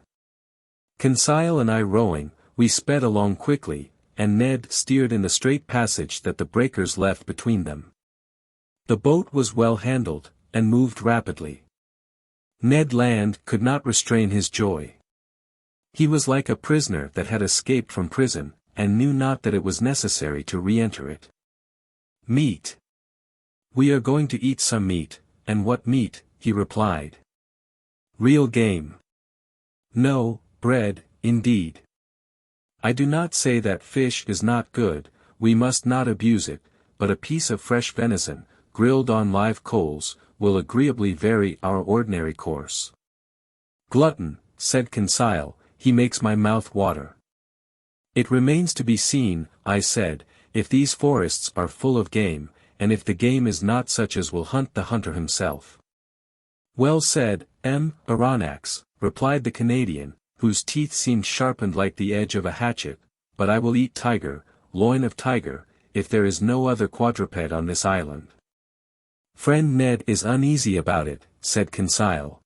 Conseil and I rowing, we sped along quickly, and Ned steered in the straight passage that the breakers left between them. The boat was well handled, and moved rapidly. Ned Land could not restrain his joy. He was like a prisoner that had escaped from prison, and knew not that it was necessary to re-enter it. Meat. We are going to eat some meat, and what meat, he replied. Real game. No, bread, indeed. I do not say that fish is not good, we must not abuse it, but a piece of fresh venison, grilled on live coals, will agreeably vary our ordinary course. Glutton, said Conseil, he makes my mouth water. It remains to be seen, I said, if these forests are full of game, and if the game is not such as will hunt the hunter himself. Well said, M. Aronnax, replied the Canadian, whose teeth seemed sharpened like the edge of a hatchet, but I will eat tiger, loin of tiger, if there is no other quadruped on this island. Friend Ned is uneasy about it, said Conseil.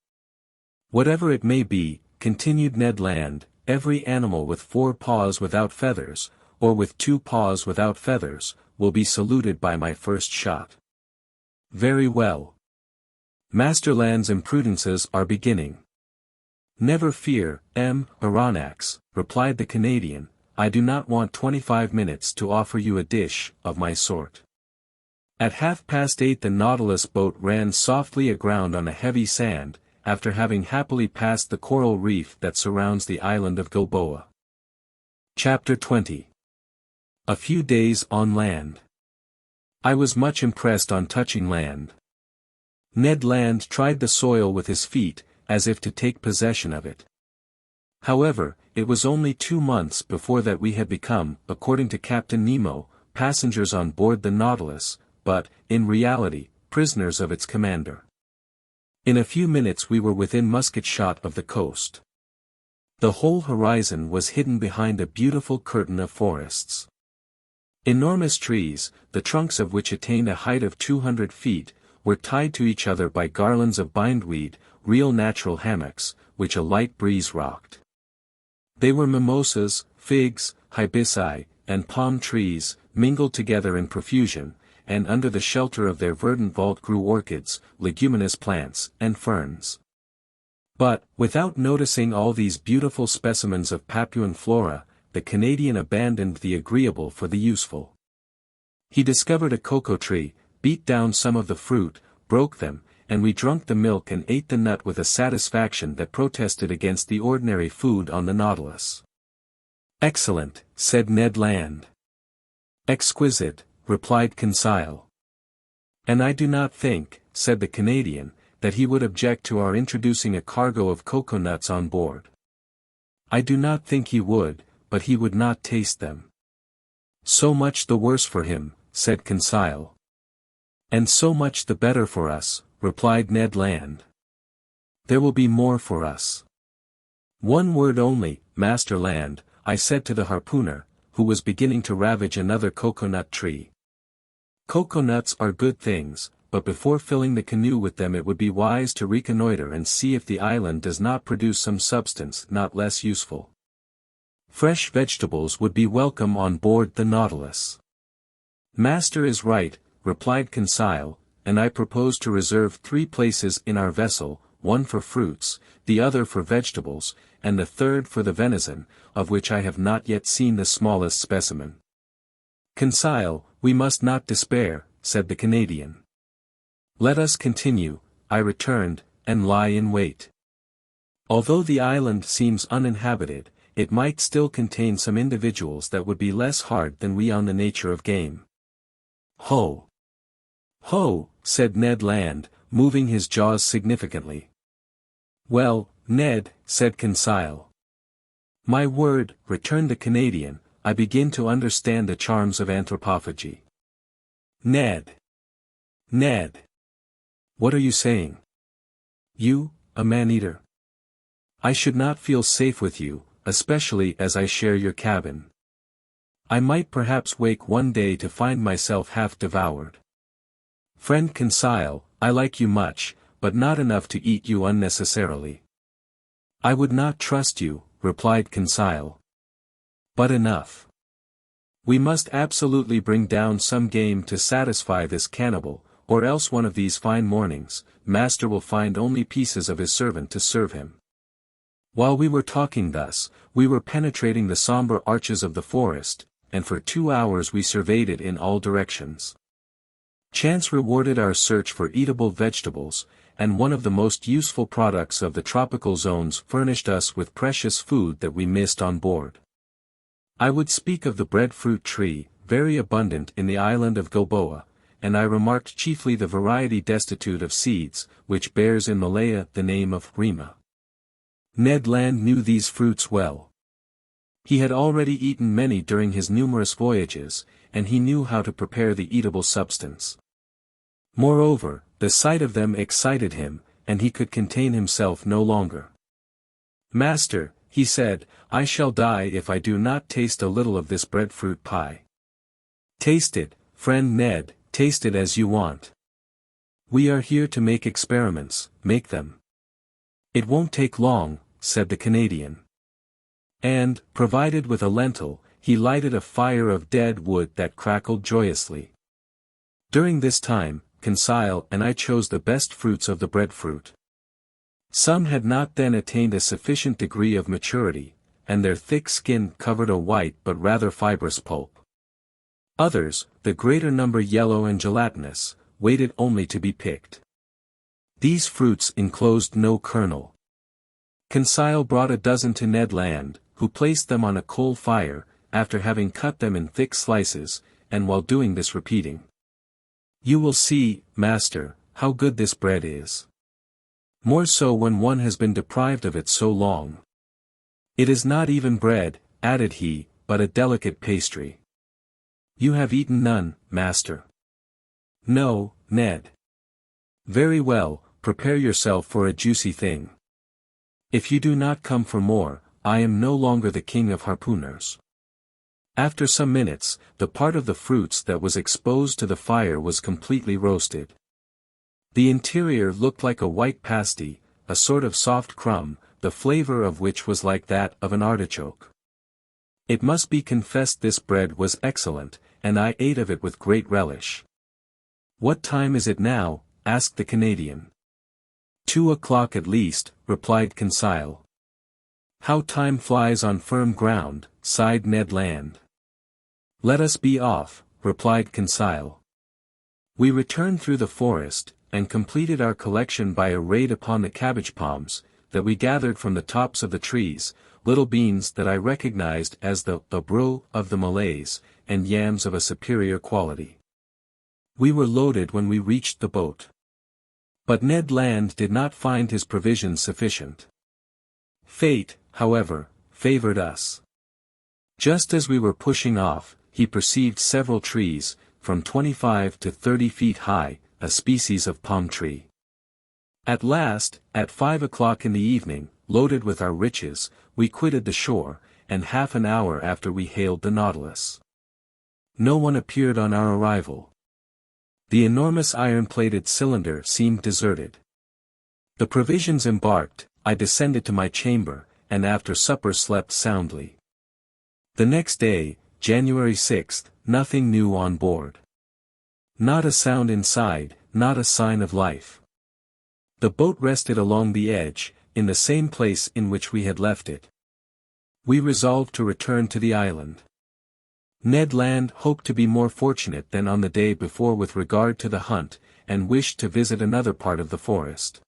Whatever it may be, continued Ned Land, every animal with 4 paws without feathers, or with 2 paws without feathers, will be saluted by my first shot. Very well. Master Land's imprudences are beginning. Never fear, M. Aronnax, replied the Canadian, I do not want 25 minutes to offer you a dish of my sort. At 8:30 the Nautilus boat ran softly aground on a heavy sand, after having happily passed the coral reef that surrounds the island of Gilboa. Chapter 20. A few days on land. I was much impressed on touching land. Ned Land tried the soil with his feet, as if to take possession of it. However, it was only 2 months before that we had become, according to Captain Nemo, passengers on board the Nautilus, but, in reality, prisoners of its commander. In a few minutes we were within musket shot of the coast. The whole horizon was hidden behind a beautiful curtain of forests. Enormous trees, the trunks of which attained a height of 200 feet, were tied to each other by garlands of bindweed, real natural hammocks, which a light breeze rocked. They were mimosas, figs, hibisci, and palm trees, mingled together in profusion, and under the shelter of their verdant vault grew orchids, leguminous plants, and ferns. But, without noticing all these beautiful specimens of Papuan flora, the Canadian abandoned the agreeable for the useful. He discovered a cocoa tree, beat down some of the fruit, broke them, and we drank the milk and ate the nut with a satisfaction that protested against the ordinary food on the Nautilus. Excellent, said Ned Land. Exquisite, replied Conseil. And I do not think, said the Canadian, that he would object to our introducing a cargo of coconuts on board. I do not think he would, but he would not taste them. So much the worse for him, said Conseil. And so much the better for us, replied Ned Land. There will be more for us. One word only, Master Land, I said to the harpooner, who was beginning to ravage another coconut tree. Coconuts are good things, but before filling the canoe with them it would be wise to reconnoiter and see if the island does not produce some substance not less useful. Fresh vegetables would be welcome on board the Nautilus. Master is right, replied Conseil, and I propose to reserve 3 places in our vessel, one for fruits, the other for vegetables, and the third for the venison, of which I have not yet seen the smallest specimen. Conseil, we must not despair, said the Canadian. Let us continue, I returned, and lie in wait. Although the island seems uninhabited, it might still contain some individuals that would be less hard than we on the nature of game. Ho! Ho! Said Ned Land, moving his jaws significantly. Well, Ned, said Conseil. My word, returned the Canadian, I begin to understand the charms of anthropophagy. Ned! Ned! What are you saying? You, a man-eater? I should not feel safe with you, especially as I share your cabin. I might perhaps wake one day to find myself half devoured. Friend Conseil, I like you much, but not enough to eat you unnecessarily. I would not trust you, replied Conseil. But enough. We must absolutely bring down some game to satisfy this cannibal, or else one of these fine mornings, master will find only pieces of his servant to serve him. While we were talking thus, we were penetrating the somber arches of the forest, and for 2 hours we surveyed it in all directions. Chance rewarded our search for eatable vegetables, and one of the most useful products of the tropical zones furnished us with precious food that we missed on board. I would speak of the breadfruit tree, very abundant in the island of Gilboa, and I remarked chiefly the variety destitute of seeds, which bears in Malaya the name of rima. Ned Land knew these fruits well. He had already eaten many during his numerous voyages, and he knew how to prepare the eatable substance. Moreover, the sight of them excited him, and he could contain himself no longer. "Master," he said, "I shall die if I do not taste a little of this breadfruit pie." "Taste it, friend Ned, taste it as you want. We are here to make experiments, make them." "It won't take long," said the Canadian. And, provided with a lentil, he lighted a fire of dead wood that crackled joyously. During this time, Conseil and I chose the best fruits of the breadfruit. Some had not then attained a sufficient degree of maturity, and their thick skin covered a white but rather fibrous pulp. Others, the greater number yellow and gelatinous, waited only to be picked. These fruits enclosed no kernel. Conseil brought a dozen to Ned Land, who placed them on a coal fire, after having cut them in thick slices, and while doing this repeating, "You will see, master, how good this bread is. More so when one has been deprived of it so long. It is not even bread," added he, "but a delicate pastry. You have eaten none, master?" "No, Ned." "Very well, prepare yourself for a juicy thing. If you do not come for more, I am no longer the king of harpooners." After some minutes, the part of the fruits that was exposed to the fire was completely roasted. The interior looked like a white pasty, a sort of soft crumb, the flavor of which was like that of an artichoke. It must be confessed this bread was excellent, and I ate of it with great relish. "What time is it now?" asked the Canadian. 2 o'clock at least," replied Conseil. "How time flies on firm ground," sighed Ned Land. "Let us be off," replied Conseil. We returned through the forest, and completed our collection by a raid upon the cabbage palms, that we gathered from the tops of the trees, little beans that I recognized as the bro of the Malays, and yams of a superior quality. We were loaded when we reached the boat. But Ned Land did not find his provisions sufficient. Fate, however, favored us. Just as we were pushing off, he perceived several trees, from 25 to 30 feet high, a species of palm tree. At last, at 5 o'clock in the evening, loaded with our riches, we quitted the shore, and half an hour after we hailed the Nautilus. No one appeared on our arrival. The enormous iron-plated cylinder seemed deserted. The provisions embarked, I descended to my chamber, and after supper slept soundly. The next day, January 6th, nothing new on board. Not a sound inside, not a sign of life. The boat rested along the edge, in the same place in which we had left it. We resolved to return to the island. Ned Land hoped to be more fortunate than on the day before with regard to the hunt, and wished to visit another part of the forest.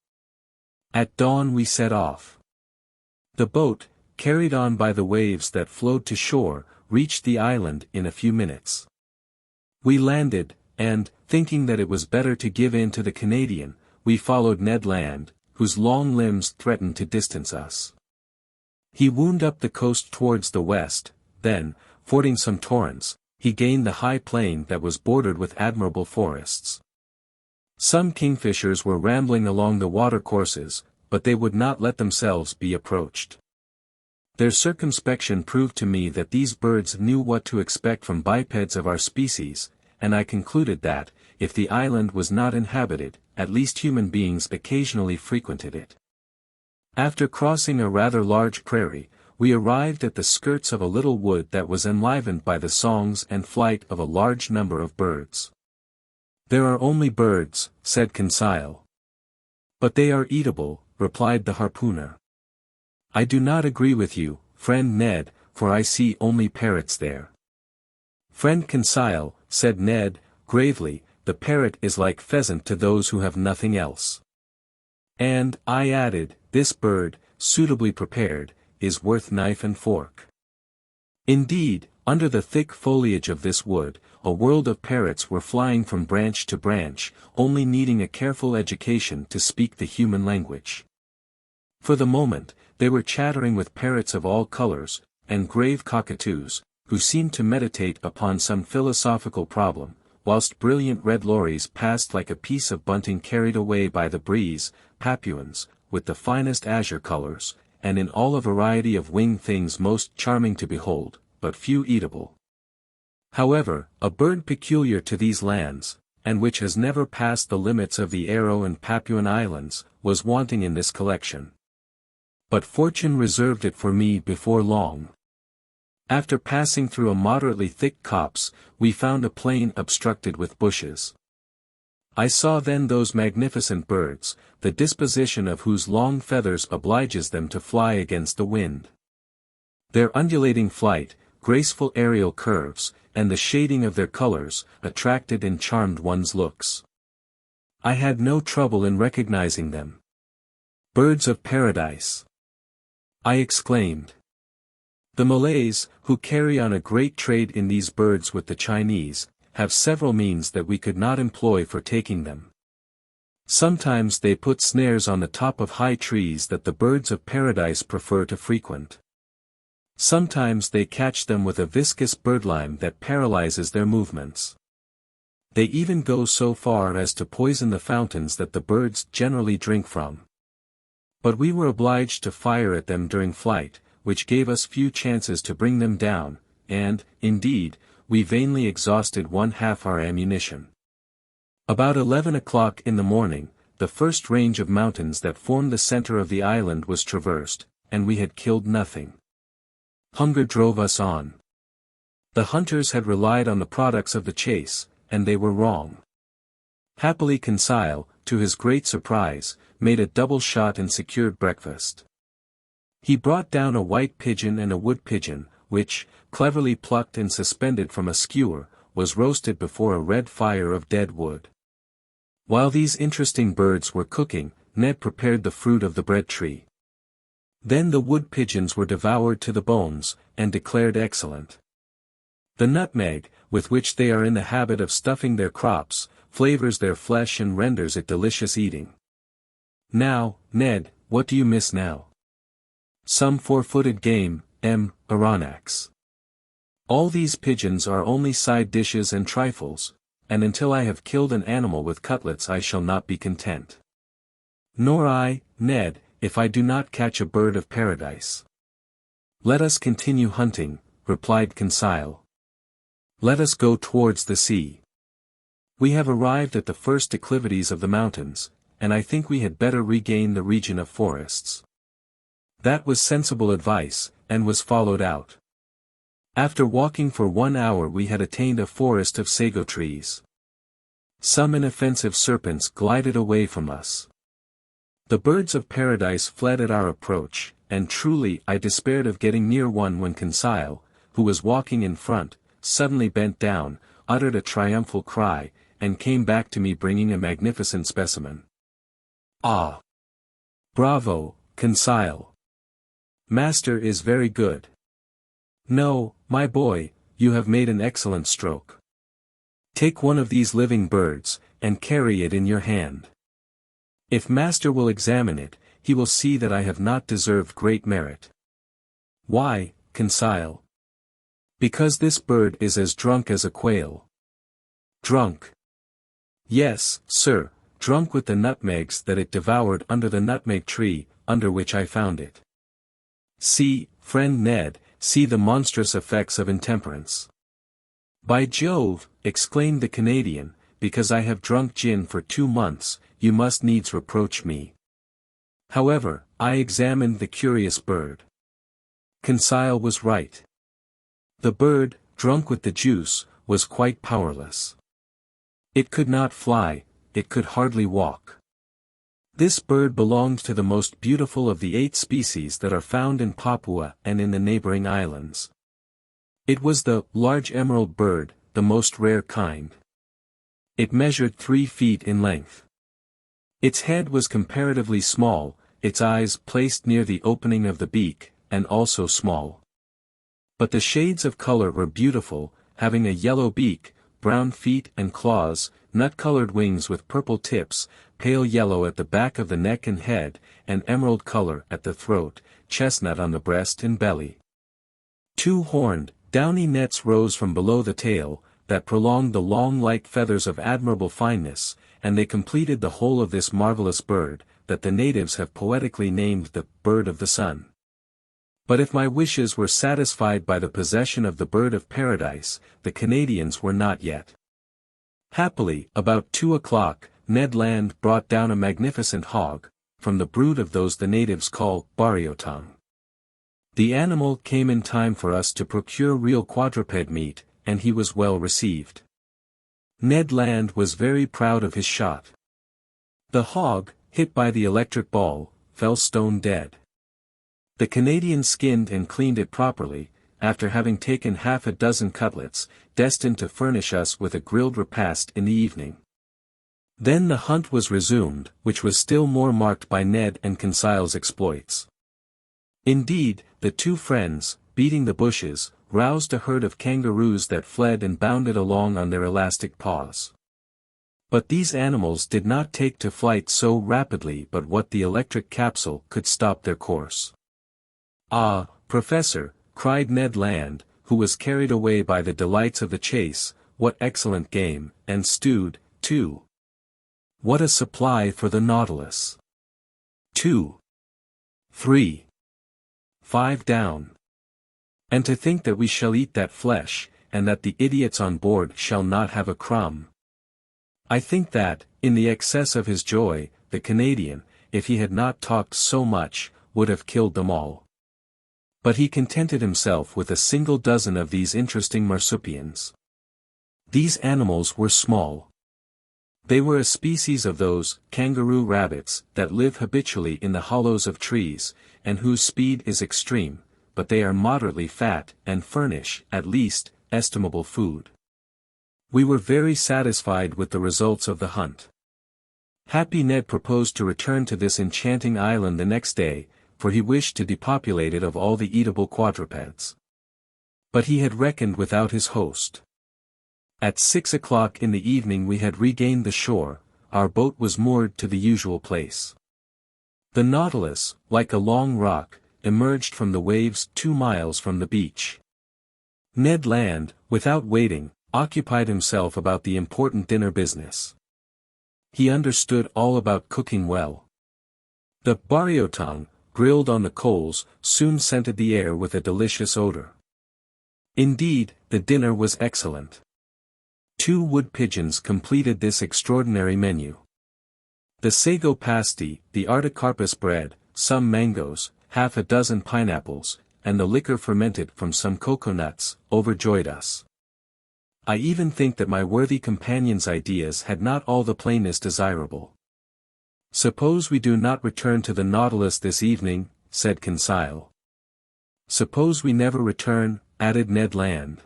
At dawn we set off. The boat, carried on by the waves that flowed to shore, reached the island in a few minutes. We landed, and, thinking that it was better to give in to the Canadian, we followed Ned Land, whose long limbs threatened to distance us. He wound up the coast towards the west, then, fording some torrents, he gained the high plain that was bordered with admirable forests. Some kingfishers were rambling along the watercourses, but they would not let themselves be approached. Their circumspection proved to me that these birds knew what to expect from bipeds of our species, and I concluded that, if the island was not inhabited, at least human beings occasionally frequented it. After crossing a rather large prairie, we arrived at the skirts of a little wood that was enlivened by the songs and flight of a large number of birds. "There are only birds," said Conseil. "But they are eatable," replied the harpooner. "I do not agree with you, friend Ned, for I see only parrots there." "Friend Conseil," said Ned, gravely, "the parrot is like pheasant to those who have nothing else." "And," I added, "this bird, suitably prepared, is worth knife and fork." Indeed, under the thick foliage of this wood, a world of parrots were flying from branch to branch, only needing a careful education to speak the human language. For the moment, they were chattering with parrots of all colors, and grave cockatoos, who seemed to meditate upon some philosophical problem, whilst brilliant red lories passed like a piece of bunting carried away by the breeze, Papuans, with the finest azure colors, and in all a variety of winged things most charming to behold, but few eatable. However, a bird peculiar to these lands, and which has never passed the limits of the Aero and Papuan Islands, was wanting in this collection. But fortune reserved it for me before long. After passing through a moderately thick copse, we found a plain obstructed with bushes. I saw then those magnificent birds, the disposition of whose long feathers obliges them to fly against the wind. Their undulating flight, graceful aerial curves, and the shading of their colors, attracted and charmed one's looks. I had no trouble in recognizing them. "Birds of paradise!" I exclaimed. The Malays, who carry on a great trade in these birds with the Chinese, have several means that we could not employ for taking them. Sometimes they put snares on the top of high trees that the birds of paradise prefer to frequent. Sometimes they catch them with a viscous birdlime that paralyzes their movements. They even go so far as to poison the fountains that the birds generally drink from. But we were obliged to fire at them during flight, which gave us few chances to bring them down, and, indeed, we vainly exhausted one half our ammunition. About 11 o'clock in the morning, the first range of mountains that formed the center of the island was traversed, and we had killed nothing. Hunger drove us on. The hunters had relied on the products of the chase, and they were wrong. Happily Conseil, to his great surprise, made a double shot and secured breakfast. He brought down a white pigeon and a wood pigeon, which, cleverly plucked and suspended from a skewer, was roasted before a red fire of dead wood. While these interesting birds were cooking, Ned prepared the fruit of the bread tree. Then the wood pigeons were devoured to the bones, and declared excellent. The nutmeg, with which they are in the habit of stuffing their crops, flavors their flesh and renders it delicious eating. Now, Ned, what do you miss now? Some four-footed game, Aronnax. All these pigeons are only side dishes and trifles, and until I have killed an animal with cutlets I shall not be content. Nor I, Ned, if I do not catch a bird of paradise. Let us continue hunting, replied Conseil. Let us go towards the sea. We have arrived at the first declivities of the mountains, and I think we had better regain the region of forests. That was sensible advice, and was followed out. After walking for 1 hour we had attained a forest of sago trees. Some inoffensive serpents glided away from us. The birds of paradise fled at our approach, and truly I despaired of getting near one when Conseil, who was walking in front, suddenly bent down, uttered a triumphal cry, and came back to me bringing a magnificent specimen. Ah! Bravo, Conseil! Master is very good. No, my boy, you have made an excellent stroke. Take one of these living birds, and carry it in your hand. If master will examine it, he will see that I have not deserved great merit. Why, Conseil? Because this bird is as drunk as a quail. Drunk? Yes, sir, drunk with the nutmegs that it devoured under the nutmeg tree, under which I found it. See, friend Ned, see the monstrous effects of intemperance. By Jove, exclaimed the Canadian, because I have drunk gin for 2 months, you must needs reproach me. However, I examined the curious bird. Conseil was right. The bird, drunk with the juice, was quite powerless. It could not fly, it could hardly walk. This bird belonged to the most beautiful of the 8 species that are found in Papua and in the neighboring islands. It was the large emerald bird, the most rare kind. It measured 3 feet in length. Its head was comparatively small, its eyes placed near the opening of the beak, and also small. But the shades of color were beautiful, having a yellow beak, brown feet and claws, nut-colored wings with purple tips, pale yellow at the back of the neck and head, and emerald color at the throat, chestnut on the breast and belly. 2 horned, downy nets rose from below the tail, that prolonged the long light feathers of admirable fineness, and they completed the whole of this marvelous bird, that the natives have poetically named the bird of the sun. But if my wishes were satisfied by the possession of the bird of paradise, the Canadians were not yet. Happily, about 2 o'clock, Ned Land brought down a magnificent hog, from the brood of those the natives call bariotang. The animal came in time for us to procure real quadruped meat, and he was well received. Ned Land was very proud of his shot. The hog, hit by the electric ball, fell stone dead. The Canadian skinned and cleaned it properly, after having taken half a dozen cutlets, destined to furnish us with a grilled repast in the evening. Then the hunt was resumed, which was still more marked by Ned and Conseil's exploits. Indeed, the 2 friends, beating the bushes, roused a herd of kangaroos that fled and bounded along on their elastic paws. But these animals did not take to flight so rapidly, but what the electric capsule could stop their course. "Ah, Professor," cried Ned Land, who was carried away by the delights of the chase, "what excellent game, and stewed, too. What a supply for the Nautilus. 2, 3, 5 down. And to think that we shall eat that flesh, and that the idiots on board shall not have a crumb." I think that, in the excess of his joy, the Canadian, if he had not talked so much, would have killed them all. But he contented himself with a single dozen of these interesting marsupials. These animals were small. They were a species of those kangaroo rabbits that live habitually in the hollows of trees, and whose speed is extreme, but they are moderately fat and furnish, at least, estimable food. We were very satisfied with the results of the hunt. Happy Ned proposed to return to this enchanting island the next day, for he wished to depopulate it of all the eatable quadrupeds. But he had reckoned without his host. At 6 o'clock in the evening we had regained the shore, our boat was moored to the usual place. The Nautilus, like a long rock, emerged from the waves 2 miles from the beach. Ned Land, without waiting, occupied himself about the important dinner business. He understood all about cooking well. The bariotang, grilled on the coals, soon scented the air with a delicious odor. Indeed, the dinner was excellent. 2 wood pigeons completed this extraordinary menu. The sago pasty, the artocarpus bread, some mangoes, half a dozen pineapples, and the liquor fermented from some coconuts, overjoyed us. I even think that my worthy companion's ideas had not all the plainness desirable. "Suppose we do not return to the Nautilus this evening," said Conseil. "Suppose we never return," added Ned Land.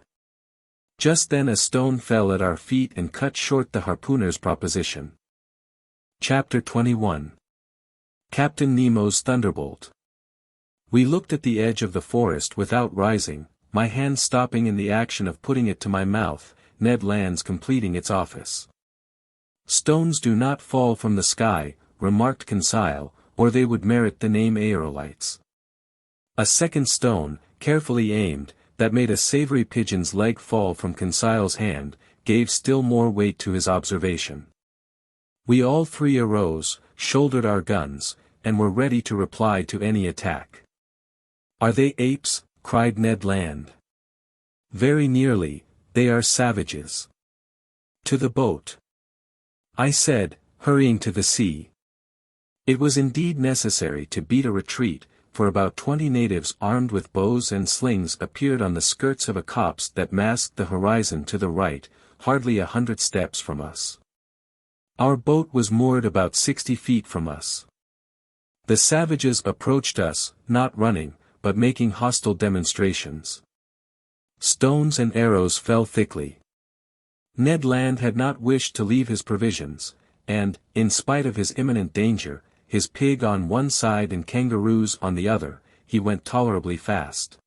Just then a stone fell at our feet and cut short the harpooner's proposition. Chapter 21. Captain Nemo's Thunderbolt. We looked at the edge of the forest without rising, my hand stopping in the action of putting it to my mouth, Ned Land's completing its office. "Stones do not fall from the sky," remarked Conseil, "or they would merit the name aerolites." A second stone, carefully aimed, that made a savory pigeon's leg fall from Conseil's hand, gave still more weight to his observation. We all 3 arose, shouldered our guns, and were ready to reply to any attack. "Are they apes?" cried Ned Land. "Very nearly, they are savages." "To the boat," I said, hurrying to the sea. It was indeed necessary to beat a retreat, for about 20 natives armed with bows and slings appeared on the skirts of a copse that masked the horizon to the right, hardly 100 steps from us. Our boat was moored about 60 feet from us. The savages approached us, not running, but making hostile demonstrations. Stones and arrows fell thickly. Ned Land had not wished to leave his provisions, and, in spite of his imminent danger, his pig on one side and kangaroos on the other, he went tolerably fast.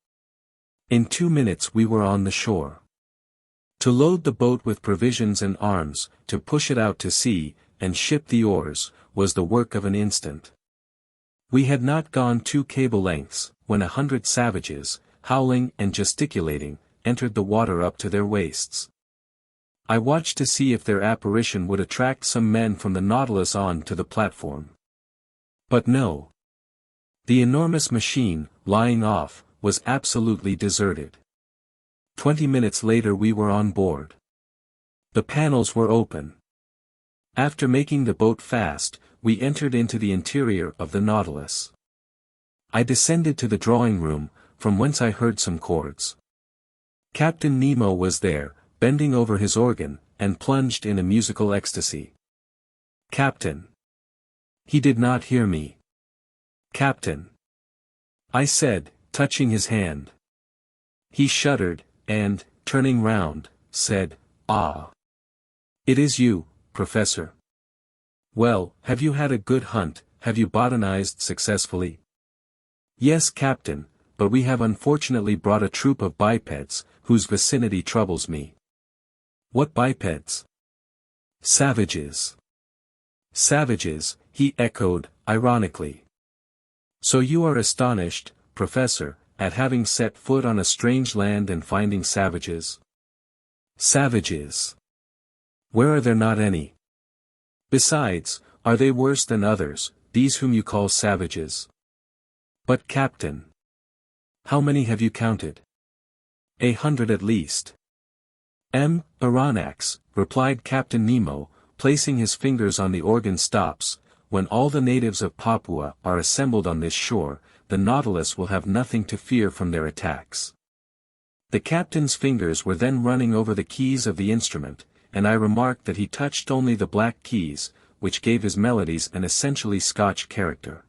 In 2 minutes we were on the shore. To load the boat with provisions and arms, to push it out to sea, and ship the oars, was the work of an instant. We had not gone 2 cable lengths, when 100 savages, howling and gesticulating, entered the water up to their waists. I watched to see if their apparition would attract some men from the Nautilus on to the platform. But no. The enormous machine, lying off, was absolutely deserted. 20 minutes later we were on board. The panels were open. After making the boat fast, we entered into the interior of the Nautilus. I descended to the drawing room, from whence I heard some chords. Captain Nemo was there, bending over his organ, and plunged in a musical ecstasy. "Captain." He did not hear me. "Captain," I said, touching his hand. He shuddered, and, turning round, said, "Ah. It is you, Professor. Well, have you had a good hunt, have you botanized successfully?" "Yes, Captain, but we have unfortunately brought a troop of bipeds, whose vicinity troubles me." "What bipeds?" "Savages." "Savages," he echoed, ironically. "So you are astonished, Professor, at having set foot on a strange land and finding savages?" "Savages. Where are there not any? Besides, are they worse than others, these whom you call savages?" "But Captain, how many have you counted?" "100 at least." Aronnax," replied Captain Nemo, placing his fingers on the organ stops, "when all the natives of Papua are assembled on this shore, the Nautilus will have nothing to fear from their attacks." The captain's fingers were then running over the keys of the instrument, and I remarked that he touched only the black keys, which gave his melodies an essentially Scotch character.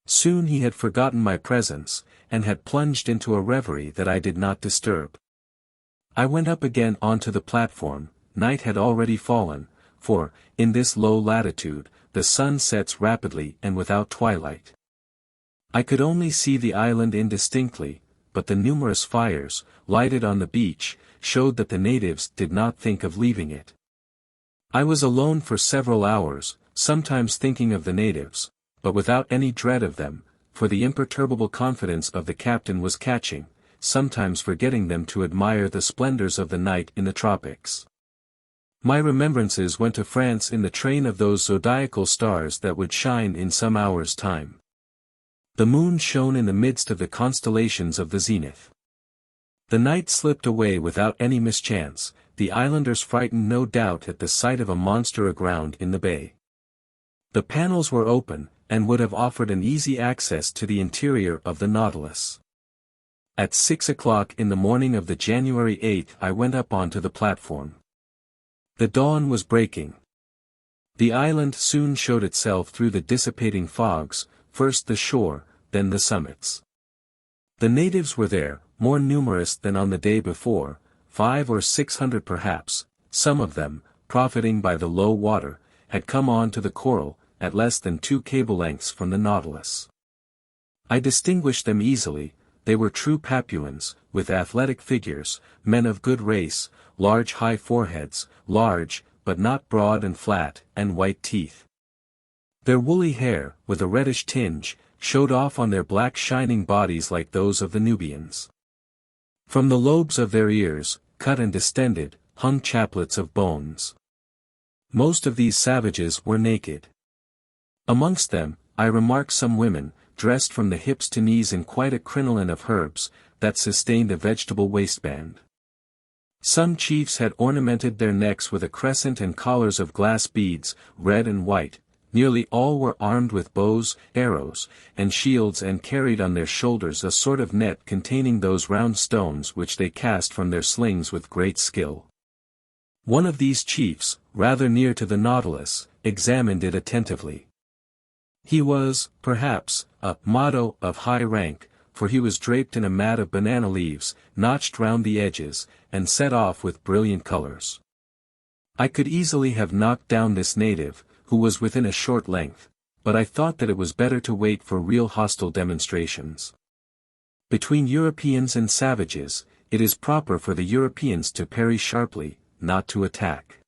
Soon he had forgotten my presence, and had plunged into a reverie that I did not disturb. I went up again onto the platform. Night had already fallen, for, in this low latitude, the sun sets rapidly and without twilight. I could only see the island indistinctly, but the numerous fires, lighted on the beach, showed that the natives did not think of leaving it. I was alone for several hours, sometimes thinking of the natives, but without any dread of them, for the imperturbable confidence of the captain was catching, sometimes forgetting them to admire the splendors of the night in the tropics. My remembrances went to France in the train of those zodiacal stars that would shine in some hours' time. The moon shone in the midst of the constellations of the zenith. The night slipped away without any mischance, the islanders frightened no doubt at the sight of a monster aground in the bay. The panels were open, and would have offered an easy access to the interior of the Nautilus. At 6 o'clock in the morning of the January 8th I went up onto the platform. The dawn was breaking. The island soon showed itself through the dissipating fogs, first the shore, then the summits. The natives were there, more numerous than on the day before, 500 or 600 perhaps. Some of them, profiting by the low water, had come on to the coral, at less than 2 cable lengths from the Nautilus. I distinguished them easily. They were true Papuans, with athletic figures, men of good race, large high foreheads, large, but not broad and flat, and white teeth. Their woolly hair, with a reddish tinge, showed off on their black shining bodies like those of the Nubians. From the lobes of their ears, cut and distended, hung chaplets of bones. Most of these savages were naked. Amongst them, I remarked some women, dressed from the hips to knees in quite a crinoline of herbs, that sustained a vegetable waistband. Some chiefs had ornamented their necks with a crescent and collars of glass beads, red and white, Nearly all were armed with bows, arrows, and shields and carried on their shoulders a sort of net containing those round stones which they cast from their slings with great skill. One of these chiefs, rather near to the Nautilus, examined it attentively. He was, perhaps, a motto of high rank, for he was draped in a mat of banana leaves, notched round the edges, and set off with brilliant colors. I could easily have knocked down this native, who was within a short length, but I thought that it was better to wait for real hostile demonstrations. Between Europeans and savages, it is proper for the Europeans to parry sharply, not to attack.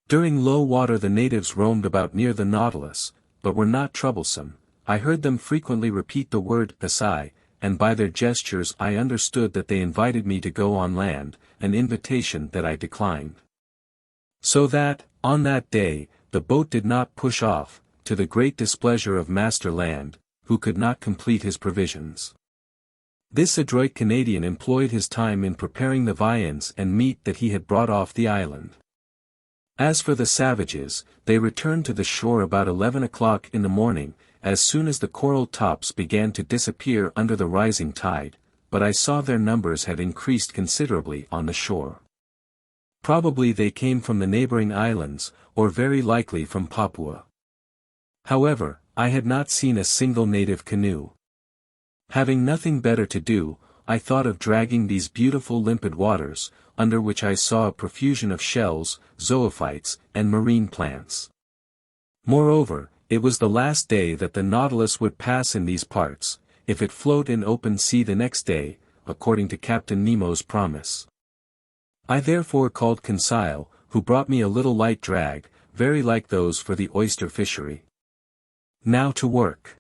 During low water the natives roamed about near the Nautilus, but were not troublesome. I heard them frequently repeat the word "asai," and by their gestures I understood that they invited me to go on land, an invitation that I declined. So that, on that day, the boat did not push off, to the great displeasure of Master Land, who could not complete his provisions. This adroit Canadian employed his time in preparing the viands and meat that he had brought off the island. As for the savages, they returned to the shore about 11 o'clock in the morning, as soon as the coral tops began to disappear under the rising tide, but I saw their numbers had increased considerably on the shore. Probably they came from the neighboring islands, or very likely from Papua. However, I had not seen a single native canoe. Having nothing better to do, I thought of dragging these beautiful limpid waters, under which I saw a profusion of shells, zoophytes, and marine plants. Moreover, it was the last day that the Nautilus would pass in these parts, if it float in open sea the next day, according to Captain Nemo's promise. I therefore called Conseil, who brought me a little light drag, very like those for the oyster fishery. Now to work.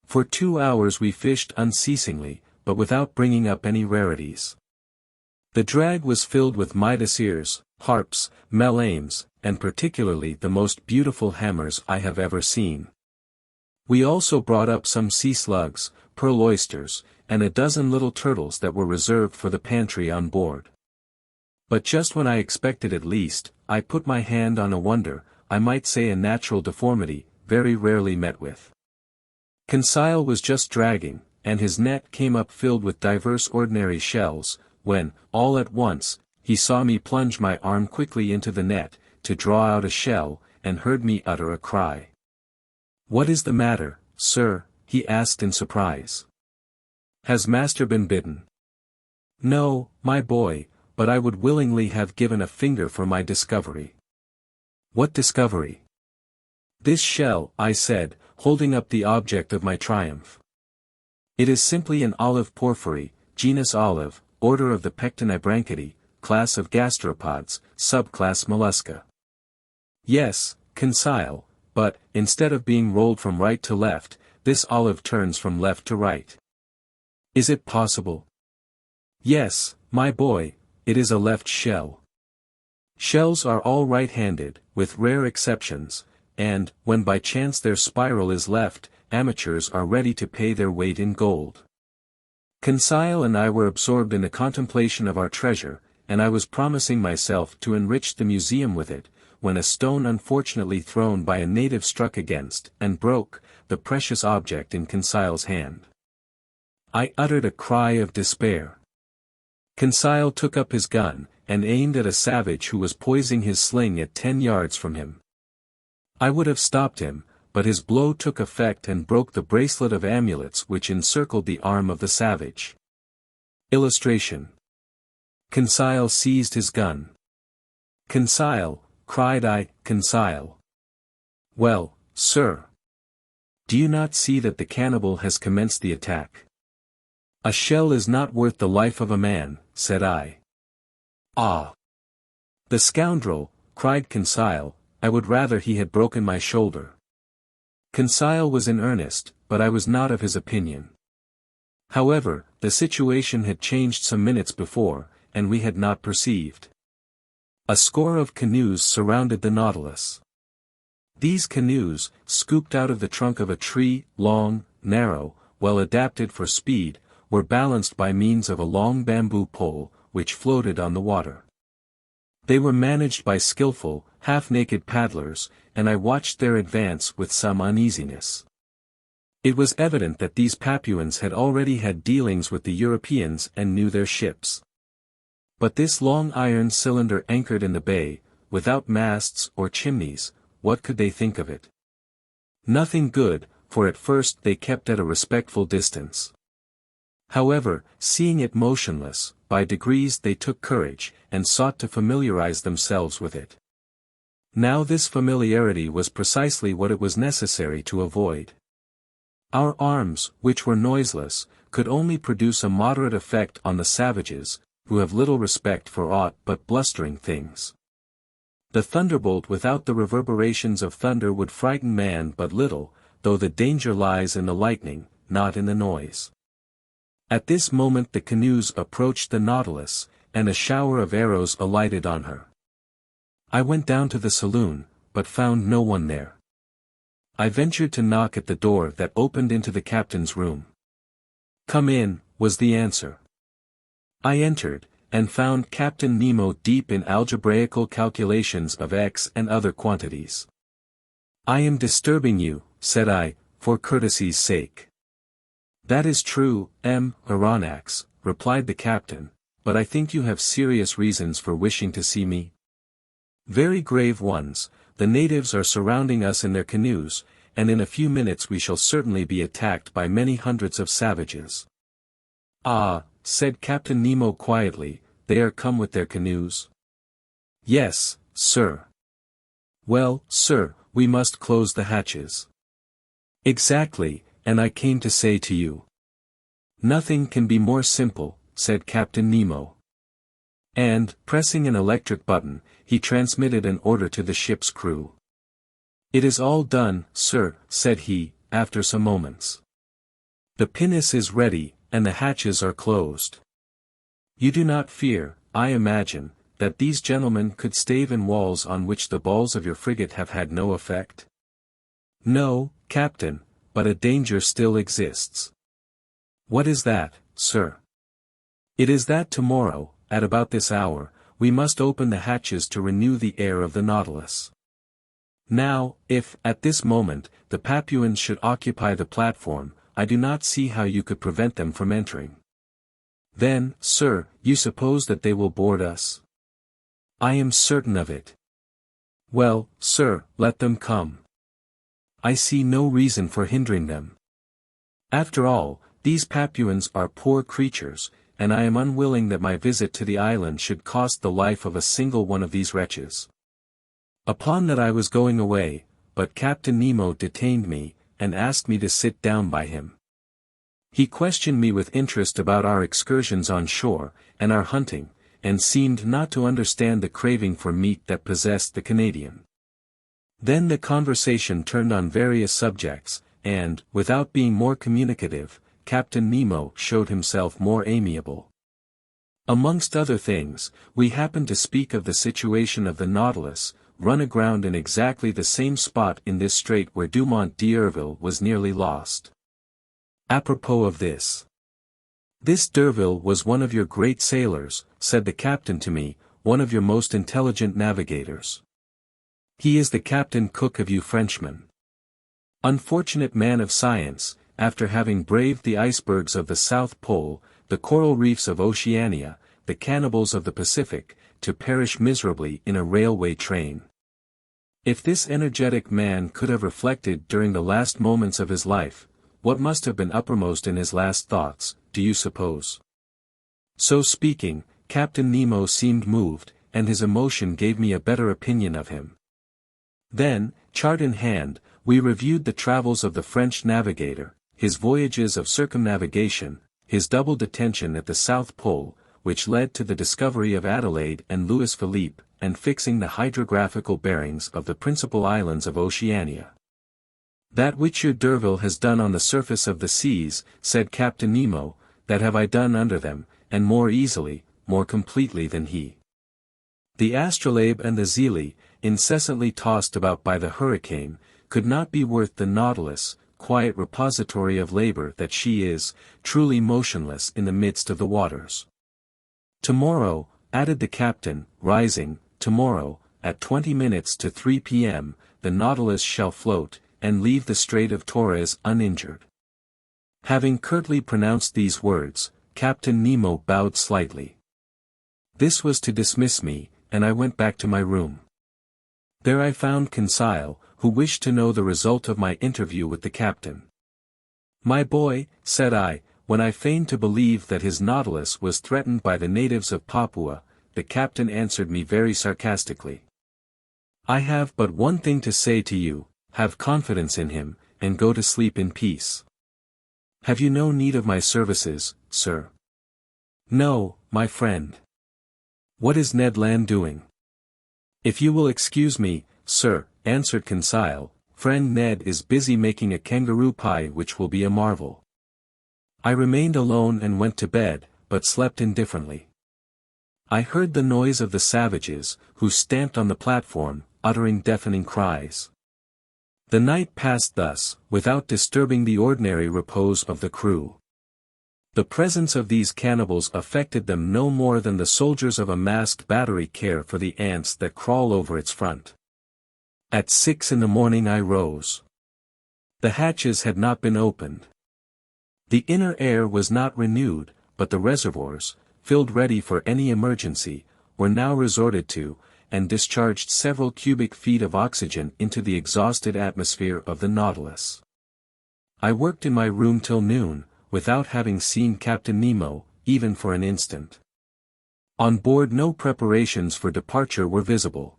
For 2 hours we fished unceasingly, but without bringing up any rarities. The drag was filled with Midas ears, harps, melames, and particularly the most beautiful hammers I have ever seen. We also brought up some sea slugs, pearl oysters, and a dozen little turtles that were reserved for the pantry on board. But just when I expected it least, I put my hand on a wonder, I might say a natural deformity, very rarely met with. Conseil was just dragging, and his net came up filled with divers ordinary shells, when, all at once, he saw me plunge my arm quickly into the net, to draw out a shell, and heard me utter a cry. "What is the matter, sir?" he asked in surprise. "Has master been bitten?" "No, my boy, but I would willingly have given a finger for my discovery." "What discovery?" "This shell," I said, holding up the object of my triumph. "It is simply an olive porphyry, genus olive, order of the Pectinibranchidae, class of gastropods, subclass mollusca." "Yes, Conseil, but, instead of being rolled from right to left, this olive turns from left to right." "Is it possible?" "Yes, my boy, it is a left shell." Shells are all right-handed, with rare exceptions, and, when by chance their spiral is left, amateurs are ready to pay their weight in gold. Conseil and I were absorbed in the contemplation of our treasure, and I was promising myself to enrich the museum with it, when a stone unfortunately thrown by a native struck against, and broke, the precious object in Conseil's hand. I uttered a cry of despair. Conseil took up his gun, and aimed at a savage who was poising his sling at 10 yards from him. I would have stopped him, but his blow took effect and broke the bracelet of amulets which encircled the arm of the savage. Illustration. Conseil seized his gun. "Conseil," cried I, "Conseil." "Well, sir. Do you not see that the cannibal has commenced the attack?" "A shell is not worth the life of a man," said I. "Ah! The scoundrel," cried Conseil, "I would rather he had broken my shoulder." Conseil was in earnest, but I was not of his opinion. However, the situation had changed some minutes before, and we had not perceived. A score of canoes surrounded the Nautilus. These canoes, scooped out of the trunk of a tree, long, narrow, well adapted for speed, were balanced by means of a long bamboo pole, which floated on the water. They were managed by skillful, half-naked paddlers, and I watched their advance with some uneasiness. It was evident that these Papuans had already had dealings with the Europeans and knew their ships. But this long iron cylinder anchored in the bay, without masts or chimneys, what could they think of it? Nothing good, for at first they kept at a respectful distance. However, seeing it motionless, by degrees they took courage, and sought to familiarize themselves with it. Now this familiarity was precisely what it was necessary to avoid. Our arms, which were noiseless, could only produce a moderate effect on the savages, who have little respect for aught but blustering things. The thunderbolt without the reverberations of thunder would frighten man but little, though the danger lies in the lightning, not in the noise. At this moment the canoes approached the Nautilus, and a shower of arrows alighted on her. I went down to the saloon, but found no one there. I ventured to knock at the door that opened into the captain's room. "Come in," was the answer. I entered, and found Captain Nemo deep in algebraical calculations of x and other quantities. "I am disturbing you," said I, "for courtesy's sake." "That is true, M. Aronnax," replied the captain, "but I think you have serious reasons for wishing to see me." "Very grave ones. The natives are surrounding us in their canoes, and in a few minutes we shall certainly be attacked by many hundreds of savages." "Ah," said Captain Nemo quietly, "they are come with their canoes?" "Yes, sir." "Well, sir, we must close the hatches." "Exactly, and I came to say to you." "Nothing can be more simple," said Captain Nemo. And, pressing an electric button, he transmitted an order to the ship's crew. "It is all done, sir," said he, after some moments. "The pinnace is ready, and the hatches are closed. You do not fear, I imagine, that these gentlemen could stave in walls on which the balls of your frigate have had no effect?" "No, Captain, but a danger still exists." "What is that, sir?" "It is that tomorrow, at about this hour, we must open the hatches to renew the air of the Nautilus. Now, if, at this moment, the Papuans should occupy the platform, I do not see how you could prevent them from entering." "Then, sir, you suppose that they will board us?" "I am certain of it." "Well, sir, let them come. I see no reason for hindering them. After all, these Papuans are poor creatures, and I am unwilling that my visit to the island should cost the life of a single one of these wretches." Upon that I was going away, but Captain Nemo detained me, and asked me to sit down by him. He questioned me with interest about our excursions on shore, and our hunting, and seemed not to understand the craving for meat that possessed the Canadian. Then the conversation turned on various subjects, and, without being more communicative, Captain Nemo showed himself more amiable. Amongst other things, we happened to speak of the situation of the Nautilus, run aground in exactly the same spot in this strait where Dumont d'Urville was nearly lost. "Apropos of this. This d'Urville was one of your great sailors," said the captain to me, "one of your most intelligent navigators. He is the captain cook of you Frenchmen. Unfortunate man of science, after having braved the icebergs of the South Pole, the coral reefs of Oceania, the cannibals of the Pacific, to perish miserably in a railway train. If this energetic man could have reflected during the last moments of his life, what must have been uppermost in his last thoughts, do you suppose?" So speaking, Captain Nemo seemed moved, and his emotion gave me a better opinion of him. Then, chart in hand, we reviewed the travels of the French navigator, his voyages of circumnavigation, his double detention at the South Pole, which led to the discovery of Adelaide and Louis Philippe, and fixing the hydrographical bearings of the principal islands of Oceania. "That which your d'Urville has done on the surface of the seas," said Captain Nemo, "that have I done under them, and more easily, more completely than he. The Astrolabe and the Zélé, incessantly tossed about by the hurricane, could not be worth the Nautilus, quiet repository of labor that she is, truly motionless in the midst of the waters. Tomorrow," added the captain, rising, "tomorrow, at 20 minutes to 3 p.m., the Nautilus shall float, and leave the Strait of Torres uninjured." Having curtly pronounced these words, Captain Nemo bowed slightly. This was to dismiss me, and I went back to my room. There I found Conseil, who wished to know the result of my interview with the captain. "My boy," said I, when I feigned to believe that his Nautilus was threatened by the natives of Papua, the captain answered me very sarcastically. "I have but one thing to say to you: have confidence in him, and go to sleep in peace. Have you no need of my services, sir?" "No, my friend." "What is Ned Land doing?" "If you will excuse me, sir," answered Conseil, "friend Ned is busy making a kangaroo pie which will be a marvel." I remained alone and went to bed, but slept indifferently. I heard the noise of the savages, who stamped on the platform, uttering deafening cries. The night passed thus, without disturbing the ordinary repose of the crew. The presence of these cannibals affected them no more than the soldiers of a masked battery care for the ants that crawl over its front. At 6 in the morning I rose. The hatches had not been opened. The inner air was not renewed, but the reservoirs, filled ready for any emergency, were now resorted to, and discharged several cubic feet of oxygen into the exhausted atmosphere of the Nautilus. I worked in my room till noon, without having seen Captain Nemo, even for an instant. On board no preparations for departure were visible.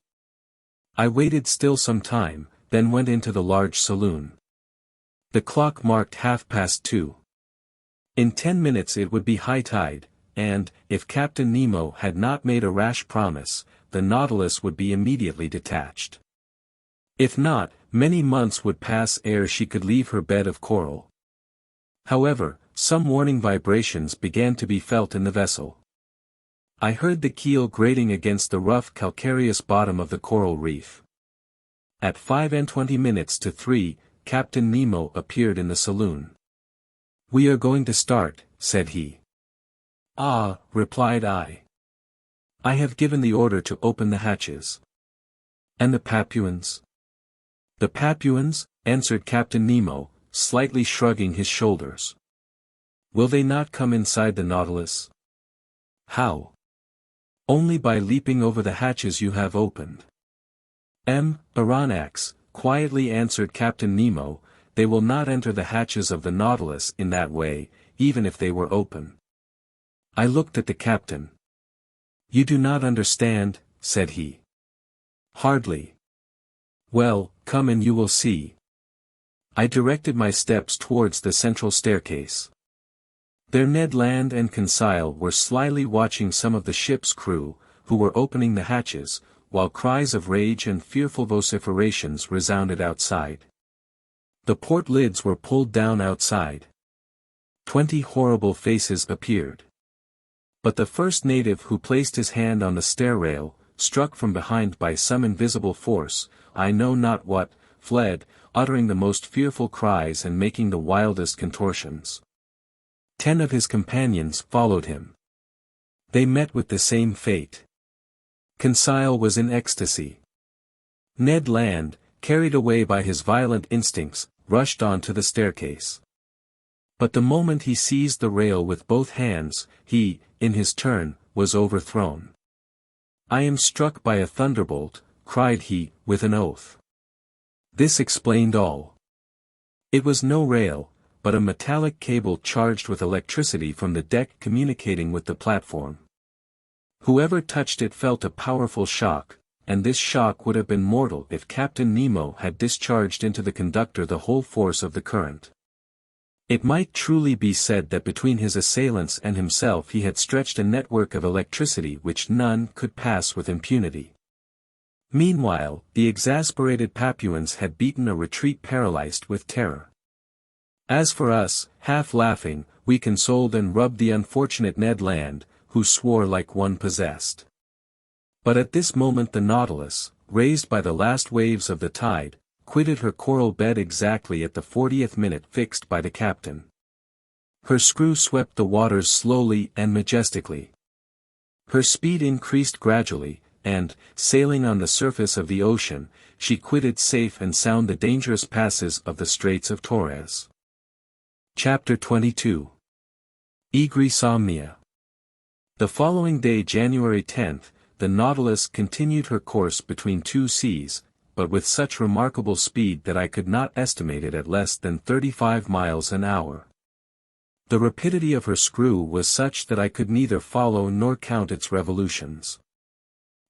I waited still some time, then went into the large saloon. The clock marked 2:30. In 10 minutes it would be high tide, and, if Captain Nemo had not made a rash promise, the Nautilus would be immediately detached. If not, many months would pass ere she could leave her bed of coral. However, some warning vibrations began to be felt in the vessel. I heard the keel grating against the rough calcareous bottom of the coral reef. At 3:20, Captain Nemo appeared in the saloon. "We are going to start," said he. "Ah," replied I. "I have given the order to open the hatches." "And the Papuans?" "The Papuans," answered Captain Nemo, slightly shrugging his shoulders. "Will they not come inside the Nautilus?" "How?" "Only by leaping over the hatches you have opened." Aronnax," quietly answered Captain Nemo, "they will not enter the hatches of the Nautilus in that way, even if they were open." I looked at the captain. "You do not understand," said he. "Hardly." "Well, come and you will see." I directed my steps towards the central staircase. There Ned Land and Conseil were slyly watching some of the ship's crew, who were opening the hatches, while cries of rage and fearful vociferations resounded outside. The port lids were pulled down outside. 20 horrible faces appeared. But the first native who placed his hand on the stair rail, struck from behind by some invisible force, I know not what, fled, uttering the most fearful cries and making the wildest contortions. 10 of his companions followed him. They met with the same fate. Conseil was in ecstasy. Ned Land, carried away by his violent instincts, rushed on to the staircase. But the moment he seized the rail with both hands, he, in his turn, was overthrown. "I am struck by a thunderbolt," cried he, with an oath. This explained all. It was no rail, but a metallic cable charged with electricity from the deck communicating with the platform. Whoever touched it felt a powerful shock, and this shock would have been mortal if Captain Nemo had discharged into the conductor the whole force of the current. It might truly be said that between his assailants and himself he had stretched a network of electricity which none could pass with impunity. Meanwhile, the exasperated Papuans had beaten a retreat paralyzed with terror. As for us, half laughing, we consoled and rubbed the unfortunate Ned Land, who swore like one possessed. But at this moment the Nautilus, raised by the last waves of the tide, quitted her coral bed exactly at the 40th minute fixed by the captain. Her screw swept the waters slowly and majestically. Her speed increased gradually, and, sailing on the surface of the ocean, she quitted safe and sound the dangerous passes of the Straits of Torres. Chapter 22. Ægri Somnia. The following day, January 10, the Nautilus continued her course between two seas, but with such remarkable speed that I could not estimate it at less than 35 miles an hour. The rapidity of her screw was such that I could neither follow nor count its revolutions.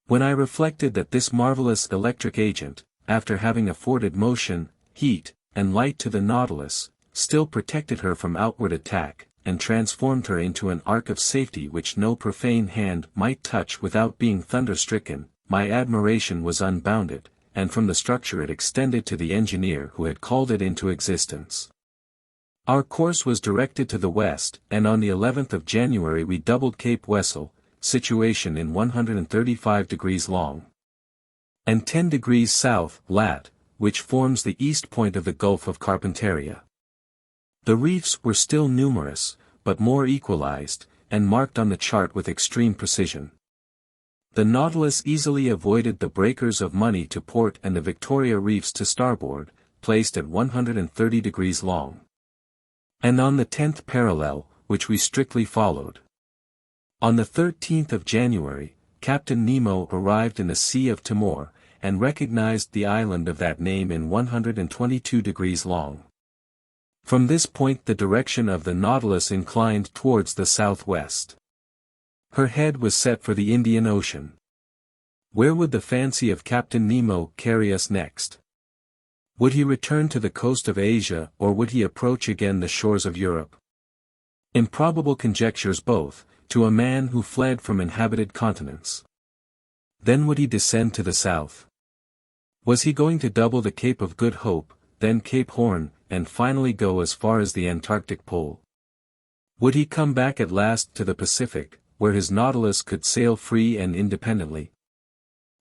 When I reflected that this marvelous electric agent, after having afforded motion, heat, and light to the Nautilus, still protected her from outward attack, and transformed her into an ark of safety which no profane hand might touch without being thunder-stricken, my admiration was unbounded, and from the structure it extended to the engineer who had called it into existence. Our course was directed to the west, and on the 11th of January we doubled Cape Wessel, situation in 135 degrees long, and 10 degrees south, lat., which forms the east point of the Gulf of Carpentaria. The reefs were still numerous, but more equalized, and marked on the chart with extreme precision. The Nautilus easily avoided the breakers of Money to port and the Victoria reefs to starboard, placed at 130 degrees long. And on the 10th parallel, which we strictly followed. On the 13th of January, Captain Nemo arrived in the Sea of Timor, and recognized the island of that name in 122 degrees long. From this point the direction of the Nautilus inclined towards the southwest. Her head was set for the Indian Ocean. Where would the fancy of Captain Nemo carry us next? Would he return to the coast of Asia, or would he approach again the shores of Europe? Improbable conjectures both, to a man who fled from inhabited continents. Then would he descend to the south? Was he going to double the Cape of Good Hope, then Cape Horn, and finally go as far as the Antarctic Pole? Would he come back at last to the Pacific, where his Nautilus could sail free and independently?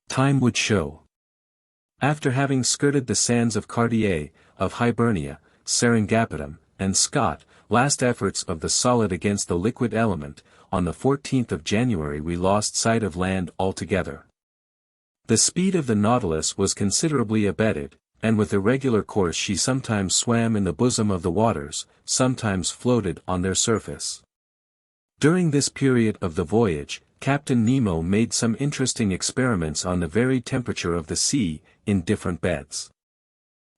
Time would show. After having skirted the sands of Cartier, of Hibernia, Seringapatam, and Scott, last efforts of the solid against the liquid element, on the 14th of January we lost sight of land altogether. The speed of the Nautilus was considerably abated, and with irregular course she sometimes swam in the bosom of the waters, sometimes floated on their surface. During this period of the voyage, Captain Nemo made some interesting experiments on the varied temperature of the sea, in different beds.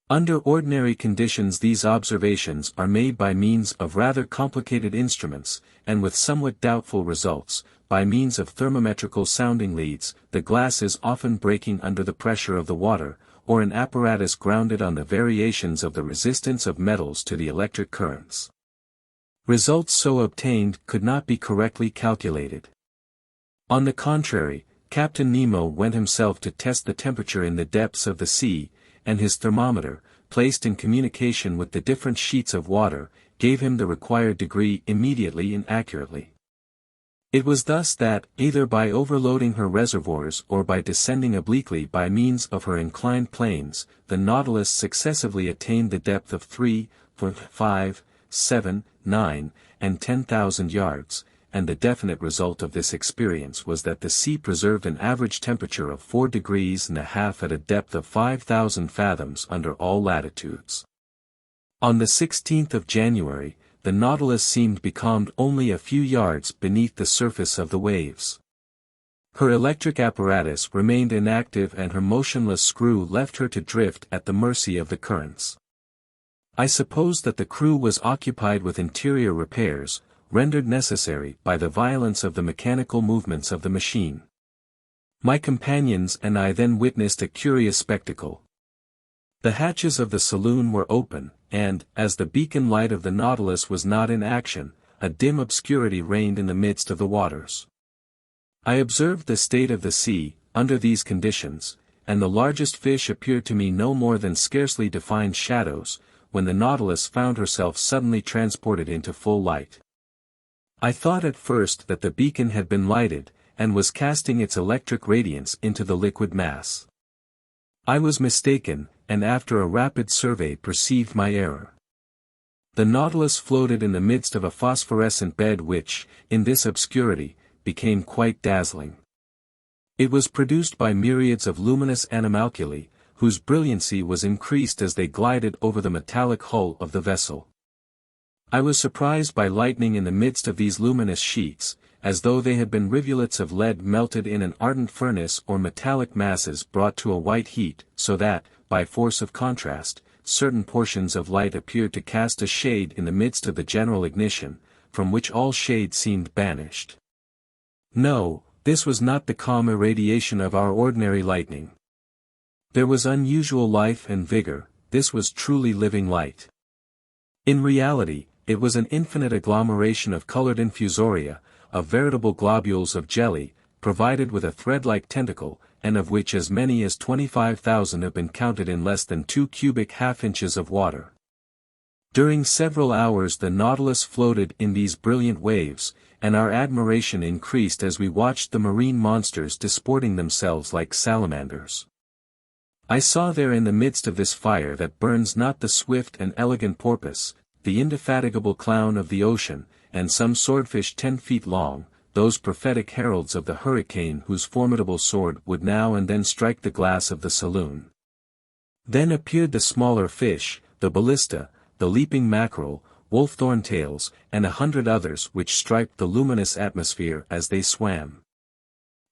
Under ordinary conditions these observations are made by means of rather complicated instruments, and with somewhat doubtful results, by means of thermometrical sounding leads, the glasses often breaking under the pressure of the water, or an apparatus grounded on the variations of the resistance of metals to the electric currents. Results so obtained could not be correctly calculated. On the contrary, Captain Nemo went himself to test the temperature in the depths of the sea, and his thermometer, placed in communication with the different sheets of water, gave him the required degree immediately and accurately. It was thus that, either by overloading her reservoirs or by descending obliquely by means of her inclined planes, the Nautilus successively attained the depth of 3, 4, 5, 7, 9, and 10,000 yards, and the definite result of this experience was that the sea preserved an average temperature of 4 degrees and a half at a depth of 5,000 fathoms under all latitudes. On the 16th of January, the Nautilus seemed becalmed only a few yards beneath the surface of the waves. Her electric apparatus remained inactive and her motionless screw left her to drift at the mercy of the currents. I suppose that the crew was occupied with interior repairs, rendered necessary by the violence of the mechanical movements of the machine. My companions and I then witnessed a curious spectacle. The hatches of the saloon were open, and, as the beacon light of the Nautilus was not in action, a dim obscurity reigned in the midst of the waters. I observed the state of the sea, under these conditions, and the largest fish appeared to me no more than scarcely defined shadows, when the Nautilus found herself suddenly transported into full light. I thought at first that the beacon had been lighted, and was casting its electric radiance into the liquid mass. I was mistaken, and after a rapid survey perceived my error. The Nautilus floated in the midst of a phosphorescent bed which, in this obscurity, became quite dazzling. It was produced by myriads of luminous animalculae, whose brilliancy was increased as they glided over the metallic hull of the vessel. I was surprised by lightning in the midst of these luminous sheets, as though they had been rivulets of lead melted in an ardent furnace or metallic masses brought to a white heat, so that, by force of contrast, certain portions of light appeared to cast a shade in the midst of the general ignition, from which all shade seemed banished. No, this was not the calm irradiation of our ordinary lightning. There was unusual life and vigor, this was truly living light. In reality, it was an infinite agglomeration of colored infusoria, of veritable globules of jelly, provided with a thread-like tentacle, and of which as many as 25,000 have been counted in less than 2 cubic half-inches of water. During several hours the Nautilus floated in these brilliant waves, and our admiration increased as we watched the marine monsters disporting themselves like salamanders. I saw there in the midst of this fire that burns not the swift and elegant porpoise, the indefatigable clown of the ocean, and some swordfish 10 feet long, those prophetic heralds of the hurricane whose formidable sword would now and then strike the glass of the saloon. Then appeared the smaller fish, the ballista, the leaping mackerel, wolf-thorn tails, and 100 others which striped the luminous atmosphere as they swam.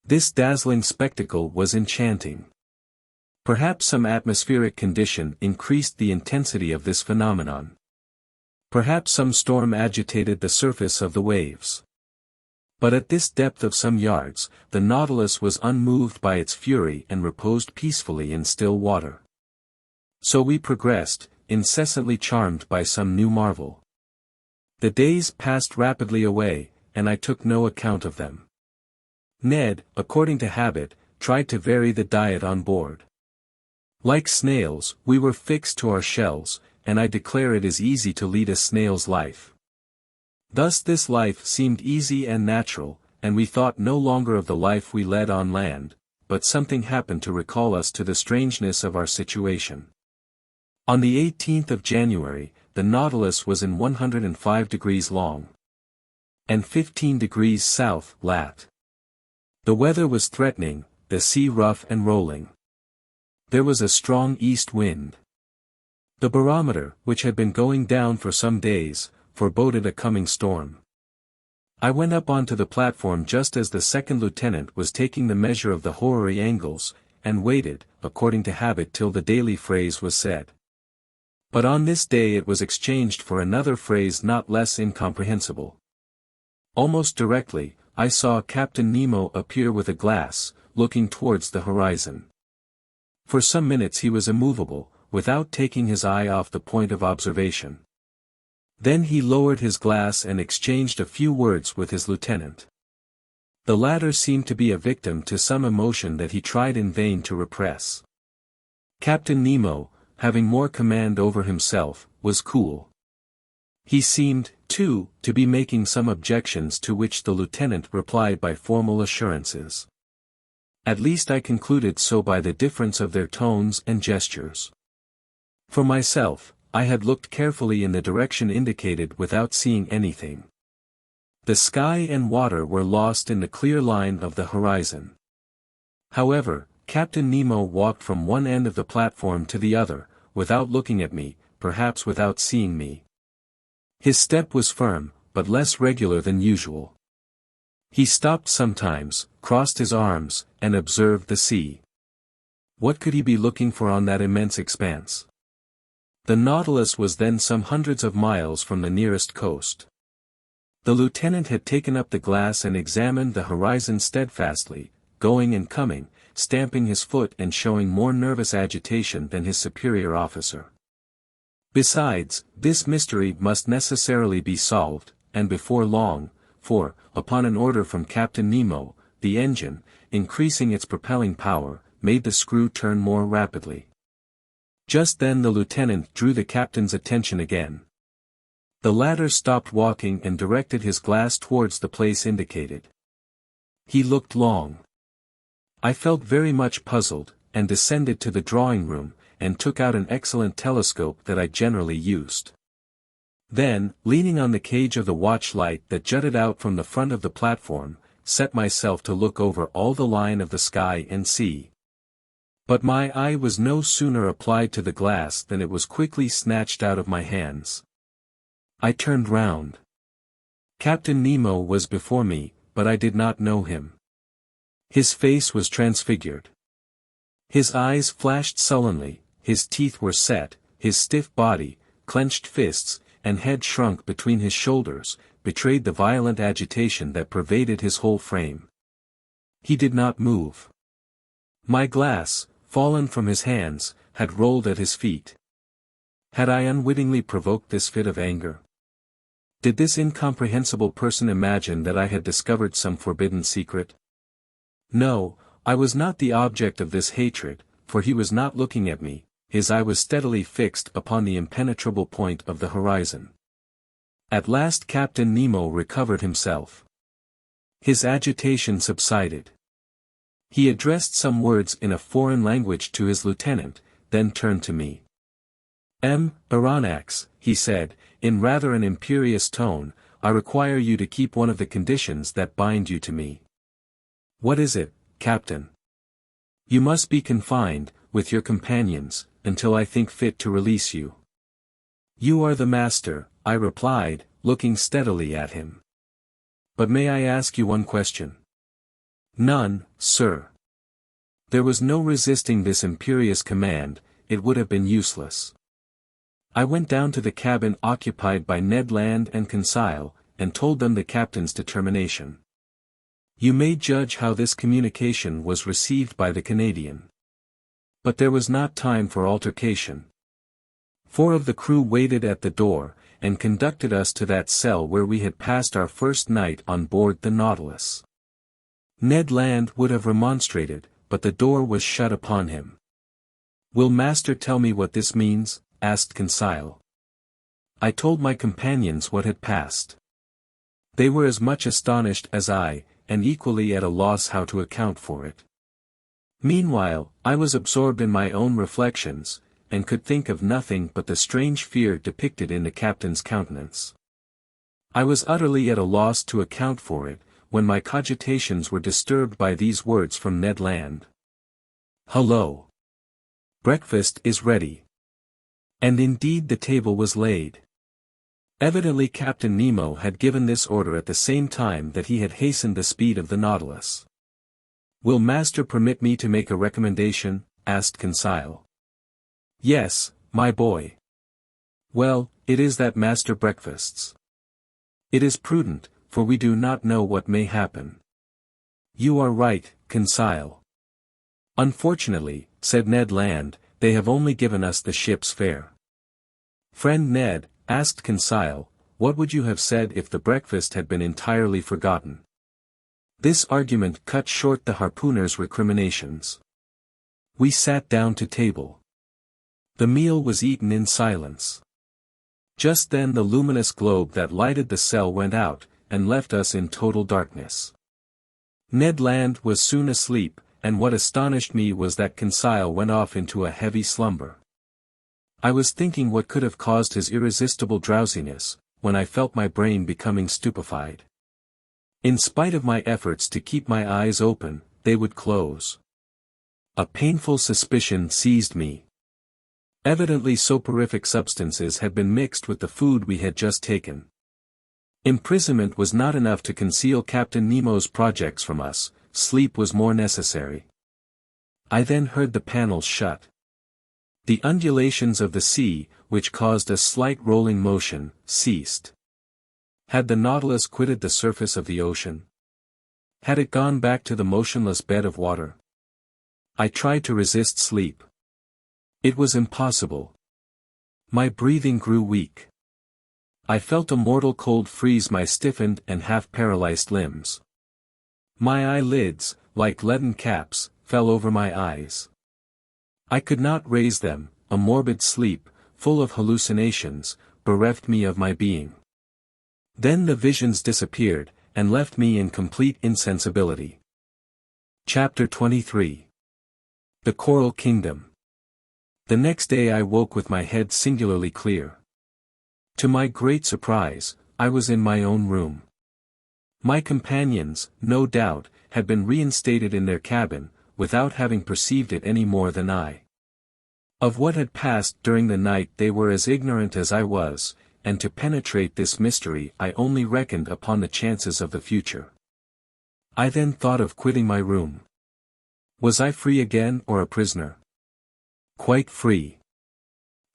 This dazzling spectacle was enchanting. Perhaps some atmospheric condition increased the intensity of this phenomenon. Perhaps some storm agitated the surface of the waves. But at this depth of some yards, the Nautilus was unmoved by its fury and reposed peacefully in still water. So we progressed, incessantly charmed by some new marvel. The days passed rapidly away, and I took no account of them. Ned, according to habit, tried to vary the diet on board. Like snails, we were fixed to our shells, and I declare it is easy to lead a snail's life. Thus this life seemed easy and natural, and we thought no longer of the life we led on land, but something happened to recall us to the strangeness of our situation. On the 18th of January, the Nautilus was in 105 degrees long. And 15 degrees south, lat. The weather was threatening, the sea rough and rolling. There was a strong east wind. The barometer, which had been going down for some days, foreboded a coming storm. I went up onto the platform just as the second lieutenant was taking the measure of the horary angles, and waited, according to habit till the daily phrase was said. But on this day it was exchanged for another phrase not less incomprehensible. Almost directly, I saw Captain Nemo appear with a glass, looking towards the horizon. For some minutes he was immovable, without taking his eye off the point of observation. Then he lowered his glass and exchanged a few words with his lieutenant. The latter seemed to be a victim to some emotion that he tried in vain to repress. Captain Nemo, having more command over himself, was cool. He seemed, too, to be making some objections to which the lieutenant replied by formal assurances. At least I concluded so by the difference of their tones and gestures. For myself, I had looked carefully in the direction indicated without seeing anything. The sky and water were lost in the clear line of the horizon. However, Captain Nemo walked from one end of the platform to the other, without looking at me, perhaps without seeing me. His step was firm, but less regular than usual. He stopped sometimes, crossed his arms, and observed the sea. What could he be looking for on that immense expanse? The Nautilus was then some hundreds of miles from the nearest coast. The lieutenant had taken up the glass and examined the horizon steadfastly, going and coming, stamping his foot and showing more nervous agitation than his superior officer. Besides, this mystery must necessarily be solved, and before long, for, upon an order from Captain Nemo, the engine, increasing its propelling power, made the screw turn more rapidly. Just then the lieutenant drew the captain's attention again. The latter stopped walking and directed his glass towards the place indicated. He looked long. I felt very much puzzled, and descended to the drawing-room, and took out an excellent telescope that I generally used. Then, leaning on the cage of the watch light that jutted out from the front of the platform, set myself to look over all the line of the sky and sea. But my eye was no sooner applied to the glass than it was quickly snatched out of my hands. I turned round. Captain Nemo was before me, but I did not know him. His face was transfigured. His eyes flashed sullenly, his teeth were set, his stiff body, clenched fists, and head shrunk between his shoulders, betrayed the violent agitation that pervaded his whole frame. He did not move. My glass, fallen from his hands, had rolled at his feet. Had I unwittingly provoked this fit of anger? Did this incomprehensible person imagine that I had discovered some forbidden secret? No, I was not the object of this hatred, for he was not looking at me, his eye was steadily fixed upon the impenetrable point of the horizon. At last Captain Nemo recovered himself. His agitation subsided. He addressed some words in a foreign language to his lieutenant, then turned to me. Aronnax, he said, in rather an imperious tone, I require you to keep one of the conditions that bind you to me. What is it, Captain? You must be confined, with your companions, until I think fit to release you. You are the master, I replied, looking steadily at him. But may I ask you one question? None, sir. There was no resisting this imperious command, it would have been useless. I went down to the cabin occupied by Ned Land and Conseil, and told them the captain's determination. You may judge how this communication was received by the Canadian. But there was not time for altercation. 4 of the crew waited at the door, and conducted us to that cell where we had passed our first night on board the Nautilus. Ned Land would have remonstrated, but the door was shut upon him. Will master tell me what this means? Asked Conseil. I told my companions what had passed. They were as much astonished as I, and equally at a loss how to account for it. Meanwhile, I was absorbed in my own reflections, and could think of nothing but the strange fear depicted in the captain's countenance. I was utterly at a loss to account for it, when my cogitations were disturbed by these words from Ned Land. Hullo! Breakfast is ready. And indeed the table was laid. Evidently Captain Nemo had given this order at the same time that he had hastened the speed of the Nautilus. Will master permit me to make a recommendation? Asked Conseil. Yes, my boy. Well, it is that master breakfasts. It is prudent, for we do not know what may happen. You are right, Conseil. Unfortunately, said Ned Land, they have only given us the ship's fare. Friend Ned, asked Conseil, what would you have said if the breakfast had been entirely forgotten? This argument cut short the harpooner's recriminations. We sat down to table. The meal was eaten in silence. Just then the luminous globe that lighted the cell went out, and left us in total darkness. Ned Land was soon asleep, and what astonished me was that Conseil went off into a heavy slumber. I was thinking what could have caused his irresistible drowsiness, when I felt my brain becoming stupefied. In spite of my efforts to keep my eyes open, they would close. A painful suspicion seized me. Evidently soporific substances had been mixed with the food we had just taken. Imprisonment was not enough to conceal Captain Nemo's projects from us, sleep was more necessary. I then heard the panels shut. The undulations of the sea, which caused a slight rolling motion, ceased. Had the Nautilus quitted the surface of the ocean? Had it gone back to the motionless bed of water? I tried to resist sleep. It was impossible. My breathing grew weak. I felt a mortal cold freeze my stiffened and half-paralyzed limbs. My eyelids, like leaden caps, fell over my eyes. I could not raise them, a morbid sleep, full of hallucinations, bereft me of my being. Then the visions disappeared, and left me in complete insensibility. Chapter 23. The Coral Kingdom. The next day I woke with my head singularly clear. To my great surprise, I was in my own room. My companions, no doubt, had been reinstated in their cabin, without having perceived it any more than I. Of what had passed during the night they were as ignorant as I was, and to penetrate this mystery I only reckoned upon the chances of the future. I then thought of quitting my room. Was I free again or a prisoner? Quite free.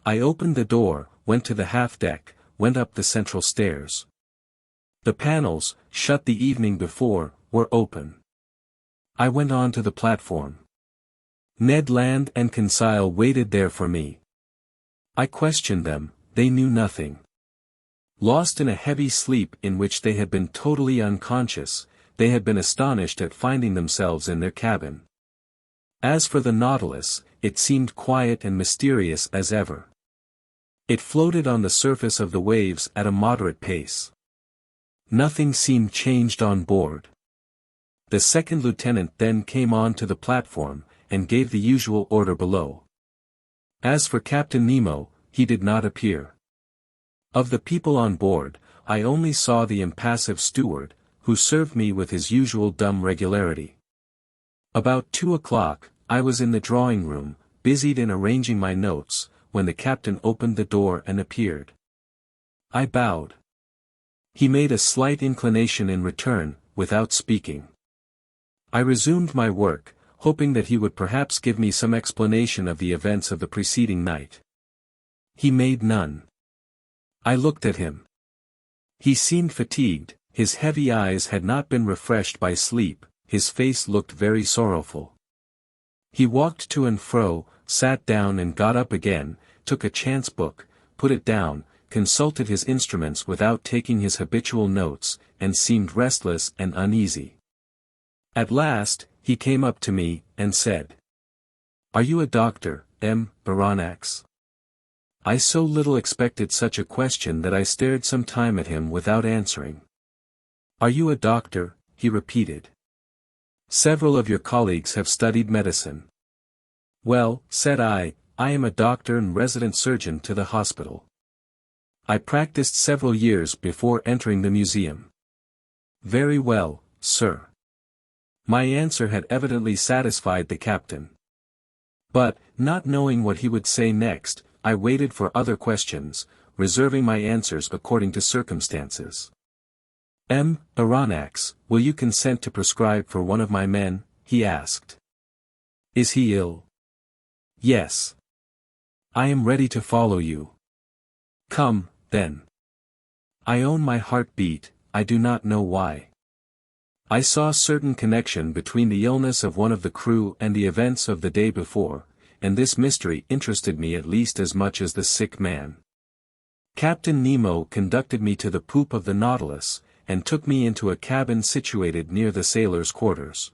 I opened the door, went to the half-deck, went up the central stairs. The panels, shut the evening before, were open. I went on to the platform. Ned Land and Conseil waited there for me. I questioned them, they knew nothing. Lost in a heavy sleep in which they had been totally unconscious, they had been astonished at finding themselves in their cabin. As for the Nautilus, it seemed quiet and mysterious as ever. It floated on the surface of the waves at a moderate pace. Nothing seemed changed on board. The second lieutenant then came on to the platform, and gave the usual order below. As for Captain Nemo, he did not appear. Of the people on board, I only saw the impassive steward, who served me with his usual dumb regularity. About 2 o'clock, I was in the drawing room, busied in arranging my notes, when the captain opened the door and appeared. I bowed. He made a slight inclination in return, without speaking. I resumed my work, hoping that he would perhaps give me some explanation of the events of the preceding night. He made none. I looked at him. He seemed fatigued, his heavy eyes had not been refreshed by sleep, his face looked very sorrowful. He walked to and fro, sat down and got up again, took a chance book, put it down, consulted his instruments without taking his habitual notes, and seemed restless and uneasy. At last, he came up to me, and said, "Are you a doctor, M. Aronnax?" I so little expected such a question that I stared some time at him without answering. "Are you a doctor?" he repeated. "Several of your colleagues have studied medicine." "Well," said I am a doctor and resident surgeon to the hospital. I practiced several years before entering the museum." "Very well, sir." My answer had evidently satisfied the captain. But, not knowing what he would say next, I waited for other questions, reserving my answers according to circumstances. "M. Aronnax, will you consent to prescribe for one of my men?" he asked. "Is he ill?" "Yes." "I am ready to follow you." "Come, then." I own my heart beat, I do not know why. I saw certain connection between the illness of one of the crew and the events of the day before, and this mystery interested me at least as much as the sick man. Captain Nemo conducted me to the poop of the Nautilus, and took me into a cabin situated near the sailors' quarters.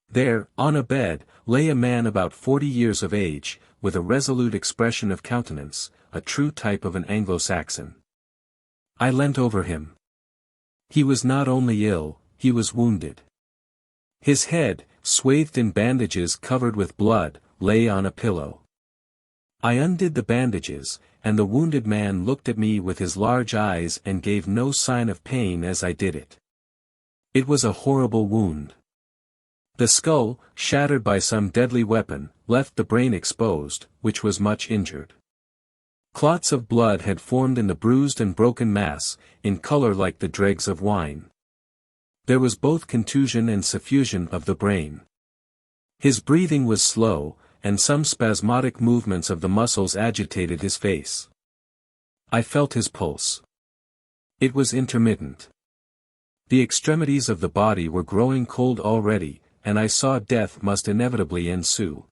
There, on a bed, lay a man about 40 years of age, with a resolute expression of countenance, a true type of an Anglo-Saxon. I leant over him. He was not only ill, he was wounded. His head, swathed in bandages covered with blood, lay on a pillow. I undid the bandages, and the wounded man looked at me with his large eyes and gave no sign of pain as I did it. It was a horrible wound. The skull, shattered by some deadly weapon, left the brain exposed, which was much injured. Clots of blood had formed in the bruised and broken mass, in color like the dregs of wine. There was both contusion and suffusion of the brain. His breathing was slow, and some spasmodic movements of the muscles agitated his face. I felt his pulse. It was intermittent. The extremities of the body were growing cold already, and I saw death must inevitably ensue.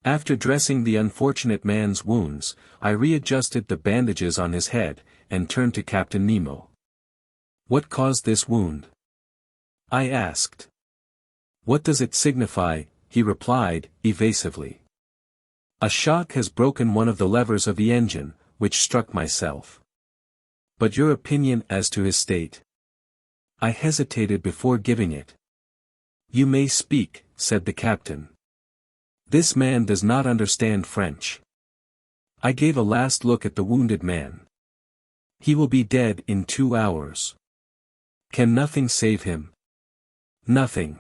After dressing the unfortunate man's wounds, I readjusted the bandages on his head, and turned to Captain Nemo. "What caused this wound?" I asked. "What does it signify?" he replied, evasively. "A shock has broken one of the levers of the engine, which struck myself." "But your opinion as to his state?" I hesitated before giving it. "You may speak," said the captain. "This man does not understand French." I gave a last look at the wounded man. "He will be dead in 2 hours." Can nothing save him? Nothing.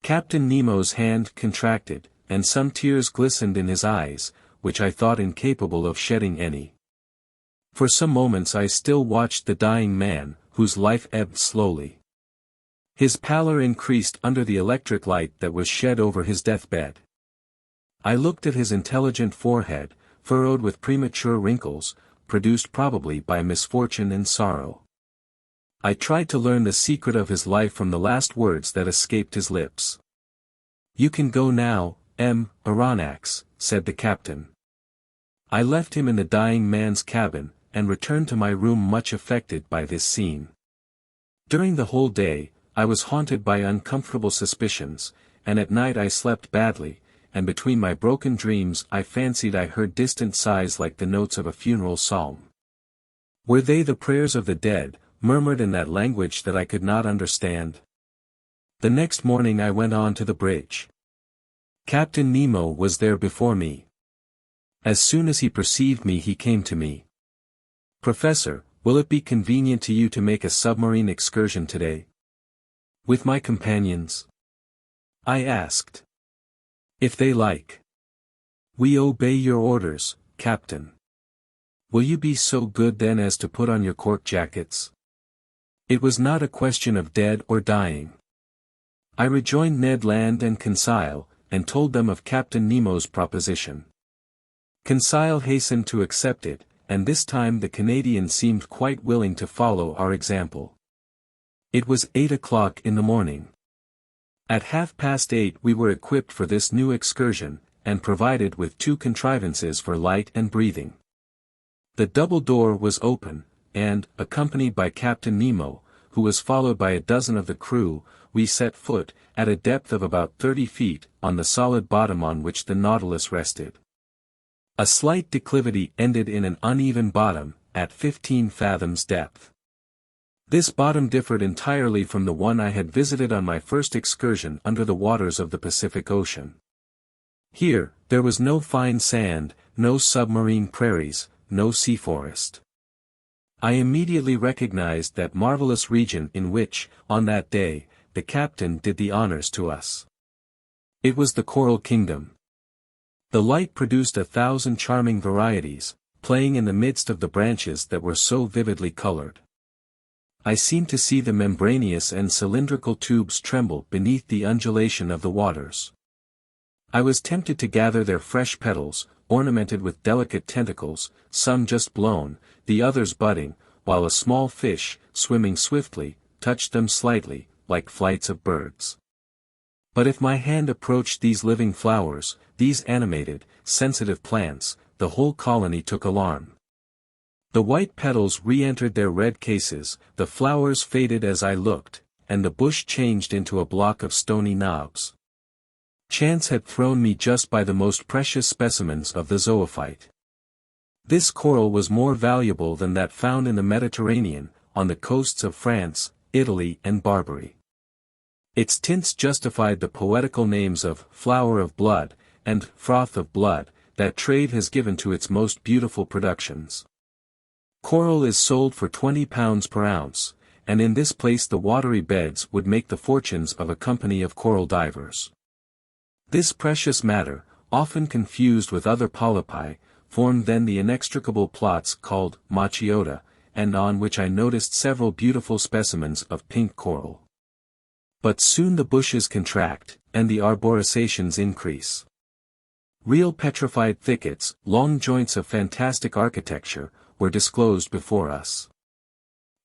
Captain Nemo's hand contracted, and some tears glistened in his eyes, which I thought incapable of shedding any. For some moments I still watched the dying man, whose life ebbed slowly. His pallor increased under the electric light that was shed over his deathbed. I looked at his intelligent forehead, furrowed with premature wrinkles, produced probably by misfortune and sorrow. I tried to learn the secret of his life from the last words that escaped his lips. "You can go now, M. Aronnax," said the captain. I left him in the dying man's cabin, and returned to my room much affected by this scene. During the whole day, I was haunted by uncomfortable suspicions, and at night I slept badly, and between my broken dreams I fancied I heard distant sighs like the notes of a funeral psalm. Were they the prayers of the dead, murmured in that language that I could not understand? The next morning I went on to the bridge. Captain Nemo was there before me. As soon as he perceived me he came to me. "Professor, will it be convenient to you to make a submarine excursion today?" "With my companions?" I asked. "If they like." "We obey your orders, Captain." "Will you be so good then as to put on your cork jackets?" It was not a question of dead or dying. I rejoined Ned Land and Conseil, and told them of Captain Nemo's proposition. Conseil hastened to accept it, and this time the Canadian seemed quite willing to follow our example. It was 8 o'clock in the morning. At 8:30 we were equipped for this new excursion, and provided with 2 contrivances for light and breathing. The double door was open, and, accompanied by Captain Nemo, who was followed by a dozen of the crew, we set foot, at a depth of about 30 feet, on the solid bottom on which the Nautilus rested. A slight declivity ended in an uneven bottom, at 15 fathoms depth. This bottom differed entirely from the one I had visited on my first excursion under the waters of the Pacific Ocean. Here, there was no fine sand, no submarine prairies, no sea forest. I immediately recognized that marvelous region in which, on that day, the captain did the honors to us. It was the Coral Kingdom. The light produced 1,000 charming varieties, playing in the midst of the branches that were so vividly colored. I seemed to see the membranous and cylindrical tubes tremble beneath the undulation of the waters. I was tempted to gather their fresh petals, ornamented with delicate tentacles, some just blown, the others budding, while a small fish, swimming swiftly, touched them slightly, like flights of birds. But if my hand approached these living flowers, these animated, sensitive plants, the whole colony took alarm. The white petals re-entered their red cases, the flowers faded as I looked, and the bush changed into a block of stony knobs. Chance had thrown me just by the most precious specimens of the zoophyte. This coral was more valuable than that found in the Mediterranean, on the coasts of France, Italy and Barbary. Its tints justified the poetical names of flower of blood, and froth of blood, that trade has given to its most beautiful productions. Coral is sold for £20 per ounce, and in this place the watery beds would make the fortunes of a company of coral divers. This precious matter, often confused with other polypi, formed then the inextricable plots called Machiota, and on which I noticed several beautiful specimens of pink coral. But soon the bushes contract, and the arborizations increase. Real petrified thickets, long joints of fantastic architecture, were disclosed before us.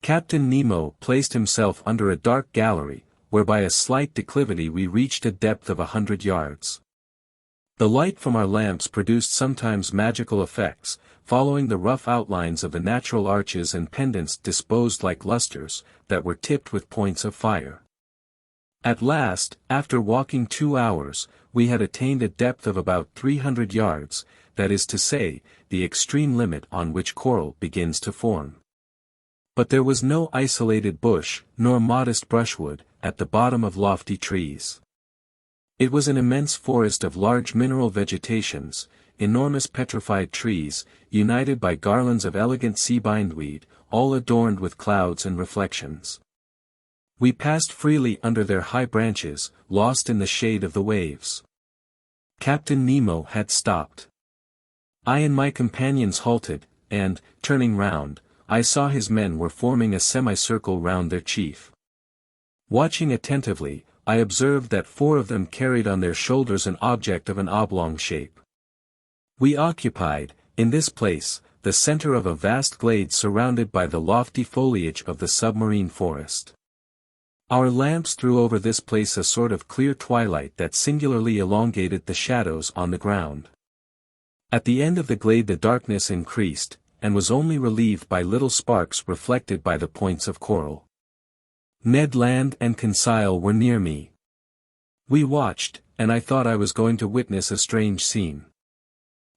Captain Nemo placed himself under a dark gallery, where by a slight declivity we reached a depth of 100 yards. The light from our lamps produced sometimes magical effects, following the rough outlines of the natural arches and pendants disposed like lustres, that were tipped with points of fire. At last, after walking 2 hours, we had attained a depth of about 300 yards, that is to say, the extreme limit on which coral begins to form. But there was no isolated bush, nor modest brushwood, at the bottom of lofty trees. It was an immense forest of large mineral vegetations, enormous petrified trees, united by garlands of elegant sea bindweed, all adorned with clouds and reflections. We passed freely under their high branches, lost in the shade of the waves. Captain Nemo had stopped. I and my companions halted, and, turning round, I saw his men were forming a semicircle round their chief. Watching attentively, I observed that 4 of them carried on their shoulders an object of an oblong shape. We occupied, in this place, the center of a vast glade surrounded by the lofty foliage of the submarine forest. Our lamps threw over this place a sort of clear twilight that singularly elongated the shadows on the ground. At the end of the glade the darkness increased, and was only relieved by little sparks reflected by the points of coral. Ned Land and Conseil were near me. We watched, and I thought I was going to witness a strange scene.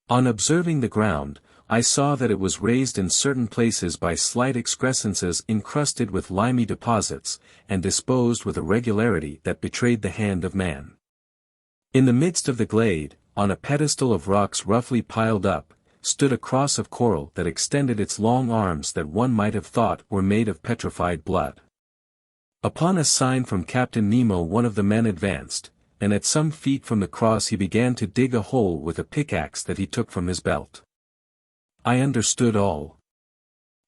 On observing the ground, I saw that it was raised in certain places by slight excrescences encrusted with limy deposits, and disposed with a regularity that betrayed the hand of man. In the midst of the glade, on a pedestal of rocks roughly piled up, stood a cross of coral that extended its long arms that one might have thought were made of petrified blood. Upon a sign from Captain Nemo one of the men advanced, and at some feet from the cross he began to dig a hole with a pickaxe that he took from his belt. I understood all.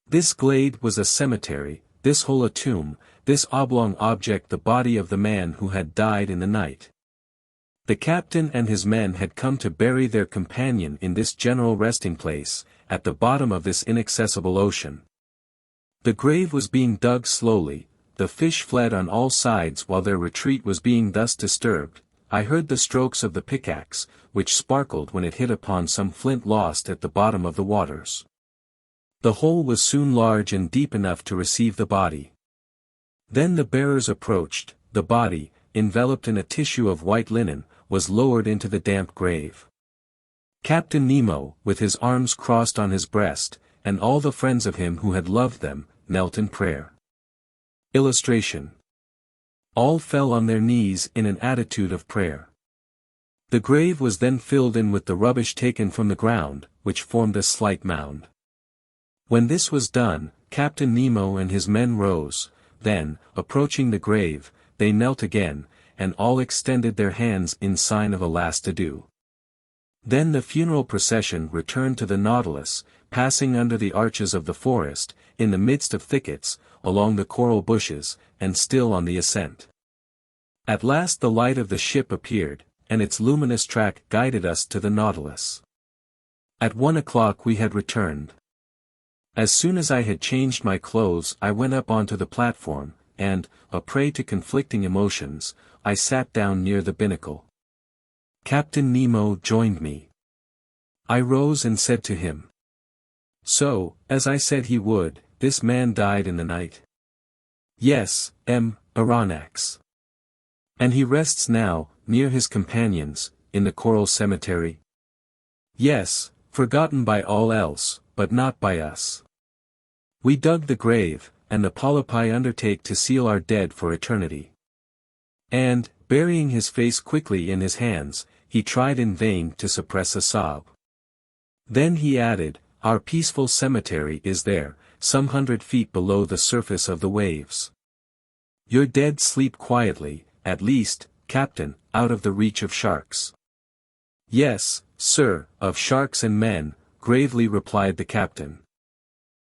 This glade was a cemetery, this hole a tomb, this oblong object the body of the man who had died in the night. The captain and his men had come to bury their companion in this general resting place, at the bottom of this inaccessible ocean. The grave was being dug slowly, the fish fled on all sides while their retreat was being thus disturbed. I heard the strokes of the pickaxe, which sparkled when it hit upon some flint lost at the bottom of the waters. The hole was soon large and deep enough to receive the body. Then the bearers approached, the body, enveloped in a tissue of white linen, was lowered into the damp grave. Captain Nemo, with his arms crossed on his breast, and all the friends of him who had loved them, knelt in prayer. Illustration. All fell on their knees in an attitude of prayer. The grave was then filled in with the rubbish taken from the ground, which formed a slight mound. When this was done, Captain Nemo and his men rose, then, approaching the grave, they knelt again, and all extended their hands in sign of a last adieu. Then the funeral procession returned to the Nautilus, passing under the arches of the forest, in the midst of thickets, along the coral bushes, and still on the ascent. At last the light of the ship appeared, and its luminous track guided us to the Nautilus. At 1 o'clock we had returned. As soon as I had changed my clothes I went up onto the platform, and, a prey to conflicting emotions, I sat down near the binnacle. Captain Nemo joined me. I rose and said to him, "So, as I said he would, this man died in the night?" "Yes, Aronnax. And he rests now, near his companions, in the coral cemetery?" "Yes, forgotten by all else, but not by us. We dug the grave, and the polypi undertake to seal our dead for eternity." And, burying his face quickly in his hands, he tried in vain to suppress a sob. Then he added, "Our peaceful cemetery is there, some 100 feet below the surface of the waves. Your dead sleep quietly, at least, Captain, out of the reach of sharks." "Yes, sir, of sharks and men," gravely replied the captain.